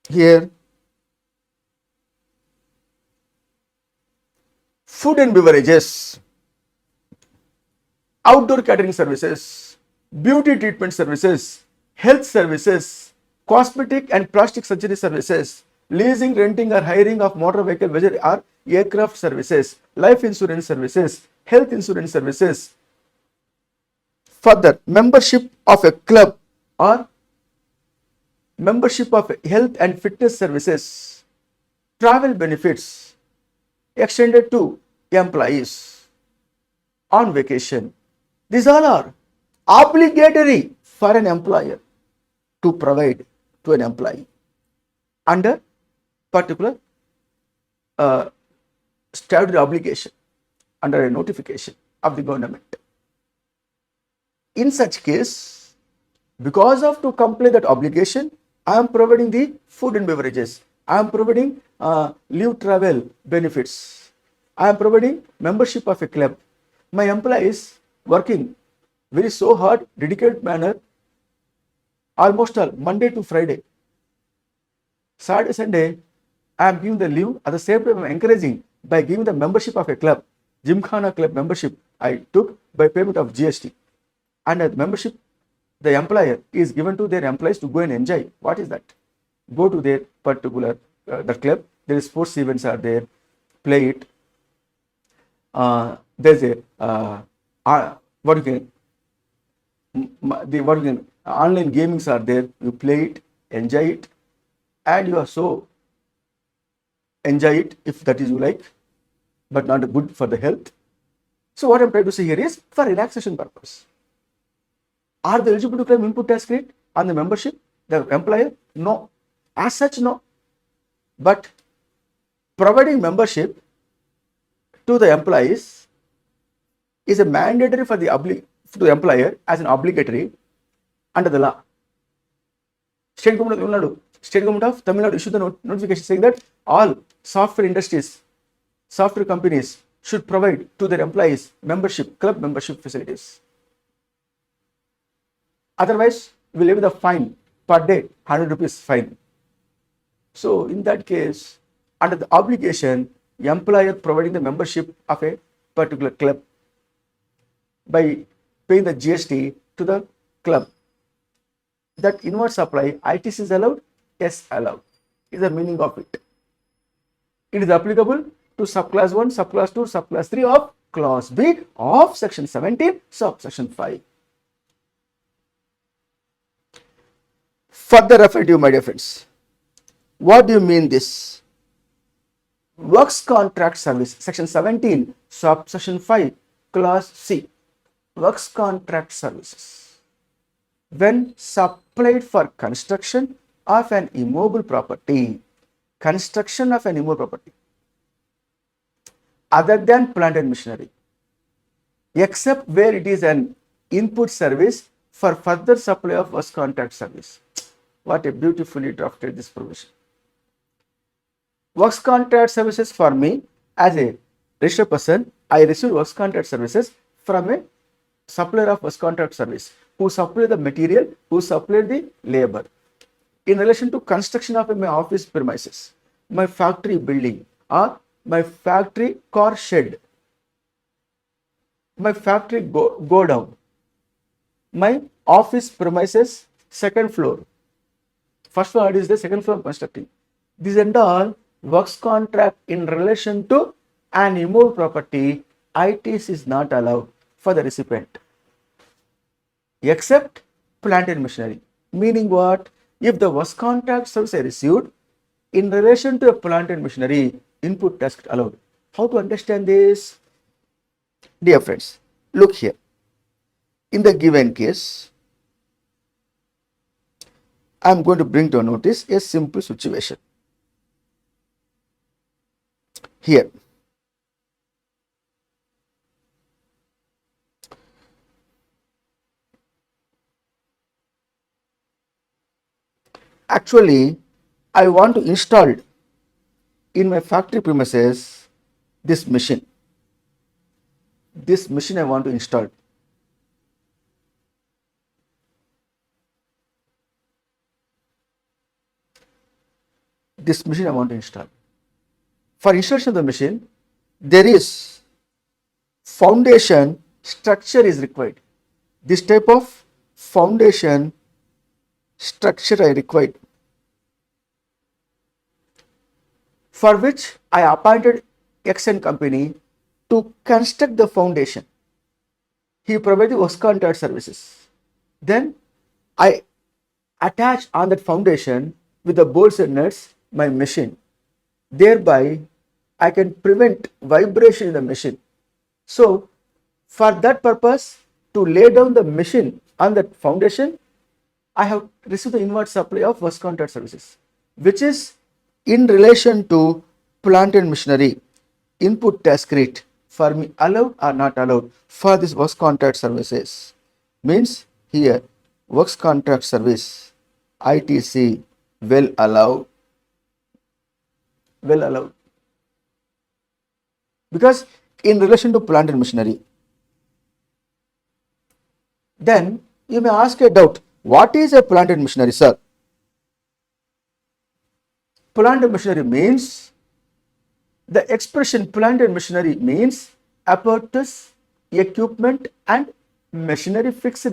Here, food and beverages, outdoor catering services, beauty treatment services, health services, cosmetic and plastic surgery services, leasing, renting or hiring of motor vehicle, whether are aircraft services, life insurance services, health insurance services. Further, membership of a club or membership of health and fitness services, travel benefits extended to employees on vacation. These all are obligatory for an employer to provide to an employee under particular statutory obligation, under a notification of the government. In such case, because of to complete that obligation, I am providing the food and beverages. I am providing leave travel benefits. I am providing membership of a club. My employees working very so hard, dedicated manner, almost all Monday to Friday. Saturday, Sunday, I am giving the leave. At the same time, I am encouraging by giving the membership of a club. Gymkhana club membership I took by payment of GST. And the membership the employer is given to their employees to go and enjoy. What is that? Go to their particular the club. There is sports events are there, play it. There's a what you can the what you can online gamings are there. You play it, enjoy it, and you are so enjoy it if that is you like, but not good for the health. So what I'm trying to say here is for relaxation purpose. Are they eligible to claim input tax credit on the membership, the employer? No. As such, no. But providing membership to the employees is a mandatory for the employer as an obligatory under the law. State government of Tamil Nadu issued the notification saying that all software industries, software companies should provide to their employees club membership facilities. Otherwise, we will leave the fine per day, 100 rupees fine. So in that case, under the obligation, the employer providing the membership of a particular club by paying the GST to the club. That inward supply, ITC is allowed? Yes, allowed. Is the meaning of it. It is applicable to subclass 1, subclass 2, subclass 3 of class B of section 17, subsection 5. Further referred to, my dear friends. What do you mean this? Works contract service, section 17, subsection 5, class C. Works contract services. When supplied for construction of an immovable property, construction of an immovable property, other than plant and machinery, except where it is an input service for further supply of works contract service. What a beautifully drafted this provision. Works contract services for me as a registered person, I receive works contract services from a supplier of works contract service who supply the material, who supply the labor. In relation to construction of my office premises, my factory building or my factory car shed, my factory go down, my office premises second floor, first floor is the second floor constructing. These and all works contract in relation to an immovable property, ITC is not allowed for the recipient except plant and machinery. Meaning what? If the works contract service I received in relation to a plant and machinery, input tax allowed. How to understand this? Dear friends, look here. In the given case, I am going to bring to notice a simple situation. Here, actually, I want to install in my factory premises this machine. This machine I want to install. This machine I want to install. For installation of the machine, there is foundation structure is required. This type of foundation structure I required, for which I appointed XN company to construct the foundation. He provided works contract services. Then I attach on that foundation with the bolts and nuts my machine. Thereby, I can prevent vibration in the machine. So, for that purpose, to lay down the machine on that foundation, I have received the inward supply of works contract services, which is in relation to plant and machinery. Input tax credit for me allowed or not allowed for this works contract services. Means here works contract service ITC well allowed. Well allowed. Because in relation to plant and machinery. Then you may ask a doubt. What is a plant and machinery, sir? Plant and machinery means, the expression plant and machinery means apparatus, equipment and machinery fixed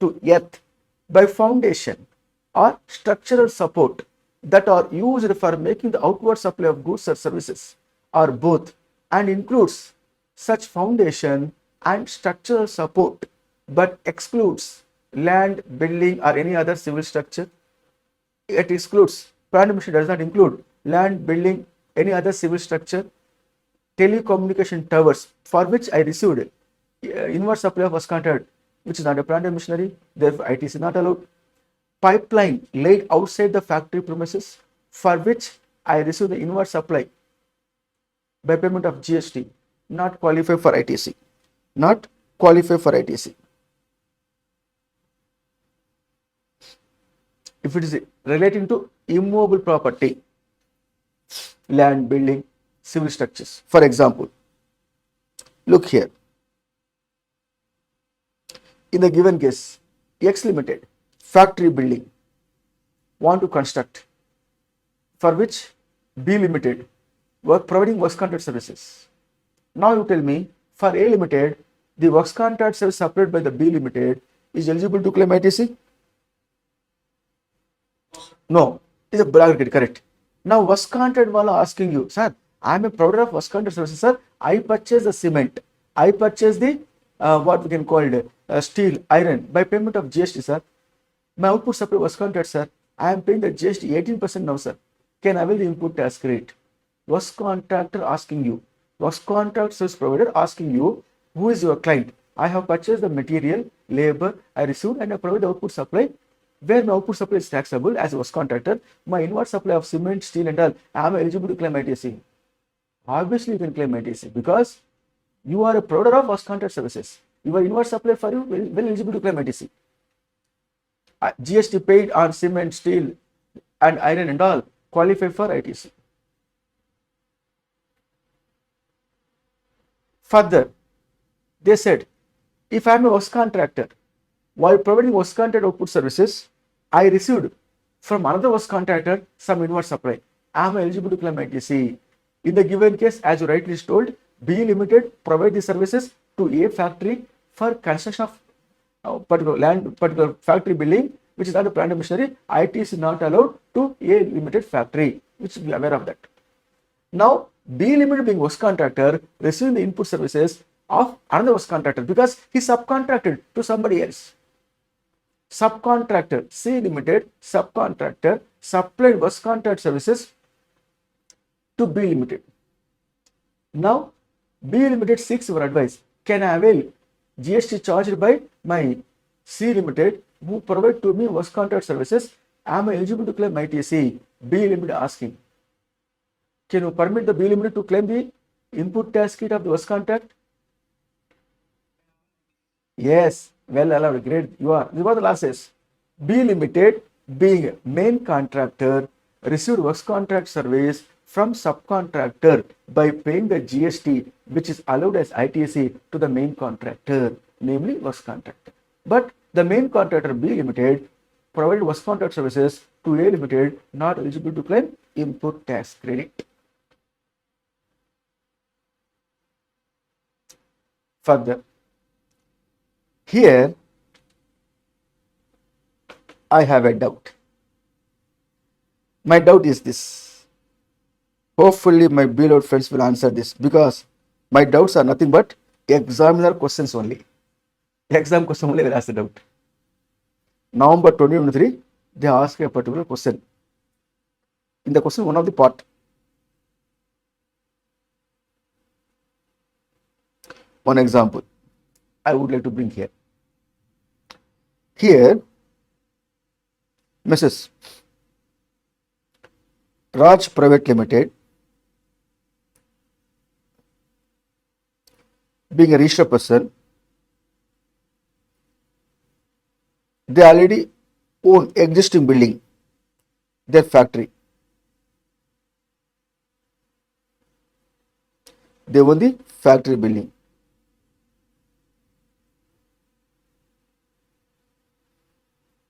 to earth by foundation or structural support that are used for making the outward supply of goods or services or both, and includes such foundation and structural support, but excludes land, building, or any other civil structure. It excludes, planned machinery does not include land, building, any other civil structure, telecommunication towers for which I received inward supply of was contract, which is not a plant and machinery, therefore ITC not allowed. Pipeline laid outside the factory premises for which I received the inward supply by payment of GST, not qualify for ITC. Not qualify for ITC. If it is relating to immovable property, land, building, civil structures. For example, look here. In the given case, X Limited, factory building, want to construct, for which B Limited were providing works contract services. Now you tell me, for A Limited, the works contract service supplied by the B Limited is eligible to claim ITC? No, it is a bracket, correct. Now works contract wala asking you, sir, I am a provider of works contract services, sir. I purchase the cement, I purchase the what we can call it, steel, iron by payment of GST, sir. My output supply works contract, sir. I am paying the GST 18% now, sir. Can avail the input tax credit? Works contractor asking you, works contract service provider asking you, who is your client? I have purchased the material, labor, I received and I provide the output supply. Where my output supply is taxable as a works contractor, my inward supply of cement, steel, and all, I am eligible to claim ITC. Obviously, you can claim ITC because you are a provider of works contract services. Your inward supply for you will eligible to claim ITC. GST paid on cement, steel, and iron and all qualify for ITC. Further, they said, if I am a works contractor, while providing works contract output services, I received from another works contractor some inward supply. I am eligible to claim ITC. In the given case, as you rightly told, B Limited provide the services to A factory for construction of particular land, particular factory building, which is not a plant and machinery. ITC is not allowed to A Limited factory, which we are aware of that. Now, B Limited being works contractor receiving the input services of another works contractor because he subcontracted to somebody else. Subcontractor, C Limited, subcontractor supplied works contract services to B Limited. Now, B Limited seeks your advice. Can I avail GST charged by my C Limited who provide to me works contract services? Am I eligible to claim ITC? B Limited asking. Can you permit the B Limited to claim the input tax credit of the works contract? Yes, well allowed, great, you are. This was the last says. B Limited being main contractor received works contract service from subcontractor by paying the GST which is allowed as ITC to the main contractor, namely works contractor. But the main contractor B Limited provided works contract services to A Limited, not eligible to claim input tax credit. Further, here I have a doubt. My doubt is this. Hopefully my beloved friends will answer this because my doubts are nothing but examiner questions only. Exam question only will ask the doubt. November 2023, they ask a particular question. In the question, one of the part. One example I would like to bring here. Here, Mrs. Raj Private Limited, being a registered person, they already own existing building, their factory. They own the factory building.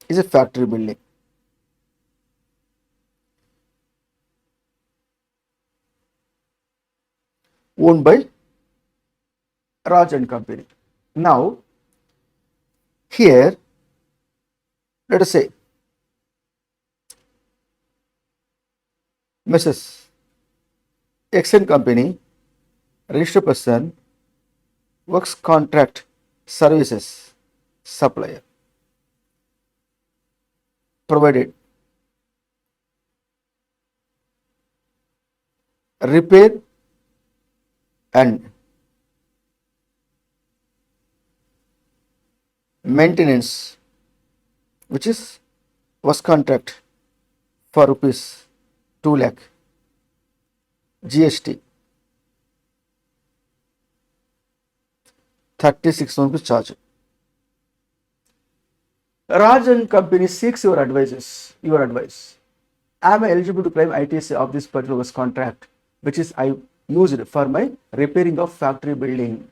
Is a factory building. Owned by Raj and Company. Now, here, let us say, Mrs. XN company, registered person, works contract services supplier, provided repair and maintenance, which is was contract for rupees 2 lakh, GST 36 rupees charge. Raj and company seeks your advice. Am I eligible to claim ITC of this particular contract, which is I used for my repairing of factory building?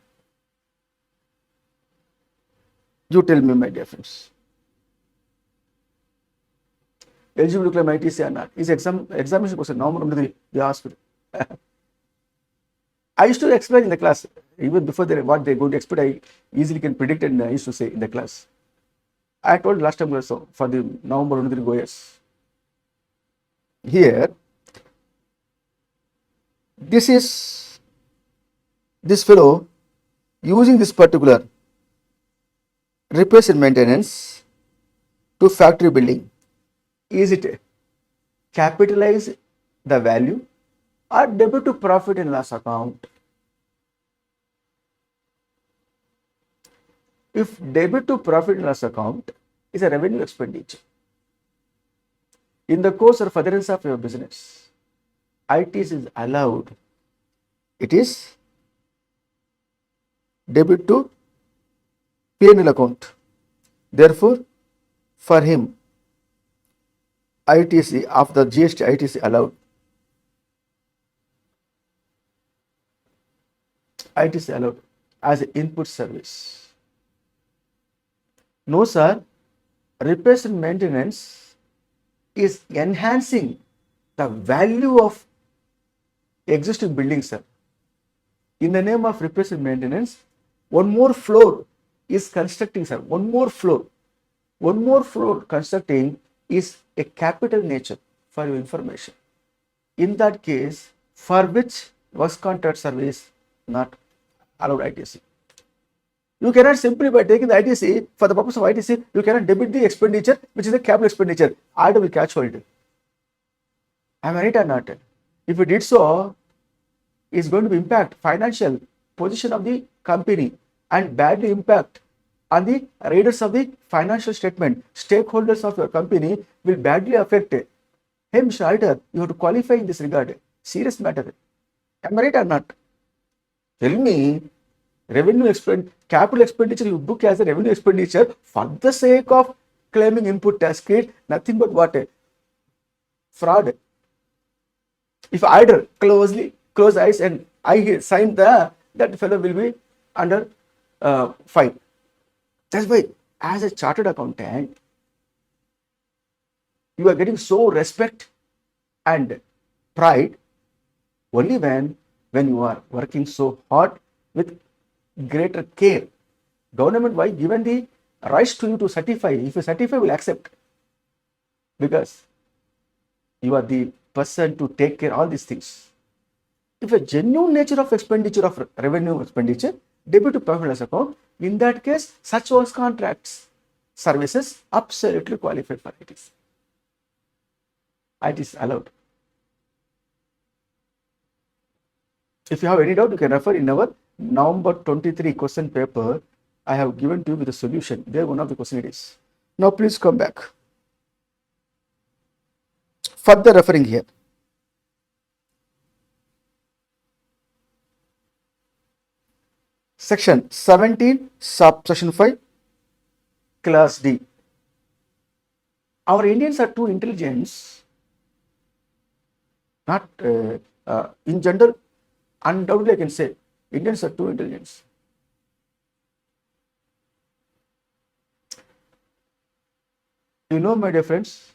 You tell me, my dear friends. Eligible to claim ITC or not? Is examination question. Now, they asked. I used to explain in the class, even before what they're going to expect, I easily can predict, and I used to say in the class. I told last time also for the November 1 goers. Here, this fellow using this particular repairs and maintenance to factory building. Is it capitalize the value or debit to profit and loss account? If debit to profit and loss account is a revenue expenditure, in the course or furtherance of your business, ITC is allowed. It is debit to P&L account. Therefore, for him, ITC of the GST ITC allowed. ITC allowed as an input service. No, sir. Repairs and maintenance is enhancing the value of existing buildings, sir. In the name of repairs and maintenance, one more floor is constructing, sir. One more floor constructing is a capital nature, for your information. In that case, for which works contract service not allowed ITC. You cannot simply by taking the ITC, for the purpose of ITC, you cannot debit the expenditure, which is a capital expenditure. IDT will catch hold. Am I right or not? If it did so, it's going to impact financial position of the company and badly impact on the readers of the financial statement. Stakeholders of your company will badly affect. Hey, Mr. Auditor, you have to qualify in this regard. Serious matter. Am I right or not? Tell me, capital expenditure you book as a revenue expenditure for the sake of claiming input tax credit, nothing but what? Fraud. If auditor close eyes and I sign that fellow will be under fine. That's why, as a chartered accountant, you are getting so respect and pride only when you are working so hard with greater care. Government why given the rights to you to certify. If you certify, will accept, because you are the person to take care of all these things. If a genuine nature of expenditure of revenue expenditure, debit to profit loss account, in that case, such was contracts, services absolutely qualified for ITC. It is allowed. If you have any doubt, you can refer in our November 23 question paper. I have given to you with a solution. There one of the question it is. Now please come back. Further referring here. Section 17, subsection 5, class D. Our Indians are too intelligent, not in general, undoubtedly I can say, Indians are too intelligent. You know, my dear friends,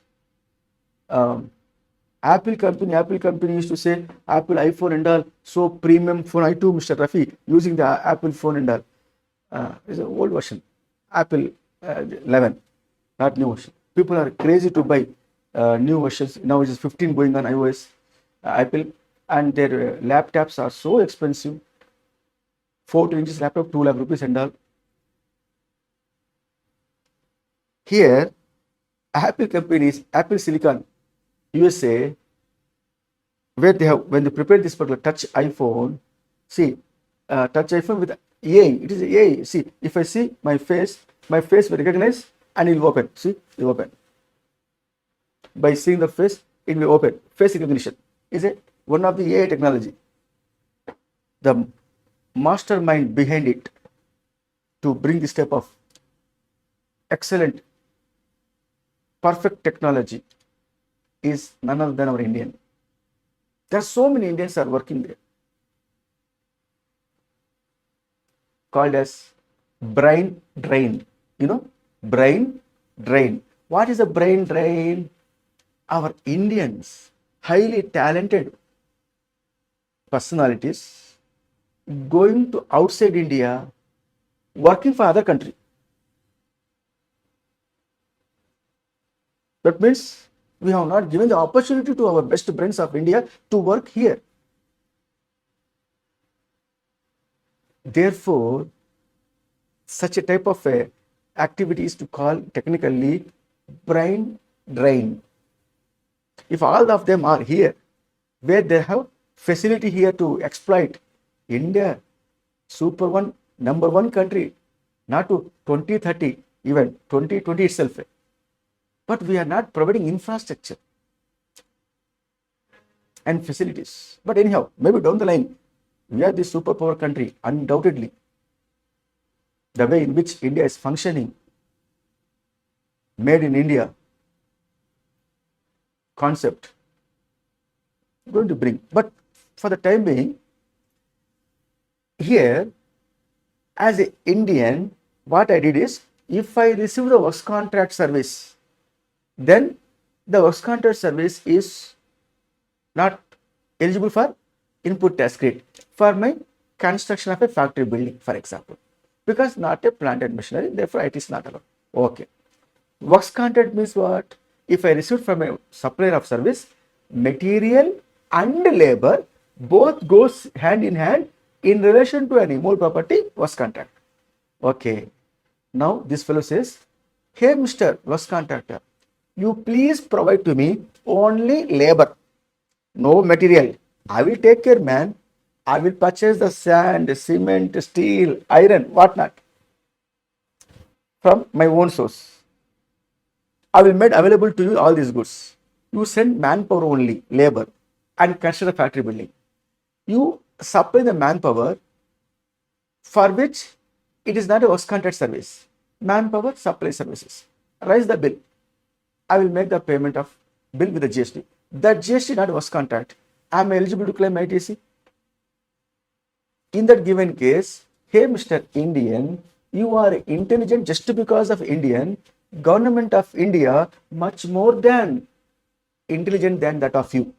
Apple company used to say Apple iPhone and all, so premium phone. I too, Mr. Rafi, using the Apple phone and all. It's an old version, Apple 11, not new version. People are crazy to buy new versions. Now it is 15 going on iOS. Apple and their laptops are so expensive. 14 inches laptop, 2 lakh rupees and all. Here, Apple companies, Apple Silicon, USA, where they have, when they prepared this particular touch iPhone, see, touch iPhone with AI, it is AI. See, if I see my face will recognize and it will open. See, it will open. By seeing the face, it will open. Face recognition is one of the AI technology. The mastermind behind it to bring this type of excellent, perfect technology is none other than our Indian. There are so many Indians are working there, called as brain drain. You know, brain drain. What is a brain drain? Our Indians, highly talented personalities, going to outside India, working for other country. That means we have not given the opportunity to our best brains of India to work here. Therefore, such a type of activity is to call technically brain drain. If all of them are here, where they have facility here to exploit India, number one country, not to 2030, even 2020 itself. But we are not providing infrastructure and facilities. But anyhow, maybe down the line, we are the superpower country, undoubtedly. The way in which India is functioning, made in India concept, going to bring. But for the time being, here, as an Indian, what I did is, if I receive the works contract service, then the works contract service is not eligible for input tax credit for my construction of a factory building, for example, because not a plant and machinery, therefore it is not allowed. Okay. Works contract means what? If I receive from a supplier of service, material and labor both goes hand in hand in relation to an immovable property works contract. Okay. Now this fellow says, hey Mr. Works Contractor, you please provide to me only labor, no material. I will take care, man. I will purchase the sand, cement, steel, iron, whatnot from my own source. I will make available to you all these goods. You send manpower only, labor, and construct a factory building. You supply the manpower for which it is not a works contract service. Manpower supply services. Raise the bill. I will make the payment of bill with the GST. That GST not works contract. I am eligible to claim ITC. In that given case, hey Mr. Indian, you are intelligent just because of Indian. Government of India much more than intelligent than that of you.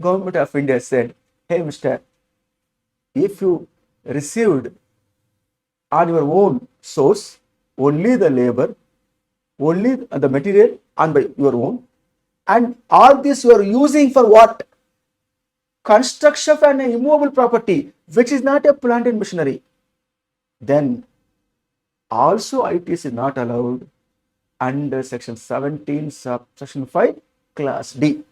Government of India said, hey Mr. If you received on your own source only the labor, only the material on by your own, and all this you are using for what? Construction of an immovable property, which is not a plant and machinery, then also ITC is not allowed under section 17 subsection 5 class D,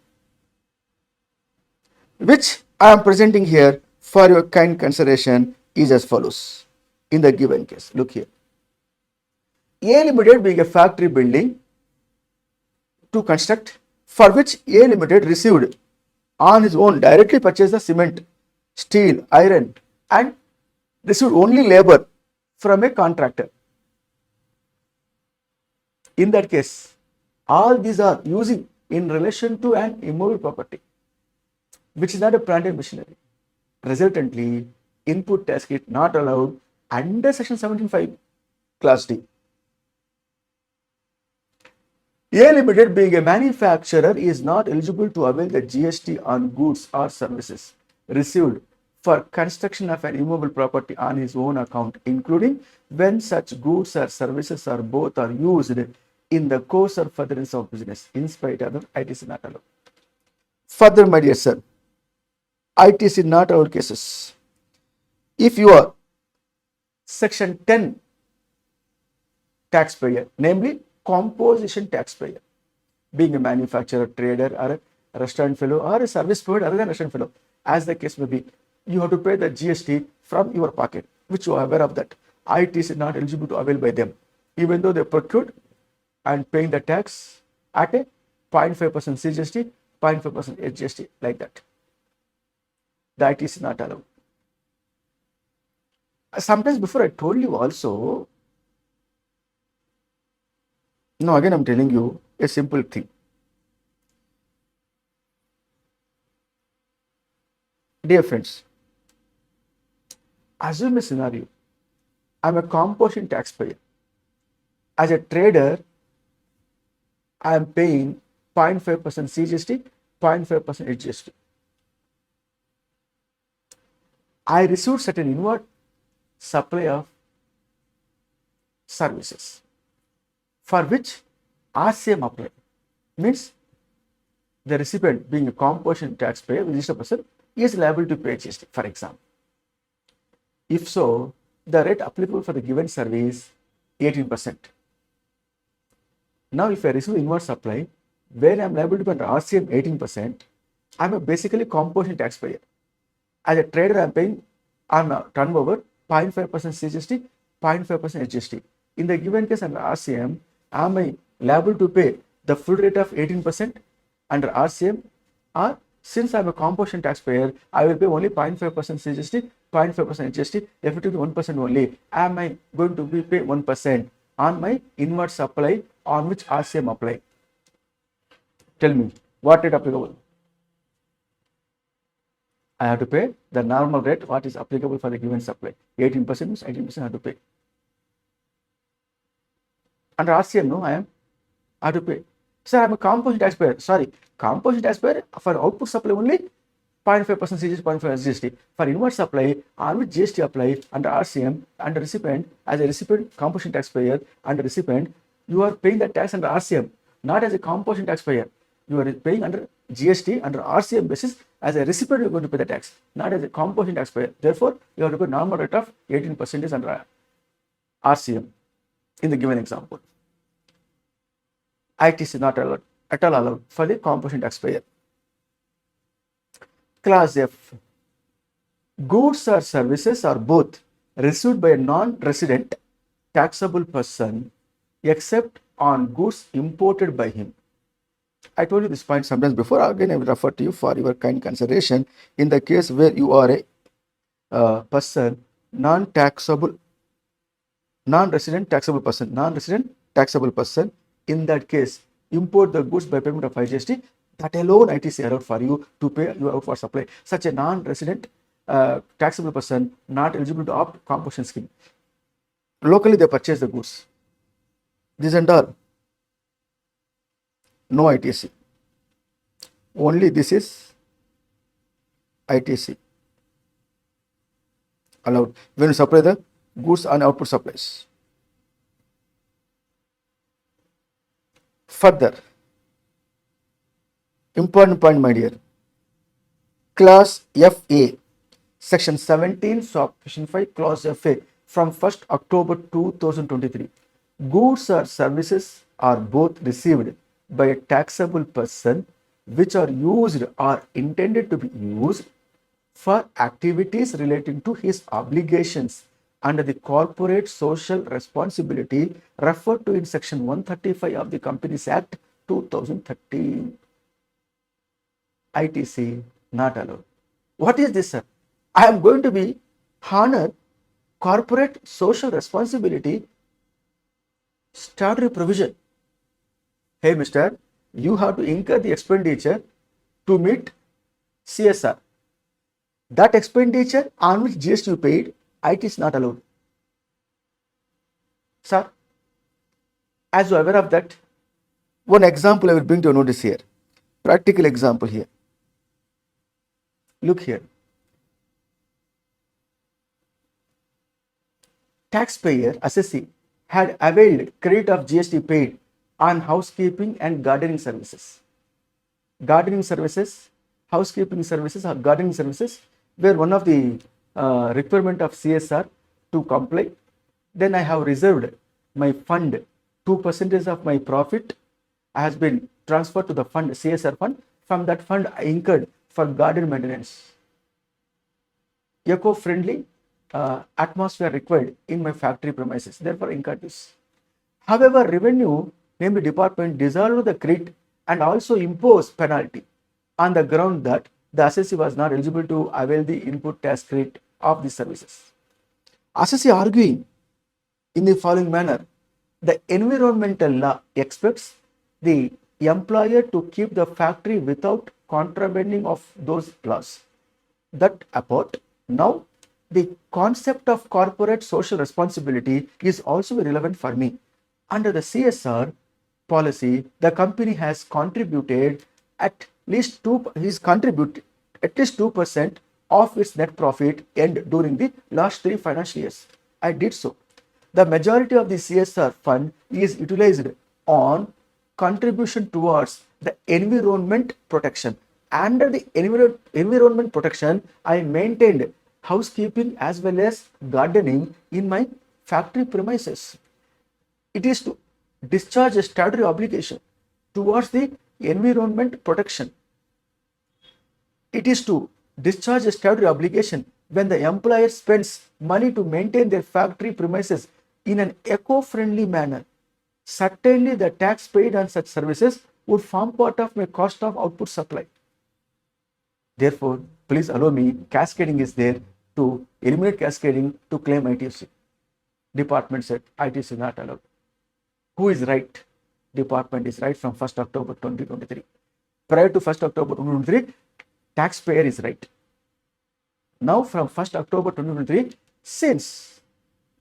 which I am presenting here for your kind consideration is as follows. In the given case, look here. A Limited being a factory building to construct, for which A Limited received on his own, directly purchased the cement, steel, iron, and received only labor from a contractor. In that case, all these are using in relation to an immovable property, which is not a plant and machinery. Resultantly, input tax credit not allowed under section 17(5) class D. A Limited being a manufacturer is not eligible to avail the GST on goods or services received for construction of an immovable property on his own account, including when such goods or services or both are used in the course or furtherance of business, in spite of the ITC not allowed. Further, my dear sir, ITC not allowed cases. If you are section 10 taxpayer, namely composition taxpayer, being a manufacturer, trader, or a restaurant fellow, or a service provider other than restaurant fellow, as the case may be, you have to pay the GST from your pocket, which you are aware of that. ITC is not eligible to avail by them, even though they procured and paying the tax at a 0.5% CGST, 0.5% HGST, like that. The ITC is not allowed. Sometimes before I told you also, no, again I'm telling you a simple thing. Dear friends, assume a scenario. I'm a composition taxpayer. As a trader, I am paying 0.5% CGST, 0.5% HGST. I received certain inward supply of services for which RCM apply. Means the recipient, being a composition taxpayer, registered person, is liable to pay GST, for example. If so, the rate applicable for the given service 18%. Now, if I receive inward supply where I am liable to pay under RCM 18%, I am a basically composition taxpayer. As a trader, I am paying on a turnover 0.5% CGST, 0.5% HGST. In the given case under RCM, am I liable to pay the full rate of 18% under RCM, or since I am a composition taxpayer, I will pay only 0.5% CGST, 0.5% HGST, effectively 1% only. Am I going to be pay 1% on my inward supply on which RCM apply? Tell me, what rate applicable? I have to pay the normal rate, what is applicable for the given supply. 18% means 18% I have to pay. Under RCM, no, I have to pay. Sir, I am a composition taxpayer. Sorry, composition taxpayer for output supply only 0.5% CGST, 0.5% GST. For inward supply, on which GST apply under RCM, under recipient, as a recipient composition taxpayer, under recipient, you are paying the tax under RCM, not as a composition taxpayer. You are paying under GST under RCM basis. As a recipient, you are going to pay the tax, not as a composition taxpayer. Therefore, you have to pay normal rate of 18% under RCM in the given example. ITC not allowed, at all allowed for the composition taxpayer. Class F. Goods or services are both received by a non-resident taxable person except on goods imported by him. I told you this point sometimes before. Again, I will refer to you for your kind consideration. In the case where you are a person, non-resident taxable person, in that case, import the goods by payment of IGST. That alone ITC allowed for you to pay your outward supply. Such a non-resident taxable person not eligible to opt composition scheme. Locally, they purchase the goods. This and all. No ITC. Only this is ITC allowed when you supply the goods and output supplies. Further, important point, my dear. Class FA, Section 17, Subsection 5, Clause FA from 1st October 2023. Goods or services are both received by a taxable person which are used or intended to be used for activities relating to his obligations under the corporate social responsibility referred to in Section 135 of the Companies Act 2013. ITC not allowed. What is this, sir? I am going to be honor corporate social responsibility statutory provision. Hey, mister, you have to incur the expenditure to meet CSR. That expenditure on which GST you paid, IT is not allowed. Sir, as you are aware of that, one example I will bring to your notice here. Practical example here. Look here. Taxpayer assessee had availed credit of GST paid on housekeeping and gardening services. Gardening services housekeeping services or gardening services, where one of the requirement of CSR to comply. Then I have reserved my fund, 2% of my profit has been transferred to the fund, CSR fund. From that fund, I incurred for garden maintenance. Eco-friendly atmosphere required in my factory premises. Therefore, incurred this. However, revenue, namely department, dissolved the credit and also imposed penalty on the ground that the assessee was not eligible to avail the input tax credit of the services. Assessee arguing in the following manner: the environmental law expects the employer to keep the factory without contrabanding of those laws. That apart, now the concept of corporate social responsibility is also relevant for me. Under the CSR policy, the company has contributed at least 2% of its net profit earned during the last 3 financial years. I did so. The majority of the CSR fund is utilized on contribution towards the environment protection. Under the environment protection, I maintained housekeeping as well as gardening in my factory premises. It is to discharge a statutory obligation towards the environment protection. It is to discharge a statutory obligation when the employer spends money to maintain their factory premises in an eco-friendly manner. Certainly, the tax paid on such services would form part of my cost of output supply. Therefore, please allow me, cascading is there. To eliminate cascading, to claim ITC. Department said ITC not allowed. Who is right? Department is right from 1st October 2023. Prior to 1st October 2023, taxpayer is right. Now from 1st October 2023, since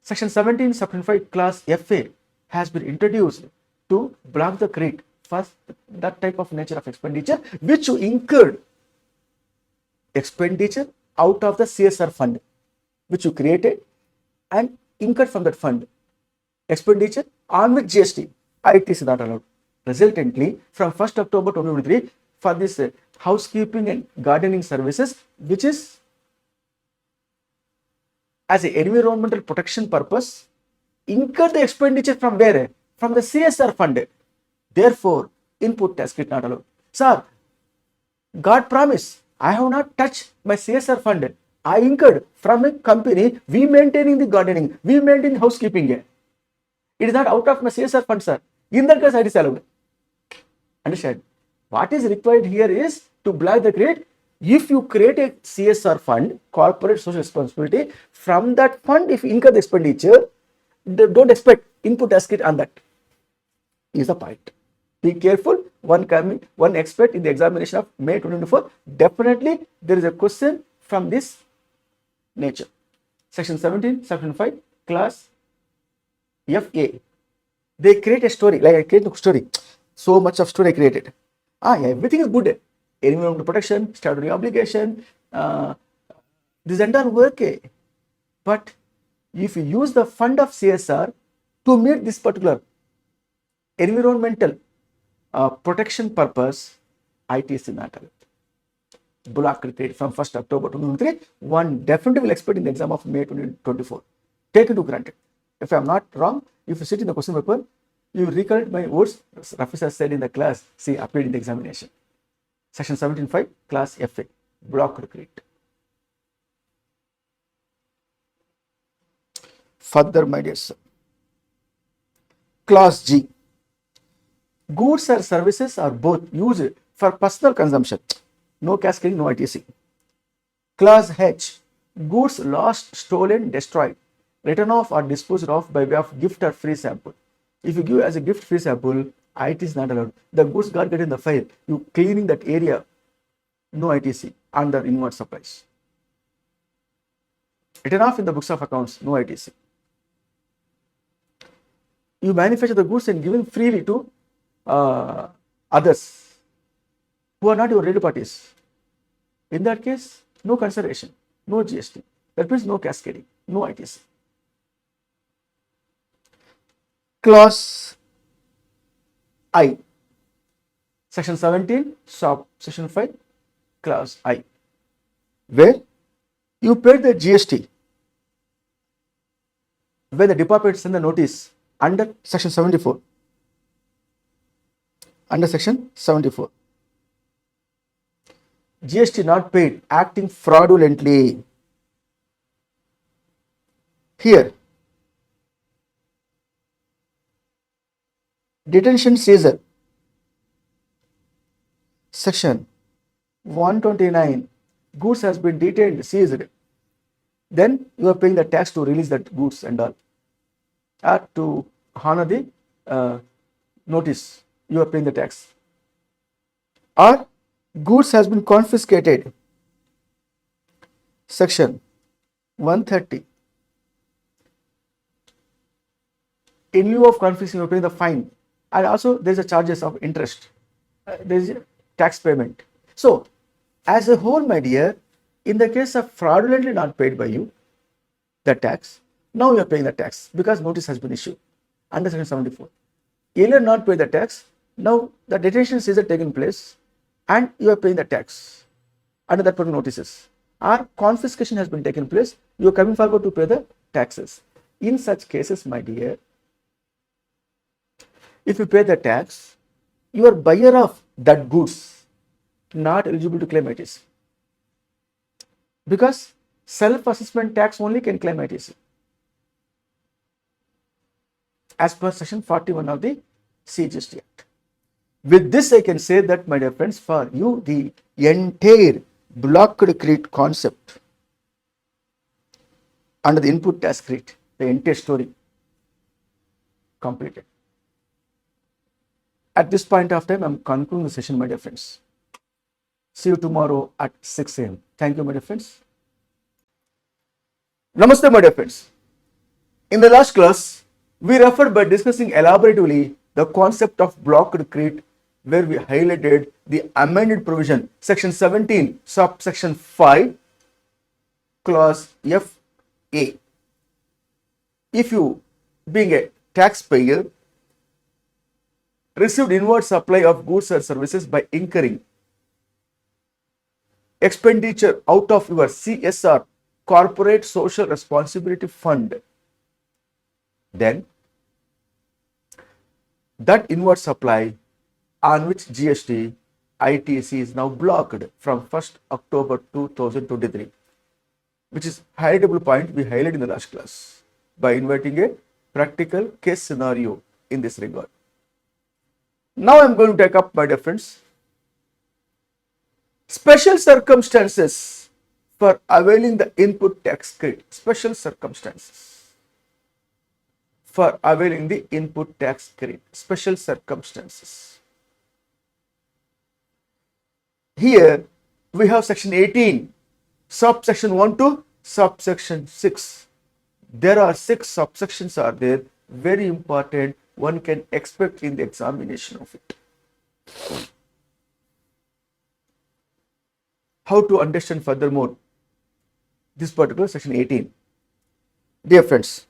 Section 17, Subsection 5, Class FA has been introduced to block the credit for that type of nature of expenditure which you incurred expenditure out of the CSR fund, which you created and incurred from that fund. Expenditure on with GST, IT is not allowed. Resultantly, from 1st October 2023, for this housekeeping and gardening services, which is as an environmental protection purpose, incur the expenditure from where? From the CSR fund. Therefore, input tax credit not allowed. Sir, God promise, I have not touched my CSR fund. I incurred from a company, we maintaining the gardening, we maintain housekeeping. It is not out of my CSR fund, sir. In that case, it is allowed. Understand? What is required here is to block the credit. If you create a CSR fund, corporate social responsibility, from that fund, if you incur the expenditure, don't expect input tax credit on that. Is the point. Be careful. One expect in the examination of May 2024, definitely there is a question from this nature. Section 17, Section 5, Class FA. They create a story, like I created a story. So much of story I created. Everything is good. Environmental protection, statutory obligation, this entire work. But if you use the fund of CSR to meet this particular environmental protection purpose, ITC matter. Block credit from 1st October 2023, one definitely will expect in the exam of May 2024. Take it to granted. If I am not wrong, if you sit in the question paper, you recollect my words. Rafi has said in the class, see, appeared in the examination. Section 17.5, Class FA, block credit. Further, my dear sir. Class G. Goods or services are both used for personal consumption. No cascading, no ITC. Class H. Goods lost, stolen, destroyed, written off or disposed of by way of gift or free sample. If you give as a gift free sample, IT is not allowed. The goods got get in the file. You cleaning that area, no ITC under inward supplies. Written off in the books of accounts, no ITC. You manufacture the goods and giving freely to others who are not your related parties. In that case, no consideration, no GST. That means no cascading, no ITC. Clause I, Section 17, Section 5, class I, where you paid the GST when the department sent the notice under section 74. Under section 74. GST not paid, acting fraudulently. Here, detention seizure, section 129, goods has been detained, seized. Then you are paying the tax to release that goods and all. To honor the notice, you are paying the tax. Or goods has been confiscated, section 130. In lieu of confiscation, you are paying the fine, and also there is a charges of interest. There is a tax payment. So, as a whole, my dear, in the case of fraudulently not paid by you, the tax, now you are paying the tax because notice has been issued under section 74. Earlier not pay the tax, now the detention seizure taken place and you are paying the tax under that particular notices. Or confiscation has been taken place, you are coming forward to pay the taxes. In such cases, my dear, if you pay the tax, you are buyer of that goods not eligible to claim ITC. Because self-assessment tax only can claim ITC. As per section 41 of the CGST Act. With this, I can say that, my dear friends, for you, the entire blocked credit concept under the input tax credit, the entire story completed. At this point of time, I am concluding the session, my dear friends. See you tomorrow at 6 a.m. Thank you, my dear friends. Namaste, my dear friends. In the last class, we referred by discussing elaboratively the concept of blocked credit, where we highlighted the amended provision, section 17, subsection 5, clause FA. If you, being a taxpayer, received inward supply of goods or services by incurring expenditure out of your CSR, corporate social responsibility fund, then that inward supply on which GST ITC is now blocked from 1st October 2023, which is highlightable point we highlighted in the last class by inviting a practical case scenario in this regard. Now I am going to take up, my dear friends, special circumstances for availing the input tax credit. Special circumstances for availing the input tax credit. Special circumstances. Here we have section 18, subsection 1 to subsection 6. There are 6 subsections are there, very important, one can expect in the examination of it. How to understand furthermore this particular section 18? Dear friends,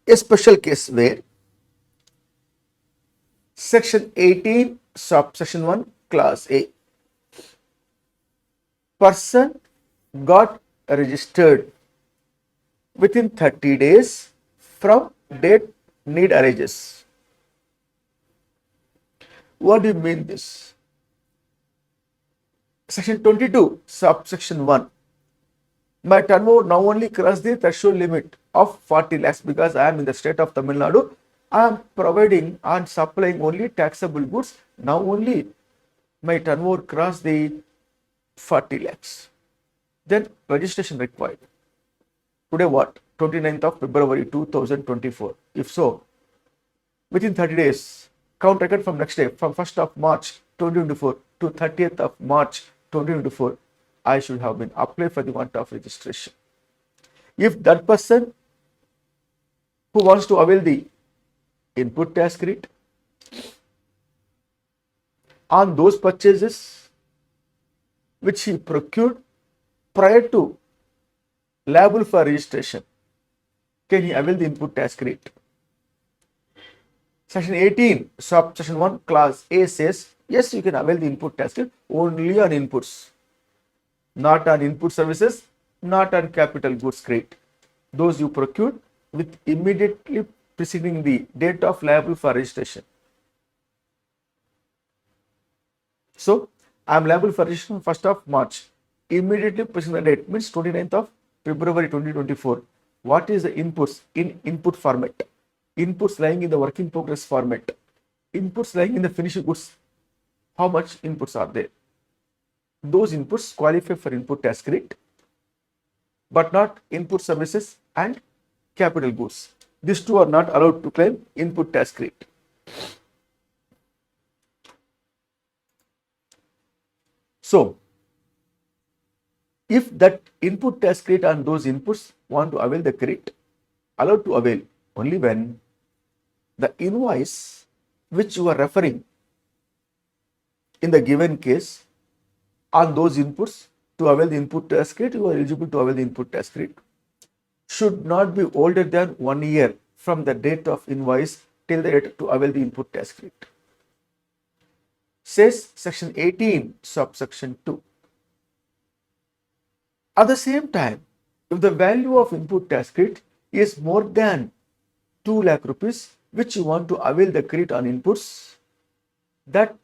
a special case where section 18, subsection 1, class A, person got registered within 30 days from date need arises. What do you mean this? Section 22, subsection 1. My turnover now only crossed the threshold limit of 40 lakhs because I am in the state of Tamil Nadu. I am providing and supplying only taxable goods. Now only my turnover crossed the 40 lakhs. Then registration required. Today what? 29th of February 2024. If so, within 30 days, count record from next day, from 1st of March 2024 to 30th of March 2024, I should have been applied for the want of registration. If that person who wants to avail the input tax credit on those purchases which he procured prior to liable for registration, can he avail the input tax credit? Section 18, subsection 1, clause A says, Yes, you can avail the input tax credit only on inputs, not on input services, not on capital goods credit. Those you procured with immediately preceding the date of liable for registration. So, I am liable for registration 1st of March. Immediately preceding the date means 29th of February 2024. What is the inputs in input format? Inputs lying in the work in progress format. Inputs lying in the finished goods. How much inputs are there? Those inputs qualify for input tax credit, but not input services and capital goods. These two are not allowed to claim input tax credit. So, if that input tax credit on those inputs want to avail the credit, allowed to avail only when the invoice which you are referring in the given case on those inputs to avail the input tax credit, you are eligible to avail the input tax credit, should not be older than 1 year from the date of invoice till the date to avail the input tax credit. Says section 18 subsection 2. At the same time, if the value of input tax credit is more than 2 lakh rupees which you want to avail the credit on inputs, that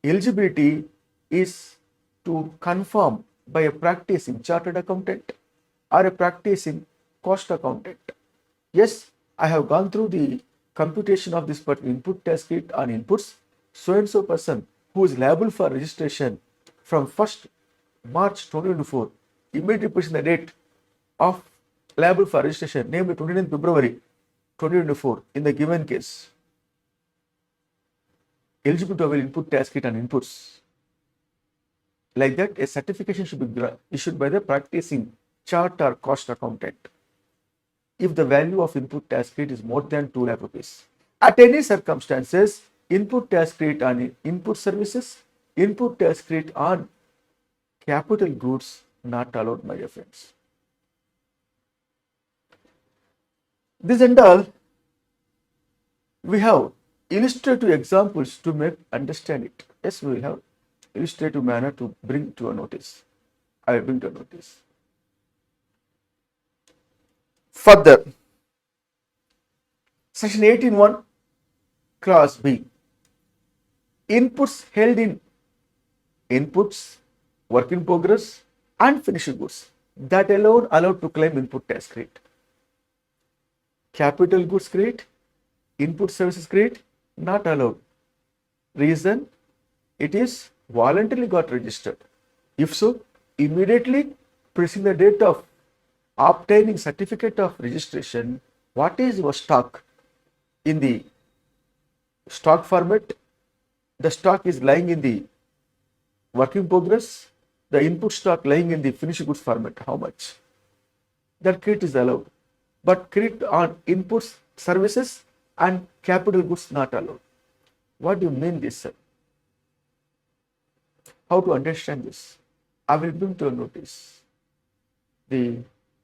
eligibility is to confirm by a practicing chartered accountant or a practicing cost accountant. Yes, I have gone through the computation of this particular input tax credit on inputs. So and so person who is liable for registration from 1st March 2024, immediately pushing the date of liable for registration, namely 29th February 2024, in the given case, eligible to avail input tax credit on inputs. Like that, a certification should be issued by the practicing chart or cost accountant if the value of input tax credit is more than 2 lakh rupees. At any circumstances, input tax credit on input services, input tax credit on capital goods not allowed, my dear friends. This and all, we have illustrative examples to make understand it. Yes, we will have illustrative manner to bring to a notice. I will bring to a notice. Further, section 18.1 clause B. Inputs held in inputs, work in progress, and finished goods that alone allowed to claim input tax credit. Capital goods credit, input services credit not allowed. Reason, it is voluntarily got registered. If so, immediately preceding the date of obtaining certificate of registration, what is your stock in the stock format? The stock is lying in the work in progress, the input stock lying in the finished goods format. How much? That credit is allowed, but credit on inputs, services, and capital goods not allowed. What do you mean this, sir? How to understand this? I will bring to your notice the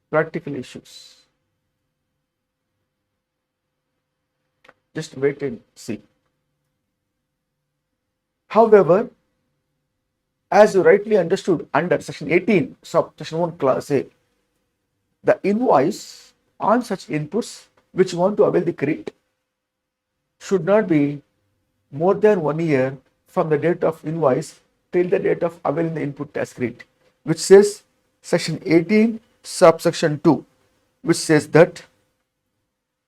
practical issues. Just wait and see. However, as you rightly understood under section 18, subsection 1, clause A, the invoice on such inputs which want to avail the credit should not be more than 1 year from the date of invoice till the date of availing the input tax credit, which says section 18, subsection 2, which says that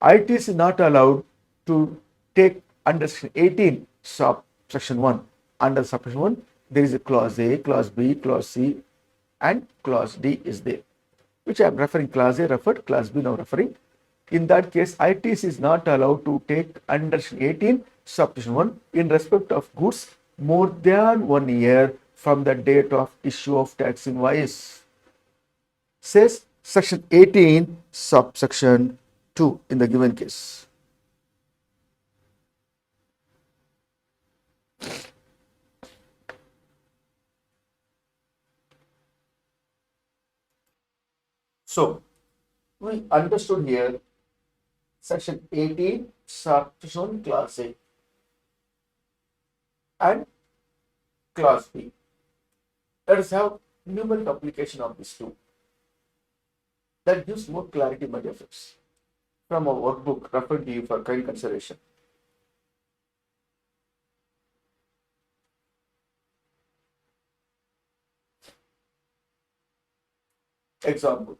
ITC not allowed to take under section 18, subsection 1. Under subsection 1, there is a clause A, clause B, clause C, and clause D is there, which I am referring. Clause A referred, clause B now referring. In that case, ITC is not allowed to take under section 18, subsection 1 in respect of goods more than 1 year from the date of issue of tax invoice. Says section 18, subsection 2 in the given case. So, we understood here section 18, subsection 1, clause A, and class B. Let us have numeric application of this two. That gives more clarity, my dear friends. From our workbook referred to you for kind consideration. Example.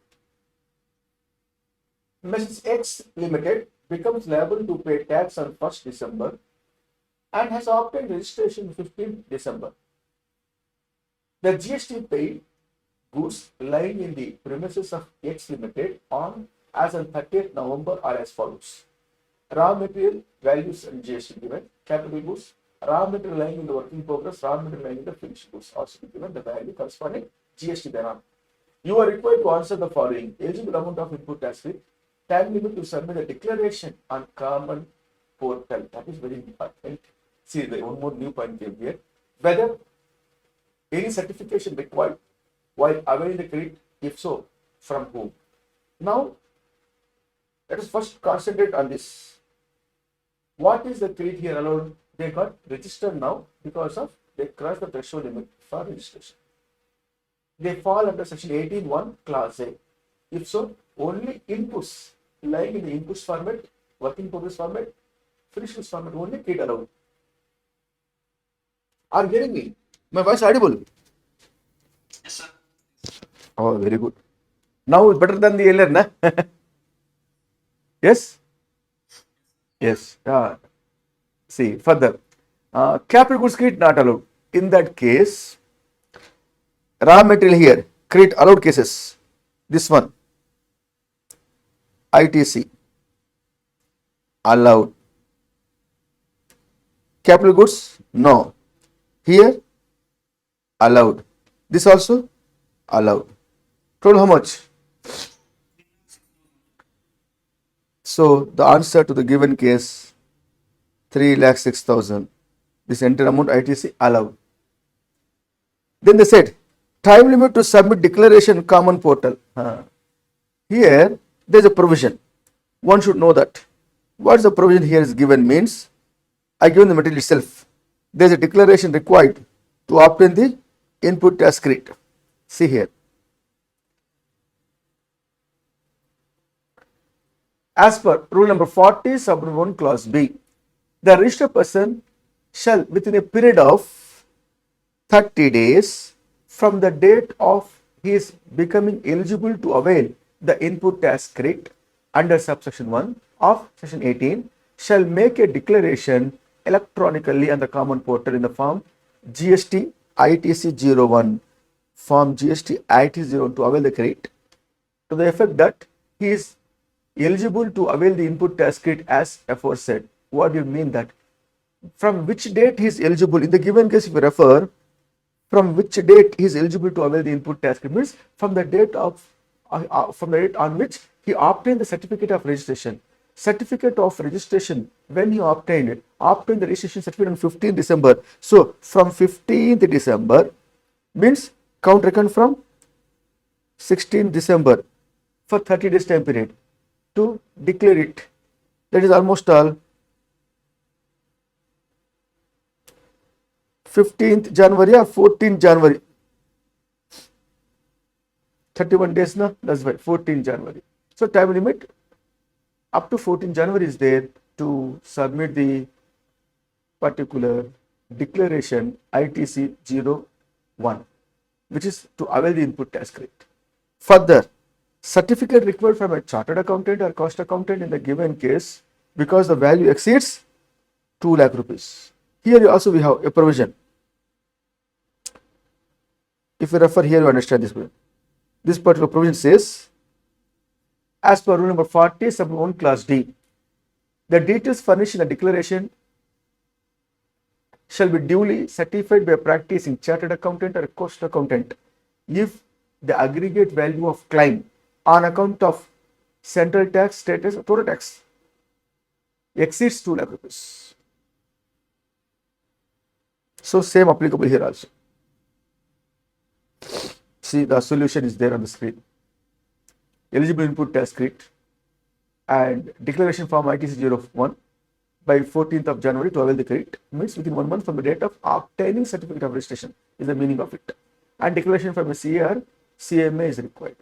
Mrs. X Limited becomes liable to pay tax on 1st December and has obtained registration 15th December. The GST paid goods lying in the premises of X Limited on as on 30th November are as follows. Raw material values and GST given, capital goods, raw material lying in the work in progress, raw material lying in the finished goods also given the value corresponding GST thereon. You are required to answer the following. Eligible amount of input tax rate, time limit to submit a declaration on common portal. That is very important. See, one more new point came here. Whether any certification required while availing the credit, if so, from whom? Now, let us first concentrate on this. What is the credit here allowed? They got registered now because of they crossed the threshold limit for registration. They fall under section 18(1) clause A. If so, only inputs lying in the inputs format, work in progress format, finished goods format only credit allowed. Are you getting me? My voice audible? Yes, sir. Oh, very good. Now it's better than the earlier, na? Yes? Yes. See, further. Capital goods credit not allowed. In that case, raw material here, credit allowed cases. This one, ITC, allowed. Capital goods, no. Here, allowed. This also, allowed. Total how much? So, the answer to the given case, 3,06,000. This entire amount ITC allowed. Then they said, time limit to submit declaration common portal. Here, there is a provision. One should know that. What the provision here is given means, I given the material itself. There is a declaration required to obtain the input tax credit. See here. As per rule number 40, sub 1 clause B, the registered person shall within a period of 30 days from the date of his becoming eligible to avail the input tax credit under subsection 1 of section 18 shall make a declaration electronically on the common portal in the form GST ITC 01, form GST ITC 01 to avail the credit to the effect that he is eligible to avail the input tax credit as aforesaid. What do you mean that? From which date he is eligible? In the given case, if you refer, from which date he is eligible to avail the input tax credit means from the date on which he obtained the certificate of registration. Certificate of registration, when he obtained the registration certificate on 15th December. So from 15th December means count reckon from 16th December for 30 days time period to declare it. That is almost all 15th January or 14th January. 31 days, na? That's why 14th January. So time limit up to 14th January is there to submit the particular declaration ITC 01, which is to avail the input tax credit. Further, certificate required from a chartered accountant or cost accountant in the given case because the value exceeds 2 lakh rupees. Here also we have a provision. If you refer here, you understand this. This particular provision says, as per rule number 40, sub 1 clause D, the details furnished in the declaration shall be duly certified by a practicing chartered accountant or cost accountant if the aggregate value of claim on account of central tax, state tax, or total tax exceeds 2 lakh rupees. So same applicable here also. See, the solution is there on the screen. Eligible input tax credit and declaration form ITC 01 by 14th of January to avail the credit, means within 1 month from the date of obtaining certificate of registration is the meaning of it. And declaration from a CR, CMA is required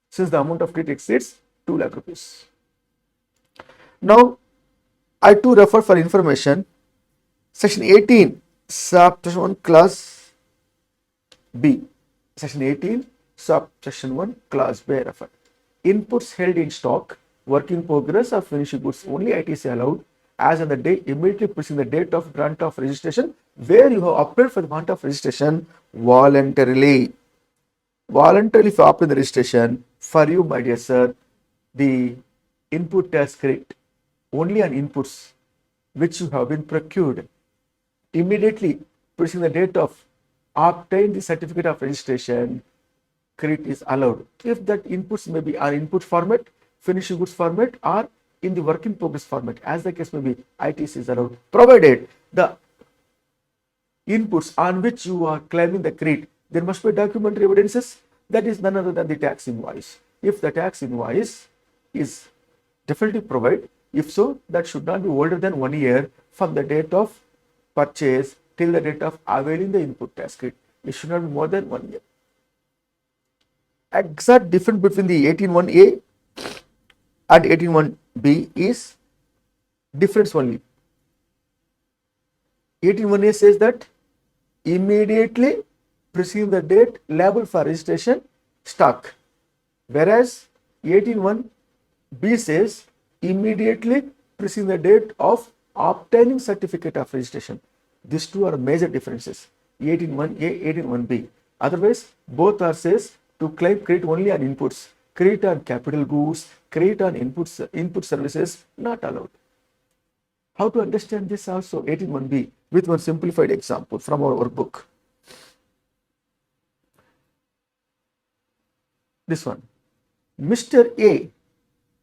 since the amount of credit exceeds 2 lakh rupees. Now, I too refer for information section 18 subsection 1 class B. Section 18 subsection 1 class B I refer. Inputs held in stock, work in progress or finished goods only ITC allowed as on the day immediately preceding the date of grant of registration where you have applied for the grant of registration voluntarily. Voluntarily if you opt in the registration, for you, my dear sir, the input tax credit only on inputs which you have been procured immediately preceding the date of obtain the certificate of registration, credit is allowed. If that inputs may be on input format, finished goods format, or in the work in progress format, as the case may be, ITC is allowed, provided the inputs on which you are claiming the credit, there must be documentary evidences. That is none other than the tax invoice. If the tax invoice is definitely provided, if so, that should not be older than 1 year from the date of purchase till the date of availing the input tax credit. It should not be more than 1 year. Exact difference between the 18.1a and 18.1b is difference only. 18.1a says that immediately preceding the date liable for registration stock, whereas 18.1b says immediately preceding the date of obtaining certificate of registration. These two are major differences, 18.1a, 18.1b. Otherwise, both are says to claim credit only on inputs, credit on capital goods, credit on input services not allowed. How to understand this also? 18.1b with one simplified example from our workbook. This one. Mr. A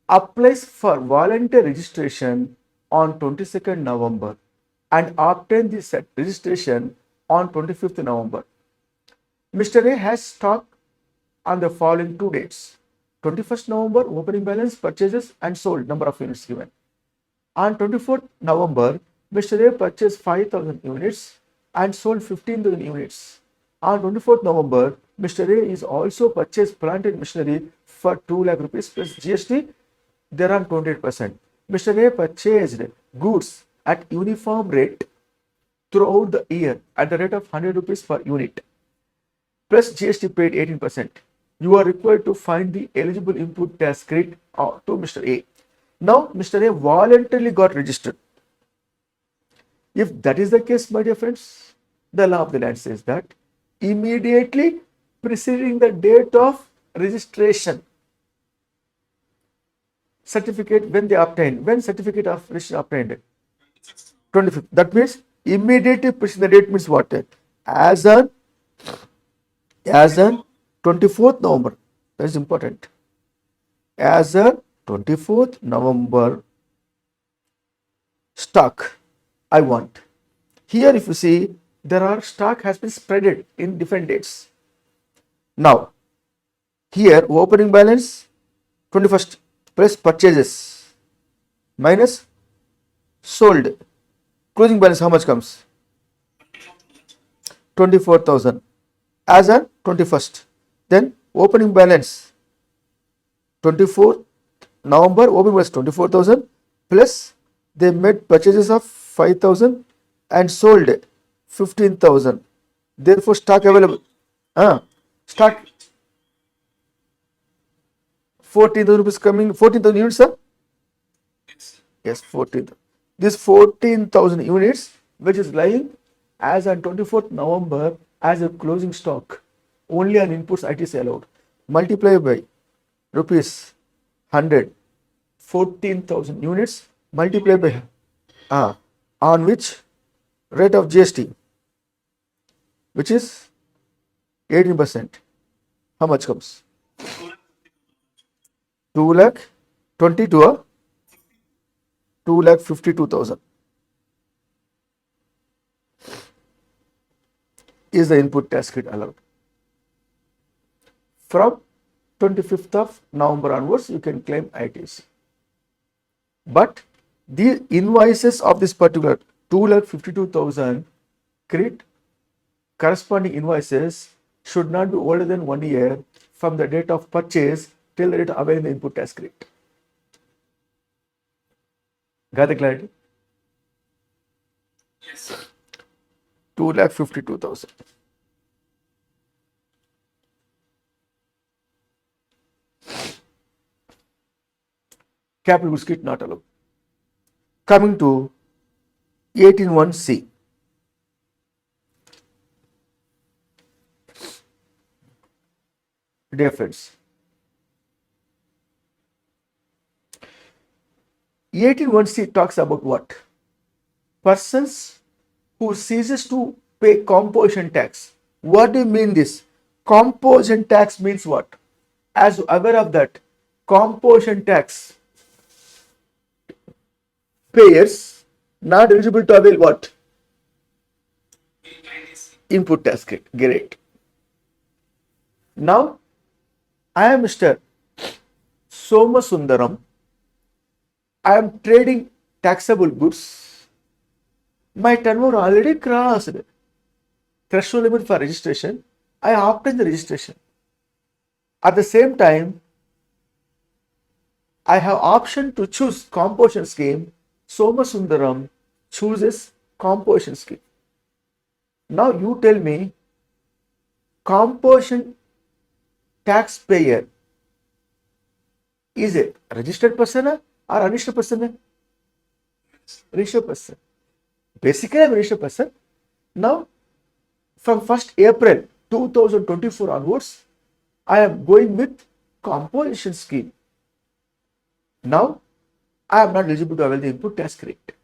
applies for voluntary registration on 22nd November and obtain the registration on 25th November. Mr. A has stock on the following 2 dates. 21st November, opening balance, purchases and sold, number of units given. On 24th November, Mr. A purchased 5,000 units and sold 15,000 units. On 24th November, Mr. A is also purchased plant and machinery for 2 lakh rupees plus GST, there are 28%. Mr. A purchased goods at uniform rate throughout the year at the rate of 100 rupees per unit plus GST paid 18%. You are required to find the eligible input tax credit to Mr. A. Now, Mr. A voluntarily got registered. If that is the case, my dear friends, the law of the land says that immediately preceding the date of registration, certificate when they obtained, when certificate of registration obtained, 25th. That means immediately preceding the date means what? As on 24th November. That is important. As on 24th November stock I want. Here if you see, there are stock has been spreaded in different dates. Now, here opening balance 21st plus purchases minus sold. Closing balance how much comes? 24,000 as on 21st. Then opening balance 24th November, opening balance 24,000 plus they made purchases of 5,000 and sold 15,000. Therefore, stock available. Stock 14,000 rupees coming, 14,000 units, sir? Yes, 14,000. This 14,000 units, which is lying as on 24th November as a closing stock, only on inputs ITC allowed. Multiply by rupees 100, 14,000 units, multiply by on which rate of GST, which is 18%. How much comes? 2 lakh 22, 2 lakh 52,000 is the input tax credit allowed. From 25th of November onwards, you can claim ITC. But The invoices of this particular 2,52,000 credit corresponding invoices should not be older than 1 year from the date of purchase till the date of availing the input tax credit. Got the clarity? Yes. 2,52,000. Capital goods credit not allowed. Coming to 18(1)(c). Dear friends, 18(1)(c) talks about what? Persons who ceases to pay composition tax. What do you mean this? Composition tax means what? As you are aware of that, composition tax payers not eligible to avail what? ITC. Input tax credit. Great. Now, I am Mr. Somasundaram. I am trading taxable goods. My turnover already crossed threshold limit for registration. I obtained the registration. At the same time, I have option to choose composition scheme. Somasundaram chooses composition scheme. Now you tell me, composition taxpayer is a registered person or unregistered person? Registered person. Basically, I'm a registered person. Now, from 1st April 2024 onwards, I am going with composition scheme. Now, I am not eligible to avail the input tax credit.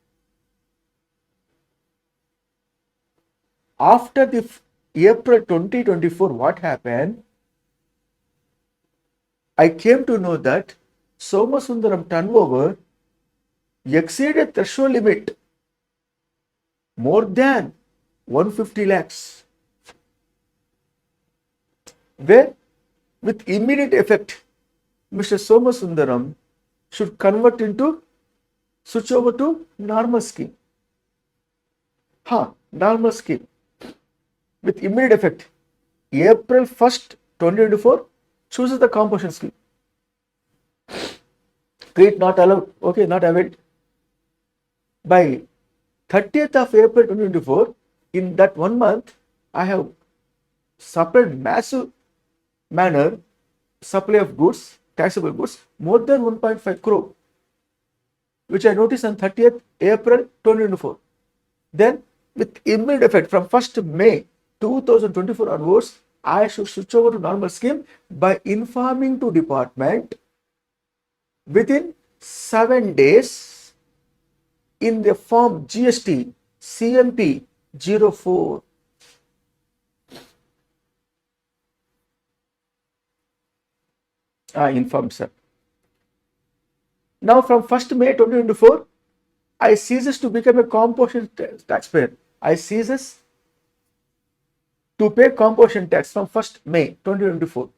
After the April 2024, what happened? I came to know that Somasundaram turnover exceeded threshold limit more than 150 lakhs. Where, with immediate effect, Mr. Somasundaram should convert into, switch over to normal scheme. Normal scheme. With immediate effect, April 1st, 2024, chooses the composition scheme. Credit not allowed. Okay, not availed. By 30th of April 2024, in that 1 month, I have supplied massive manner supply of goods, taxable goods, more than 1.5 crore, which I noticed on 30th April 2024. Then, with immediate effect from 1st May 2024 onwards, I should switch over to normal scheme by informing to department within 7 days in the form GST CMP 04. Inform, sir. Now, from 1st May 2024, I ceases to become a composition taxpayer. I ceases to pay composition tax from 1st May 2024.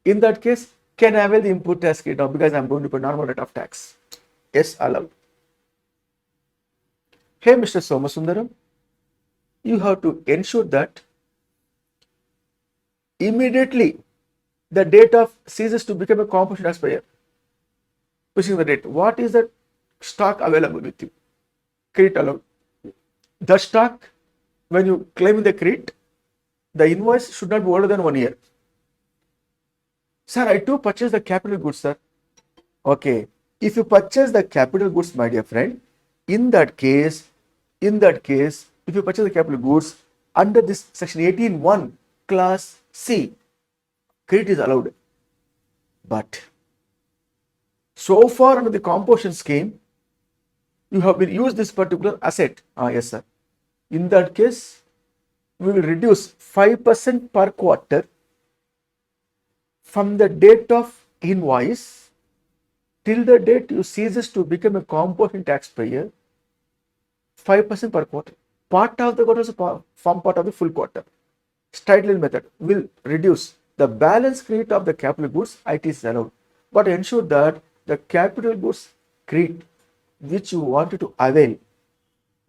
In that case, can I avail the input tax credit now because I'm going to pay normal rate of tax? Yes, allowed. Hey, Mr. Somasundaram, you have to ensure that immediately the date of ceases to become a composition taxpayer, which is the date. What is the stock available with you? Credit allowed. The stock, when you claim the credit, the invoice should not be older than 1 year. Sir, I too purchase the capital goods, sir. Okay. If you purchase the capital goods, my dear friend, in that case, if you purchase the capital goods under this section 18(1) class C, credit is allowed. But so far under the composition scheme, you have been used this particular asset. Yes, sir. In that case, we will reduce 5% per quarter from the date of invoice till the date you ceases to become a composition taxpayer. 5% per quarter. Part of the quarter is form part of the full quarter. Straight line method will reduce the balance credit of the capital goods. ITC is allowed, but ensure that the capital goods credit which you wanted to avail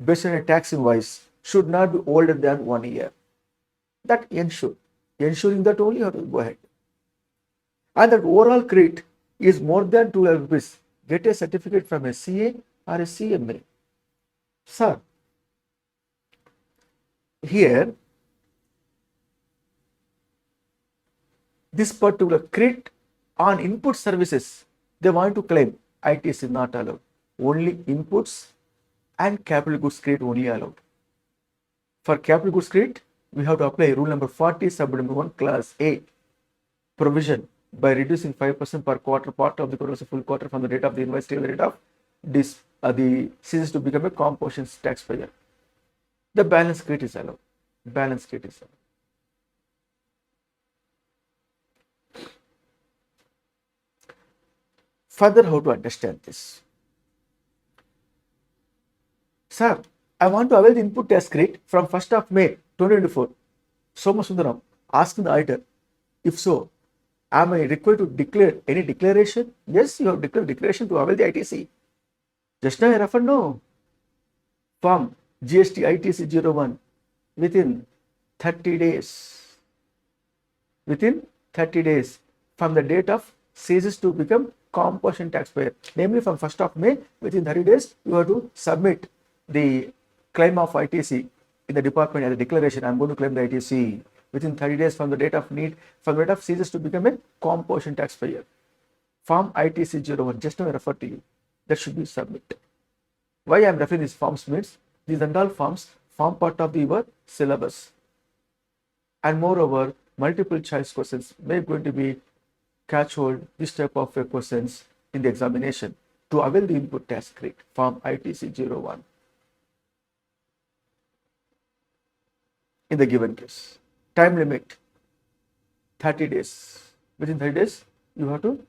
based on a tax invoice should not be older than 1 year. That ensuring that only you have to go ahead. And that overall credit is more than 2 lakh rupees, get a certificate from a CA or a CMA. Sir, here this particular credit on input services, they want to claim ITC not allowed. Only inputs and capital goods credit only allowed. For capital goods credit, we have to apply rule number 40, sub number 1, class A provision by reducing 5% per quarter part of the quarter full quarter from the date of the invoice till the date of this the ceases to become a composition taxpayer. The balance credit is allowed. Balance credit is allowed. Further, how to understand this? Sir, I want to avail the input tax credit from 1st of May 2024. Soma Sundaram asking the auditor, if so, am I required to declare any declaration? Yes, you have declared declaration to avail the ITC. Just now I referred no. Form GST ITC 01 within 30 days. Within 30 days from the date of ceases to become composition taxpayer. Namely from 1st of May, within 30 days, you have to submit the claim of ITC in the department as a declaration. I am going to claim the ITC within 30 days from the date of need, from the date of ceases to become a composition taxpayer. Form ITC 01, just now I referred to you. That should be submitted. Why I am referring these forms means these and all forms form part of your syllabus. And moreover, multiple choice questions may going to be catch hold this type of questions in the examination to avail the input tax credit. Form ITC 01. In the given case, time limit 30 days. Within 30 days, you have to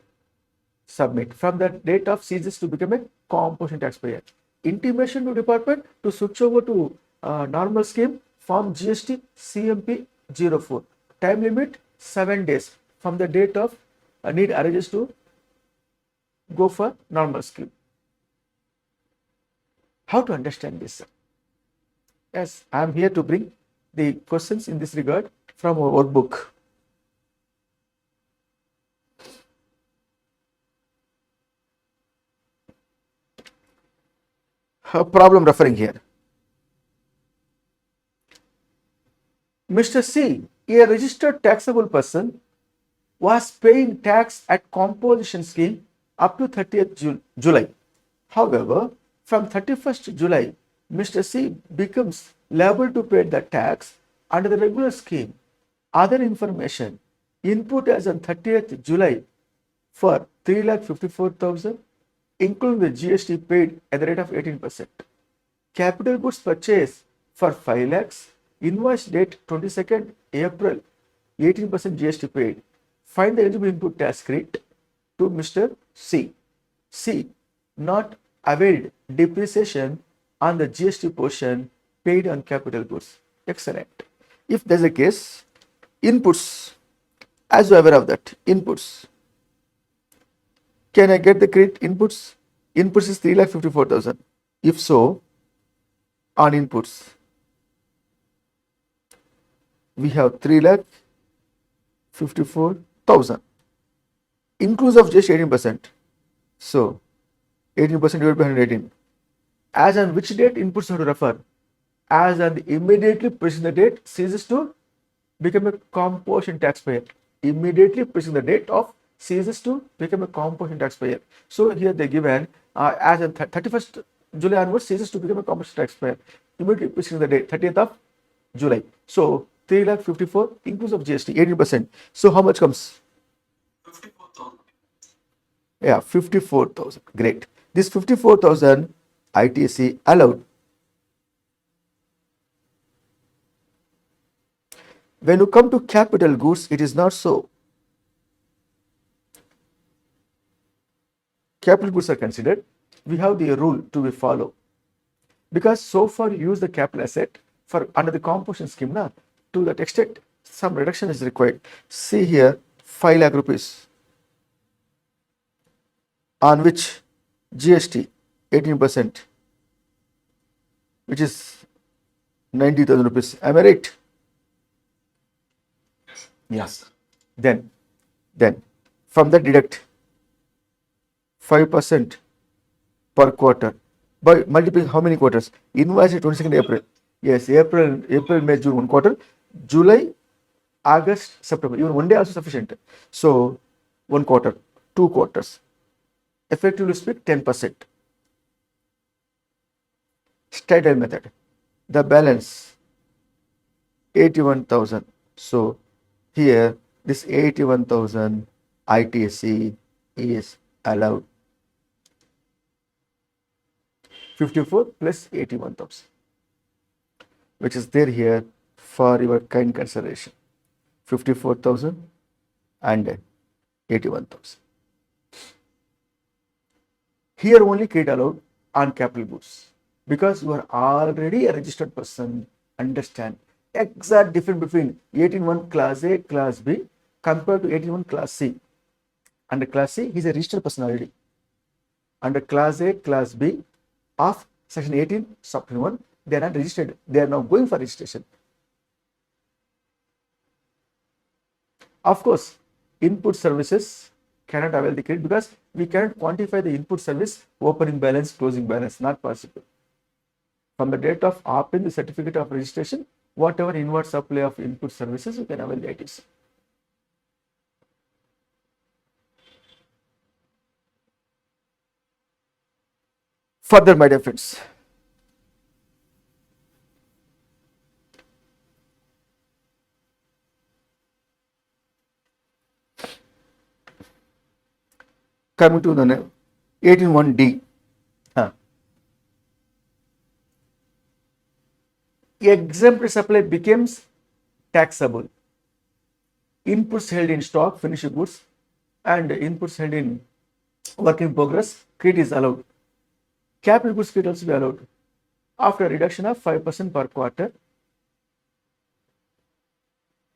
submit from the date of ceases to become a composition taxpayer. Intimation to department to switch over to normal scheme. Form GST CMP 04. Time limit 7 days from the date of need arises to go for normal scheme. How to understand this? Yes, I am here to bring the questions in this regard from our workbook. A problem referring here. Mr. C, a registered taxable person, was paying tax at composition scheme up to 30th July. However, from 31st July, Mr. C becomes liable to pay the tax under the regular scheme. Other information input as on 30th July for 3,54,000, including the GST paid at the rate of 18%. Capital goods purchase for 5 lakhs, invoice date 22nd April, 18% GST paid. Find the eligible input tax credit to Mr. C. C. Not availed depreciation on the GST portion paid on capital goods. Excellent. If there's a case, inputs, as you are aware of that, inputs. Can I get the credit inputs? Inputs is 3,54,000. If so, on inputs, we have 3,54,000. Inclusive of just 18%. So, 18% divided by 118. As on which date inputs have to refer? As on the immediately preceding the date ceases to become a composition taxpayer. Immediately preceding the date of ceases to become a composition taxpayer. So here they given as on 31st July onwards ceases to become a composition taxpayer. Immediately preceding the date 30th of July. So 3,54,000 inclusive of GST 18%. So how much comes? 54,000. Yeah, 54,000. Great. This 54,000 ITC allowed. When you come to capital goods, it is not so. Capital goods are considered. We have the rule to be followed. Because so far you use the capital asset for under the composition scheme, na, to that extent some reduction is required. See here, 5 lakh rupees on which GST 18%, which is 90,000 rupees. Am I right? Yes. Then from that deduct 5% per quarter by multiplying how many quarters? Invoice is 22nd April. Yes, April, May, June, one quarter. July, August, September. Even one day also sufficient. So one quarter, 2 quarters. Effectively speak 10%. Straight line method. The balance 81,000. So here this 81,000 ITC is allowed. 54 plus 81,000, which is there here for your kind consideration. 54,000 and 81,000. Here only credit allowed on capital goods because you are already a registered person. Understand exact difference between 18.1 class A, class B compared to 18.1 class C. Under class C, he is a registered person already. Under class A, class B of section 18, subsection 1, they are not registered. They are now going for registration. Of course, input services cannot avail the credit because we cannot quantify the input service opening balance, closing balance, not possible. From the date of obtaining the certificate of registration, whatever inward supply of input services, you can avail the ITC. Further, my dear friends, coming to the 18.1D. Exempt supply becomes taxable. Inputs held in stock, finished goods, and inputs held in work in progress, credit is allowed. Capital goods credit also be allowed after a reduction of 5% per quarter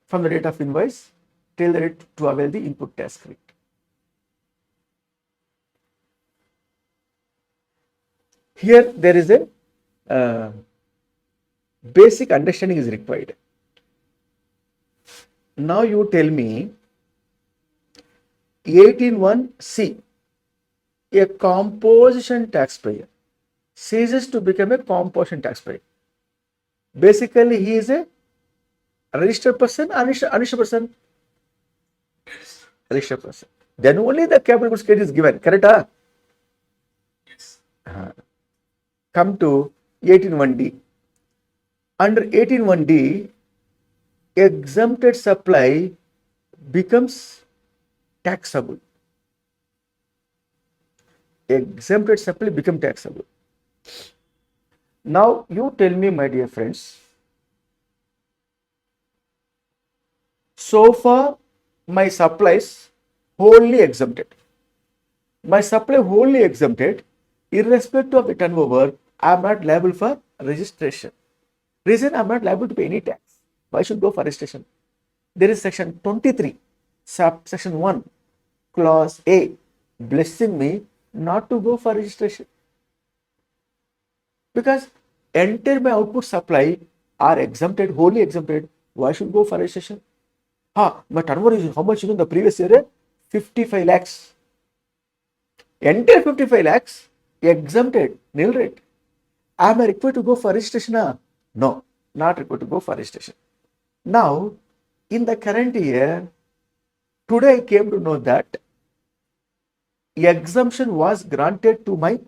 from the date of invoice till the date to avail the input tax credit. Here there is a basic understanding is required. Now you tell me 18.1C, a composition taxpayer ceases to become a composition taxpayer. Basically, he is a registered person, unregistered person, registered person. Then only the capital goods credit is given. Correct? Yes. Come to 18.1D. Under 18.1D, exempted supply becomes taxable. Exempted supply become taxable. Now you tell me, my dear friends, so far my supplies wholly exempted. My supply wholly exempted, irrespective of the turnover, I am not liable for registration. Reason I am not liable to pay any tax. Why should go for registration? There is section 23, subsection 1, clause A, blessing me not to go for registration. Because entire my output supply are exempted, wholly exempted. Why should go for registration? My turnover is how much in the previous year? 55 lakhs. Entire 55 lakhs exempted, nil rate. Am I required to go for registration? No, not required to go for registration. Now, in the current year, today I came to know that exemption was granted to my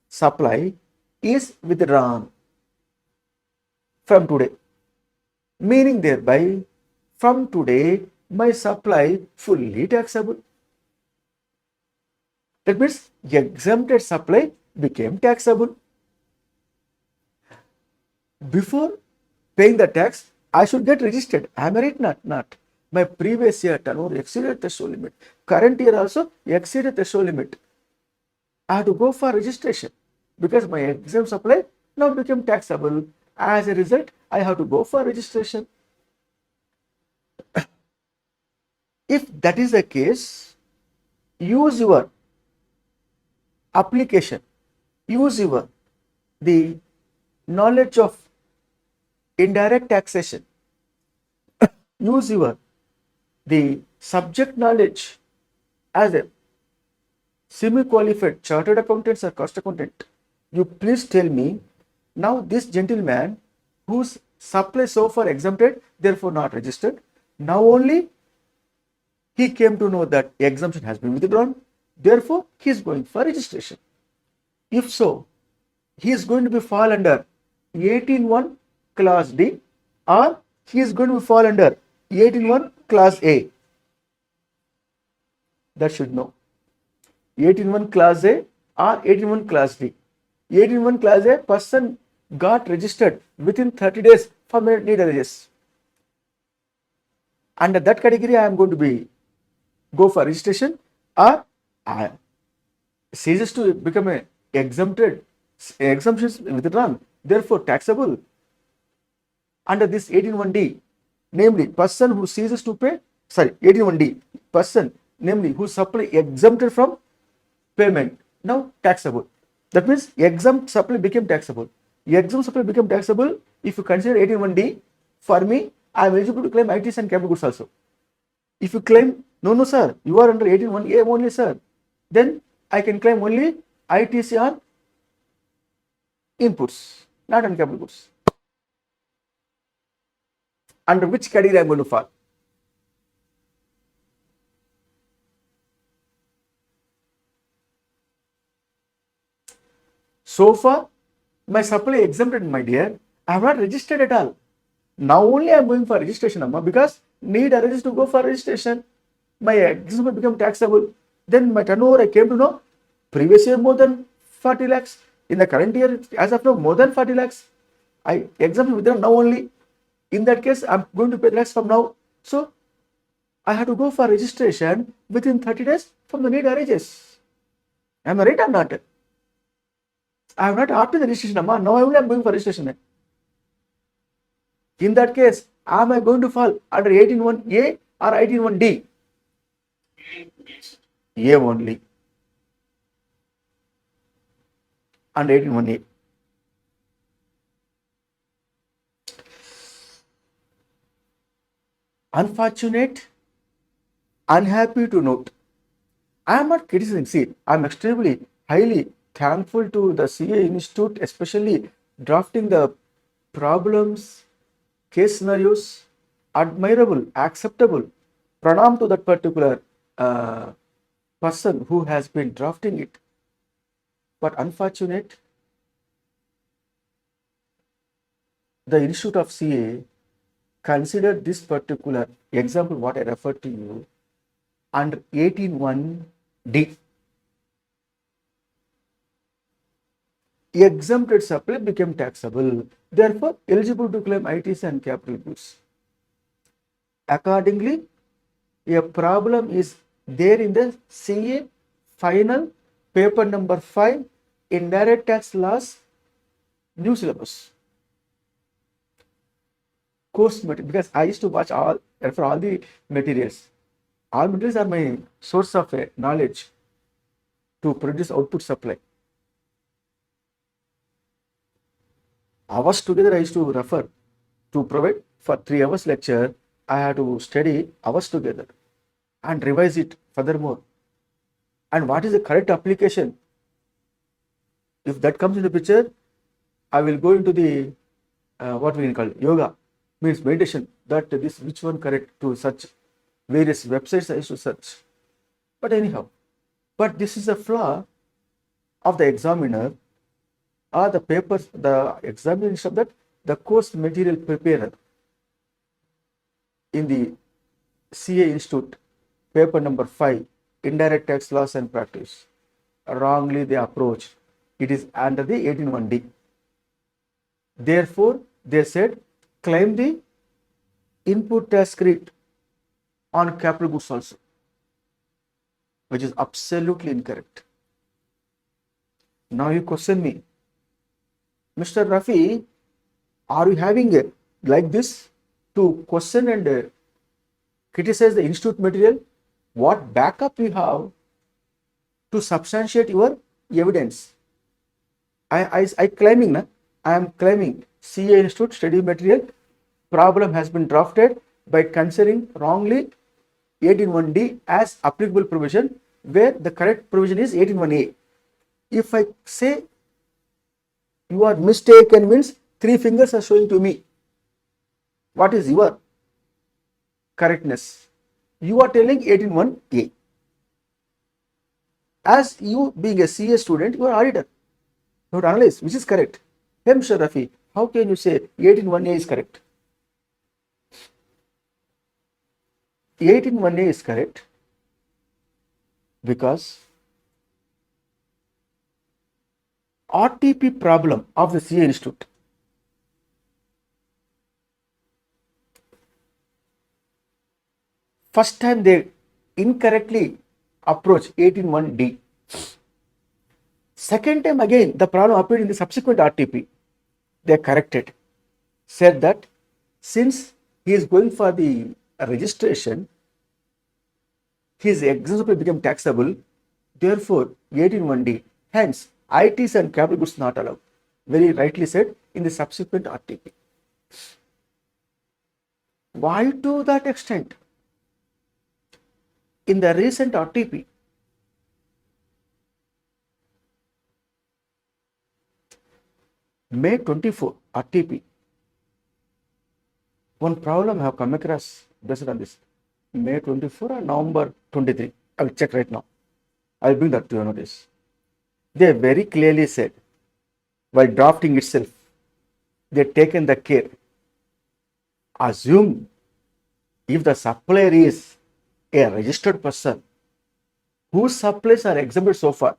supply is withdrawn from today. Meaning thereby, from today, my supply fully taxable. That means exempted supply became taxable. Before paying the tax, I should get registered. Am I right? Not. My previous year turnover exceeded the threshold limit. Current year also exceeded the threshold limit. I have to go for registration because my exempt supply now became taxable. As a result, I have to go for registration. If that is the case, use your application use your the knowledge of indirect taxation, use your the subject knowledge as a semi-qualified chartered accountant or cost accountant. You please tell me now this gentleman whose supply so far exempted, therefore not registered. Now only he came to know that exemption has been withdrawn, therefore he is going for registration. If so, he is going to be fall under 18.1 class D or he is going to fall under 18.1 class A. That should know. 18.1 class A or 18.1 class D. 18.1 class A person got registered within 30 days for need arrears. Under that category, I am going to be go for registration, or ceases to become a exempted, exemptions withdrawn, therefore taxable. Under this 18.1D, namely person who ceases to pay, 18.1D, person namely who supply exempted from payment, now taxable. That means exempt supply became taxable. Exempt supply became taxable if you consider 18.1D. For me, I am eligible to claim ITC and capital goods also. If you claim, no, sir, you are under 18.1A only, sir, then I can claim only ITC on inputs, not on capital goods. Under which category I am going to fall? So far, my supply exempted, my dear. I have not registered at all. Now only I am going for registration, Amma, because need arranges to go for registration. My exemption become taxable. Then my turnover, I came to know, previous year more than 40 lakhs. In the current year, as of now, more than 40 lakhs. I exemption withdrawn now only. In that case, I'm going to pay tax from now. So, I have to go for registration within 30 days from the need arranges. Am I right or not? I have not opted the registration, Amma. Now only I am going for registration. In that case, am I going to fall under 18.1A or 18.1D? A only. Under 18.1A. Unfortunate, unhappy to note. I am not criticizing. See, I am extremely highly thankful to the CA Institute, especially drafting the problems, case scenarios, admirable, acceptable. Pranam to that particular person who has been drafting it. But unfortunate, the Institute of CA considered this particular example, what I referred to you, under 18.1D. Exempted supply became taxable, therefore eligible to claim ITC and capital goods. Accordingly, a problem is there in the CA final paper number 5, indirect tax laws, new syllabus. Course material, because I used to watch for all the materials. All materials are my source of knowledge to produce output supply. Hours together I used to refer to provide for 3 hours lecture. I had to study hours together and revise it furthermore. And what is the correct application? If that comes in the picture, I will go into the what we can call yoga, means meditation. That this which one correct to search various websites I used to search. But anyhow, but this is a flaw of the examiner or the papers, the examination of that the course material preparer in the CA Institute paper number 5, indirect tax laws and practice. Wrongly they approached. It is under the 18.1D. Therefore, they said claim the input tax credit on capital goods also, which is absolutely incorrect. Now you question me, Mr. Rafi, are you having a like this to question and criticize the institute material? What backup you have to substantiate your evidence? I claiming na, I am claiming CA Institute study material problem has been drafted by considering wrongly 181D as applicable provision where the correct provision is 181A. If I say you are mistaken means three fingers are showing to me. What is your correctness? You are telling 181A. As you being a CA student, you are auditor. You have to analyze which is correct. Hey, Mr. Rafi, how can you say 181A is correct? 181A is correct because RTP problem of the CA Institute. First time they incorrectly approach 181D. Second time again the problem appeared in the subsequent RTP. They corrected, said that since he is going for the registration, his exemption became taxable, therefore 181D. Hence, ITs and capital goods not allowed. Very rightly said in the subsequent RTP. Why to that extent? In the recent RTP, May 24 RTP, one problem I have come across based on this. May 24 or November 23. I will check right now. I will bring that to your notice. They very clearly said, while drafting itself, they taken the care. Assume if the supplier is a registered person whose supplies are exempted so far,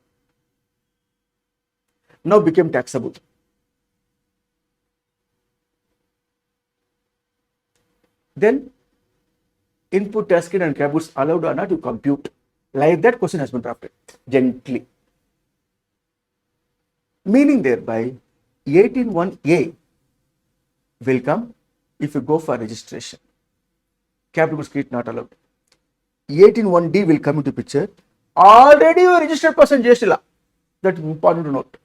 now became taxable. Then input tax credit and caboose allowed or not to compute. Like that question has been drafted gently. Meaning thereby 181A will come if you go for registration. Capital goods credit not allowed. 181D will come into picture. Already you registered person GST law. That is important to note.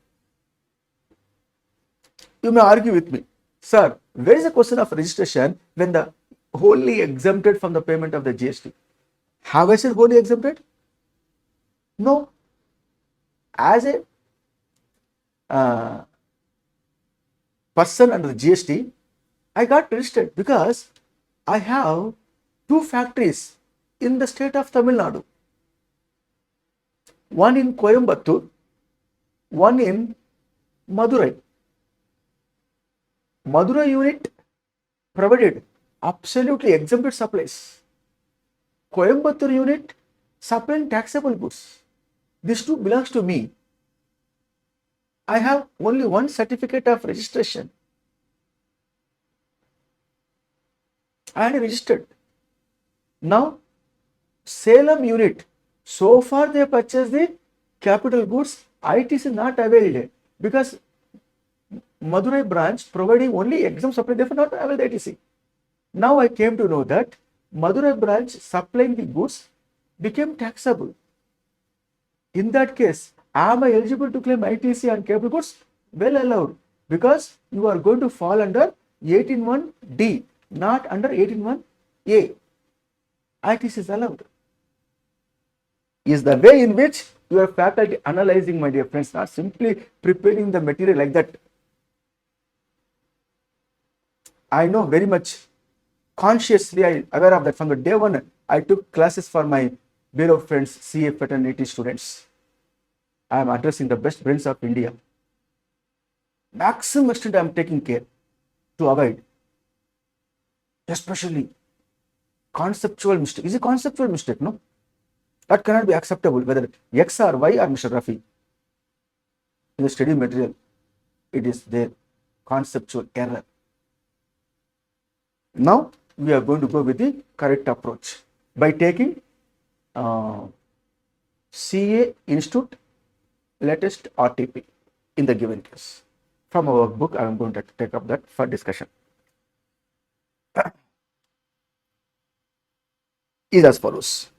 You may argue with me, sir, where is the question of registration when the wholly exempted from the payment of the GST? Have I said wholly exempted? No. As a person under the GST, I got registered because I have two factories in the state of Tamil Nadu. One in Coimbatore, one in Madurai. Madurai unit provided absolutely exempted supplies. Coimbatore unit supplying taxable goods. This too belongs to me. I have only one certificate of registration. I had registered. Now, Salem unit, so far they purchased the capital goods, ITC not availed because Madurai branch providing only exempt supply, therefore not availed the ITC. Now I came to know that Madurai branch supplying the goods became taxable. In that case, am I eligible to claim ITC on capital goods? Well allowed, because you are going to fall under 181D, not under 181A. ITC is allowed. Is the way in which your faculty analyzing, my dear friends, not simply preparing the material like that. I know very much consciously, I aware of that from the day one. I took classes for my beloved friends, CA fraternity students. I am addressing the best brains of India. Maximum extent I am taking care to avoid, especially conceptual mistake. Is a conceptual mistake, no? That cannot be acceptable, whether X or Y or Mr. Rafi. In the study material, it is their conceptual error. Now, we are going to go with the correct approach by taking CA Institute latest RTP in the given case. From our book, I am going to take up that for discussion. Is as follows.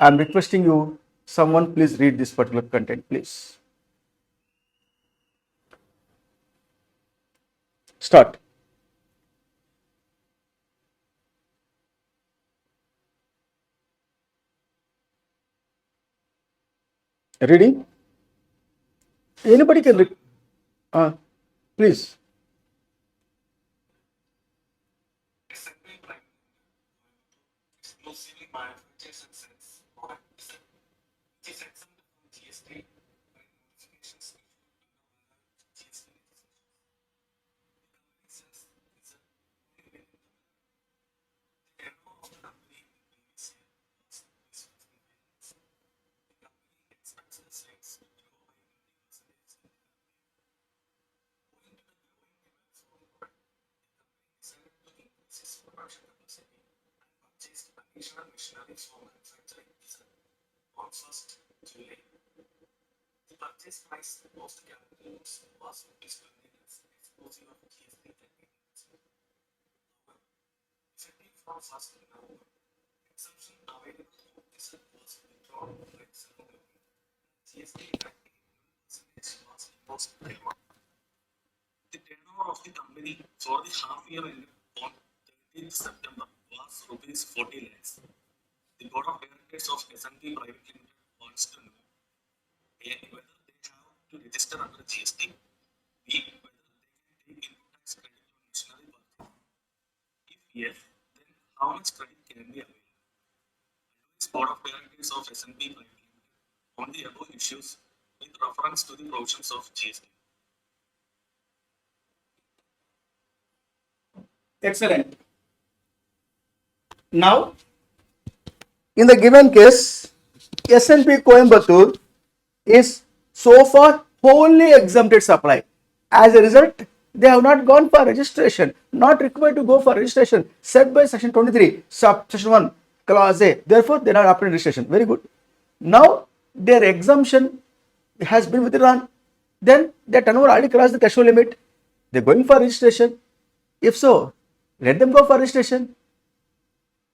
I'm requesting you, someone please read this particular content, please. Start. Reading? Anybody can read. Please. S&P Prime exclusively manufactures and sells products which is exempt from GST by notifications issued under GST legislation. The company sells is a only made in Tamil Nadu. The turnover of the company in the previous year was rupees 15 billion. The company expects the sales to grow by 20% in the current year. Owing to the growing demand for the product, the company decided to increase its production capacity and purchased additional machinery for manufacturing design on 1st July. The purchase price post capital goods was rupees 20 lakhs exclusive of GST and investment. However, effective from 1st November, exemption available to this was withdrawn by the central government. GST at 8% was imposed by law. The turnover of the company for the half year ended on 30th September was rupees 40 lakhs. The board of directors of S&P Private Limited wants to know A, whether they have to register under GST, B, whether they can take input tax credit on machinery purchase. If yes, then how much credit can be available? Advise board of directors of S&P Private Limited on the above issues with reference to the provisions of GST. Excellent. Now, in the given case, S&P Coimbatore is so far wholly exempted supply. As a result, they have not gone for registration, not required to go for registration set by section 23, section 1, clause A. Therefore, they are not applying registration. Very good. Now, their exemption has been withdrawn. Then their turnover already crossed the threshold limit. They're going for registration. If so, let them go for registration.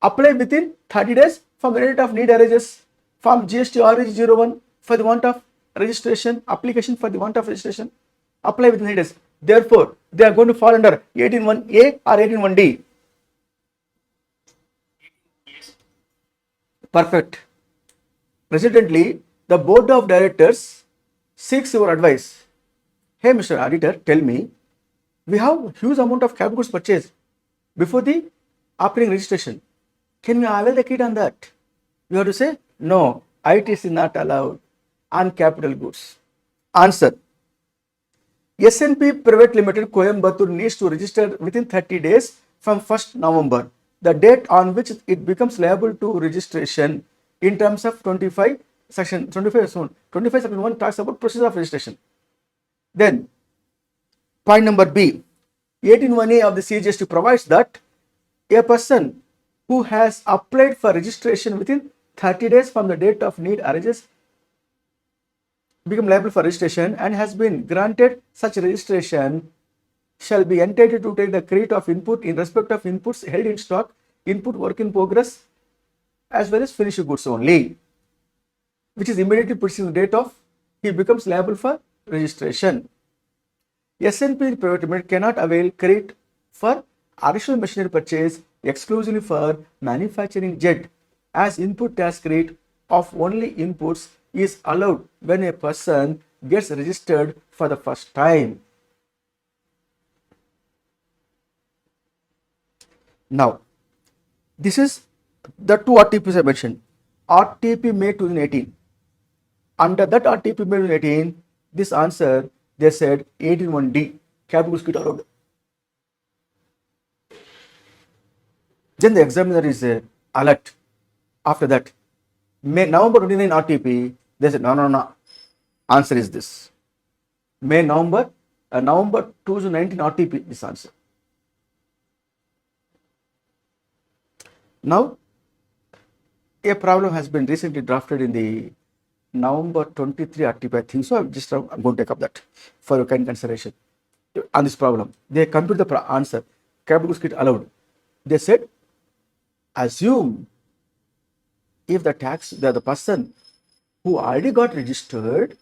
Apply within 30 days from the date of need arises from GST RH01 for the want of registration, application for the want of registration. Apply within 30 days. Therefore, they are going to fall under 18.1A or 18.1D. Perfect. Presently, the board of directors seeks your advice. Hey, Mr. Auditor, tell me, we have huge amount of capital goods purchased before the offering registration. Can we avail the kit on that? You have to say, no, ITC not allowed on capital goods. Answer. S&P Private Limited Coimbatore needs to register within 30 days from 1st November, the date on which it becomes liable to registration in terms of 25 section 25 section 1 talks about process of registration. Then point number B, 18.1A of the CGST provides that a person who has applied for registration within 30 days from the date of need arises become liable for registration and has been granted such registration shall be entitled to take the credit of input in respect of inputs held in stock, input work in progress, as well as finished goods only, which is immediately preceding the date of he becomes liable for registration. S&P Private Limited cannot avail credit for additional machinery purchase exclusively for manufacturing jet, as input tax credit of only inputs is allowed when a person gets registered for the first time. Now, this is the two RTPs I mentioned. RTP May 2018. Under that RTP May 2018, this answer they said 18.1D, capital goods kit allowed. Then the examiner is alert. After that, November 29 RTP, they said no. Answer is this. November 2019 RTP, this answer. Now, a problem has been recently drafted in the November 23 RTP, I think so. I'm going to take up that for your kind consideration on this problem. They compute the answer. Capital goods kit allowed. They said, assume if the person who already got registered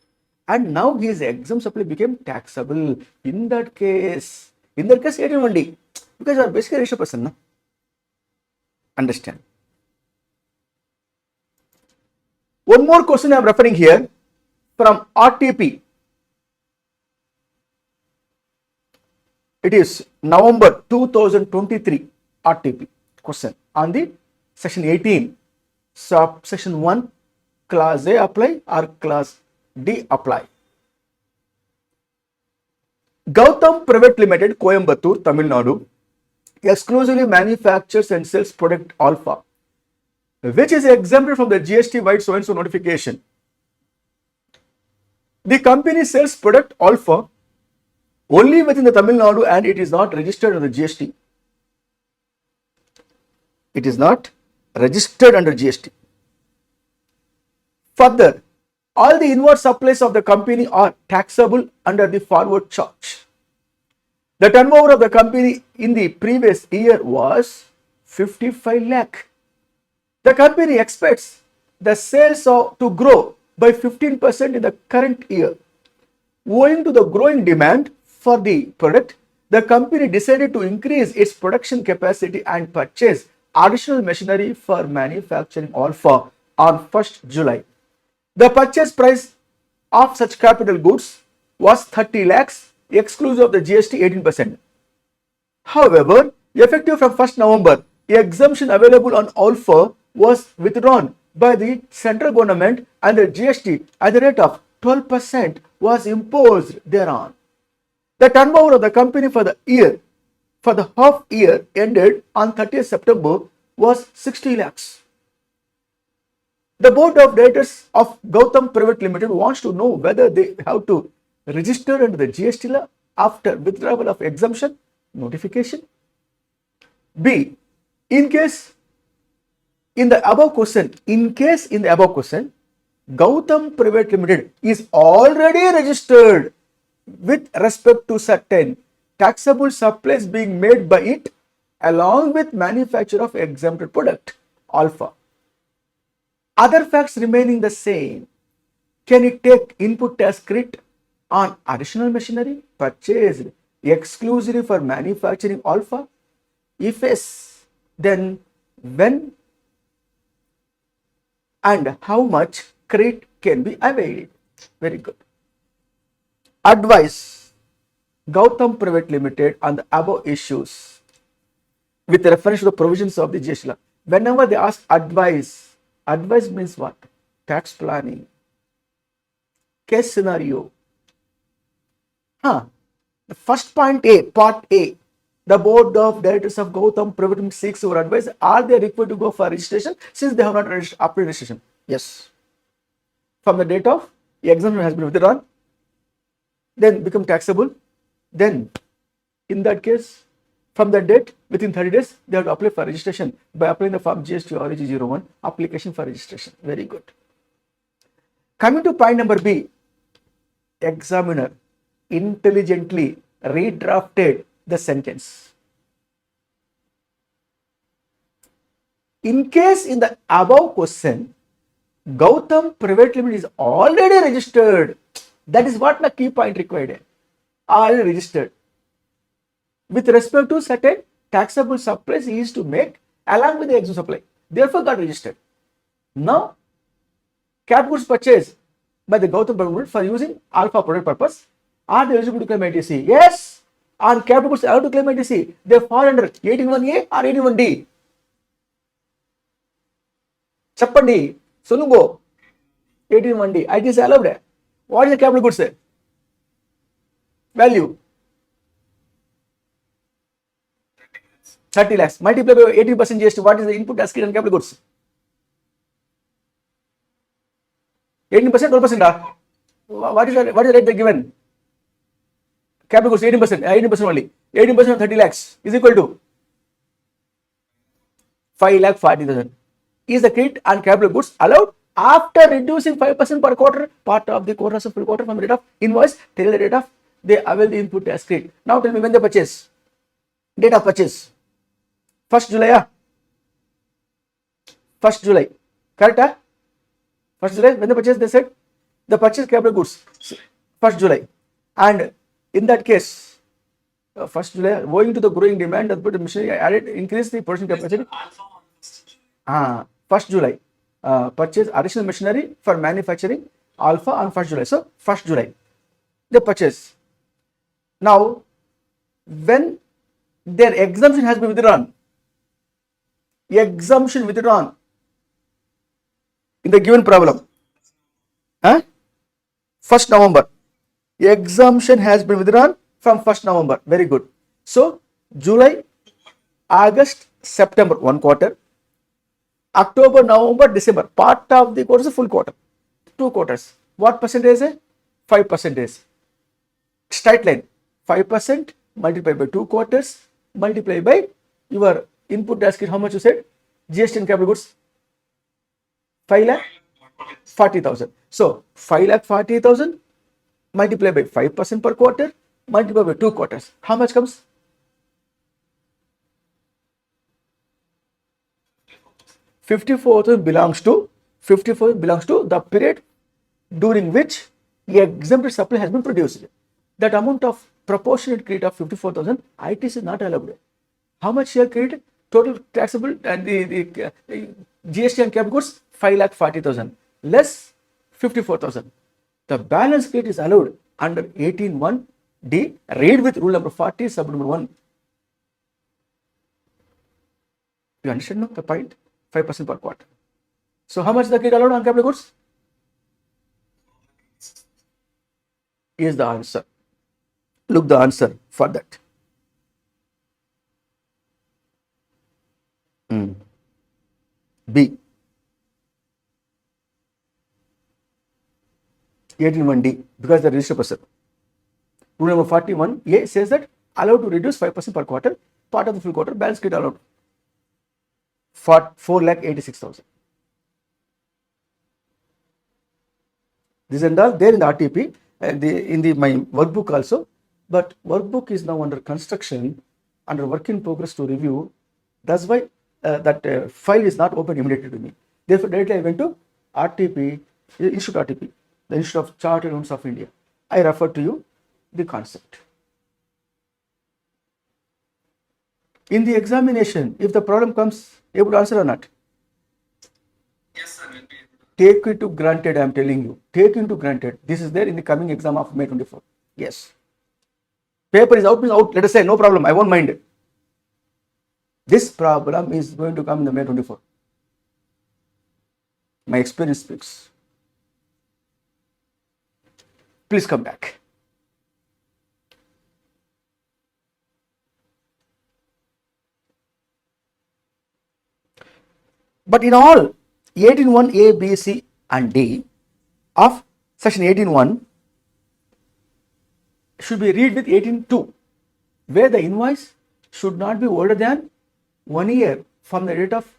and now his exempt supply became taxable. In that case 18 because you are basically a registered person. No? Understand? One more question I am referring here from RTP. It is November 2023 RTP question on the section 18 subsection 1 class A apply or class D apply. Gautam Private Limited, Coimbatore, Tamil Nadu, exclusively manufactures and sells product Alpha, which is exempted from the GST wide so and so notification. The company sells product Alpha only within the Tamil Nadu and it is not registered under GST. It is not registered under GST. Further, all the inward supplies of the company are taxable under the forward charge. The turnover of the company in the previous year was 55 lakh. The company expects the sales to grow by 15% in the current year. Owing to the growing demand for the product, the company decided to increase its production capacity and purchase additional machinery for manufacturing Alpha on 1st July. The purchase price of such capital goods was 30 lakhs exclusive of the GST 18%. However, effective from 1st November, the exemption available on Alpha was withdrawn by the central government and the GST at the rate of 12% was imposed thereon. The turnover of the company for the half year ended on 30th September was 60 lakhs. The board of directors of Gautam Private Limited wants to know whether they have to register under the GST law after withdrawal of exemption notification. B. In case in the above question, Gautam Private Limited is already registered with respect to certain taxable supplies being made by it along with manufacture of exempted product Alpha. Other facts remaining the same, can it take input tax credit on additional machinery purchased exclusively for manufacturing Alpha? If yes, then when and how much credit can be availed? Very good. Advice Gautam Private Limited on the above issues with reference to the provisions of the GST law. Whenever they ask advice means what? Tax planning, case scenario. The first point A, part A, the board of directors of Gautam Private Limited seeks your advice. Are they required to go for registration since they have not applied registration? Yes. From the date of the exemption has been withdrawn, then become taxable. Then, in that case, from that date, within 30 days, they have to apply for registration by applying the form GST or 01 application for registration. Very good. Coming to point number B, examiner intelligently redrafted the sentence. In case in the above question, Gautam Private Limited is already registered. That is what the key point required. Already registered. With respect to certain taxable supplies he is to make along with the exempt supply. Therefore got registered. Now, cap goods purchased by the Gautam Private Limited for using Alpha product purpose, are they eligible to claim ITC? Yes. On capital goods allowed to claim ITC, they fall under 81A or 81D. Chappandi, Solungo, 81D. ITC allowed. What is the capital goods? Value 30 lakhs. Multiply by 80% GST. What is the input tax credit on capital goods? 18%, 12%. What is the rate they given? Capital goods 18%, 18% only. 18% of 30 lakhs is equal to 5,40,000. Is the credit on capital goods allowed after reducing 5% per quarter, part of the quarter of full quarter from the rate of invoice till the rate of they avail the input tax credit. Now tell me when they purchase. Date of purchase. 1st July. 1st July. Correct? Huh? 1st July, when the purchase, they said the purchase capital goods 1st July, and in that case, 1st July, owing to the growing demand, the machinery added increase the production capacity. Alpha on 1st July. 1st July, purchase additional machinery for manufacturing alpha on 1st July. So 1st July, they purchase. Now, when their exemption has been withdrawn, in the given problem, 1st November, exemption has been withdrawn from 1st November. Very good. So July, August, September, 1 quarter. October, November, December, part of the quarter is a full quarter. 2 quarters. What percentage? 5%. Straight line. 5% multiplied by 2 quarters multiplied by your input tax kit. How much you said? GST and capital goods? 5,40,000. So 5,40,000 multiplied by 5% per quarter multiplied by 2 quarters. How much comes? 54,000 belongs to the period during which the exempted supply has been produced. That amount of proportionate credit of 54,000, ITC is not allowed. How much share credit? Total taxable and the GST and capital goods 5,40,000 less 54,000. The balance credit is allowed under 18(1)(d). Read with rule number 40, sub number 1. You understand now the point? 5% per quarter. So how much the credit allowed on capital goods? Is the answer. Look the answer for that. B. 18(1)(d) because the register person. Rule number 41A says that allowed to reduce 5% per quarter, part of the full quarter, balance credit allowed for 4,86,000. This and all there in the RTP and in my workbook also, but workbook is now under construction, under work in progress to review. That's why that file is not open immediately to me. Therefore, directly I went to RTP, Institute RTP, the Institute of Chartered Accountants of India. I refer to you the concept. In the examination, if the problem comes, able to answer or not? Yes, sir. Will be able to. Take it to granted, I am telling you. Take into granted. This is there in the coming exam of May 24. Yes. Paper is out, means out. Let us say, no problem. I won't mind it. This problem is going to come in the May 24. My experience speaks. Please come back. But in all 18(1)(a), B, C and D of section 18(1) should be read with 18(2), where the invoice should not be older than 1 year from the date of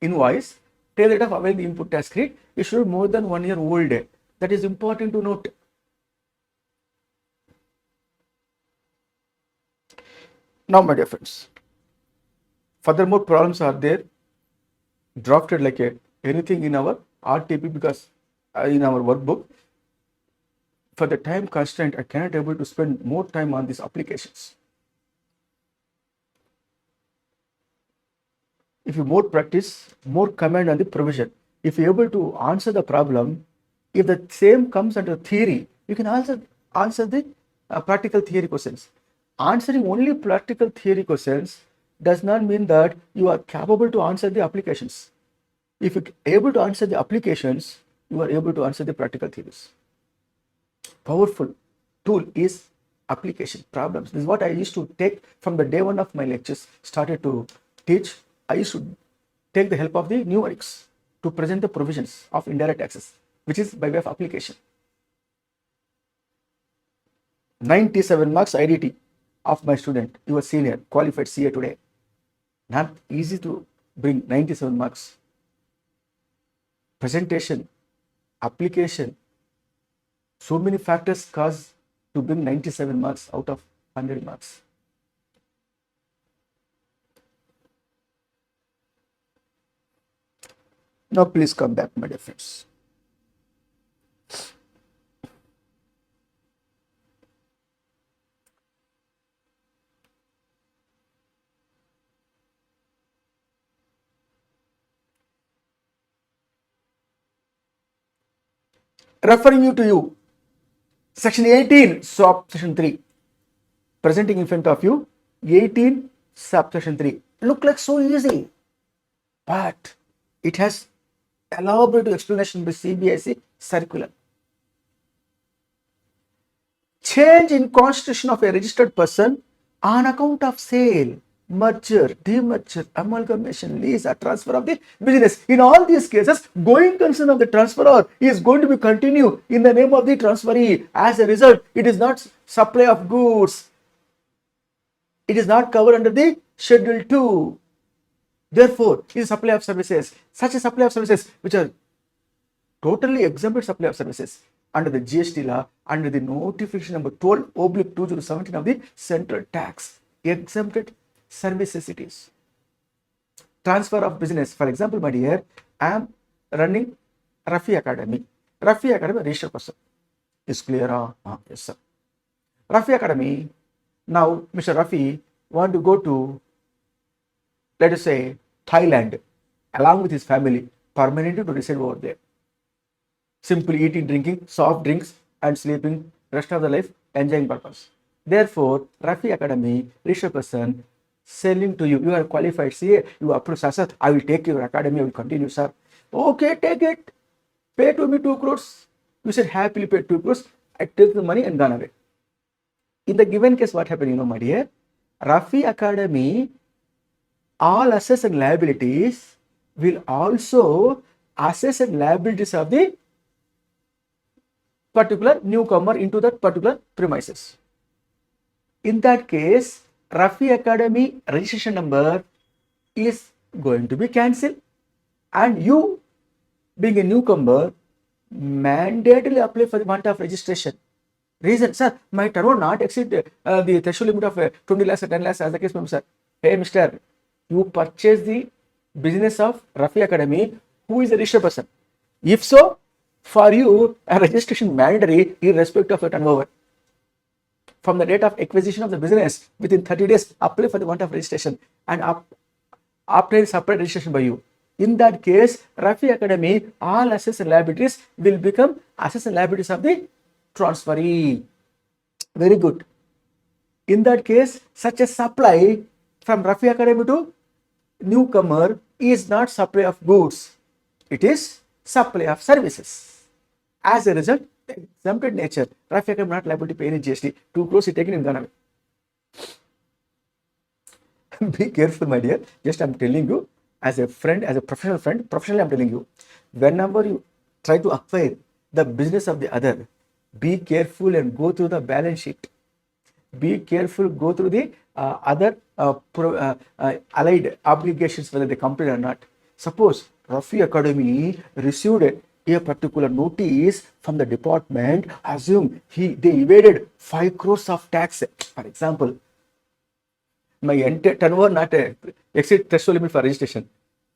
invoice till the date of availing the input tax credit. It should be more than 1 year old. That is important to note. Now, my dear friends, furthermore problems are there drafted like anything in our RTP, because in our workbook, for the time constraint, I cannot able to spend more time on these applications. If you more practice, more comment on the provision. If you're able to answer the problem, if the same comes under theory, you can also answer the practical theory questions. Answering only practical theory questions does not mean that you are capable to answer the applications. If you are able to answer the applications, you are able to answer the practical theories. Powerful tool is application problems. This is what I used to take from the day one of my lectures, started to teach. I used to take the help of the numerics to present the provisions of indirect taxes, which is by way of application. 97 marks IDT of my student, your senior, qualified CA today. Not easy to bring 97 marks. Presentation, application, so many factors cause to bring 97 marks out of 100 marks. Now please come back, my dear friends. Referring you to you, section 18, subsection 3, presenting in front of you, 18, subsection 3. Look like so easy, but it has elaborate explanation by CBSE circular. Change in constitution of a registered person on account of sale, merger, demerger, amalgamation, lease, or transfer of the business. In all these cases, going concern of the transferor is going to be continue in the name of the transferee. As a result, it is not supply of goods. It is not covered under the Schedule 2. Therefore, it is supply of services. Such a supply of services which are totally exempted supply of services under the GST law, under the notification number 12/2017 of the central tax. Exempted services it is. Transfer of business. For example, my dear, I am running Rafi Academy. Rafi Academy registered person. Is clear? Yes, sir. Rafi Academy. Now, Mr. Rafi want to go to, let us say, Thailand along with his family permanently to reside over there. Simply eating, drinking, soft drinks, and sleeping rest of the life, enjoying purpose. Therefore, Rafi Academy, registered person, selling to you, you are qualified CA, you approve, sir, I will take your academy, I will continue, sir. Okay, take it. Pay to me 2 crores. You said happily pay 2 crores. I take the money and gone away. In the given case, what happened, my dear? Rafi Academy, all assets and liabilities will also assets and liabilities of the particular newcomer into that particular premises. In that case, Rafi Academy registration number is going to be cancelled, and you, being a newcomer, mandatorily apply for the want of registration. Reason, sir, my turnover not exceed the threshold limit of 20 lakhs or 10 lakhs as the case may be, sir. Hey, mister, you purchase the business of Rafi Academy, who is a registered person? If so, for you, a registration mandatory irrespective of your turnover. From the date of acquisition of the business, within 30 days, apply for the want of registration and obtain separate registration by you. In that case, Rafi Academy, all assets and liabilities will become assets and liabilities of the transferee. Very good. In that case, such a supply from Rafi Academy to newcomer is not supply of goods. It is supply of services. As a result, exempted nature. Rafi Academy not liable to pay any GST. 2 crores is taken in Ghana. Be careful, my dear. Just I'm telling you, as a friend, as a professional friend, professionally I'm telling you, whenever you try to acquire the business of the other, be careful and go through the balance sheet. Be careful, go through the other allied obligations, whether they complete or not. Suppose Rafi Academy received a particular notice from the department, assume they evaded 5 crores of tax. For example, my entire turnover not exceed threshold limit for registration.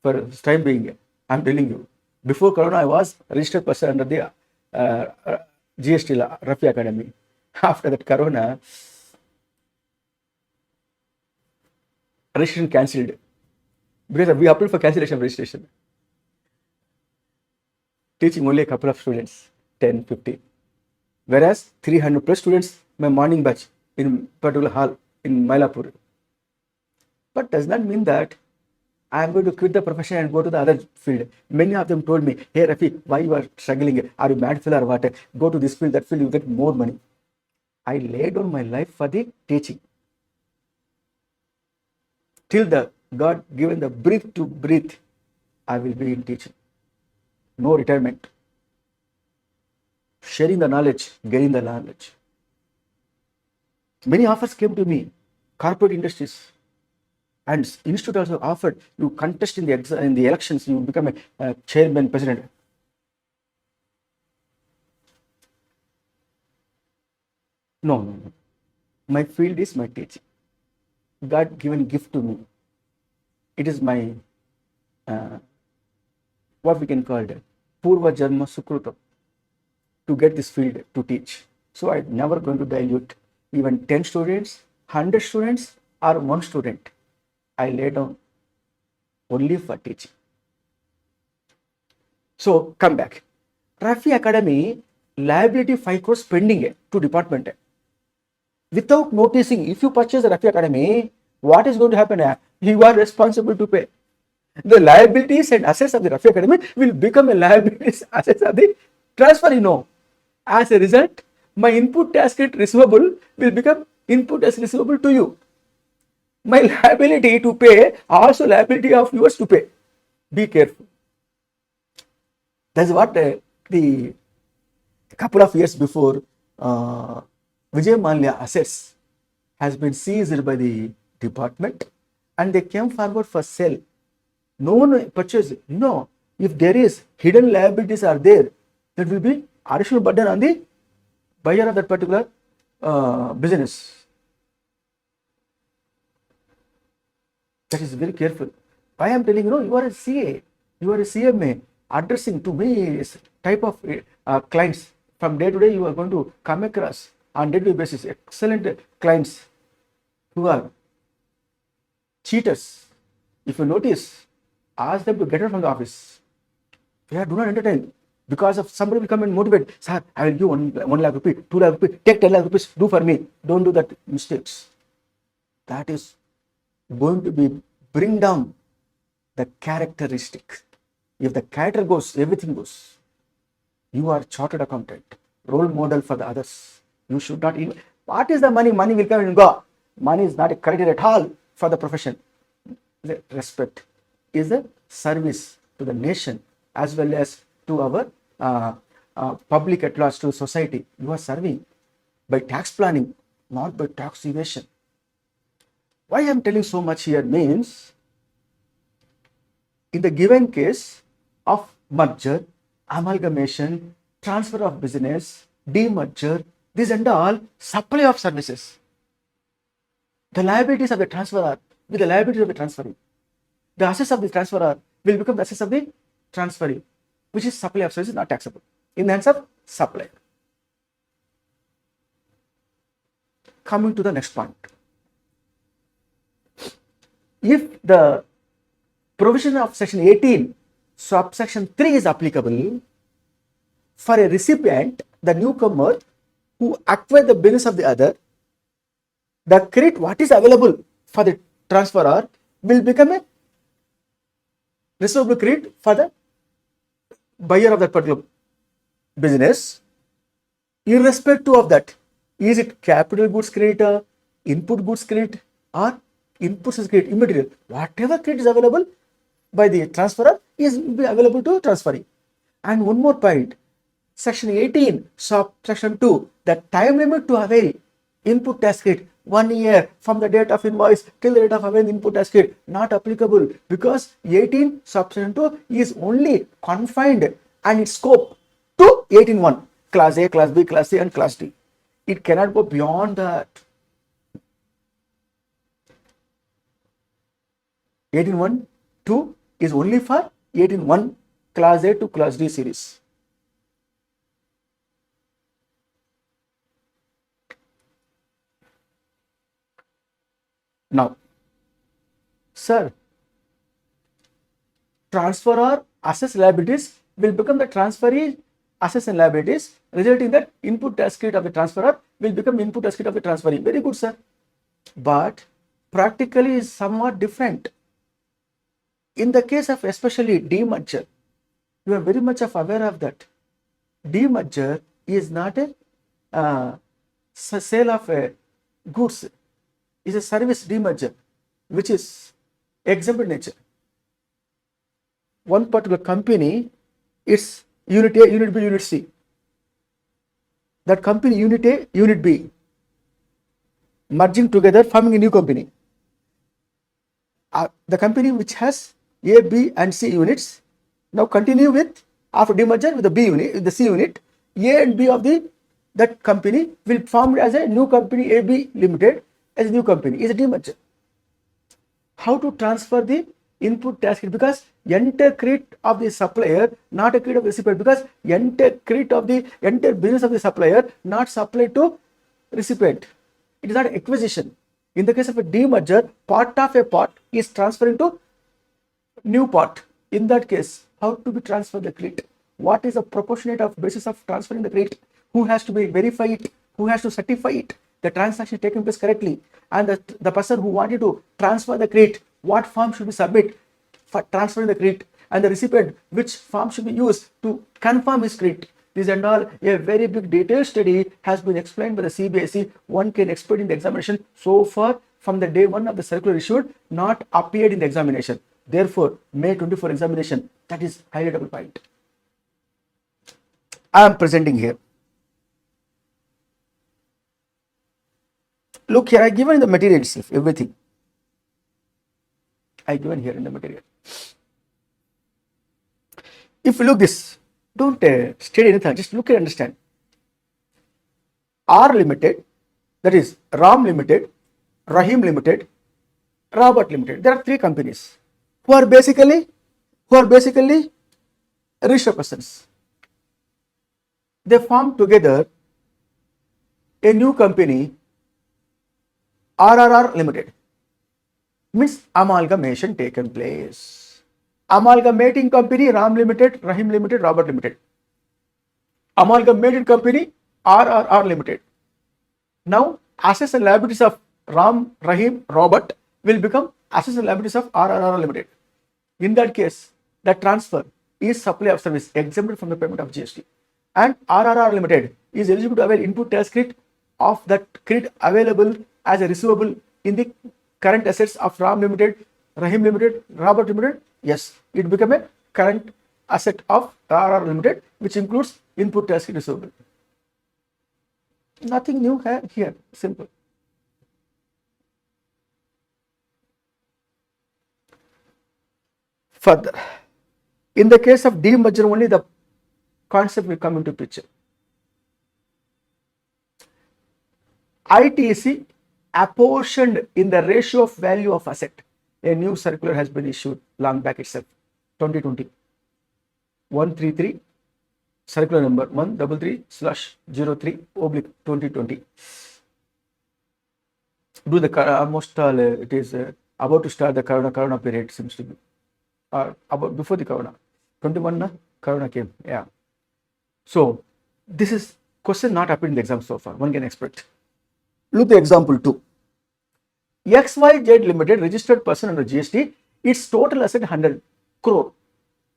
For time being, I'm telling you, before Corona, I was registered person under the GST law, Rafi Academy. After that Corona, registration cancelled because we applied for cancellation of registration. Teaching only a couple of students, 10, 15. Whereas 300 plus students, my morning batch in particular hall in Mylapore. But does not mean that I am going to quit the profession and go to the other field. Many of them told me, hey Rafi, why you are struggling? Are you mad fellow or what? Go to this field, that field, you get more money. I laid down my life for the teaching. Till the God given the breath to breathe, I will be in teaching. No retirement. Sharing the knowledge, gaining the knowledge. Many offers came to me, corporate industries. And institute also offered you contest in the elections, you become a chairman, president. No, no, no. My field is my teaching. God given gift to me. It is my what we can call it Purva Janma Sukrutam to get this field to teach. So I'm never going to dilute even 10 students, 100 students, or one student. I lay down only for teaching. So come back. Rafi Academy liability 5 crores pending to department. Without noticing, if you purchase the Rafi Academy, what is going to happen? You are responsible to pay. The liabilities and assets of the Rafi Academy will become a liabilities assets of the transfer. As a result, my input tax credit receivable will become input tax receivable to you. My liability to pay also liability of yours to pay. Be careful. That's what the couple of years before Vijay Mallya assets has been seized by the department and they came forward for sale. No one purchased. If there is hidden liabilities are there, that will be additional burden on the buyer of that particular business. That is very careful. Why I am telling you are a CA, you are a CMA addressing to various type of clients. From day to day, you are going to come across on day-to-day basis excellent clients who are cheaters. If you notice, ask them to get out from the office. Do not entertain. Because of somebody will come and motivate, sir, I will give 1 lakh rupees, 2 lakh rupees, take 10 lakh rupees, do for me. Don't do that mistakes. That is going to be bring down the characteristic. If the character goes, everything goes. You are chartered accountant, role model for the others. You should not even. What is the money? Money will come and go. Money is not a criteria at all for the profession. The respect is a service to the nation as well as to our public at large, to society. You are serving by tax planning, not by tax evasion. Why I am telling so much here means, in the given case of merger, amalgamation, transfer of business, demerger, this and all, supply of services. The liabilities of the transferor with the liabilities of the transferee. The assets of the transferor will become the assets of the transferee, which is supply of services, not taxable, in the hands of supplier. Coming to the next point. If the provision of section 18, subsection 3 is applicable for a recipient, the newcomer who acquired the business of the other, the credit what is available for the transferor will become a receivable credit for the buyer of that particular business, irrespective of that. Is it capital goods credit, input goods credit, or inputs is credit, immaterial? Whatever credit is available by the transferor is will be available to transferee. And one more point, section 18, subsection 2, the time limit to avail input tax credit, 1 year from the date of invoice till the date of avail input tax credit, not applicable, because 18 subsection 2 is only confined and its scope to 18.1, class A, class B, class C, and class D. It cannot go beyond that. 18.1 2 is only for 18.1 class A to class D series. Now, sir, transferor assets liabilities will become the transferee assets and liabilities, resulting that input tax credit of the transferor will become input tax credit of the transferee. Very good, sir. But practically is somewhat different. In the case of especially demerger, you are very much aware of that. Demerger is not a sale of goods. Is a service demerger, which is exempt nature. One particular company, it's unit A, unit B, unit C. That company, unit A, unit B, merging together, forming a new company. The company which has A, B, and C units now continue with, after demerger with the B unit, with the C unit, A and B of that company will form as a new company, AB Limited, as a new company. Is a demerger. How to transfer the input tax credit? Because entire credit of the supplier, not a credit of the recipient, because entire credit of the entire business of the supplier not supplied to recipient. It is not acquisition. In the case of a demerger, part of a part is transferring to new part. In that case, how to be transfer the credit? What is the proportionate of basis of transferring the credit? Who has to be verify it? Who has to certify it? The transaction taking place correctly, and the person who wanted to transfer the credit, what form should be submit for transferring the credit, and the recipient, which form should be used to confirm his credit. This and all, a very big detailed study has been explained by the CBSE. One can expect in the examination. So far, from the day one of the circular issued, not appeared in the examination. Therefore, May 24 examination, that is highlightable point. I am presenting here. Look here, I given in the material itself, everything. I given here in the material. If you look this, don't study anything, just look and understand. R Limited, that is Ram Limited, Rahim Limited, Robert Limited. There are three companies who are basically registered persons. They form together a new company, RRR Limited. Means amalgamation taken place. Amalgamating company, Ram Limited, Rahim Limited, Robert Limited. Amalgamated company, RRR Limited. Now, assets and liabilities of Ram, Rahim, Robert will become assets and liabilities of RRR Limited. In that case, the transfer is supply of service exempted from the payment of GST, and RRR Limited is eligible to avail input tax credit of that credit available as a receivable in the current assets of Ram Limited, Rahim Limited, Robert Limited. Yes, it become a current asset of RRR Limited, which includes input tax credit receivable. Nothing new here, simple. Further, in the case of demerger only, the concept will come into picture. ITC apportioned in the ratio of value of asset. A new circular has been issued long back itself, 2020. 133, circular number 133/03/2020. Do the almost it is about to start the corona period, seems to be, or about before the corona. 21 na corona came, yeah. So this is question not appeared in the exam so far. One can expect. Look the example 2. XYZ Limited, registered person under GST, its total asset 100 crore.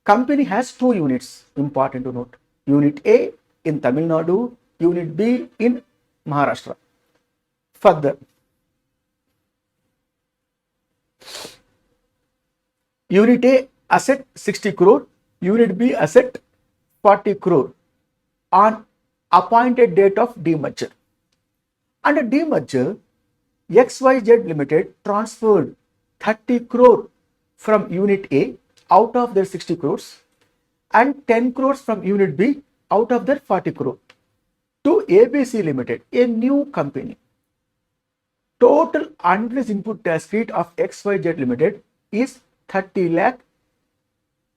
Company has 2 units, important to note. Unit A in Tamil Nadu, Unit B in Maharashtra. Further, Unit A asset 60 crore, Unit B asset 40 crore on appointed date of demerger. Under demerger, XYZ Limited transferred 30 crore from Unit A out of their 60 crores and 10 crores from Unit B out of their 40 crore to ABC Limited, a new company. Total unrealized input tax credit of XYZ Limited is 30 lakh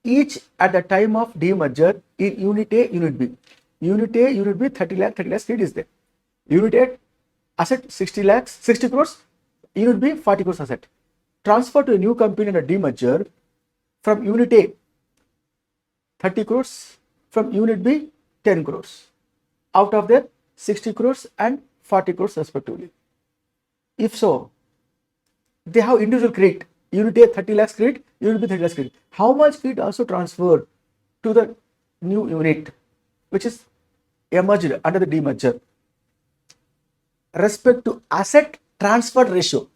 each at the time of demerger in Unit A, Unit B. Unit A, Unit B, 30 lakh credit is there. Unit A asset 60 crores, Unit B 40 crores asset. Transfer to a new company in a demerger from Unit A 30 crores, from Unit B 10 crores out of their 60 crores and 40 crores respectively. If so, they have individual credit. Unit A 30 lakhs credit, Unit B 30 lakhs credit. How much credit also transferred to the new unit, which is emerged under the demerger? Respect to asset transfer ratio,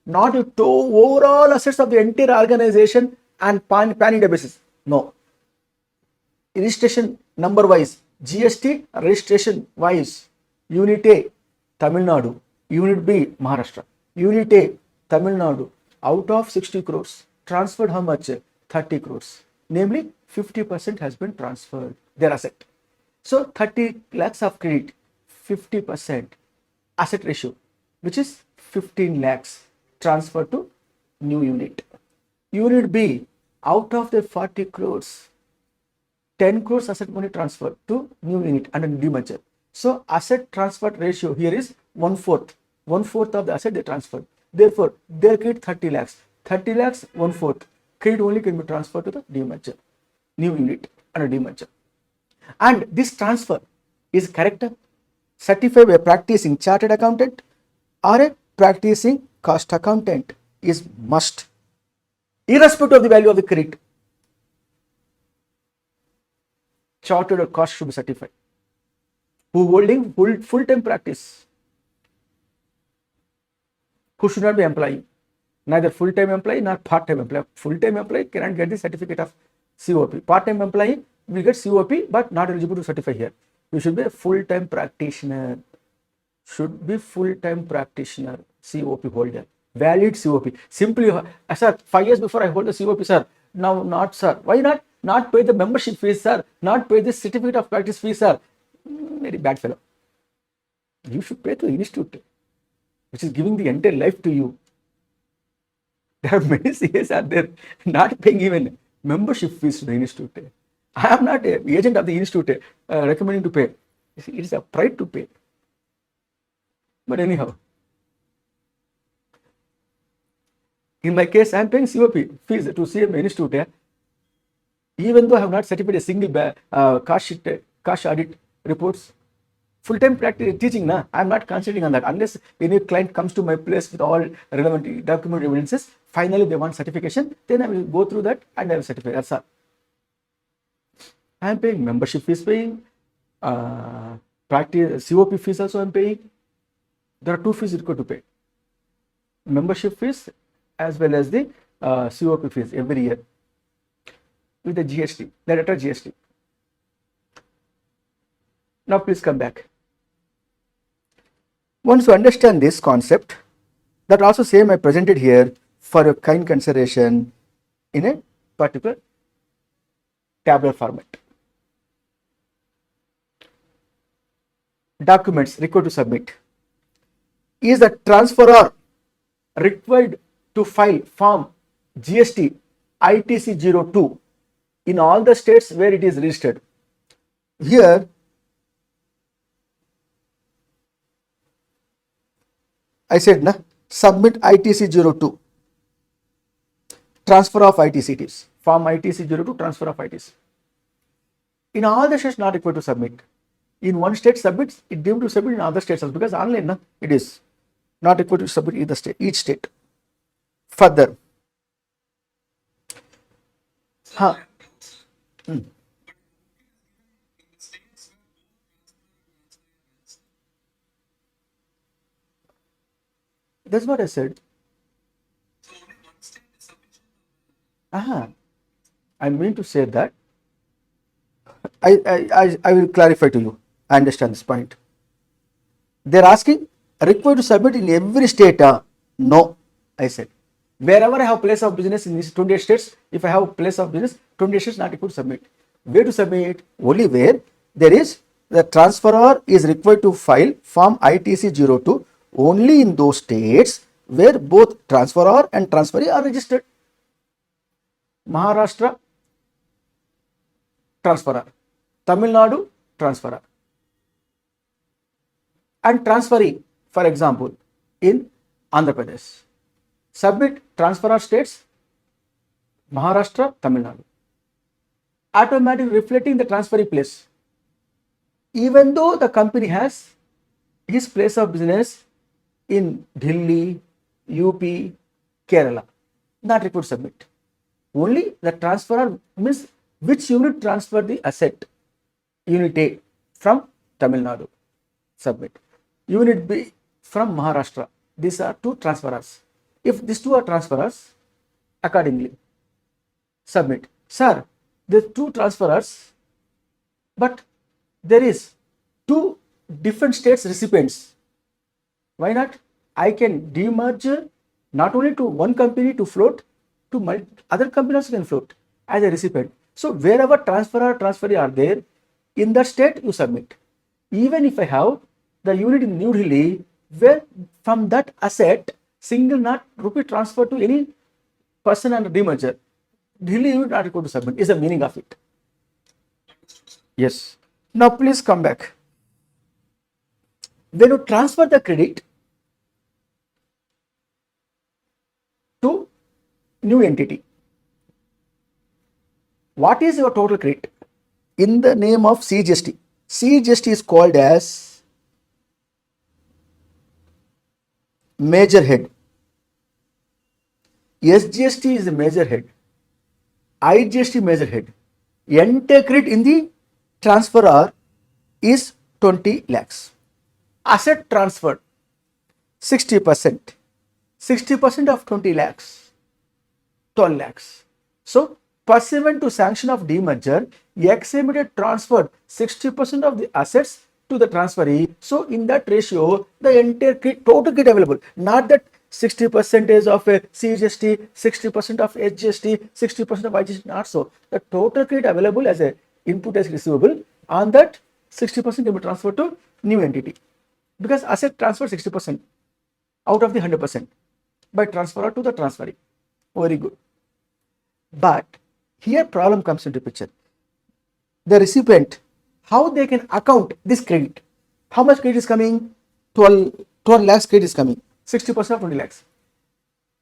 not to overall assets of the entire organization and pan-India basis. No. Registration number wise, GST registration wise, Unit A, Tamil Nadu, Unit B, Maharashtra. Unit A, Tamil Nadu, out of 60 crores, transferred how much? 30 crores. Namely, 50% has been transferred, their asset. So 30 lakhs of credit, 50% asset ratio, which is 15 lakhs transferred to new unit. Unit B, out of the 40 crores, 10 crores asset money transfer to new unit under demerger. So asset transfer ratio here is 1/4. 1/4 of the asset they transferred. Therefore, they credit 30 lakhs. 30 lakhs, 1/4. Credit only can be transferred to the demerger, new unit under demerger. And this transfer is correct, certified by a practicing chartered accountant or a practicing cost accountant is must, irrespective of the value of the credit. Chartered or cost should be certified. Who holding full-time practice, who should not be employee, neither full-time employee nor part-time employee. Full-time employee cannot get the certificate of COP. Part-time employee will get COP but not eligible to certify here. You should be a full-time practitioner. Should be full-time practitioner, COP holder, valid COP. Simply, sir, 5 years before I hold the COP, sir. Now not, sir. Why not? Not pay the membership fees, sir. Not pay the certificate of practice fees, sir. Very bad fellow. You should pay to the institute, which is giving the entire life to you. There are many CAs are there not paying even membership fees to the institute. I am not an agent of the institute recommending to pay. It is a pride to pay. But anyhow, in my case, I am paying COP fees to CM institute. Even though I have not certified a single cash audit reports. Full-time practice teaching, I am not concentrating on that. Unless any client comes to my place with all relevant document evidences, finally they want certification, then I will go through that and I will certify. That's all. I am paying membership fees, paying practice COP fees also I am paying. There are two fees required to pay: membership fees as well as the COP fees every year with the GST, the letter GST. Now please come back. Once you understand this concept, that also same I presented here for your kind consideration in a particular tabular format. Documents required to submit. Is the transferor required to file form GST ITC 02 in all the states where it is registered? Here, I said, submit ITC 02, transfer of ITC it is, form ITC 02, transfer of ITC. In all the states not required to submit. In one state submits, it deemed to submit in other states also, because online it is not required to submit either state, each state. Further, that's what I said. I mean to say that I will clarify to you. I understand this point. They're asking required to submit in every state. No, I said. Wherever I have place of business in these 28 states, if I have place of business, 28 states not required to submit. Where to submit? Only where there is the transferor is required to file form ITC 02 only in those states where both transferor and transferee are registered. Maharashtra, transferor. Tamil Nadu, transferor. And transferee, for example, in Andhra Pradesh. Submit transferor states, Maharashtra, Tamil Nadu. Automatically reflecting the transferee place. Even though the company has his place of business in Delhi, UP, Kerala, not required to submit. Only the transferor means which unit transfer the asset. Unit A from Tamil Nadu, submit. Unit B from Maharashtra. These are two transferors. If these two are transferors, accordingly submit. Sir, the two transferors, but there is two different states recipients. Why not? I can demerge not only to one company to float, to other companies also can float as a recipient. So wherever transferor, transferee are there, in that state you submit. Even if I have the unit in New Delhi, where from that asset single not rupee transfer to any person under demerger, Delhi unit not required to submit is the meaning of it. Yes. Now please come back. When you transfer the credit to new entity, what is your total credit? In the name of CGST, CGST is called as major head. SGST is the major head. IGST major head. Entire credit in the transferor is 20 lakhs. Asset transferred 60%. 60% of 20 lakhs, 12 lakhs. So, pursuant to sanction of demerger, XMD transferred 60% of the assets to the transferee. So, in that ratio, the entire total kit available, not that 60% of a CGST, 60% of HGST, 60% of IGST, not so. The total kit available as a input as receivable, on that 60% can be transferred to new entity. Because asset transfer 60% out of the 100% by transfer to the transferee. Very good. But here problem comes into picture. The recipient, how they can account this credit? How much credit is coming? 12 lakhs credit is coming. 60% of 20 lakhs.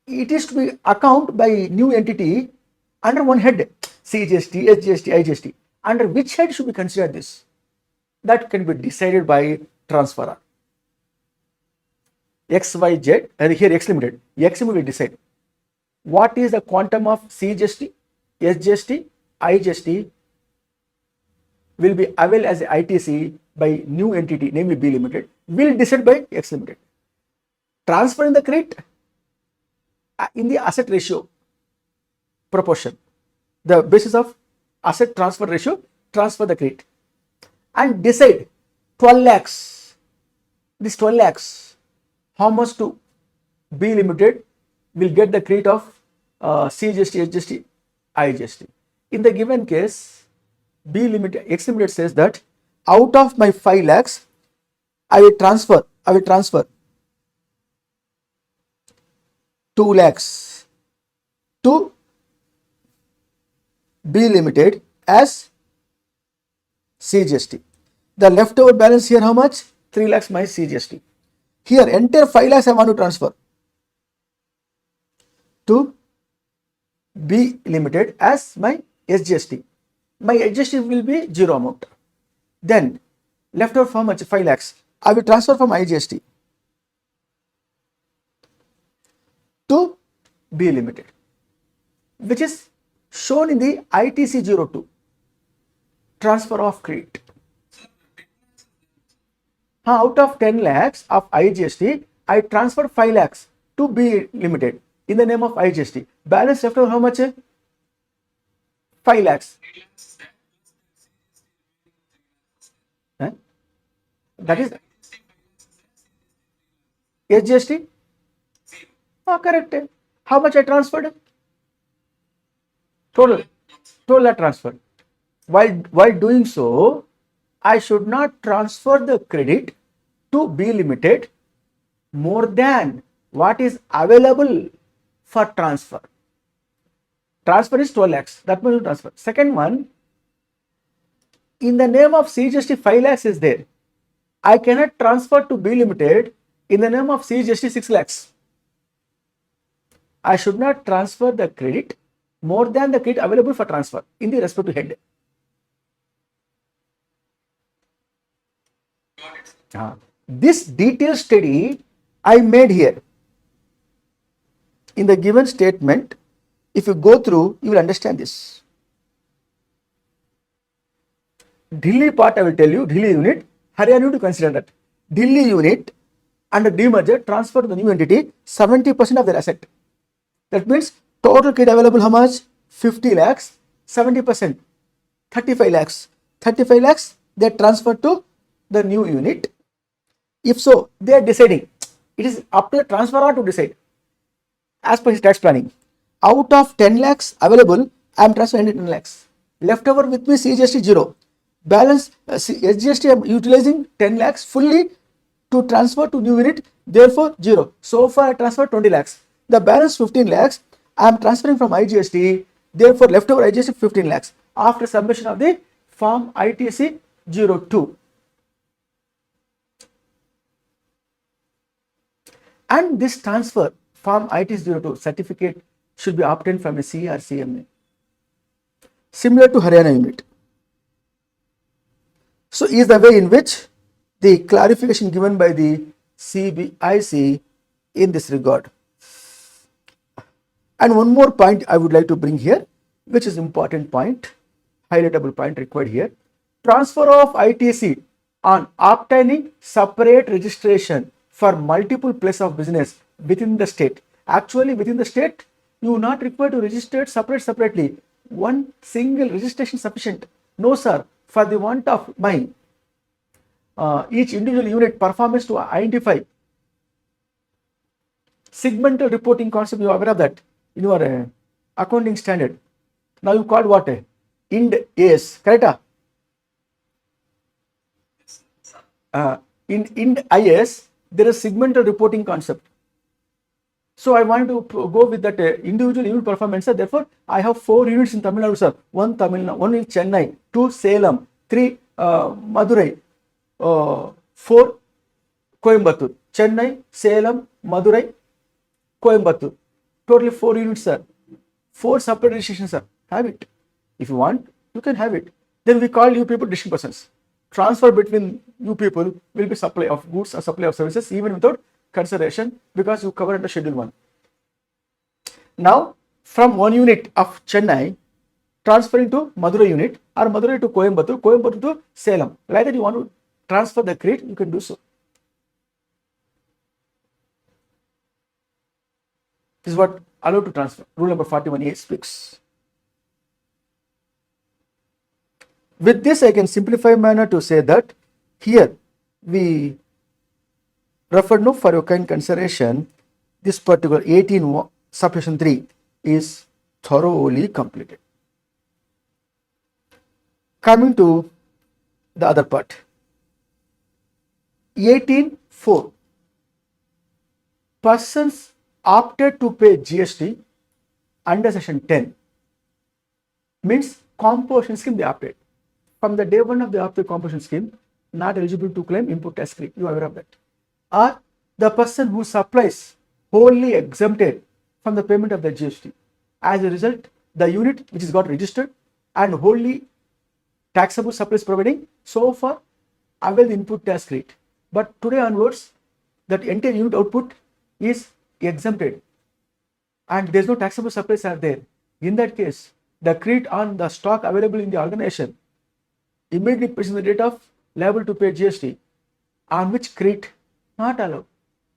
It is to be account by new entity under one head. CGST, HGST, IGST. Under which head should we consider this? That can be decided by transferor. XYZ, and here X limited. X will decide what is the quantum of CGST, SGST, IGST will be available as a ITC by new entity, namely B limited, will decide by X limited. Transferring the credit in the asset ratio proportion, the basis of asset transfer ratio, transfer the credit and decide 12 lakhs. This 12 lakhs, how much to B limited will get the credit of CGST, HGST, IGST. In the given case, B limited, X limited says that out of my 5 lakhs, I will transfer 2 lakhs to B limited as CGST. The leftover balance here how much? 3 lakhs my CGST. Here entire 5 lakhs I want to transfer to B limited as my SGST. My HGST will be 0 amount. Then leftover how much? 5 lakhs. I will transfer from IGST to B limited, which is shown in the ITC 02, transfer of credit. Out of 10 lakhs of IGST, I transferred 5 lakhs to B limited in the name of IGST. Balance left over how much? 5 lakhs. That is SGST? Correct. How much I transferred? Total I transferred. While doing so, I should not transfer the credit to B limited more than what is available for transfer. Transfer is 12 lakhs. That much will transfer. Second one, in the name of CGST 5 lakhs is there. I cannot transfer to B limited in the name of CGST 6 lakhs. I should not transfer the credit more than the credit available for transfer in the respective head. This detailed study I made here. In the given statement, if you go through, you will understand this. Delhi part I will tell you, Delhi unit, Haryana unit to consider that. Delhi unit under demerger transfer to the new entity 70% of their asset. That means total credit available how much? 50 lakhs, 70%, 35 lakhs. 35 lakhs they transfer to the new unit. If so, they are deciding. It is up to the transferor to decide as per his tax planning. Out of 10 lakhs available, I am transferring 10 lakhs. Leftover with me CGST 0. Balance SGST I am utilizing 10 lakhs fully to transfer to new unit, therefore 0. So far I transfer 20 lakhs. The balance 15 lakhs I am transferring from IGST, therefore leftover IGST 15 lakhs after submission of the form ITC 02. And this transfer form ITC 02 certificate should be obtained from a C or CMA, similar to Haryana unit. So is the way in which the clarification given by the CBIC in this regard. And one more point I would like to bring here, which is important point, highlightable point required here. Transfer of ITC on obtaining separate registration for multiple place of business within the state. Actually, within the state, you are not required to register separately. One single registration sufficient. No, sir. For the want of my each individual unit performance to identify segmental reporting concept, you are aware of that in your accounting standard. Now you called what? Ind AS, correct? In Ind IS, there is segmental reporting concept. So I want to go with that individual unit performance. Therefore, I have 4 units in Tamil Nadu, sir. One in Chennai, 2 Salem, 3 Madurai, 4 Coimbatore. Chennai, Salem, Madurai, Coimbatore. Totally 4 units, sir. 4 separate registrations, sir. Have it. If you want, you can have it. Then we call you people district persons. Transfer between you people will be supply of goods or supply of services even without consideration because you cover under Schedule 1. Now, from one unit of Chennai, transferring to Madurai unit or Madurai to Coimbatore, Coimbatore to Salem. Like that you want to transfer the crate, you can do so. This is what allowed to transfer. Rule number 41A speaks. With this, I can simplify manner to say that here we referred no for your kind consideration. This particular 18 subsection 3 is thoroughly completed. Coming to the other part. 18.4. Persons opted to pay GST under section 10 means composition scheme they opted. From the day 1 of the opted composition scheme, not eligible to claim input tax credit. You are aware of that. Or the person who supplies wholly exempted from the payment of the GST. As a result, the unit which is got registered and wholly taxable supplies providing so far avail the input tax credit. But today onwards, that entire unit output is exempted and there is no taxable supplies are there. In that case, the credit on the stock available in the organization immediately presents the date of liable to pay GST, on which credit not allowed.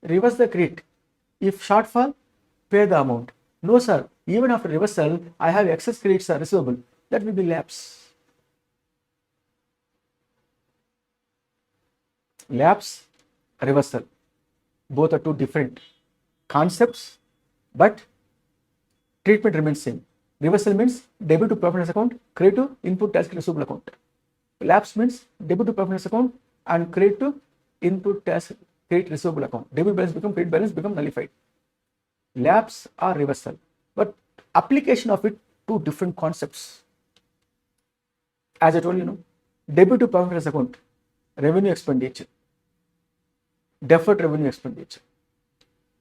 Reverse the credit. If shortfall, pay the amount. No, sir. Even after reversal, I have excess credits are receivable. That will be lapse. Lapse, reversal. Both are two different concepts, but treatment remains same. Reversal means debit to profit account, credit to input tax receivable account. Lapse means debit to profit account and credit to input tax credit receivable account. Debit balance become credit balance become nullified. Lapse or reversal, but application of it two different concepts. As I told you, debit to profit account, revenue expenditure, deferred revenue expenditure.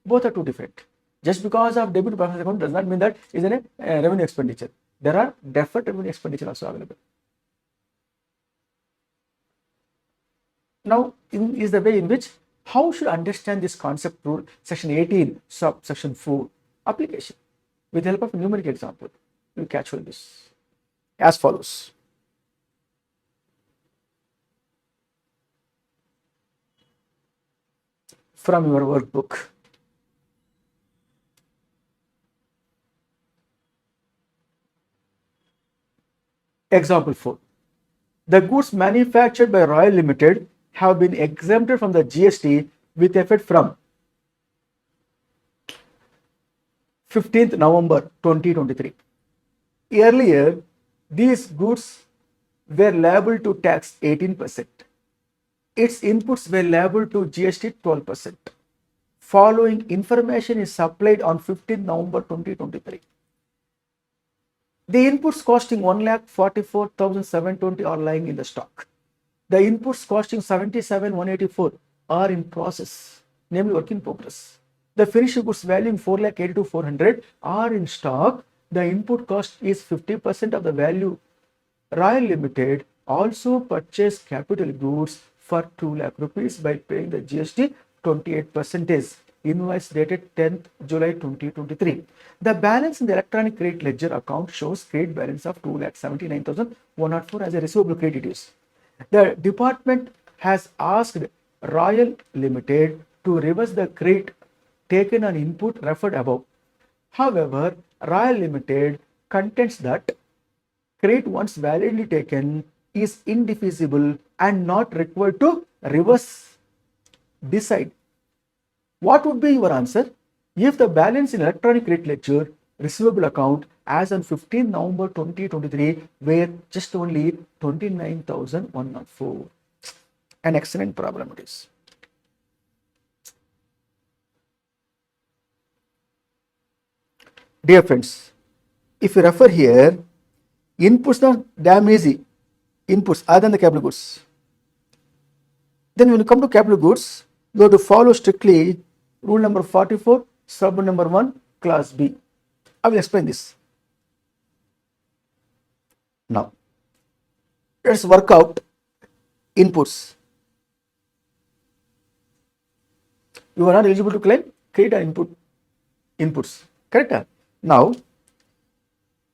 Both are two different. Just because of debit to profit account does not mean that is a revenue expenditure. There are deferred revenue expenditure also available. Now, is the way in which how should understand this concept rule section 18 subsection 4 application with the help of a numeric example. We will catch all this as follows. From your workbook. Example 4. The goods manufactured by Royal Limited have been exempted from the GST with effect from 15th November 2023. Earlier, these goods were liable to tax 18%. Its inputs were liable to GST 12%. following information is supplied on 15th November 2023. The inputs costing 1,44,720 are lying in the stock. The inputs costing 77,184 are in process, namely work in progress. The finished goods valuing 4,82,400 are in stock. The input cost is 50% of the value. Royal Limited also purchased capital goods for 2 lakh rupees by paying the GST 28%. Invoice dated 10th July 2023. The balance in the electronic credit ledger account shows credit balance of 2,79,104 as a receivable credit is. The department has asked Royal Limited to reverse the credit taken on input referred above. However, Royal Limited contends that credit once validly taken is indefeasible and not required to reverse. Decide. What would be your answer if the balance in electronic credit ledger receivable account as on 15 November 2023 were just only 29,104? An excellent problem it is. Dear friends, if you refer here, inputs are damn easy. Inputs other than the capital goods. Then when you come to capital goods, you have to follow strictly rule number 44, sub number 1, class B. I will explain this. Now, let's work out inputs. You are not eligible to claim credit or inputs. Correct? Now,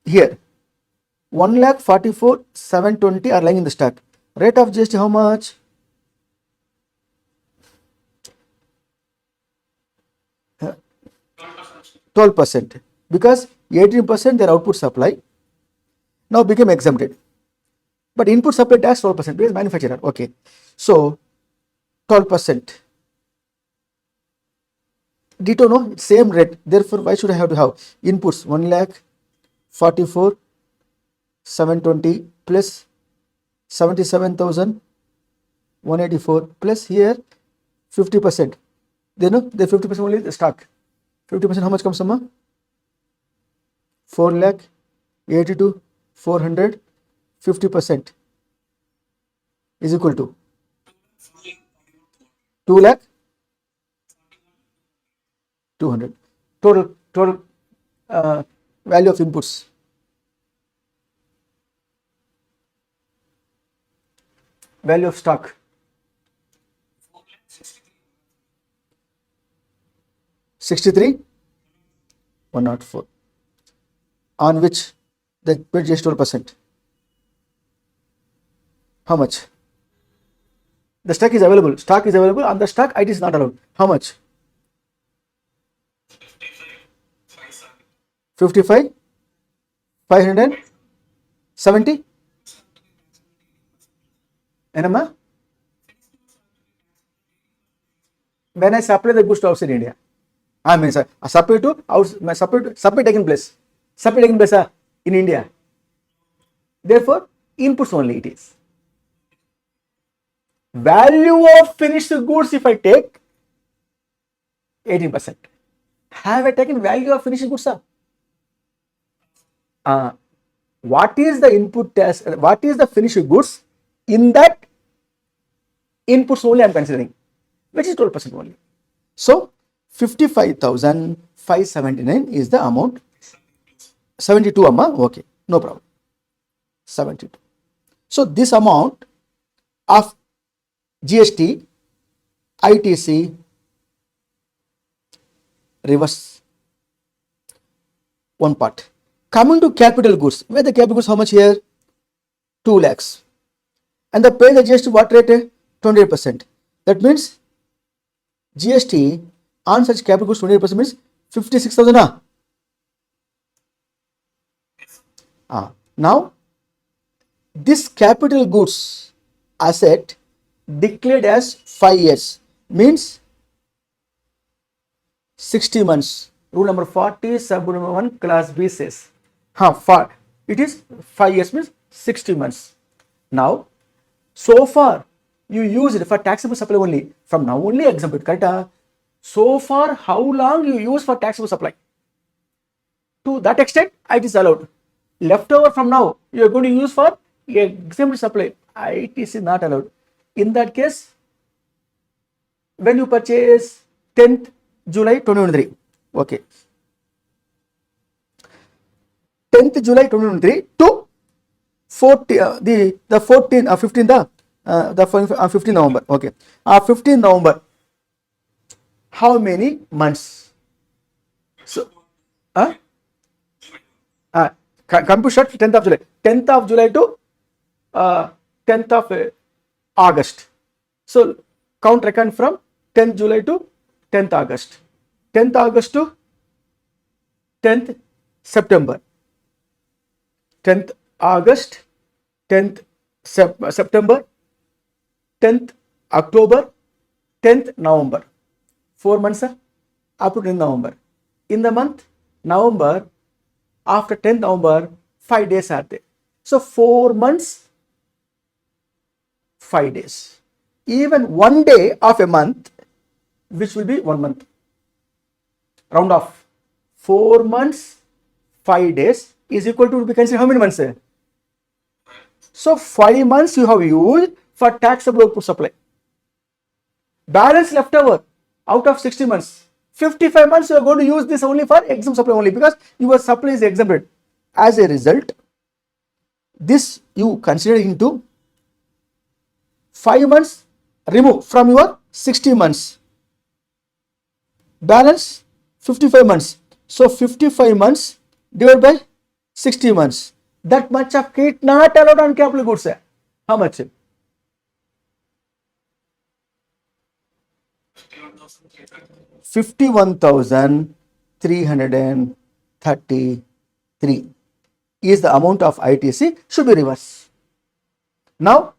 here 1,44,720 are lying in the stock. Rate of GST how much? 12%, because 18% their output supply now became exempted. But input supply tax 12% because manufacturer. Okay. So 12%. Ditto, no? Same rate. Therefore, why should I have to have inputs 1,44,720 plus 77,184 plus here 50%. They know the 50% only the stock. 50% how much comes from? 4,82,400. 50% is equal to 2,00,200. Total value of inputs. Value of stock. 63,104. On which the paid GST 12%. How much? The stock is available. Stock is available. On the stock, IT is not allowed. How much? 55, 570. Enema? When I supply the goods to outside India, I mean, sir, supply to outside, supply taking place in India. Therefore, inputs only it is. Value of finished goods if I take 18%. Have I taken value of finished goods, sir? What is the input test? What is the finished goods? In that inputs only I am considering, which is 12% only. So 55,579 is the amount. 72 amma, okay, no problem. 72. So this amount of GST, ITC, reverse one part. Coming to capital goods, where the capital goods how much here? 2 lakhs. And the pay the GST what rate? 28%. That means GST on such capital goods 28% means 56,000. Now this capital goods asset declared as 5 years means 60 months. Rule number 40, sub number 1, class B says. It is 5 years means 60 months. Now, so far you use it for taxable supply only. From now only exempted, correct? So far, how long you use for taxable supply? To that extent, it is allowed. Leftover from now, you are going to use for exempt supply. ITC not allowed. In that case, when you purchase 10th July 2023, okay, 10th July 2023 to 14, the 14, 15th, the 15th November, okay, 15th November, how many months? So, computer 10th of July, 10th of July to 10th of August. So count reckon from 10th July to 10th August. 10th August to 10th September. 10th August, 10th September, 10th October, 10th November. 4 months up to 10th November. In the month November, after 10th November, 5 days are there. So 4 months, 5 days. Even 1 day of a month, which will be 1 month. Round off. 4 months, 5 days is equal to, we can say how many months? So 5 months you have used for taxable output supply. Balance left over out of 60 months. 55 months you are going to use this only for exempt supply only, because your supply is exempted. As a result, this you consider into 5 months remove from your 60 months. Balance 55 months. So 55 months divided by 60 months. That much of credit not allowed on capital goods. How much? 51,333 is the amount of ITC should be reversed. Now,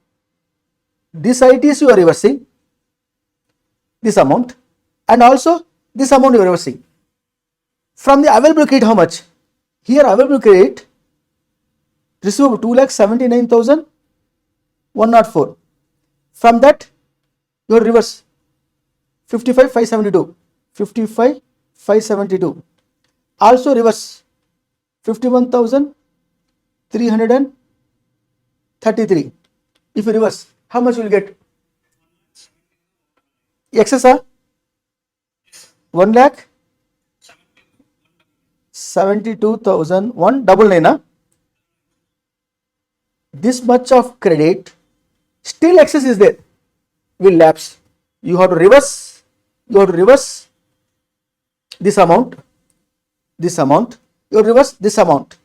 this ITC you are reversing, this amount, and also this amount you are reversing. From the available credit, how much? Here available credit receivable 2,79,104. From that, you are reverse 55,572. 55,572. Also reverse 51,333. If you reverse, how much will you get? Excess, 1,72,199. This much of credit, still excess is there, will lapse. You have to reverse. You have to reverse this amount. This amount. You have to reverse this amount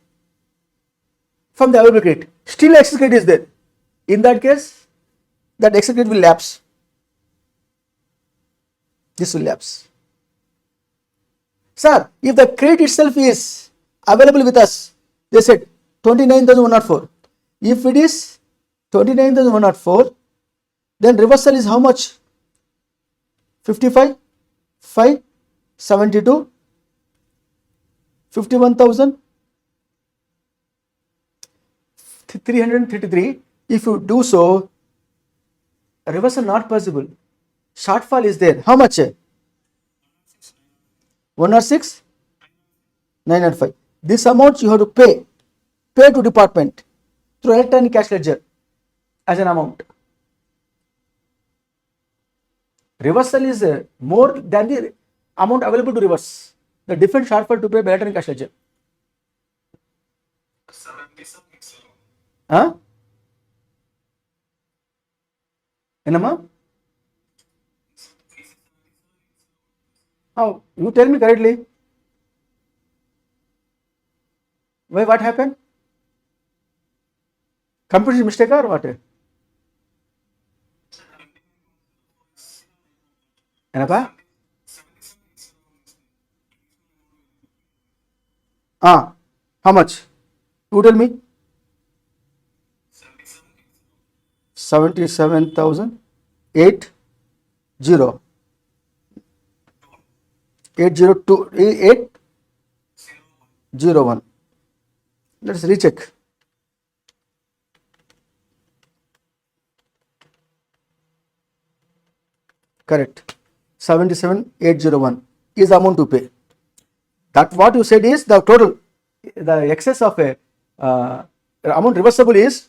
from the available credit. Still excess credit is there. In that case, that excess credit will lapse. This will lapse. Sir, if the credit itself is available with us, they said 29,104. If it is 29,104, then reversal is how much? 55,572, 51,333. If you do so, reversal not possible. Shortfall is there. How much? 106,905. This amount you have to pay to department through electronic cash ledger as an amount. Reversal is more than the amount available to reverse. The different shortfall to pay by electronic cash ledger. Huh? Enama? How? You tell me correctly. Why? What happened? Computer mistake or what? Enapa? How much? You tell me. 77,802. 802,801. Let's recheck. Correct. 77,801 is the amount to pay. That what you said is the total, the excess of a amount reversible is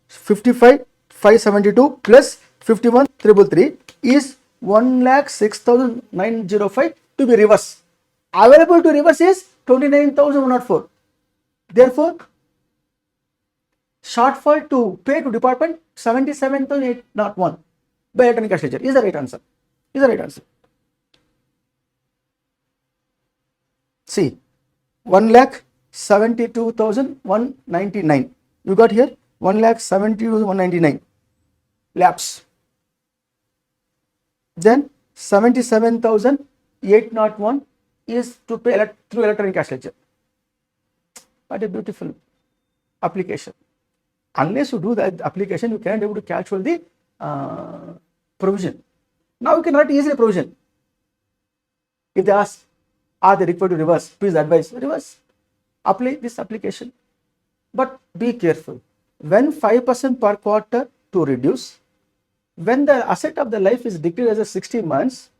55,572 plus 51,333 is 1,06,905 to be reversed. Available to reverse is 29,104. Therefore, shortfall to pay to department 77,801 by electronic cash ledger is the right answer. Is the right answer. See, 1,72,199. You got here 1,72,199 lapse. Then 77,801 is to pay through electronic cash ledger. What a beautiful application. Unless you do that application, you can't able to calculate the provision. Now you can write easily provision. If they ask, are they required to reverse? Please advise reverse. Apply this application. But be careful. When 5% per quarter to reduce, when the asset of the life is declared as a 60 months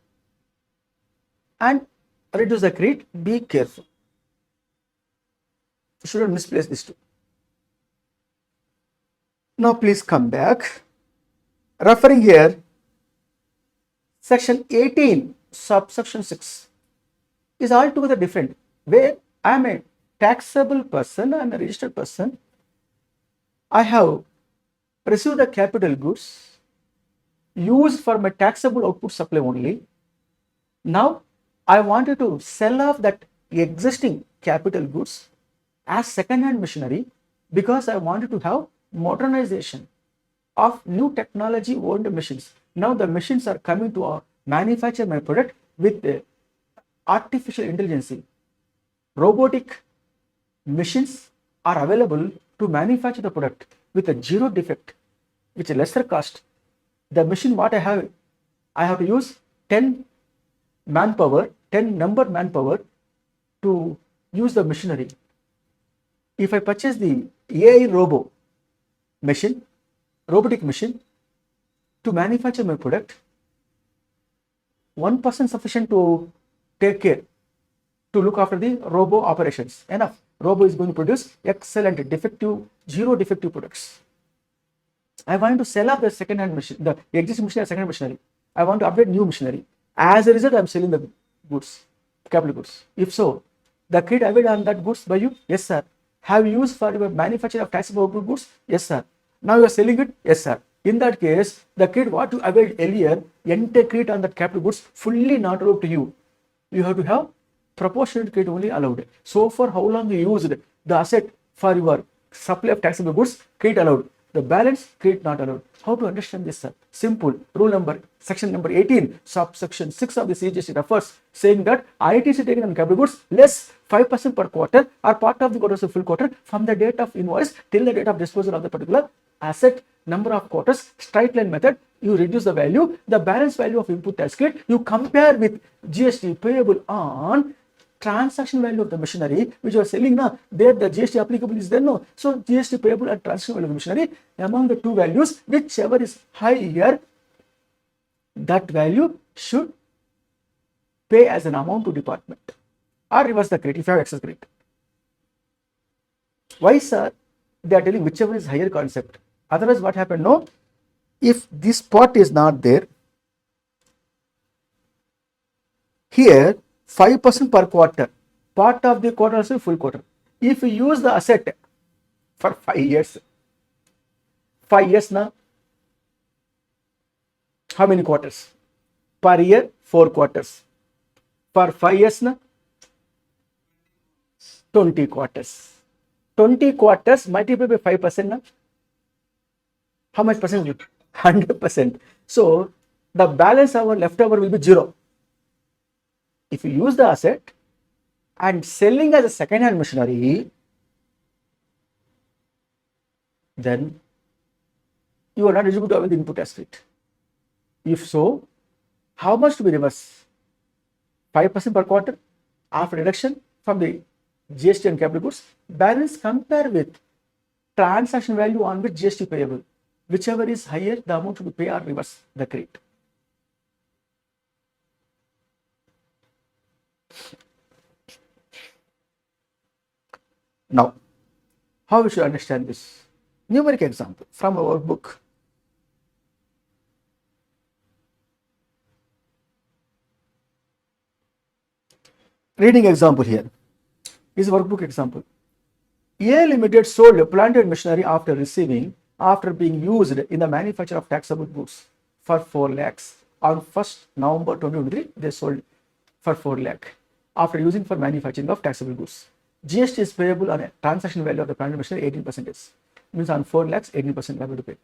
and reduce the credit, be careful. You shouldn't misplace this too. Now please come back. Referring here, section 18, subsection 6 is altogether different. Where I am a taxable person, I am a registered person. I have received the capital goods used for my taxable output supply only. Now I wanted to sell off that existing capital goods as second-hand machinery because I wanted to have modernization of new technology owned machines. Now the machines are coming to manufacture my product with artificial intelligence. Robotic machines are available to manufacture the product with a zero defect, which is lesser cost. The machine what I have to use 10 manpower, 10 number manpower to use the machinery. If I purchase the AI robotic machine to manufacture my product, one person sufficient to take care, to look after the robo operations. Enough. Robo is going to produce excellent zero defective products. I want to sell off the second-hand machine, the existing machine as second-hand machinery. I want to upgrade new machinery. As a result, I am selling the goods, capital goods. If so, the credit availed on that goods by you? Yes, sir. Have you used for your manufacture of taxable output goods? Yes, sir. Now you are selling it? Yes, sir. In that case, the credit what you availed earlier, entire credit on that capital goods fully not allowed to you. You have to have proportionate credit only allowed. So for how long you used the asset for your supply of taxable goods, credit allowed. The balance, credit not allowed. How to understand this, sir? Simple. Rule number, section number 18, subsection 6 of the CGST refers, saying that ITC taken on capital goods less 5% per quarter or part of the quarter's full quarter from the date of invoice till the date of disposal of the particular asset, number of quarters, straight line method, you reduce the value, the balance value of input tax credit, you compare with GST payable on transaction value of the machinery which you are selling now. There the GST applicable is there, no. So GST payable and transaction value of the machinery, among the two values, whichever is higher, that value should pay as an amount to department or reverse the credit if you have excess credit. Why, sir? They are telling whichever is higher concept. Otherwise, what happened? No, if this part is not there, here 5% per quarter, part of the quarter is full quarter. If you use the asset for 5 years, 5 years now, how many quarters? Per year, 4 quarters. For 5 years now, 20 quarters. 20 quarters multiplied by 5% now. How much percent? 100%. So the balance our leftover will be 0. If you use the asset and selling as a second-hand machinery, then you are not eligible to avail the input tax credit. If so, how much to be reversed? 5% per quarter after deduction from the GST and capital goods. Balance compare with transaction value on which GST payable. Whichever is higher, the amount to be paid or reverse the credit. Now, how we should understand this? Numeric example from our book. Reading example here is workbook example. A Limited sold a plant and machinery after being used in the manufacture of taxable goods for 4 lakhs. On 1st November 2023, they sold for 4 lakh after using for manufacturing of taxable goods. GST is payable on a transaction value of the plant and machinery 18%. Means on 4 lakhs, 18% liable to pay.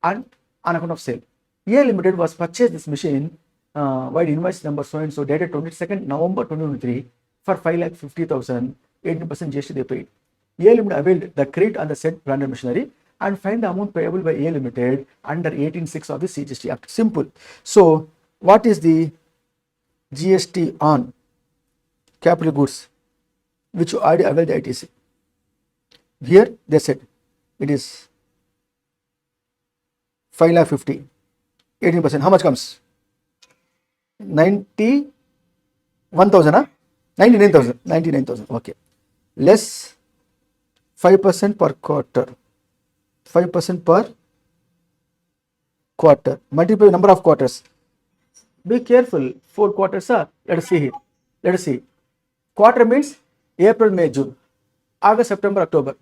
And on account of sale, A Limited was purchased this machine by invoice number so and so dated 22nd November 2023 for 5,50,000, 18% GST they paid. A Limited availed the credit on the said plant and machinery and find the amount payable by A Limited under 18(6) of the CGST Act. Simple. So, what is the GST on capital goods which you already availed the ITC? Here they said it is 5,50,000, 18%. How much comes? 91,000, huh? 99,000, 99,000. Okay. Less 5% per quarter. 5% per quarter. Multiply number of quarters. Be careful. 4 quarters are. Let us see here. Let us see. Quarter means April, May, June, August, September, October.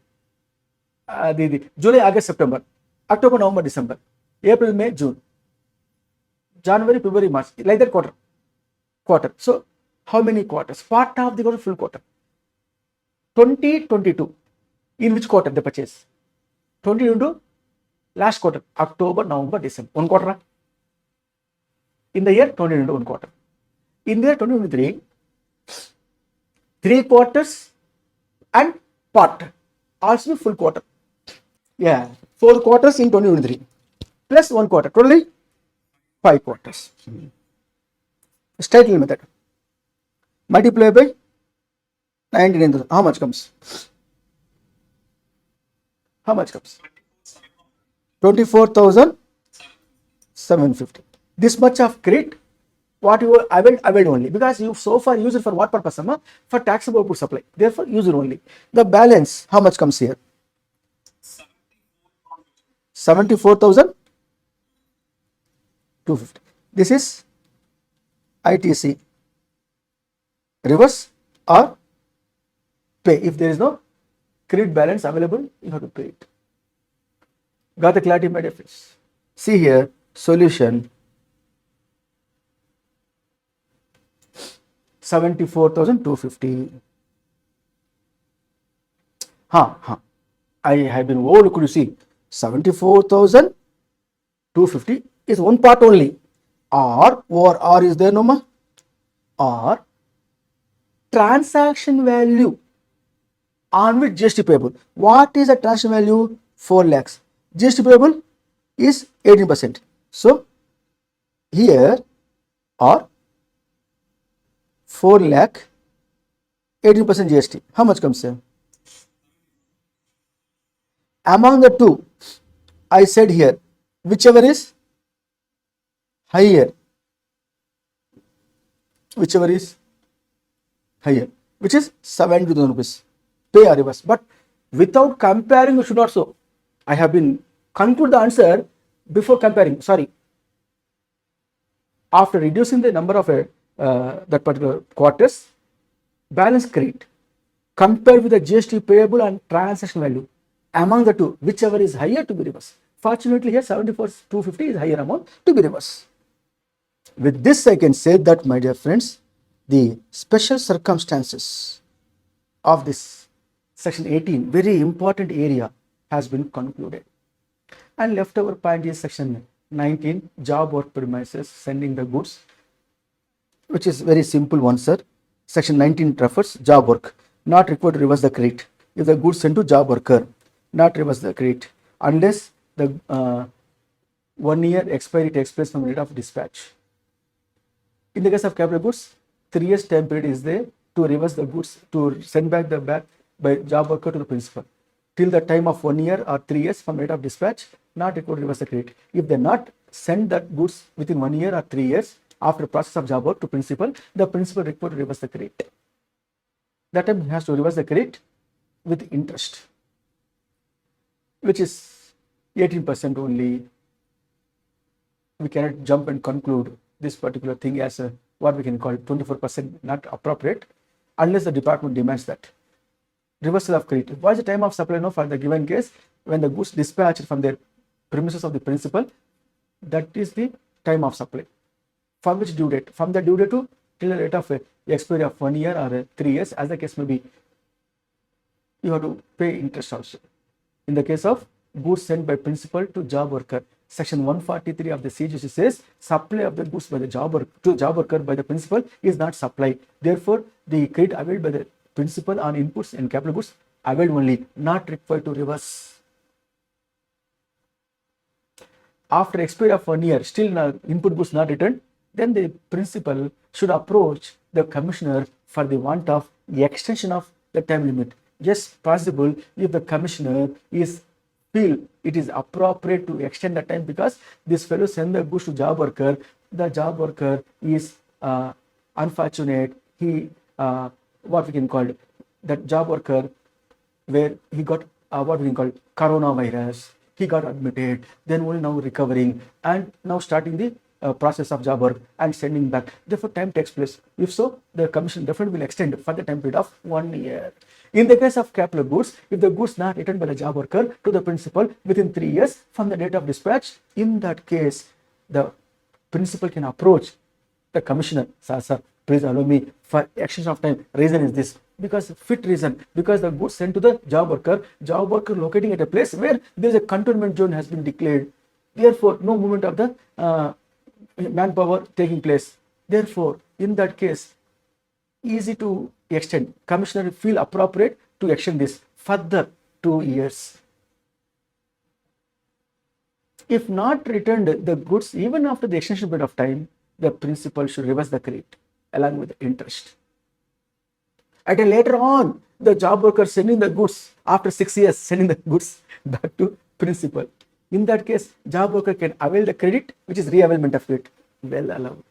July, August, September, October, November, December, April, May, June, January, February, March. Like that quarter. So how many quarters? Part of the quarter, full quarter. 2022. In which quarter they purchase? 2022 last quarter, October, November, December. 1 quarter. In the year 2022, 1 quarter. In the year 2023, 3 quarters and part. Also full quarter. Yeah, 4 quarters in 2023 plus 1 quarter. Totally 5 quarters. Straight line method. Multiply by 99,000. How much comes? How much comes? 24,750. This much of credit, what you availed only, because you so far use it for what purpose? For taxable output supply. Therefore, use it only. The balance, how much comes here? 74,250. This is ITC. Reverse or pay. If there is no credit balance available, you have to pay it. Got the clarity, my dear friends? See here, solution 74,250. I have been overlooked. You see, 74,250 is one part only. R is there, no ma? Or transaction value on which GST payable. What is the transaction value? 4 lakhs. GST payable is 18%. So here or 4 lakh 18% GST. How much comes here? Among the two, I said here, whichever is higher, which is 70,000 rupees, pay or reverse. But without comparing, you should not so. I have been conclude the answer before comparing. Sorry. After reducing the number of that particular quarters, balance credit, compare with the GST payable and transaction value. Among the two, whichever is higher to be reversed. Fortunately, here 74,250 is higher amount to be reversed. With this, I can say that, my dear friends, the special circumstances of this section 18, very important area, has been concluded. And leftover point is section 19, job work premises, sending the goods, which is very simple one, sir. Section 19 refers job work, not required to reverse the credit. If the goods sent to job worker, not reverse the credit unless the 1 year expiry takes place from the date of dispatch. In the case of capital goods, 3 years time period is there to reverse the goods, to send back the back by job worker to the principal. Till the time of 1 year or 3 years from the date of dispatch, not required to reverse the credit. If they not send that goods within 1 year or 3 years, after process of job work to principal, the principal required to reverse the credit. That time he has to reverse the credit with interest, which is 18% only. We cannot jump and conclude this particular thing as a, what we can call 24% not appropriate unless the department demands that. Reversal of credit. What is the time of supply now for the given case? When the goods dispatched from the premises of the principal, that is the time of supply. For which due date? From the due date to till the date of expiry of 1 year or 3 years, as the case may be, you have to pay interest also. In the case of goods sent by principal to job worker, section 143 of the CGC says supply of the goods by the job worker to job worker by the principal is not supply. Therefore, the credit availed by the principal on inputs and capital goods availed only, not required to reverse. After expiry of 1 year, still input goods not returned, then the principal should approach the commissioner for the want of the extension of the time limit. Just possible if the commissioner is feel it is appropriate to extend the time because this fellow send the goods to job worker. The job worker is unfortunate. He what we can call that job worker where he got what we can call coronavirus. He got admitted, then only now recovering and now starting the process of job work and sending back. Therefore, time takes place. If so, the commission definitely will extend for the time period of 1 year. In the case of capital goods, if the goods not returned by the job worker to the principal within 3 years from the date of dispatch, in that case, the principal can approach the commissioner. Sir, please allow me for extension of time. Reason is this. Because fit reason, because the goods sent to the job worker locating at a place where there is a cantonment zone has been declared. Therefore, no movement of the manpower taking place. Therefore, in that case, easy to extend. Commissioner feel appropriate to extend this further 2 years. If not returned the goods even after the extension period of time, the principal should reverse the credit along with the interest. At a later on, the job worker sending the goods after 6 years, sending the goods back to principal. In that case, job worker can avail the credit, which is reavailment of credit. Well allowed.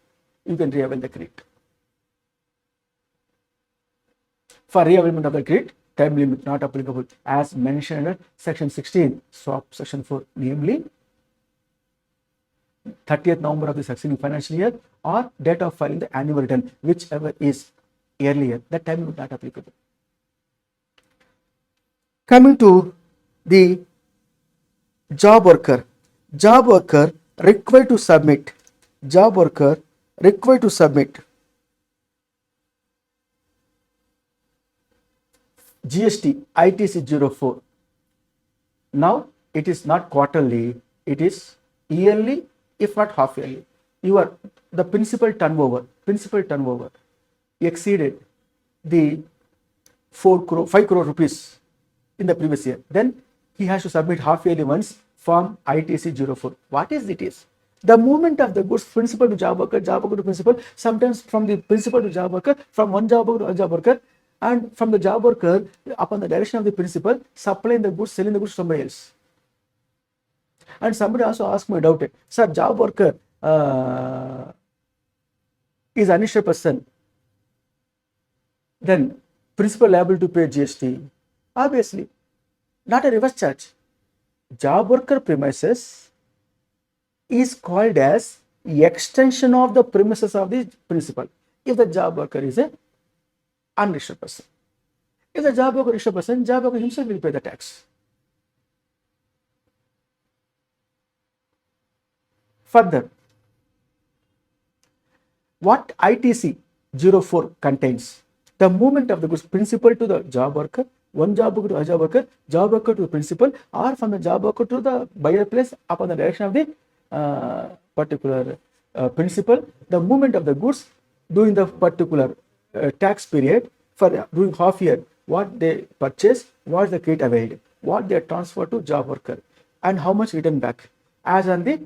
You can reavail the credit. For reavailment of the credit, time limit not applicable as mentioned under section 16, section 4, namely 30th November of the succeeding financial year or date of filing the annual return, whichever is earlier, that time limit not applicable. Coming to the job worker required to submit GST ITC 04. Now it is not quarterly, it is yearly, if not half yearly. The principal turnover exceeded the 5 crore rupees in the previous year. Then he has to submit half yearly once form ITC 04. What is it is? The movement of the goods principal to job worker to principal, sometimes from the principal to job worker, from one job worker to a job worker, and from the job worker upon the direction of the principal, supplying the goods, selling the goods to somebody else. And somebody also asked me a doubt, sir, job worker is uninsured person, then principal liable to pay GST? Obviously, not a reverse charge. Job worker premises is called as extension of the premises of the principal if the job worker is a unregistered person. If the job worker is a registered person, job worker himself will pay the tax. Further, what ITC 04 contains? The movement of the goods principal to the job worker, one job worker to a job worker to the principal, or from the job worker to the buyer place upon the direction of the particular principal. The movement of the goods during the particular tax period for during half year, what they purchase, what the credit availed, what they transfer to job worker, and how much return back. As on the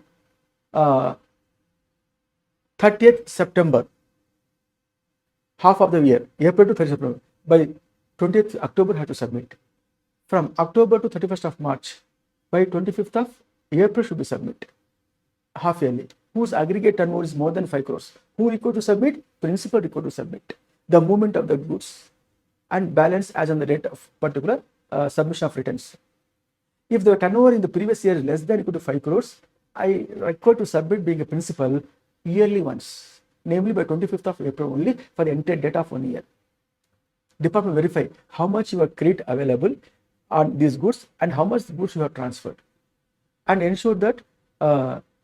30th September, half of the year, April to 30th September, by 20th October have to submit. From October to 31st of March, by 25th of April should be submit half yearly. whose aggregate turnover is more than 5 crores. Who required to submit? Principal required to submit the movement of the goods and balance as on the date of particular submission of returns. If the turnover in the previous year is less than equal to 5 crores, I require to submit being a principal yearly once, namely by 25th of April only for the entire data of 1 year. Department verify how much your credit available on these goods and how much goods you have transferred, and ensure that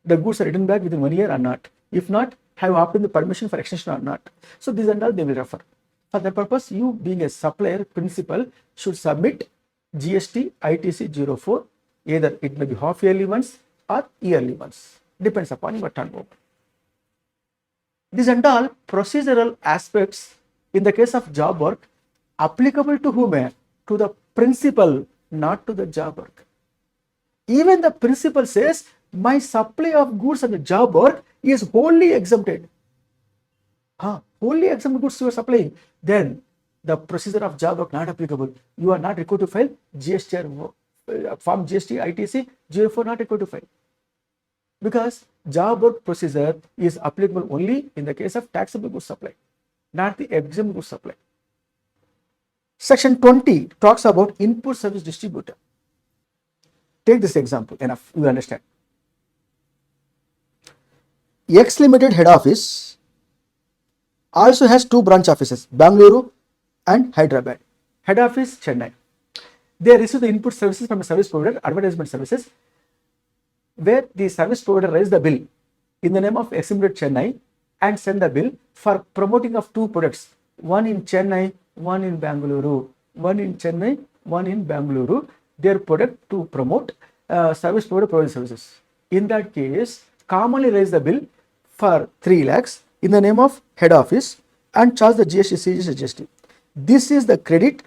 the goods are returned back within 1 year or not. If not, have obtained the permission for extension or not. So these and all they will refer. For that purpose, you being a supplier principal should submit GST ITC 04, either it may be half yearly once or yearly once, depends upon your turnover. These and all procedural aspects in the case of job work applicable to whom? To the principal, not to the job work. Even the principal says my supply of goods and the job work is wholly exempted. Wholly exempt goods you are supplying, then the procedure of job work not applicable. You are not required to file GST form GST ITC 04, not required to file, because job work procedure is applicable only in the case of taxable goods supply, not the exempt goods supply. Section 20 talks about input service distributor. Take this example, enough, you understand. X Limited head office also has 2 branch offices, Bangalore and Hyderabad. Head office Chennai. They receive the input services from a service provider, advertisement services, where the service provider raises the bill in the name of X Limited Chennai and send the bill for promoting of 2 products, one in Chennai, one in Bangalore, one in Chennai, one in Bangalore, their product to promote service provider providing services. In that case, commonly raise the bill for 3 lakhs in the name of head office and charge the GST, CGST, GST. This is the credit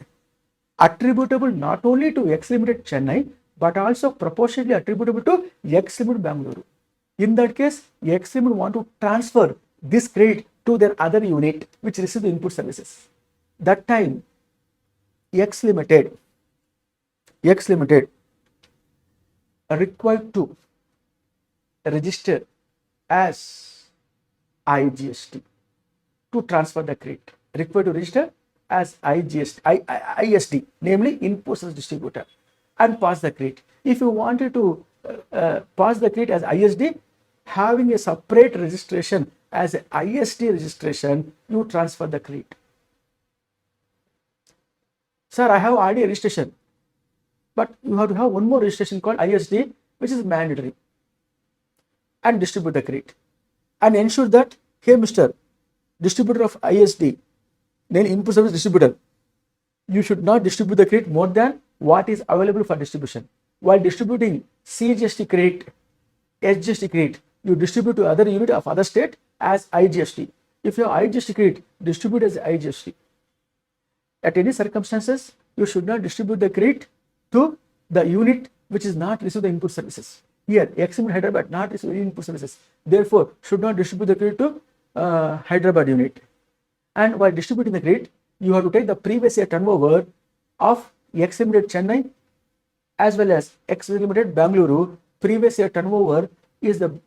attributable not only to X Limited Chennai, but also proportionally attributable to X Limited Bangalore. In that case, X Limited want to transfer this credit to their other unit which receives the input services. That time, X Limited are required to register as IGST to transfer the credit. Required to register as ISD, namely input service distributor, and pass the credit. If you wanted to pass the credit as ISD, having a separate registration as an ISD registration, you transfer the credit. Sir, I have already a registration, but you have to have one more registration called ISD, which is mandatory, and distribute the credit. And ensure that, hey, Mr. Distributor of ISD, then input service distributor, you should not distribute the credit more than what is available for distribution. While distributing CGST credit, SGST credit, you distribute to other unit of other state as IGST. If you have IGST credit, distribute as IGST. At any circumstances, you should not distribute the credit to the unit which is not receiving the input services. Here, X Limited Hyderabad not receiving input services. Therefore, should not distribute the credit to Hyderabad unit. And while distributing the credit, you have to take the previous year turnover of X Limited Chennai as well as X Limited Bangalore. Previous year turnover is the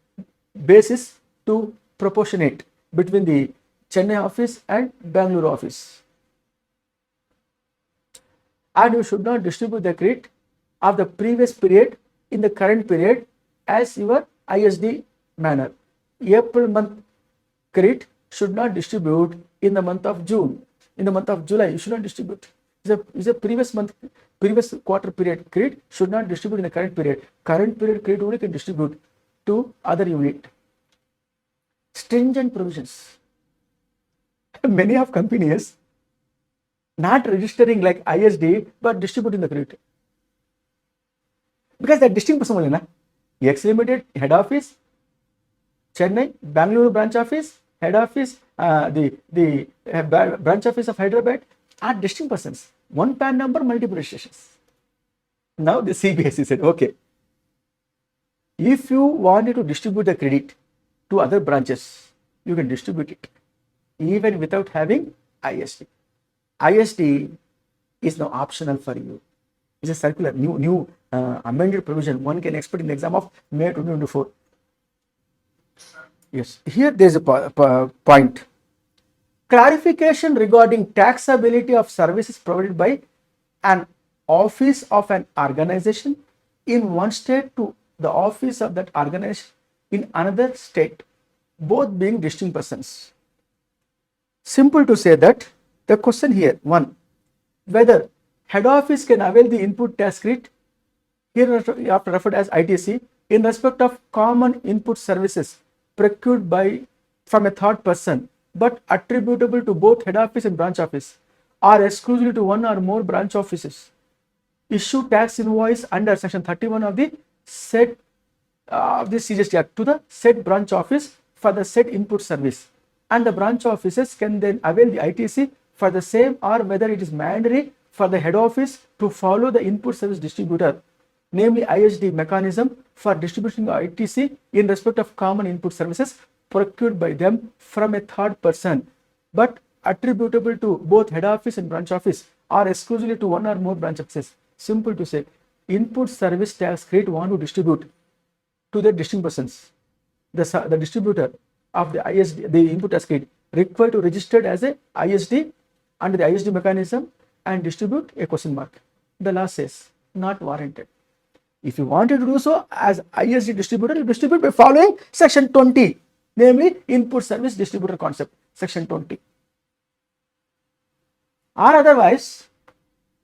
basis to proportionate between the Chennai office and Bangalore office. And you should not distribute the credit of the previous period in the current period as your ISD manner. April month credit should not distribute in the month of June. In the month of July, you should not distribute. Is a previous quarter period credit should not distribute in the current period. Current period credit only can distribute to other unit. Stringent provisions. Many of companies not registering like ISD but distributing the credit, because they're distinct person only, na? X Limited head office Chennai, Bangalore branch office, head office, the branch office of Hyderabad are distinct persons. One PAN number, multiple registrations. Now the CBSE said, okay, if you wanted to distribute the credit to other branches, you can distribute it even without having ISD. ISD is now optional for you. It's a circular, new amended provision. One can expect in the exam of May 2024. Yes, here there is a point. Clarification regarding taxability of services provided by an office of an organization in one state to the office of that organization in another state, both being distinct persons. Simple to say that the question here, one, whether head office can avail the input tax credit, here after referred as ITC, in respect of common input services procured by from a third person but attributable to both head office and branch office, or exclusively to one or more branch offices. Issue tax invoice under section 31 of the said of the CGST Act to the said branch office for the said input service, and the branch offices can then avail the ITC for the same, or whether it is mandatory for the head office to follow the input service distributor, namely ISD mechanism for distributing ITC in respect of common input services procured by them from a third person, but attributable to both head office and branch office, or exclusively to one or more branch offices. Simple to say, input service tax credit want to distribute to the distinct persons. The distributor of the ISD, the input tax credit, required to register as a ISD under the ISD mechanism and distribute a question mark. The law says not warranted. If you wanted to do so as ISD distributor, you distribute by following section 20, namely input service distributor concept, section 20. Or otherwise,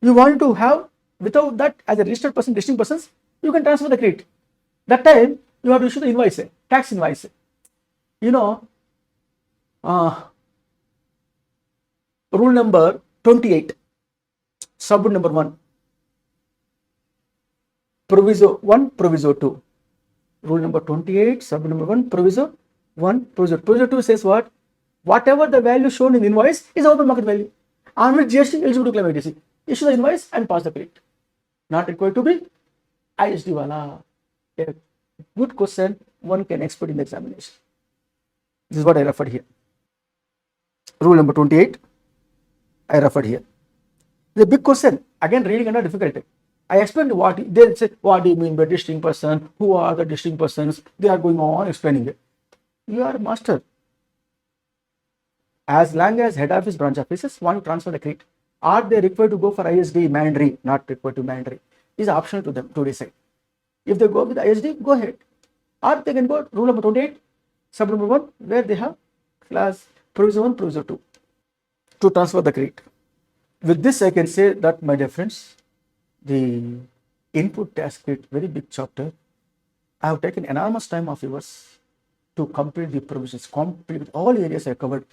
you want to have without that as a registered person, distinct persons, you can transfer the credit. That time you have to issue the invoice, tax invoice. You know, rule number 28, sub number 1, proviso 1, proviso 2. Rule number 28, sub number 1, proviso 1, proviso 2. Proviso 2 says what? Whatever the value shown in the invoice is open market value, on which GST eligible to claim ITC. Issue the invoice and pass the credit. Not required to be ISD wala. A good question one can expect in the examination. This is what I referred here. Rule number 28, I referred here. The big question, again reading under difficulty. I explained what they say, what do you mean by distinct person? Who are the distinct persons? They are going on explaining it. You are a master. As long as head office, branch offices want to transfer the credit, are they required to go for ISD mandatory? Not required to mandatory. Is optional to them to decide. If they go with ISD, go ahead. Or they can go rule number 28, sub number 1, where they have class proviso 1, proviso 2 to transfer the credit. With this, I can say that, my dear friends, the input tax credit, very big chapter. I have taken enormous time of yours to complete the provisions, complete all areas I covered.